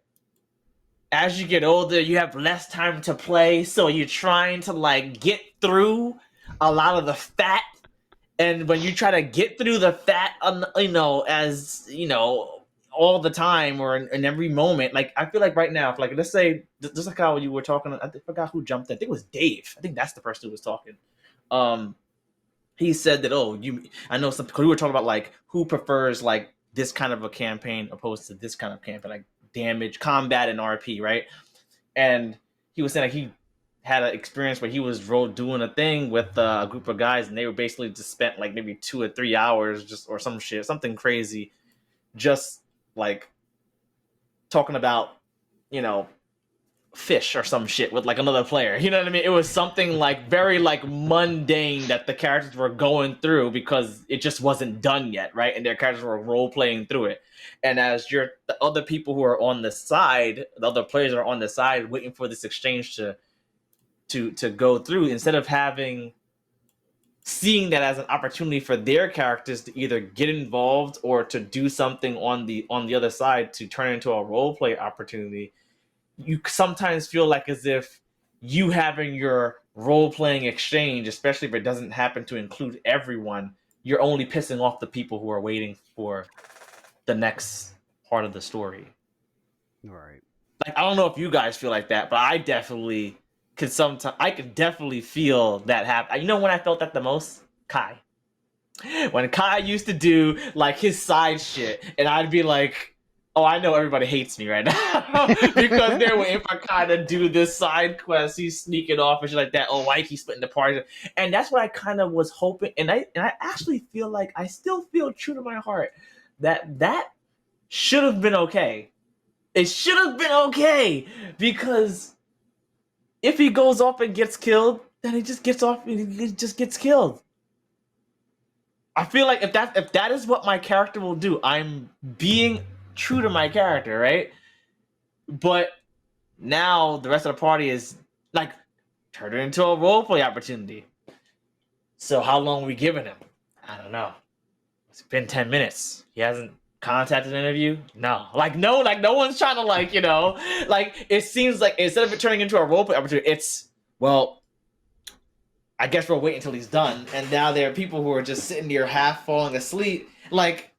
as you get older, you have less time to play, so you're trying to like get through a lot of the fat. And when you try to get through the fat, as all the time, or in every moment, like, I feel like right now, if, like, let's say, just like how you were talking, I forgot who jumped in. I think it was Dave. I think that's the person who was talking. He said that, I know some, because we were talking about like who prefers like this kind of a campaign opposed to this kind of campaign, like damage, combat, and RP, right? And he was saying like he had an experience where he was doing a thing with a group of guys, and they were basically just spent like maybe 2 or 3 hours just, or something crazy, just like talking about, fish or some shit with like another player. You know what I mean? It was something like very like mundane that the characters were going through because it just wasn't done yet, right? And their characters were role playing through it. And as the other people who are on the side, the other players are on the side waiting for this exchange to go through, instead of seeing that as an opportunity for their characters to either get involved or to do something on the other side to turn into a role play opportunity, you sometimes feel like as if you having your role-playing exchange, especially if it doesn't happen to include everyone, you're only pissing off the people who are waiting for the next part of the story. Right. Like, I don't know if you guys feel like that, but I definitely could sometimes. I could definitely feel that happen. You know when I felt that the most? Kai. When Kai used to do like his side shit, and I'd be like, "Oh, I know everybody hates me right now because they're waiting for Kai to do this side quest. He's sneaking off and shit like that. Oh, why he's splitting the party?" And that's what I kind of was hoping. And I actually feel like I still feel true to my heart that should have been okay. It should have been okay, because if he goes off and gets killed, then he just gets off and he just gets killed. I feel like if that is what my character will do, I'm being true to my character, right? But now the rest of the party is like, turn it into a roleplay opportunity. So how long are we giving him? I don't know. It's been 10 minutes. He hasn't contacted any of you? No. No one's trying to like it seems like instead of it turning into a roleplay opportunity, it's, well, I guess we'll wait until he's done. And now there are people who are just sitting there half falling asleep. Like,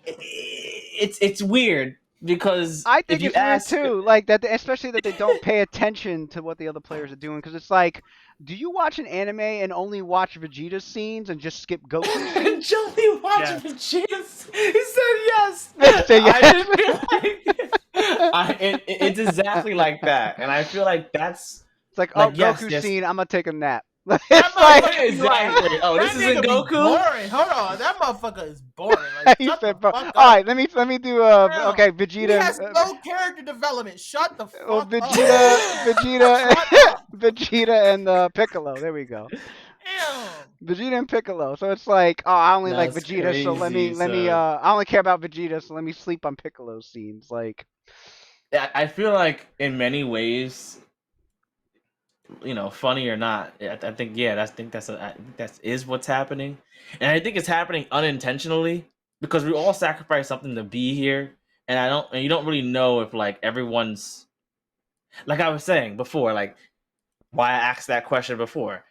it's weird, because I think if you it's weird ask, too, like that, especially that they don't pay attention to what the other players are doing. Because it's like, do you watch an anime and only watch Vegeta's scenes and just skip Goku's scenes? Joey watched Yes. Vegeta's. He said yes. Say yes. I didn't feel like it's exactly like that, and I feel like that's It's like, like, oh, yes, Goku's yes. scene, I'm gonna take a nap. That It's like, motherfucker be like, Exactly. Oh, that this isn't nigga be Goku? boring. Hold on, that motherfucker is boring. Like, he shut said, the bro. fuck up. All right, let me do Damn. okay, He Vegeta. has no character development. Shut the fuck Well, up. Vegeta, Shut up. Vegeta, and Piccolo. There we go. Damn. Vegeta and Piccolo. So it's like, oh, I only like That's Vegeta, so let me crazy, I only care about Vegeta, so let me sleep on Piccolo's scenes. Like, I feel like in many ways, funny or not, I think, I think that is what's happening, and I think it's happening unintentionally, because we all sacrifice something to be here, and you don't really know if like everyone's, like I was saying before, like why I asked that question before.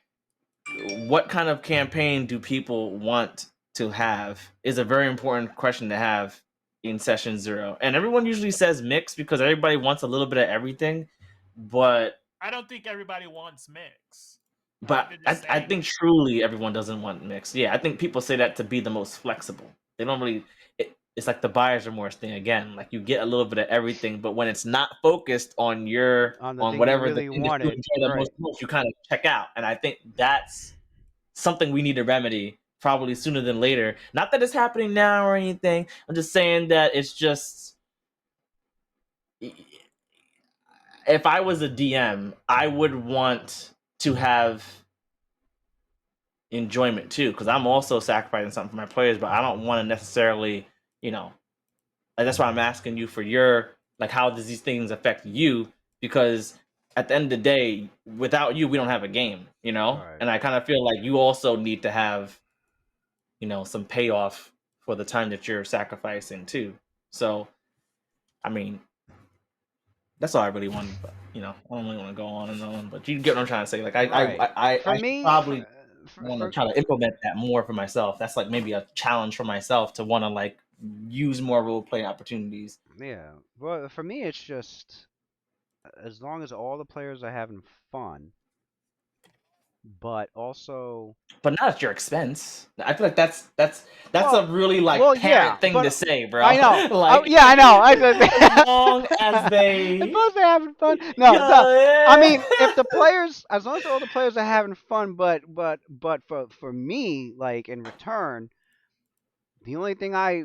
What kind of campaign do people want to have is a very important question to have in session 0. And everyone usually says mix because everybody wants a little bit of everything, but I don't think everybody wants mix. I think truly everyone doesn't want mix. Yeah, I think people say that to be the most flexible. They don't really. It's like the buyer's remorse thing again. Like, you get a little bit of everything, but when it's not focused on on the thing whatever you really the thing that you wanted, enjoy the right? most, you kind of check out. And I think that's something we need to remedy probably sooner than later. Not that it's happening now or anything. I'm just saying that it's just if I was a DM, I would want to have enjoyment too, because I'm also sacrificing something for my players, but I don't want to necessarily, like that's why I'm asking you for your how does these things affect you? Because at the end of the day, without you, we don't have a game, Right. And I kind of feel like you also need to have, some payoff for the time that you're sacrificing too. So, I mean, that's all I really want. But, I don't really want to go on and on. But you get what I'm trying to say. Like For I me, probably want to try to implement that more for myself. That's like maybe a challenge for myself to want to use more role play opportunities. Yeah. Well, for me, it's just as long as all the players are having fun, but also. But not at your expense. I feel like that's Well, a really well, parent yeah, thing but to say, bro. I know. Like, Yeah, I know. as long as they, as long as they're having fun. No, yeah. I mean, if the players, as long as all the players are having fun, but for me, like in return, the only thing I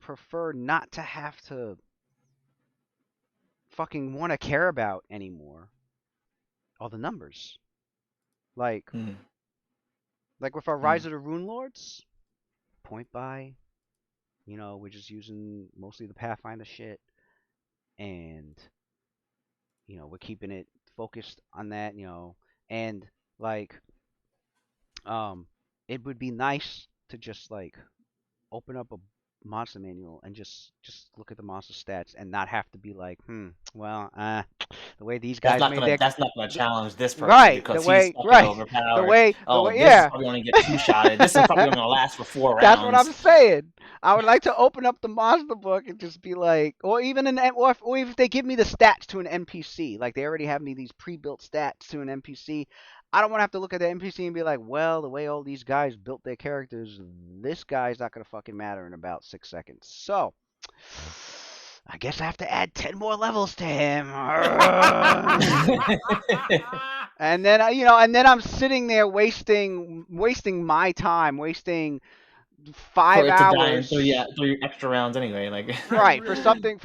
prefer not to have to fucking want to care about anymore are the numbers. Like Mm. with our Rise of the Rune Lords, point buy. We're just using mostly the Pathfinder shit, and we're keeping it focused on that. And like it would be nice to just open up a monster manual and just look at the monster stats and not have to be like, well, the way these guys made their That's not gonna challenge this person right because the way he's fucking right overpowered. the way This yeah. is probably only get 2 shotted. This is probably gonna last for 4 rounds. That's what I'm saying. I would like to open up the monster book and just be like, or even or if they give me the stats to an NPC, like they already have me these pre-built stats to an NPC. I don't want to have to look at the NPC and be like, well, the way all these guys built their characters, this guy's not gonna fucking matter in about 6 seconds. So, I guess I have to add 10 more levels to him. And then and then I'm sitting there wasting my time, wasting 5 hours. For it to die in 3 extra rounds anyway, right, for something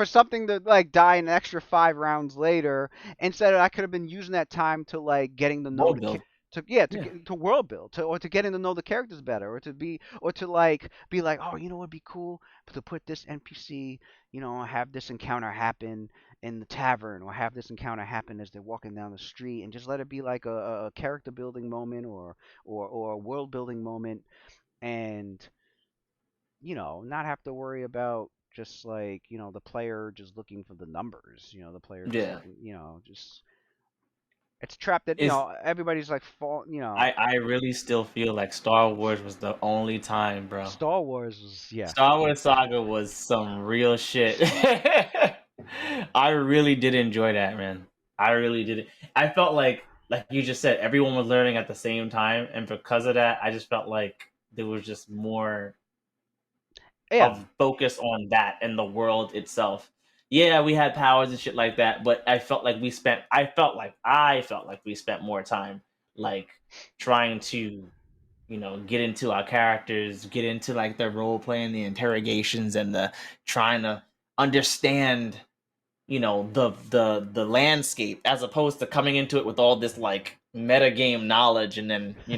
to die an extra 5 rounds later. Instead, I could have been using that time to getting to know world build. to world build, or to getting to know the characters better, or to be like, oh, it'd be cool to put this NPC, have this encounter happen in the tavern, or have this encounter happen as they're walking down the street, and just let it be like a character building moment, or a world building moment, and not have to worry about just the player just looking for the numbers, the player just looking, just it's trapped that everybody's like fall. I really still feel like Star Wars was the only time, bro. Star Wars was Star Wars Saga was some real shit. I really did enjoy that, man. I really did. I felt like you just said, everyone was learning at the same time, and because of that, I just felt like there was just more of focus on that and the world itself. Yeah, we had powers and shit like that, but I felt like we spent more time trying to get into our characters, get into the role playing, the interrogations, and the trying to understand the landscape, as opposed to coming into it with all this meta game knowledge, and then you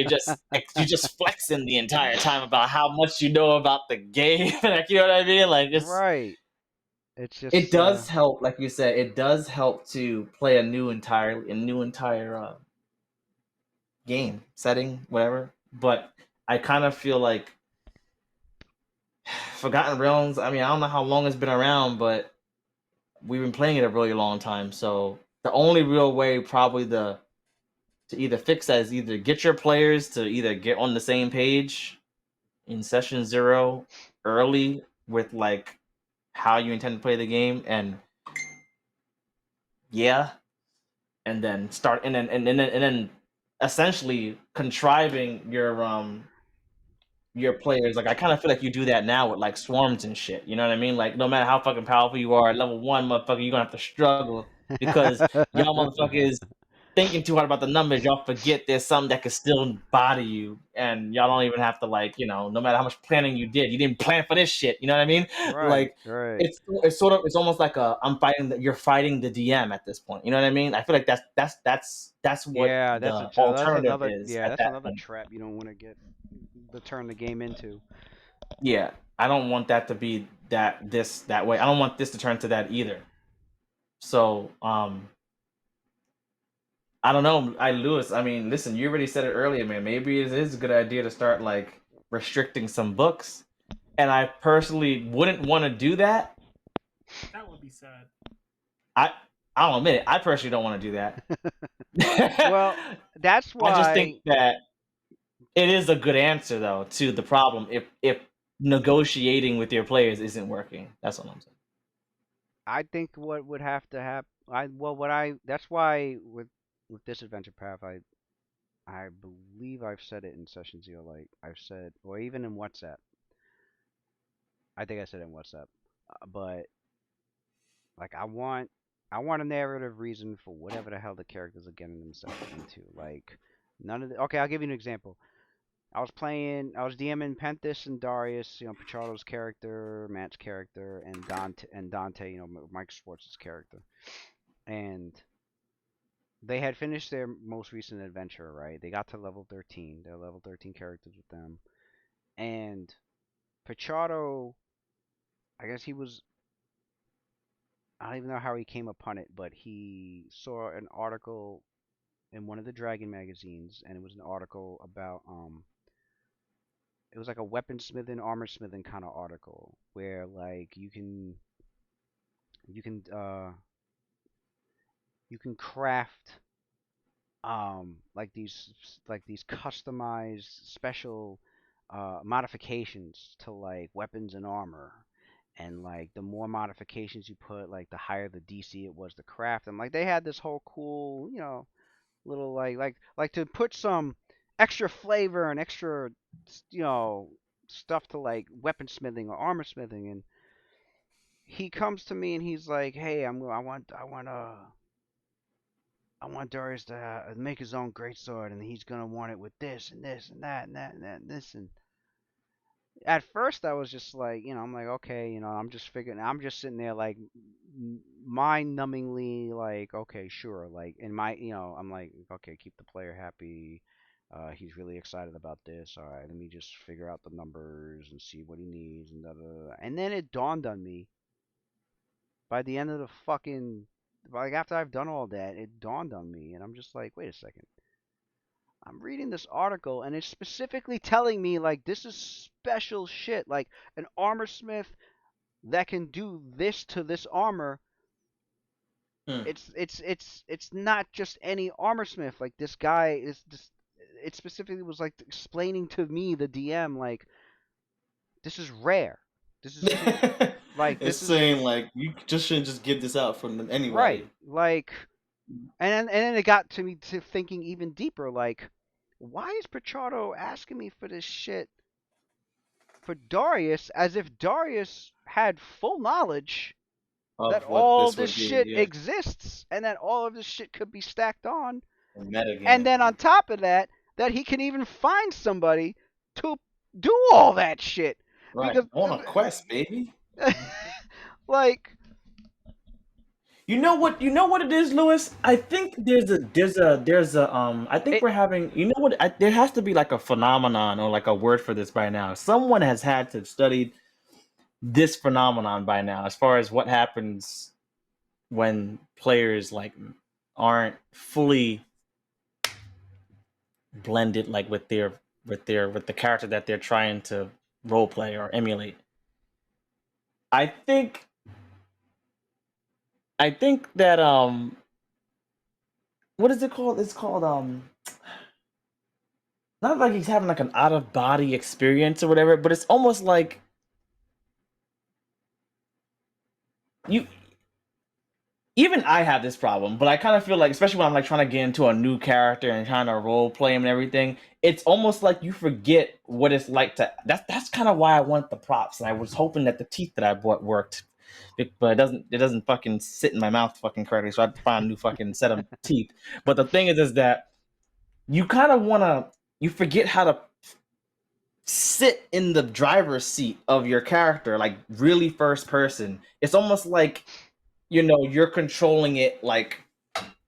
just flexing the entire time about how much you know about the game. You know what I mean? Right. It's just it does help, like you said, it does help to play a new entire game setting, whatever. But I kind of feel like Forgotten Realms, I mean, I don't know how long it's been around, but we've been playing it a really long time. So the only real way probably to either fix that is either get your players to either get on the same page in session 0 early with how you intend to play the game, and then start and then essentially contriving your players. I kind of feel like you do that now with swarms and shit. You know what I mean? No matter how fucking powerful you are at level 1, motherfucker, you're gonna have to struggle because y'all motherfuckers thinking too hard about the numbers, y'all forget there's something that could still bother you, and y'all don't even have to no matter how much planning you did, you didn't plan for this shit. You know what I mean? Right. It's it's almost like you're fighting the DM at this point. You know what I mean? I feel like that's what Yeah, that's the alternative is at that's that another point. trap you don't want to turn the game into. Yeah, I don't want that to be that way. I don't want this to turn to that either. So, I don't know. Lewis, I mean, listen, you already said it earlier, man. Maybe it is a good idea to start restricting some books. And I personally wouldn't want to do that. That would be sad. I'll admit it. I personally don't want to do that. Well, that's why I just think that it is a good answer though to the problem if negotiating with your players isn't working. That's what I'm saying. I think what would have to happen. That's why with this adventure path, I believe I've said it in Session Zero, like I've said, or even in WhatsApp. I think I said it in WhatsApp, but like I want a narrative reason for whatever the hell the characters are getting themselves into. Like none of the. Okay, I'll give you an example. I was DMing Penthus and Darius, Pichardo's character, Matt's character, and Dante, Mike Schwartz's character. And they had finished their most recent adventure, right? They got to level 13. They're level 13 characters with them. And Pichardo, I guess I don't even know how he came upon it, but he saw an article in one of the Dragon magazines, and it was an article about it was like a weaponsmithing, armorsmithing kind of article where like you can craft like these customized special modifications to like weapons and armor, and like the more modifications you put, like the higher the DC it was to craft them. Like they had this whole cool, little like to put some extra flavor and extra, you know, stuff to like weaponsmithing or armor smithing. And he comes to me and he's like, "Hey, I want Darius to make his own greatsword, and he's gonna want it with this and this and that and that and that and this." And at first, I was just like, I'm like, okay, I'm just sitting there like mind-numbingly, like, okay, sure, like in my, I'm like, okay, keep the player happy. He's really excited about this. All right, let me just figure out the numbers and see what he needs and da da da. And then it dawned on me by the end of the fucking, like after I've done all that, it dawned on me, and I'm just like, wait a second. I'm reading this article, and it's specifically telling me like this is special shit, like an armor smith that can do this to this armor. It's not just any armor smith. Like this guy is just. It specifically was like explaining to me, the DM, like this is rare. This is like it's saying like you just shouldn't just give this out from anybody. Right. Like, and then it got to me to thinking even deeper. Like, why is Pichardo asking me for this shit for Darius, as if Darius had full knowledge that all this shit exists and that all of this shit could be stacked on, and then on top of that, that he can even find somebody to do all that shit. Right. Because, on a quest, baby. Like, you know what it is, Lewis? I think there's a I think we're having, there has to be like a phenomenon or like a word for this by now. Someone has had to study this phenomenon by now, as far as what happens when players like aren't fully blended like with the character that they're trying to role play or emulate. I think that what is it called? It's called not like he's having like an out of body experience or whatever, but it's almost like even I have this problem, but I kind of feel like, especially when I'm like trying to get into a new character and trying to role play him and everything, it's almost like you forget what it's like to. That's kind of why I want the props, and I was hoping that the teeth that I bought worked but it doesn't fucking sit in my mouth fucking correctly. So I have to find a new fucking set of teeth. But the thing is that you kind of you forget how to sit in the driver's seat of your character, like really first person. It's almost like, you're controlling it like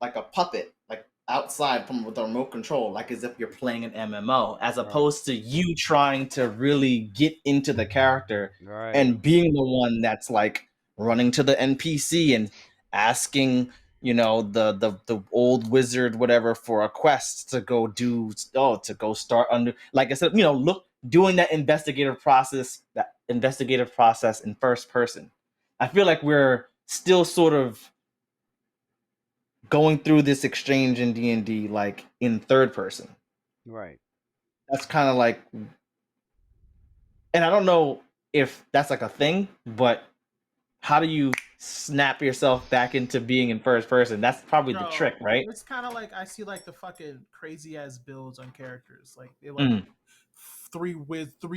a puppet, like outside from with a remote control, like as if you're playing an MMO, as opposed to you trying to really get into the character and being the one that's like running to the NPC and asking, the old wizard whatever for a quest to go start under, like I said, doing that investigative process in first person. I feel like we're still sort of going through this exchange in D&D like in third person. Right. That's kind of like, and I don't know if that's like a thing, but how do you snap yourself back into being in first person? That's probably the trick, right? It's kind of like I see like the fucking crazy ass builds on characters. Like they like three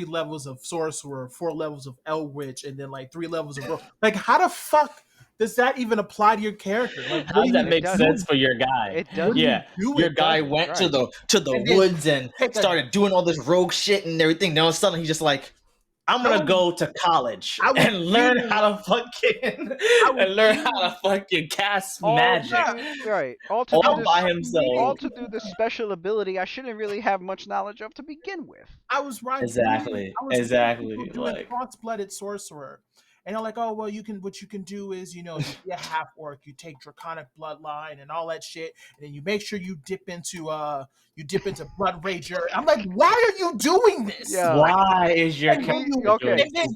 levels of sorcerer, 4 levels of Eldritch, and then like 3 levels of like how the fuck does that even apply to your character? Like how does that make sense for your guy? It does. Yeah, your guy went to the woods and started doing all this rogue shit and everything. Now all of a sudden he's just like, I'm gonna go to college and learn how to fucking cast magic. All by himself. All to do this special ability I shouldn't really have much knowledge of to begin with. I was right. Exactly. Doing cross-blooded sorcerer. And they're like, oh well, what you can do is, you be a half orc, you take draconic bloodline and all that shit, and then you make sure you dip into blood rager. I'm like, why are you doing this? Yeah. Why is your character okay? And then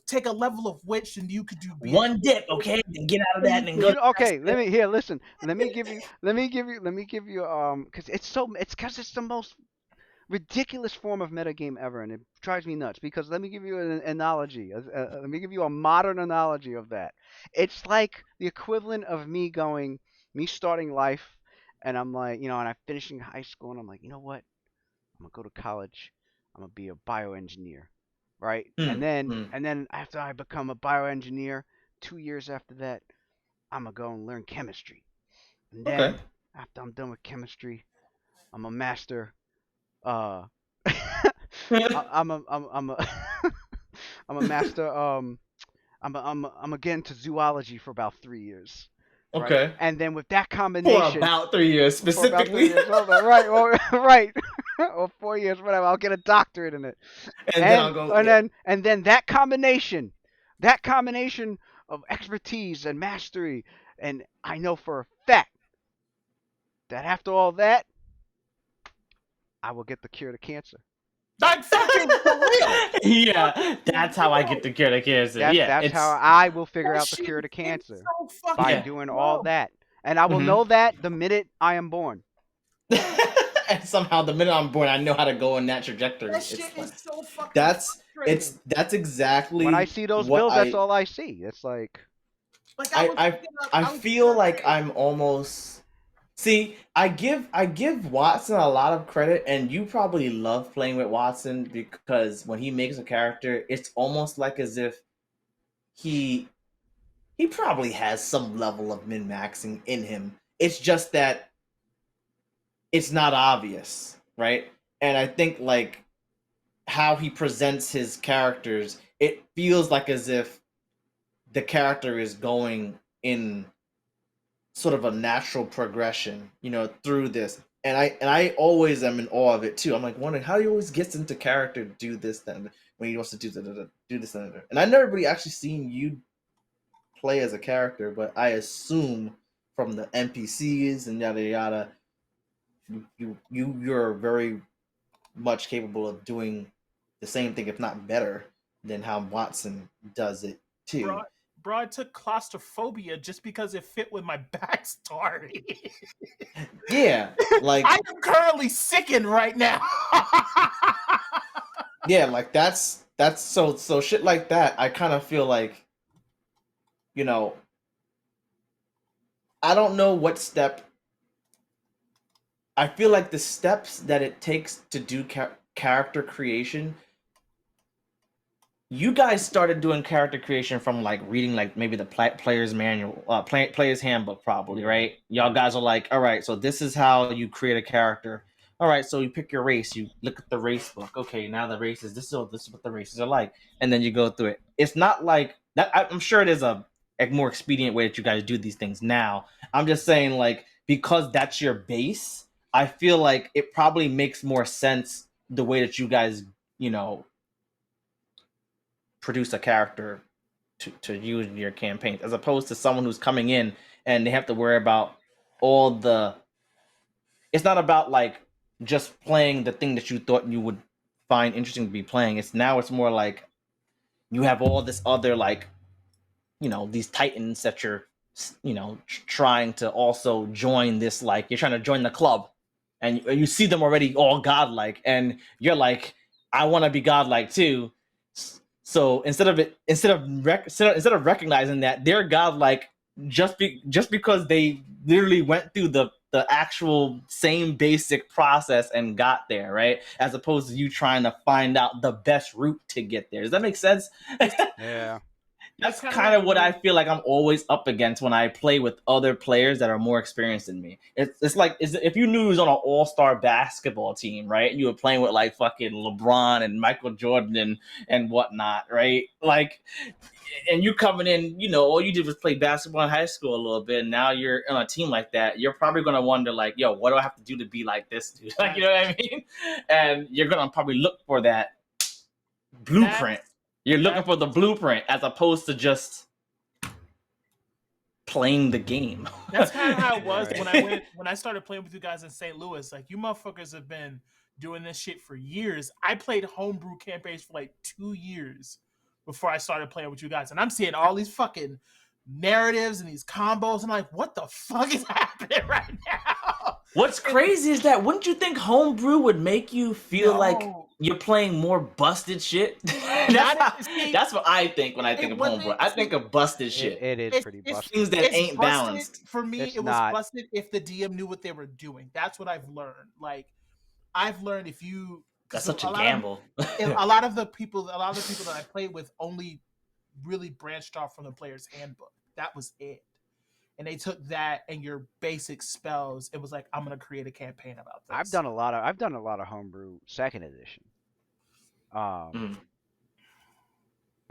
take a level of witch, and you could do one dip, okay? Then get out of that and go. Okay, listen. Let me give you because it's the most ridiculous form of metagame ever, and it drives me nuts. Because let me give you an analogy. Let me give you a modern analogy of that. It's like the equivalent of me starting life, and I'm like, and I'm finishing high school, and I'm like, you know what? I'm gonna go to college. I'm gonna be a bioengineer, right? And then after I become a bioengineer, 2 years after that, I'm gonna go and learn chemistry. And then after I'm done with chemistry, I'm a master. I'm a master. I'm gonna get into zoology for about 3 years. Right? Okay. And then with that combination, for about 3 years specifically. Right. Right. Or 4 years, whatever. I'll get a doctorate in it. And then I'll go. And then that combination of expertise and mastery, and I know for a fact that after all that, I will get the cure to cancer. Like fucking for real. Yeah, that's how I get the cure to cancer. That's how I will figure out the cure to cancer, by doing all that. And I will know that the minute I am born. And somehow the minute I'm born, I know how to go in that trajectory. That shit is so fucking that's exactly when I see those builds. That's all I see. It's like I feel like I'm almost. See, I give Watson a lot of credit, and you probably love playing with Watson because when he makes a character, it's almost like as if he probably has some level of min-maxing in him. It's just that it's not obvious, right? And I think like how he presents his characters, it feels like as if the character is going in sort of a natural progression, through this. And I always am in awe of it too. I'm like wondering how he always gets into character to do this then when he wants to do this and that. And I never really actually seen you play as a character, but I assume from the NPCs and yada yada, you're very much capable of doing the same thing, if not better, than how Watson does it too. Bro, I took claustrophobia just because it fit with my backstory. Yeah, like I am currently sickened right now. Yeah, like that's so shit like that. I kind of feel like, I don't know what step. I feel like the steps that it takes to do character creation you guys started doing character creation from like reading like maybe the player's manual, player's handbook, probably, right? Y'all guys are like, all right, so this is how you create a character. All right, so you pick your race, you look at the race book. Okay, now the races, this is what the races are like, and then you go through it. It's not like that. I'm sure it is a more expedient way that you guys do these things now. I'm just saying, like, because that's your base, I feel like it probably makes more sense the way that you guys, you know, produce a character to use in your campaigns, as opposed to someone who's coming in and they have to worry about all the. It's not about like just playing the thing that you thought you would find interesting to be playing. It's more like you have all this other, like, these titans that you're trying to also join this, like you're trying to join the club, and you see them already all godlike, and you're like, I want to be godlike too. So instead of recognizing that they're godlike just because they literally went through the actual same basic process and got there, right? As opposed to you trying to find out the best route to get there. Does that make sense? Yeah. That's kind of what I feel like I'm always up against when I play with other players that are more experienced than me. It's like, if you knew he was on an all-star basketball team, right? You were playing with like fucking LeBron and Michael Jordan and whatnot, right? Like, and you coming in, all you did was play basketball in high school a little bit, and now you're on a team like that. You're probably gonna wonder, like, yo, what do I have to do to be like this dude? Like, you know what I mean? And you're gonna probably look for that blueprint. You're looking for the blueprint as opposed to just playing the game. That's kind of how it was Right. when I started playing with you guys in St. Louis. Like, you motherfuckers have been doing this shit for years. I played homebrew campaigns for like 2 years before I started playing with you guys, and I'm seeing all these fucking narratives and these combos, and I'm like, what the fuck is happening right now? What's crazy is that, wouldn't you think homebrew would make you feel like No. you're playing more busted shit? That's what I think when I think of homebrew. I think of busted shit. It is pretty busted. Things that ain't busted. balanced. For me, It's it was not. busted if the DM knew what they were doing. That's what I've learned. Like, I've learned if you That's such a gamble. A lot of the people that I played with only really branched off from the player's handbook. That was it. And they took that and your basic spells. It was like, I'm gonna create a campaign about this. I've done a lot of homebrew second edition.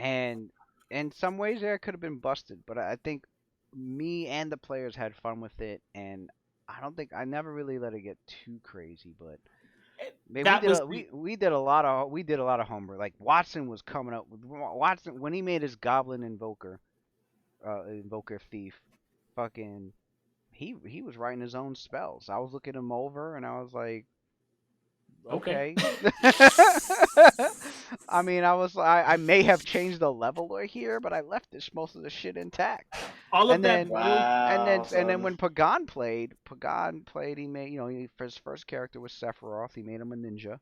And in some ways there could have been busted, but I think me and the players had fun with it, and I never really let it get too crazy, but we did a lot of homebrew. Like, Watson was coming up with Watson when he made his Goblin Invoker Thief. Fucking, he was writing his own spells. I was looking him over and I was like, okay. I mean, I may have changed the leveler here, but I left most of the shit intact. All of that. And then when Pagan played, he made, his first character was Sephiroth. He made him a ninja.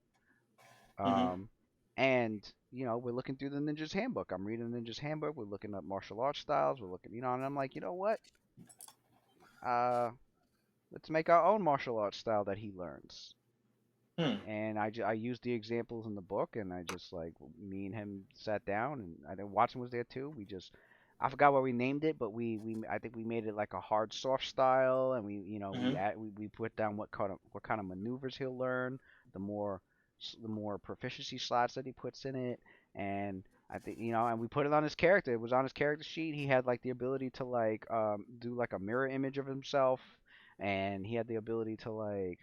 And we're looking through the Ninja's Handbook. I'm reading the Ninja's Handbook. We're looking up martial arts styles. We're looking, and I'm like, you know what? Let's make our own martial arts style that he learns. And I used the examples in the book, and I just, like, me and him sat down, and I think Watson was there too. I forgot what we named it, but I think we made it like a hard soft style, and we put down what kind of maneuvers he'll learn, the more proficiency slots that he puts in it, and I think and we put it on his character. It was on his character sheet. He had like the ability to like do like a mirror image of himself, and he had the ability to like.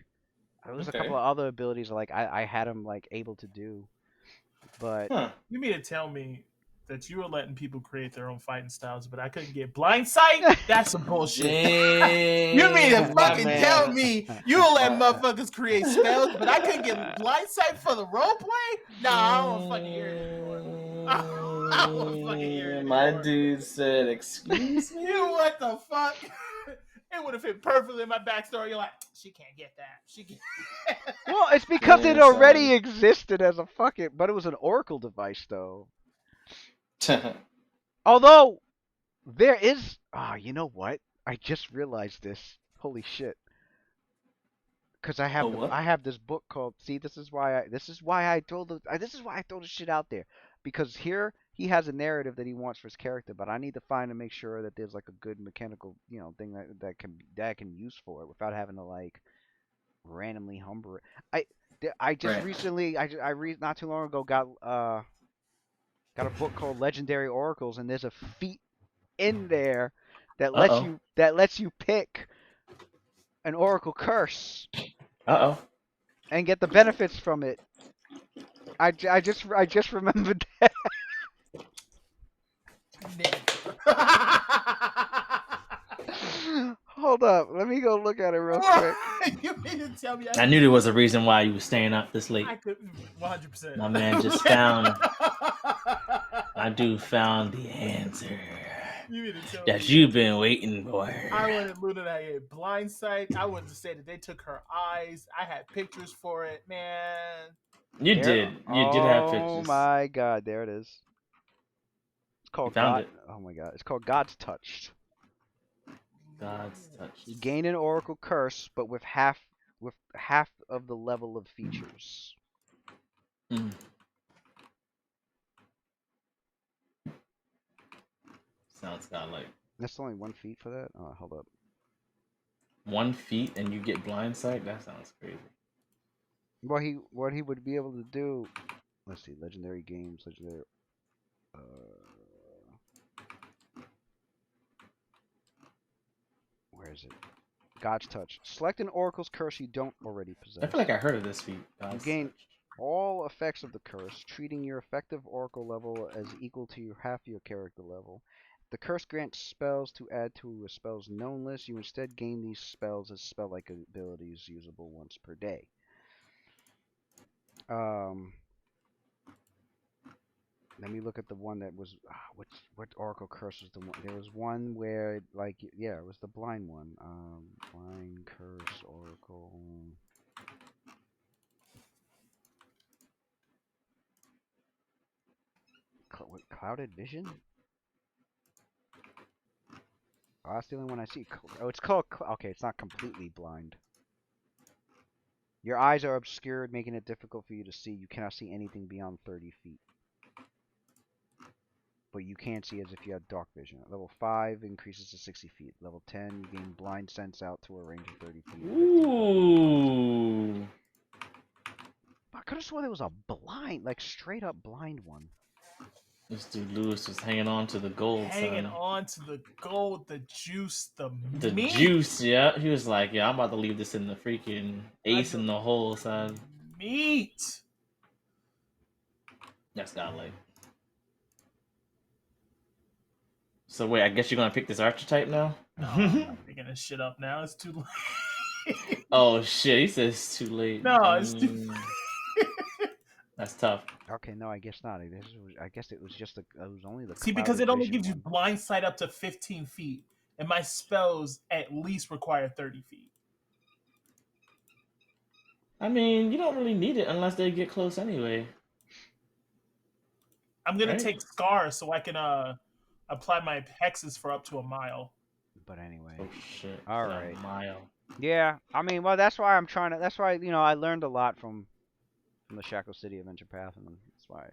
There was a couple of other abilities like I had him like able to do, but You mean to tell me that you were letting people create their own fighting styles, but I couldn't get blind sight? That's some bullshit. You mean to fucking tell me you were letting motherfuckers create spells, but I couldn't get blind sight for the role play? Nah, I don't fucking hear it anymore. I don't fucking hear it anymore. My dude said, "Excuse me." What the fuck? It would have fit perfectly in my backstory. You're like, she can't get that. She can't. Well, it's because it already existed as a but it was an Oracle device though. Although there is, you know what? I just realized this. Holy shit! Because I have this book called. See, this is why I throw the shit out there, because here he has a narrative that he wants for his character, but I need to find and make sure that there's like a good mechanical, thing that can use for it without having to like randomly humber it. I just Right. recently I read not too long ago got a book called Legendary Oracles, and there's a feat in there that Uh lets you pick an oracle curse oh. and get the benefits from it. I just remembered that. Hold up, let me go look at it real quick. You mean to tell me I knew there was a reason why you were staying up this late. I could 100%. My man just found. My dude found the answer You mean to tell that me you've been waiting for. I wanted Luna to get blindsight. I wanted to say that they took her eyes. I had pictures for it, man. You did. You did have pictures. Oh my god, there it is. It's called found God. it. Oh my god, it's called God's Touched. God's touch. You gain an oracle curse, but with half of the level of features. Mm. Sounds godlike. That's only 1 feat for that. Oh, hold up. 1 feat and you get blind sight. That sounds crazy. What he would be able to do. Let's see, legendary games, legendary. Where is it? God's Touch. Select an oracle's curse you don't already possess. I feel like I heard of this feat. You gain all effects of the curse, treating your effective oracle level as equal to half your character level. The curse grants spells to add to a spell's known list. You instead gain these spells as spell-like abilities usable once per day. Let me look at the one that was what oracle curse was the one? There was one where it was the blind one. Blind curse oracle. Clouded vision? Oh, that's the only one I see. Oh, it's called. Okay, it's not completely blind. Your eyes are obscured, making it difficult for you to see. You cannot see anything beyond 30 feet. But you can see as if you had dark vision. Level 5 increases to 60 feet. Level 10, you gain blind sense out to a range of 30 feet. Ooh. I could have sworn there was a blind, like straight up blind one. This dude Lewis was hanging on to the gold. Hanging on to the gold, the juice, the meat. Juice, yeah. He was like, yeah, I'm about to leave this in the freaking ace in the hole, son. Meat. That's godlike. So wait, I guess you're gonna pick this archetype now? No, I'm not picking this shit up now. It's too late. Oh shit, he says it's too late. No, it's too. That's tough. Okay, no, I guess not. I guess it was just it was only the. See, because it only gives you one. blind sight up to 15 feet, and my spells at least require 30 feet. I mean, you don't really need it unless they get close anyway. I'm gonna take scars so I can apply my hexes for up to a mile. But anyway. Oh shit. All right. A mile. Yeah, I mean, well, that's why I'm trying to. That's why I learned a lot from the Shackle City Adventure Path, and that's why.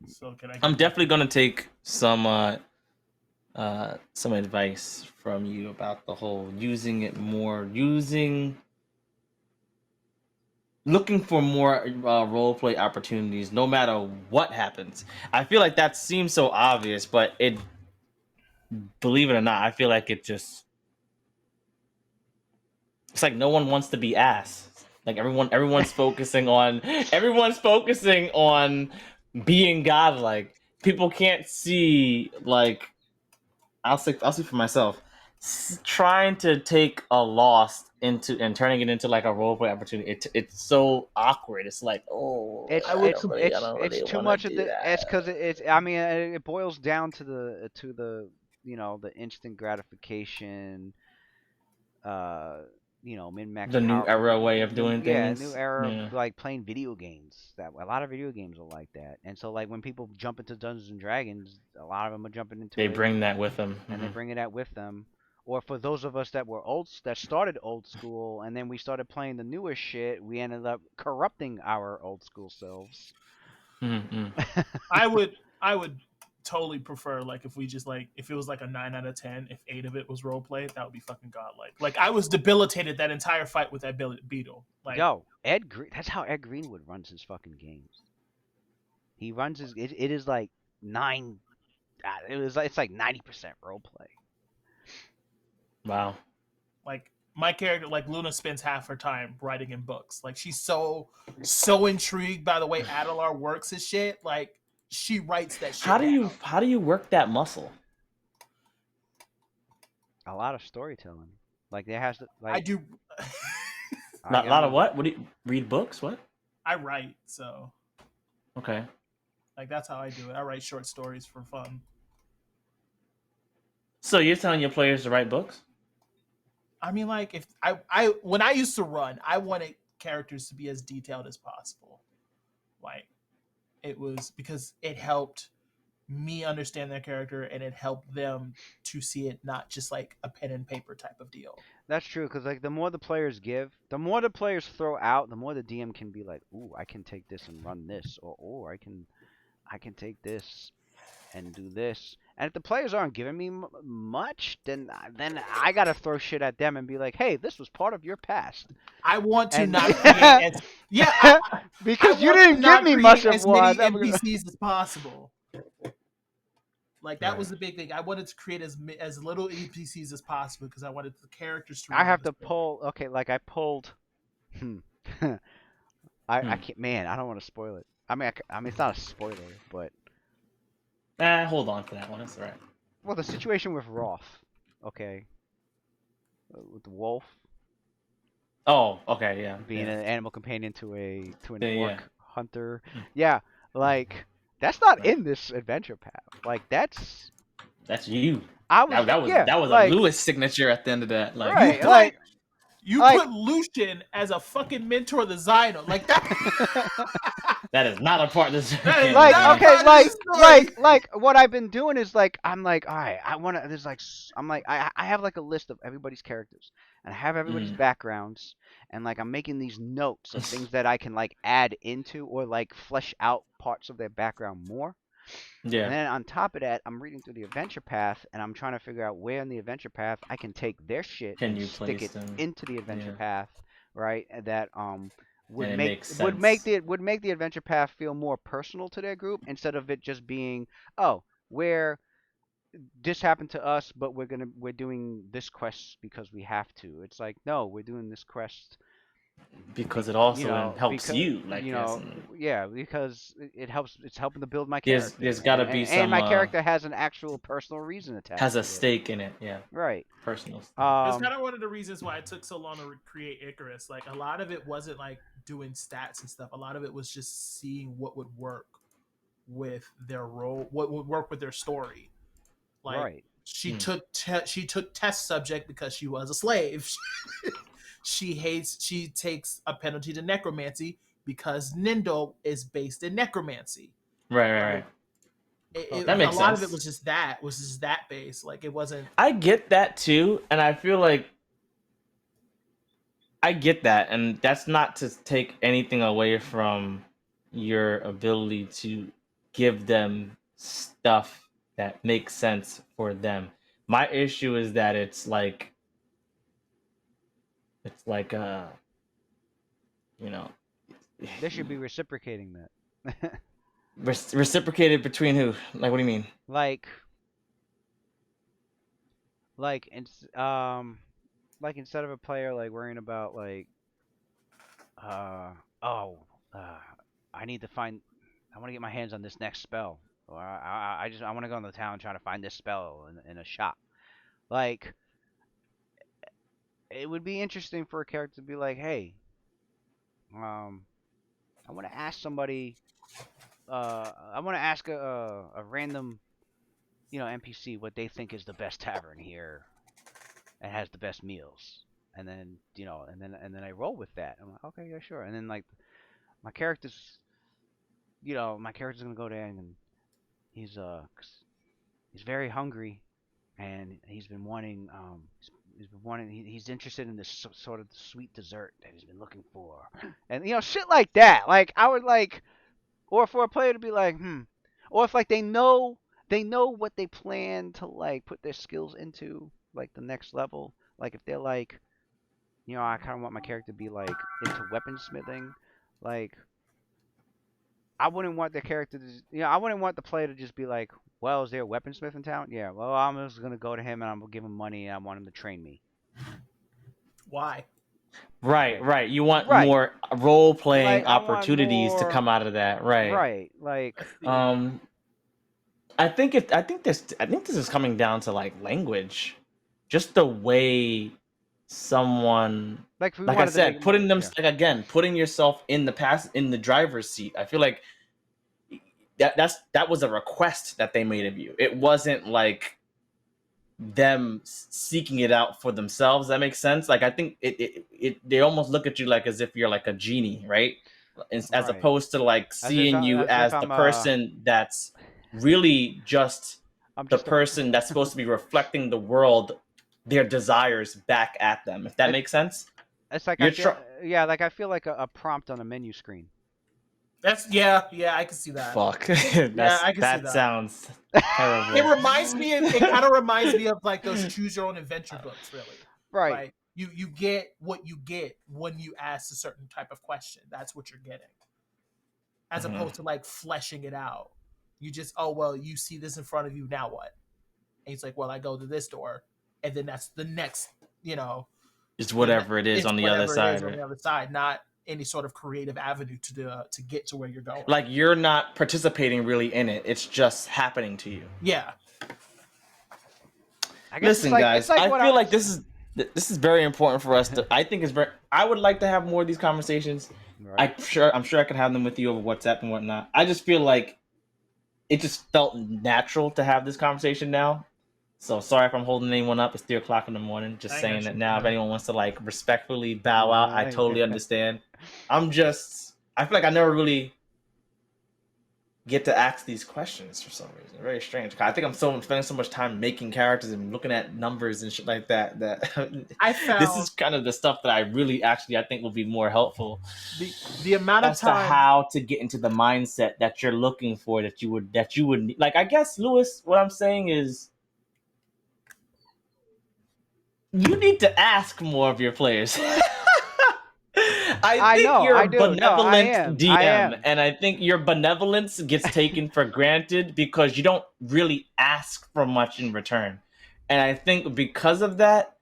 So can I? I'm definitely gonna take some advice from you about the whole using it more, looking for more roleplay opportunities, no matter what happens. I feel like that seems so obvious, but believe it or not, I feel like it's like no one wants to be ass. Like everyone's focusing on being godlike. People can't see, like, I'll say for myself, trying to take a loss and turning it into like a roleplay opportunity. It's so awkward. It's like, it's too much of the. It's because it's. I mean, it boils down to the the instant gratification. Min-max. The new era way of doing things. Yeah, new era of like playing video games. That a lot of video games are like that. And so like when people jump into Dungeons and Dragons, a lot of them are jumping into. They bring that with them, and they bring that with them. Or for those of us that started old school, and then we started playing the newer shit, we ended up corrupting our old school selves. Mm-hmm. I would totally prefer like if we just like if it was like a 9 out of 10, if 8 of it was role play, that would be fucking godlike. Like I was debilitated that entire fight with that beetle. Like Yo, Ed Green. That's how Ed Greenwood runs his fucking games. He runs his. It is like 9. It's like 90% role play. Wow. like my character, like Luna spends half her time writing in books. Like she's so intrigued by the way Adelar works his shit. Like she writes that shit. How do you work that muscle? A lot of storytelling. Like there has to. Like I do. A lot of what? What do you read books? What? I write, so Okay. like that's how I do it. I write short stories for fun. So you're telling your players to write books? I mean, like if I when I used to run, I wanted characters to be as detailed as possible. Like it was because it helped me understand their character and it helped them to see it not just like a pen and paper type of deal. That's true, because like the more the players give, the more the players throw out, the more the DM can be like, ooh, I can take this and run this, or I can take this and do this. And if the players aren't giving me much, then I gotta throw shit at them and be like, hey, this was part of your past. I want to And- not create as, because I you want to didn't not give me create much of as one. many NPCs as possible. Like that Right. was the big thing. I wanted to create as little NPCs as possible because I wanted the characters to. I have remember to pull. Okay, like I pulled. I Hmm. can't. Man, I don't want to spoil it. I mean, it's not a spoiler, but Hold on for that one. That's all right. well, the situation with Roth. Okay. With the wolf Oh, okay, yeah. being yeah. an animal companion to an Yeah, orc yeah. hunter. Mm. Yeah, like that's not Right. in this adventure path. Like that's you. I was That was like, a Lewis signature at the end of that. Like, right, You like You like- put Lucian as a fucking mentor of the Xyno. Like that. that is not a part of this. That is like not okay, part of like this story. what I've been doing is like I'm like, all right, I want to. There's like I'm like I have like a list of everybody's characters and I have everybody's backgrounds and like I'm making these notes of things that I can like add into or like flesh out parts of their background more. Yeah. And then on top of that, I'm reading through the adventure path and I'm trying to figure out where in the adventure path I can take their shit Can and you stick place it them? into the adventure Yeah. path, right? And that would And it make makes would make sense. the adventure path feel more personal to their group instead of it just being, oh, where this happened to us, but we're doing this quest because we have to. It's like, no, we're doing this quest Because it also helps because, you. Like, yeah, because it helps. It's helping to build my There's- character. there's gotta be and some, my character has an actual personal reason attached. has a to stake in it. Yeah. it. Right. Personal. That's kind of one of the reasons why it took so long to create Icarus. Like a lot of it wasn't like doing stats and stuff. A lot of it was just seeing what would work with their role, what would work with their story. Like right. she took she took test subject because she was a slave. She takes a penalty to necromancy because Nindo is based in necromancy. Right. That makes a lot sense. of it was just that base. Like it wasn't. I get that too, and I feel like I get that, and that's not to take anything away from your ability to give them stuff that makes sense for them. My issue is that it's like you know, They should be reciprocating that. reciprocated between who? Like, what do you mean? like instead of a player like worrying about like I need to find I want to get my hands on this next spell, or I want to go in the town trying to find this spell in a shop. Like it would be interesting for a character to be like, hey, I want to ask somebody, I want to ask a random, NPC what they think is the best tavern here and has the best meals. And then, and then I roll with that. I'm like, okay, yeah, sure. And then like my character's gonna go there and he's very hungry and he's interested in this sort of sweet dessert that he's been looking for. And shit like that. Like I would like or for a player to be like, or if like they know what they plan to like put their skills into, like the next level. Like if they're like, I kind of want my character to be like into weaponsmithing, like I wouldn't want the character to, I wouldn't want the player to just be like, well, is there a weaponsmith in town? Yeah, well, I'm just gonna go to him and I'm gonna give him money and I want him to train me. Why? Right, right. You want Right. more role playing Like, I want opportunities to more- come out of that, right? Right, like I think this is coming down to like language, just the way someone, like we like I wanted to said, make putting them yeah. like again, putting yourself in the driver's seat. I feel like that was a request that they made of you. It wasn't like them seeking it out for themselves. That makes sense. Like I think they almost look at you like as if you're like a genie, right? As Right. opposed to like seeing you as the person that's really just the person that's supposed to be reflecting the world, their desires back at them. If that makes sense. It's like I feel like a prompt on a menu screen. That's yeah, I can see that. Fuck. I can see that. Sounds terrible. It reminds me. It kind of reminds me of like those choose your own adventure books, really. Right. Like you get what you get when you ask a certain type of question. That's what you're getting, as opposed to like fleshing it out. You just you see this in front of you. Now what? And he's like, well, I go to this door, and then that's the next. It's whatever it is on the other side. On the other side, not any sort of creative avenue to get to where you're going. Like you're not participating really in it. It's just happening to you. Yeah. Listen, guys, I feel like this is very important for us to. I think it's very. I would like to have more of these conversations. Right. I'm sure I could have them with you over WhatsApp and whatnot. I just feel like it just felt natural to have this conversation now. So sorry if I'm holding anyone up. It's 3:00 in the morning. Just saying that now. If anyone wants to like respectfully bow out, I totally understand. I feel like I never really get to ask these questions for some reason. Very strange. I think I'm spending so much time making characters and looking at numbers and shit like that. I found this is kind of the stuff that I really I think will be more helpful. The amount of time to how to get into the mindset that you're looking for, that you would like. I guess, Lewis, what I'm saying is, you need to ask more of your players. I think you're a benevolent DM, and I think your benevolence gets taken for granted because you don't really ask for much in return. And I think because of that,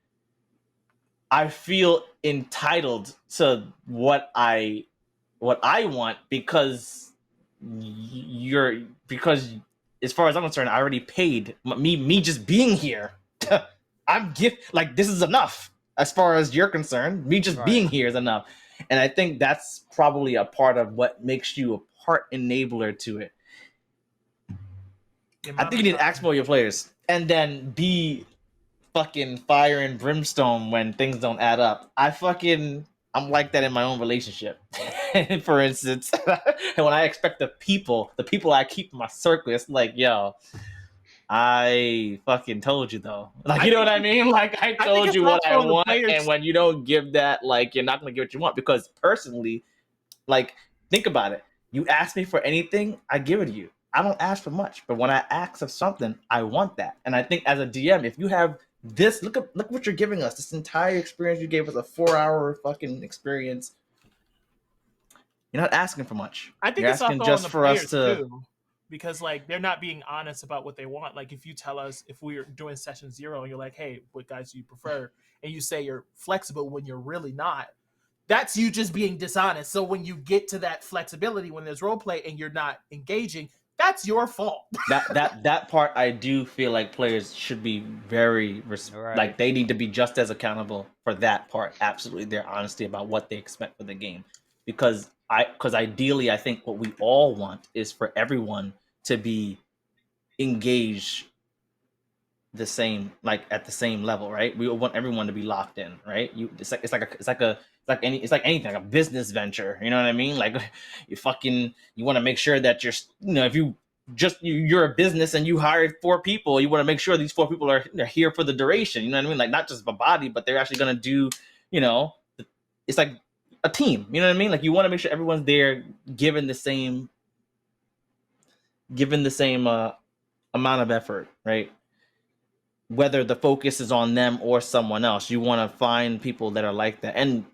I feel entitled to what I want because as far as I'm concerned, I already paid me just being here. This is enough as far as you're concerned. Me just being here is enough. And I think that's probably a part of what makes you a part enabler to it. I think you need to ask more of your players and then be fucking fire and brimstone when things don't add up. I'm like that in my own relationship. For instance, and when I expect the people I keep in my circle, it's like, yo, I fucking told you though. Like, you know what I mean? Like, I told you what I want, and when you don't give that, like, you're not gonna get what you want. Because personally, like, think about it. You ask me for anything, I give it to you. I don't ask for much, but when I ask of something, I want that. And I think as a DM, if you have this, look what you're giving us. This entire experience you gave us, a 4-hour fucking experience. You're not asking for much. I think you're it's asking also just on the for us to. Too. Because like they're not being honest about what they want. Like if you tell us, if we're doing session 0 and you're like, hey, what guys do you prefer? And you say you're flexible when you're really not, that's you just being dishonest. So when you get to that flexibility, when there's role play and you're not engaging, that's your fault. that part, I do feel like players should be very like they need to be just as accountable for that part. Absolutely, their honesty about what they expect for the game, because ideally, I think what we all want is for everyone to be engaged the same, like at the same level, right? We want everyone to be locked in, right? It's like anything, like a business venture. You know what I mean? Like you want to make sure that if you're a business and you hired 4 people, you want to make sure these 4 people are here for the duration. You know what I mean? Like not just a body, but they're actually gonna do. It's like a team, you know what I mean? Like you want to make sure everyone's there given the same given the same amount of effort, right? Whether the focus is on them or someone else, you want to find people that are like that. And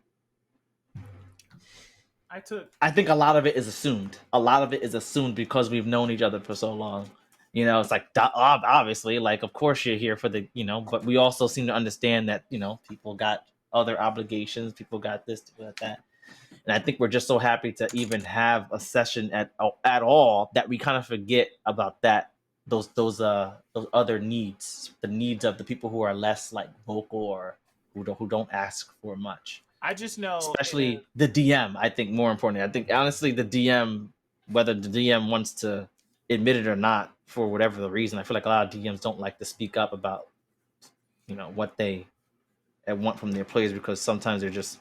I think a lot of it is assumed. A lot of it is assumed because we've known each other for so long. You know, it's like obviously, like of course you're here for the, you know, but we also seem to understand that, you know, people got other obligations, people got this, people got that. And I think we're just so happy to even have a session at all that we kind of forget about that those other needs, the needs of the people who are less like vocal or who don't ask for much. I just know, especially the DM. I think more importantly, I think honestly the DM, whether the DM wants to admit it or not, for whatever the reason, I feel like a lot of DMs don't like to speak up about, you know, what they want from their players because sometimes they're just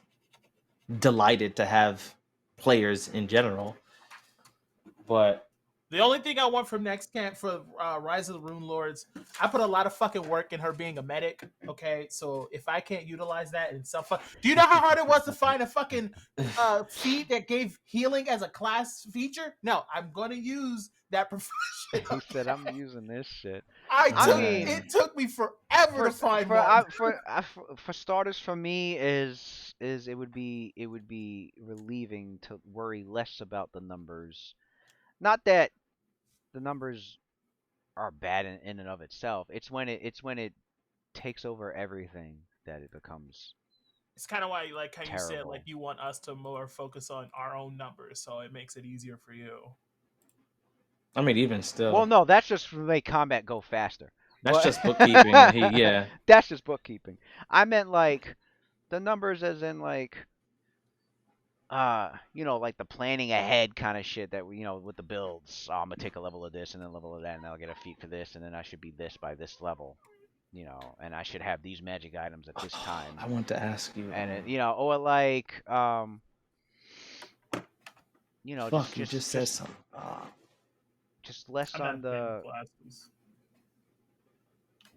delighted to have players in general. But the only thing I want from next camp for Rise of the Rune Lords, I put a lot of fucking work in her being a medic. Okay, so if I can't utilize that in some do you know how hard it was to find a fucking feat that gave healing as a class feature? No, I'm gonna use that profession. He said, "I'm using this shit." It took me forever to find one. For starters, for me it would be relieving to worry less about the numbers. Not that the numbers are bad in and of itself. It's when it takes over everything that it becomes. It's kind of why, like how terrible. You said, like you want us to more focus on our own numbers, so it makes it easier for you. I mean, even still. Well, no, that's just to make combat go faster. That's just bookkeeping. Yeah. That's just bookkeeping. I meant like the numbers, as in like, you know, like the planning ahead kind of shit that we, you know, with the builds. Oh, I'm gonna take a level of this and then a level of that, and I'll get a feat for this, and then I should be this by this level, you know, and I should have these magic items at this time. I want to ask you, and it, you know, or like, you know, fuck, you just said something. Just less on the,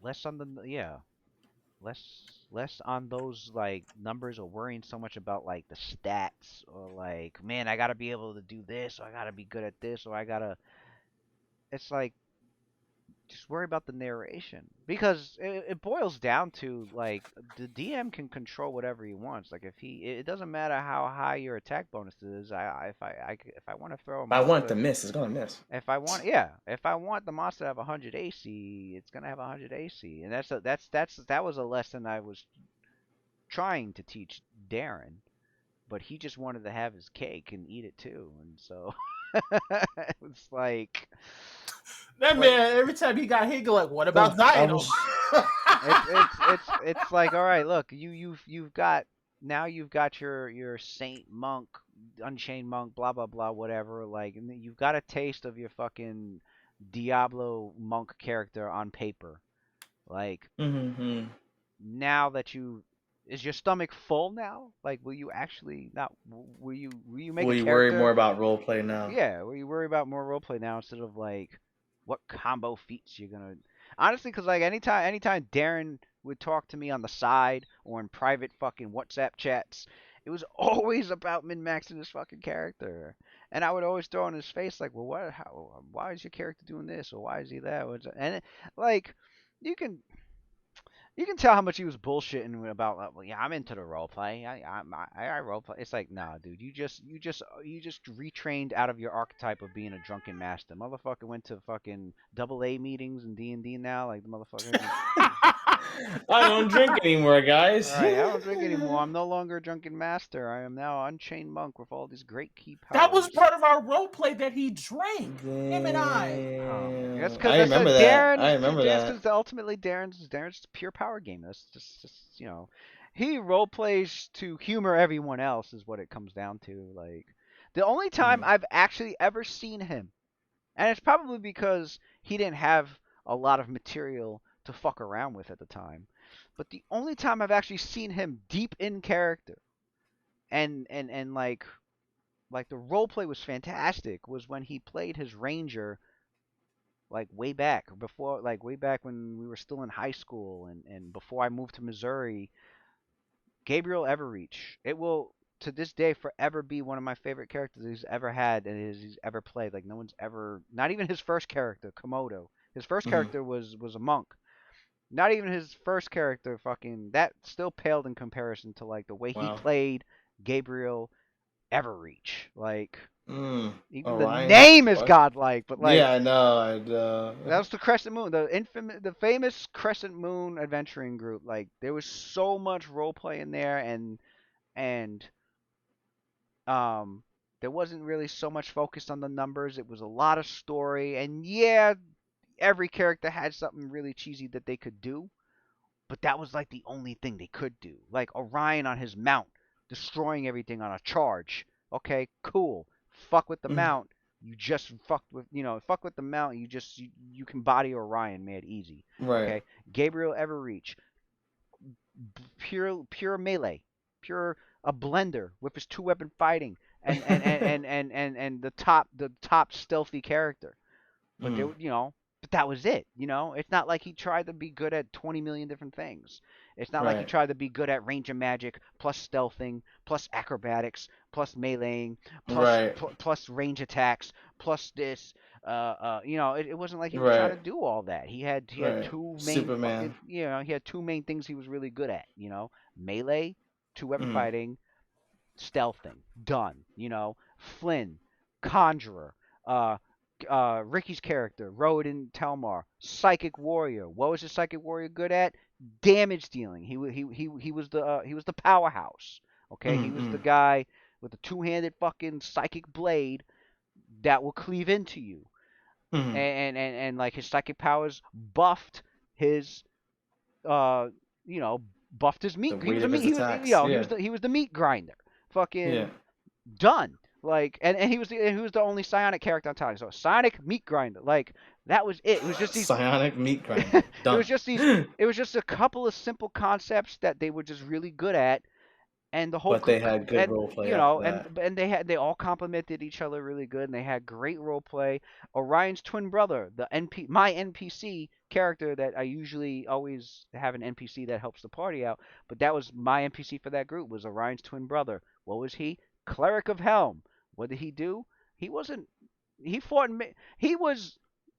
less on those like numbers or worrying so much about like the stats or like, man, I gotta be able to do this, or I gotta be good at this, or I gotta. It's like, just worry about the narration, because it boils down to like the DM can control whatever he wants. Like if it doesn't matter how high your attack bonus is. If I want to throw a monster, I want it to miss, it's gonna miss. If I want the monster to have 100 AC, it's gonna have 100 AC, and that was a lesson I was trying to teach Darren, but he just wanted to have his cake and eat it too, and so it's like. That man, every time he got hit, go like, "What about Zion?" It's like, all right, look, you've got your saint monk, unchained monk, blah blah blah, whatever. Like, and you've got a taste of your fucking Diablo monk character on paper. Like, now that is your stomach full now? Like, will you actually not? Will you make? Will you worry more about roleplay now? Yeah, will you worry about more roleplay now instead of like what combo feats you're gonna? Honestly, because like anytime Darren would talk to me on the side or in private fucking WhatsApp chats, it was always about min-maxing his fucking character, and I would always throw in his face like, well, why is your character doing this, or why is he that? And like, you can tell how much he was bullshitting about. Well, yeah, I'm into the role play. I role play. It's like, nah, dude. You just retrained out of your archetype of being a drunken master. Motherfucker went to fucking AA meetings and D&D now. Like the motherfucker. I don't drink anymore, guys. All right, I don't drink anymore. I'm no longer a drunken master. I am now unchained monk with all these great key powers. That was part of our role play that he drank. Him and I. Oh, that's I remember that. I remember that. Because ultimately Darren's pure power game. That's just you know, he role plays to humor everyone else is what it comes down to. Like the only time I've actually ever seen him, and it's probably because he didn't have a lot of material to fuck around with at the time. But the only time I've actually seen him deep in character and like the roleplay was fantastic was when he played his ranger like way back when we were still in high school and before I moved to Missouri. Gabriel Everreach. to this day forever be one of my favorite characters he's ever had and he's ever played. Like no one's ever, not even his first character, Komodo. His first character was a monk. Not even his first character, fucking that still paled in comparison to like the way he played Gabriel Everreach. Like even the name is godlike, but like yeah, I know. that was the Crescent Moon, the famous Crescent Moon adventuring group. Like there was so much role play in there, and there wasn't really so much focus on the numbers. It was a lot of story, and yeah, every character had something really cheesy that they could do, but that was like the only thing they could do. Like Orion on his mount, destroying everything on a charge. Okay, cool. Fuck with the mount. You just fucked with, fuck with the mount. You can body Orion mad easy. Right. Okay. Gabriel Everreach, pure melee, pure a blender with his 2-weapon fighting, and the top stealthy character. But but that was it. It's not like he tried to be good at 20 million different things. It's not like he tried to be good at range of magic plus stealthing plus acrobatics plus meleeing plus range attacks plus this. It wasn't like he was trying to do all that. He had two main he had two main things he was really good at. Melee, 2-weapon fighting, stealthing. Done. Flynn, Conjurer. Ricky's character, Rodin Telmar, Psychic Warrior. What was his Psychic Warrior good at? Damage dealing. He was the powerhouse. Okay, he was the guy with the 2-handed fucking psychic blade that will cleave into you. And like his psychic powers buffed his buffed his meat. He was the meat grinder. Fucking done. Like and he was the only psionic character on Titan. So psionic meat grinder. Like that was it. It was just these psionic meat grinder. it was just a couple of simple concepts that they were just really good at, and the whole. But they had good role play. And they all complemented each other really good, and they had great role play. Orion's twin brother, my NPC character that I usually always have an NPC that helps the party out, but that was my NPC for that group was Orion's twin brother. What was he? Cleric of Helm. What did he do? He was a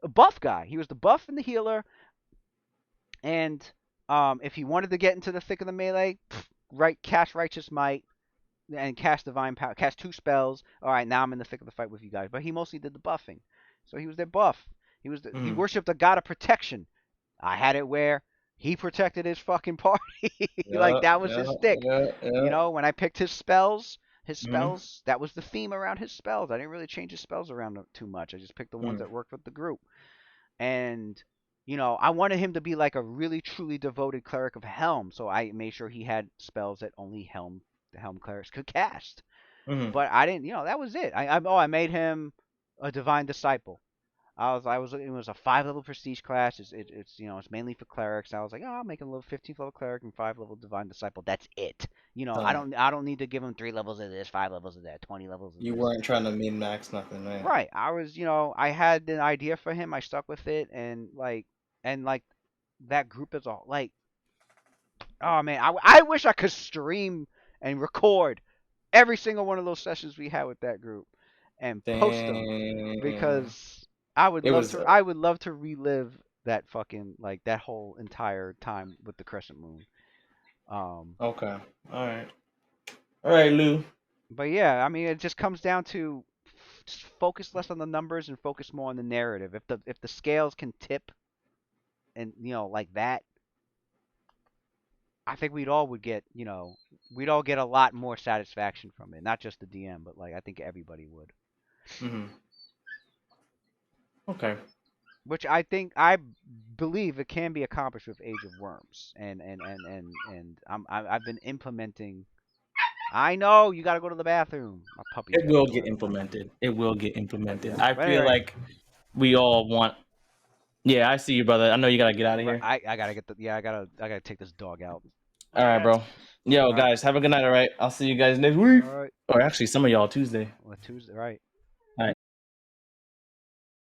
buff guy. He was the buff and the healer. And if he wanted to get into the thick of the melee, cast Righteous Might and cast Divine Power, cast 2 spells. All right, now I'm in the thick of the fight with you guys. But he mostly did the buffing. So he was their buff. He worshipped a god of protection. I had it where he protected his fucking party. Like that was his stick. When I picked his spells, that was the theme around his spells. I didn't really change his spells around too much. I just picked the ones that worked with the group. And, I wanted him to be like a really, truly devoted Cleric of Helm. So I made sure he had spells that only the Helm clerics could cast. But I didn't, that was it. I made him a Divine Disciple. It was a 5-level prestige class. It's mainly for clerics. I was like, I'll make him a little 15th level cleric and 5-level divine disciple. That's it. I don't need to give him 3 levels of this, 5 levels of that, 20 levels of this. You weren't trying to min max nothing, right? Right. I was, I had an idea for him. I stuck with it, and that group is all like, oh man, I wish I could stream and record every single one of those sessions we had with that group and post them because. I would love to relive that fucking that whole entire time with the Crescent Moon. Okay. All right, Lou. But yeah, I mean, it just comes down to just focus less on the numbers and focus more on the narrative. If the scales can tip, and like that, I think we'd all get a lot more satisfaction from it. Not just the DM, but I think everybody would. Okay. Which I believe it can be accomplished with Age of Worms, and I've been implementing. I know you got to go to the bathroom. My puppy. It will get implemented. I feel like we all want. Yeah, I see you, brother. I know you gotta get out of here. I gotta get I gotta take this dog out. All right, bro. Yo, guys, have a good night. All right, I'll see you guys next week. All right. Or actually, some of y'all Tuesday. Tuesday, right?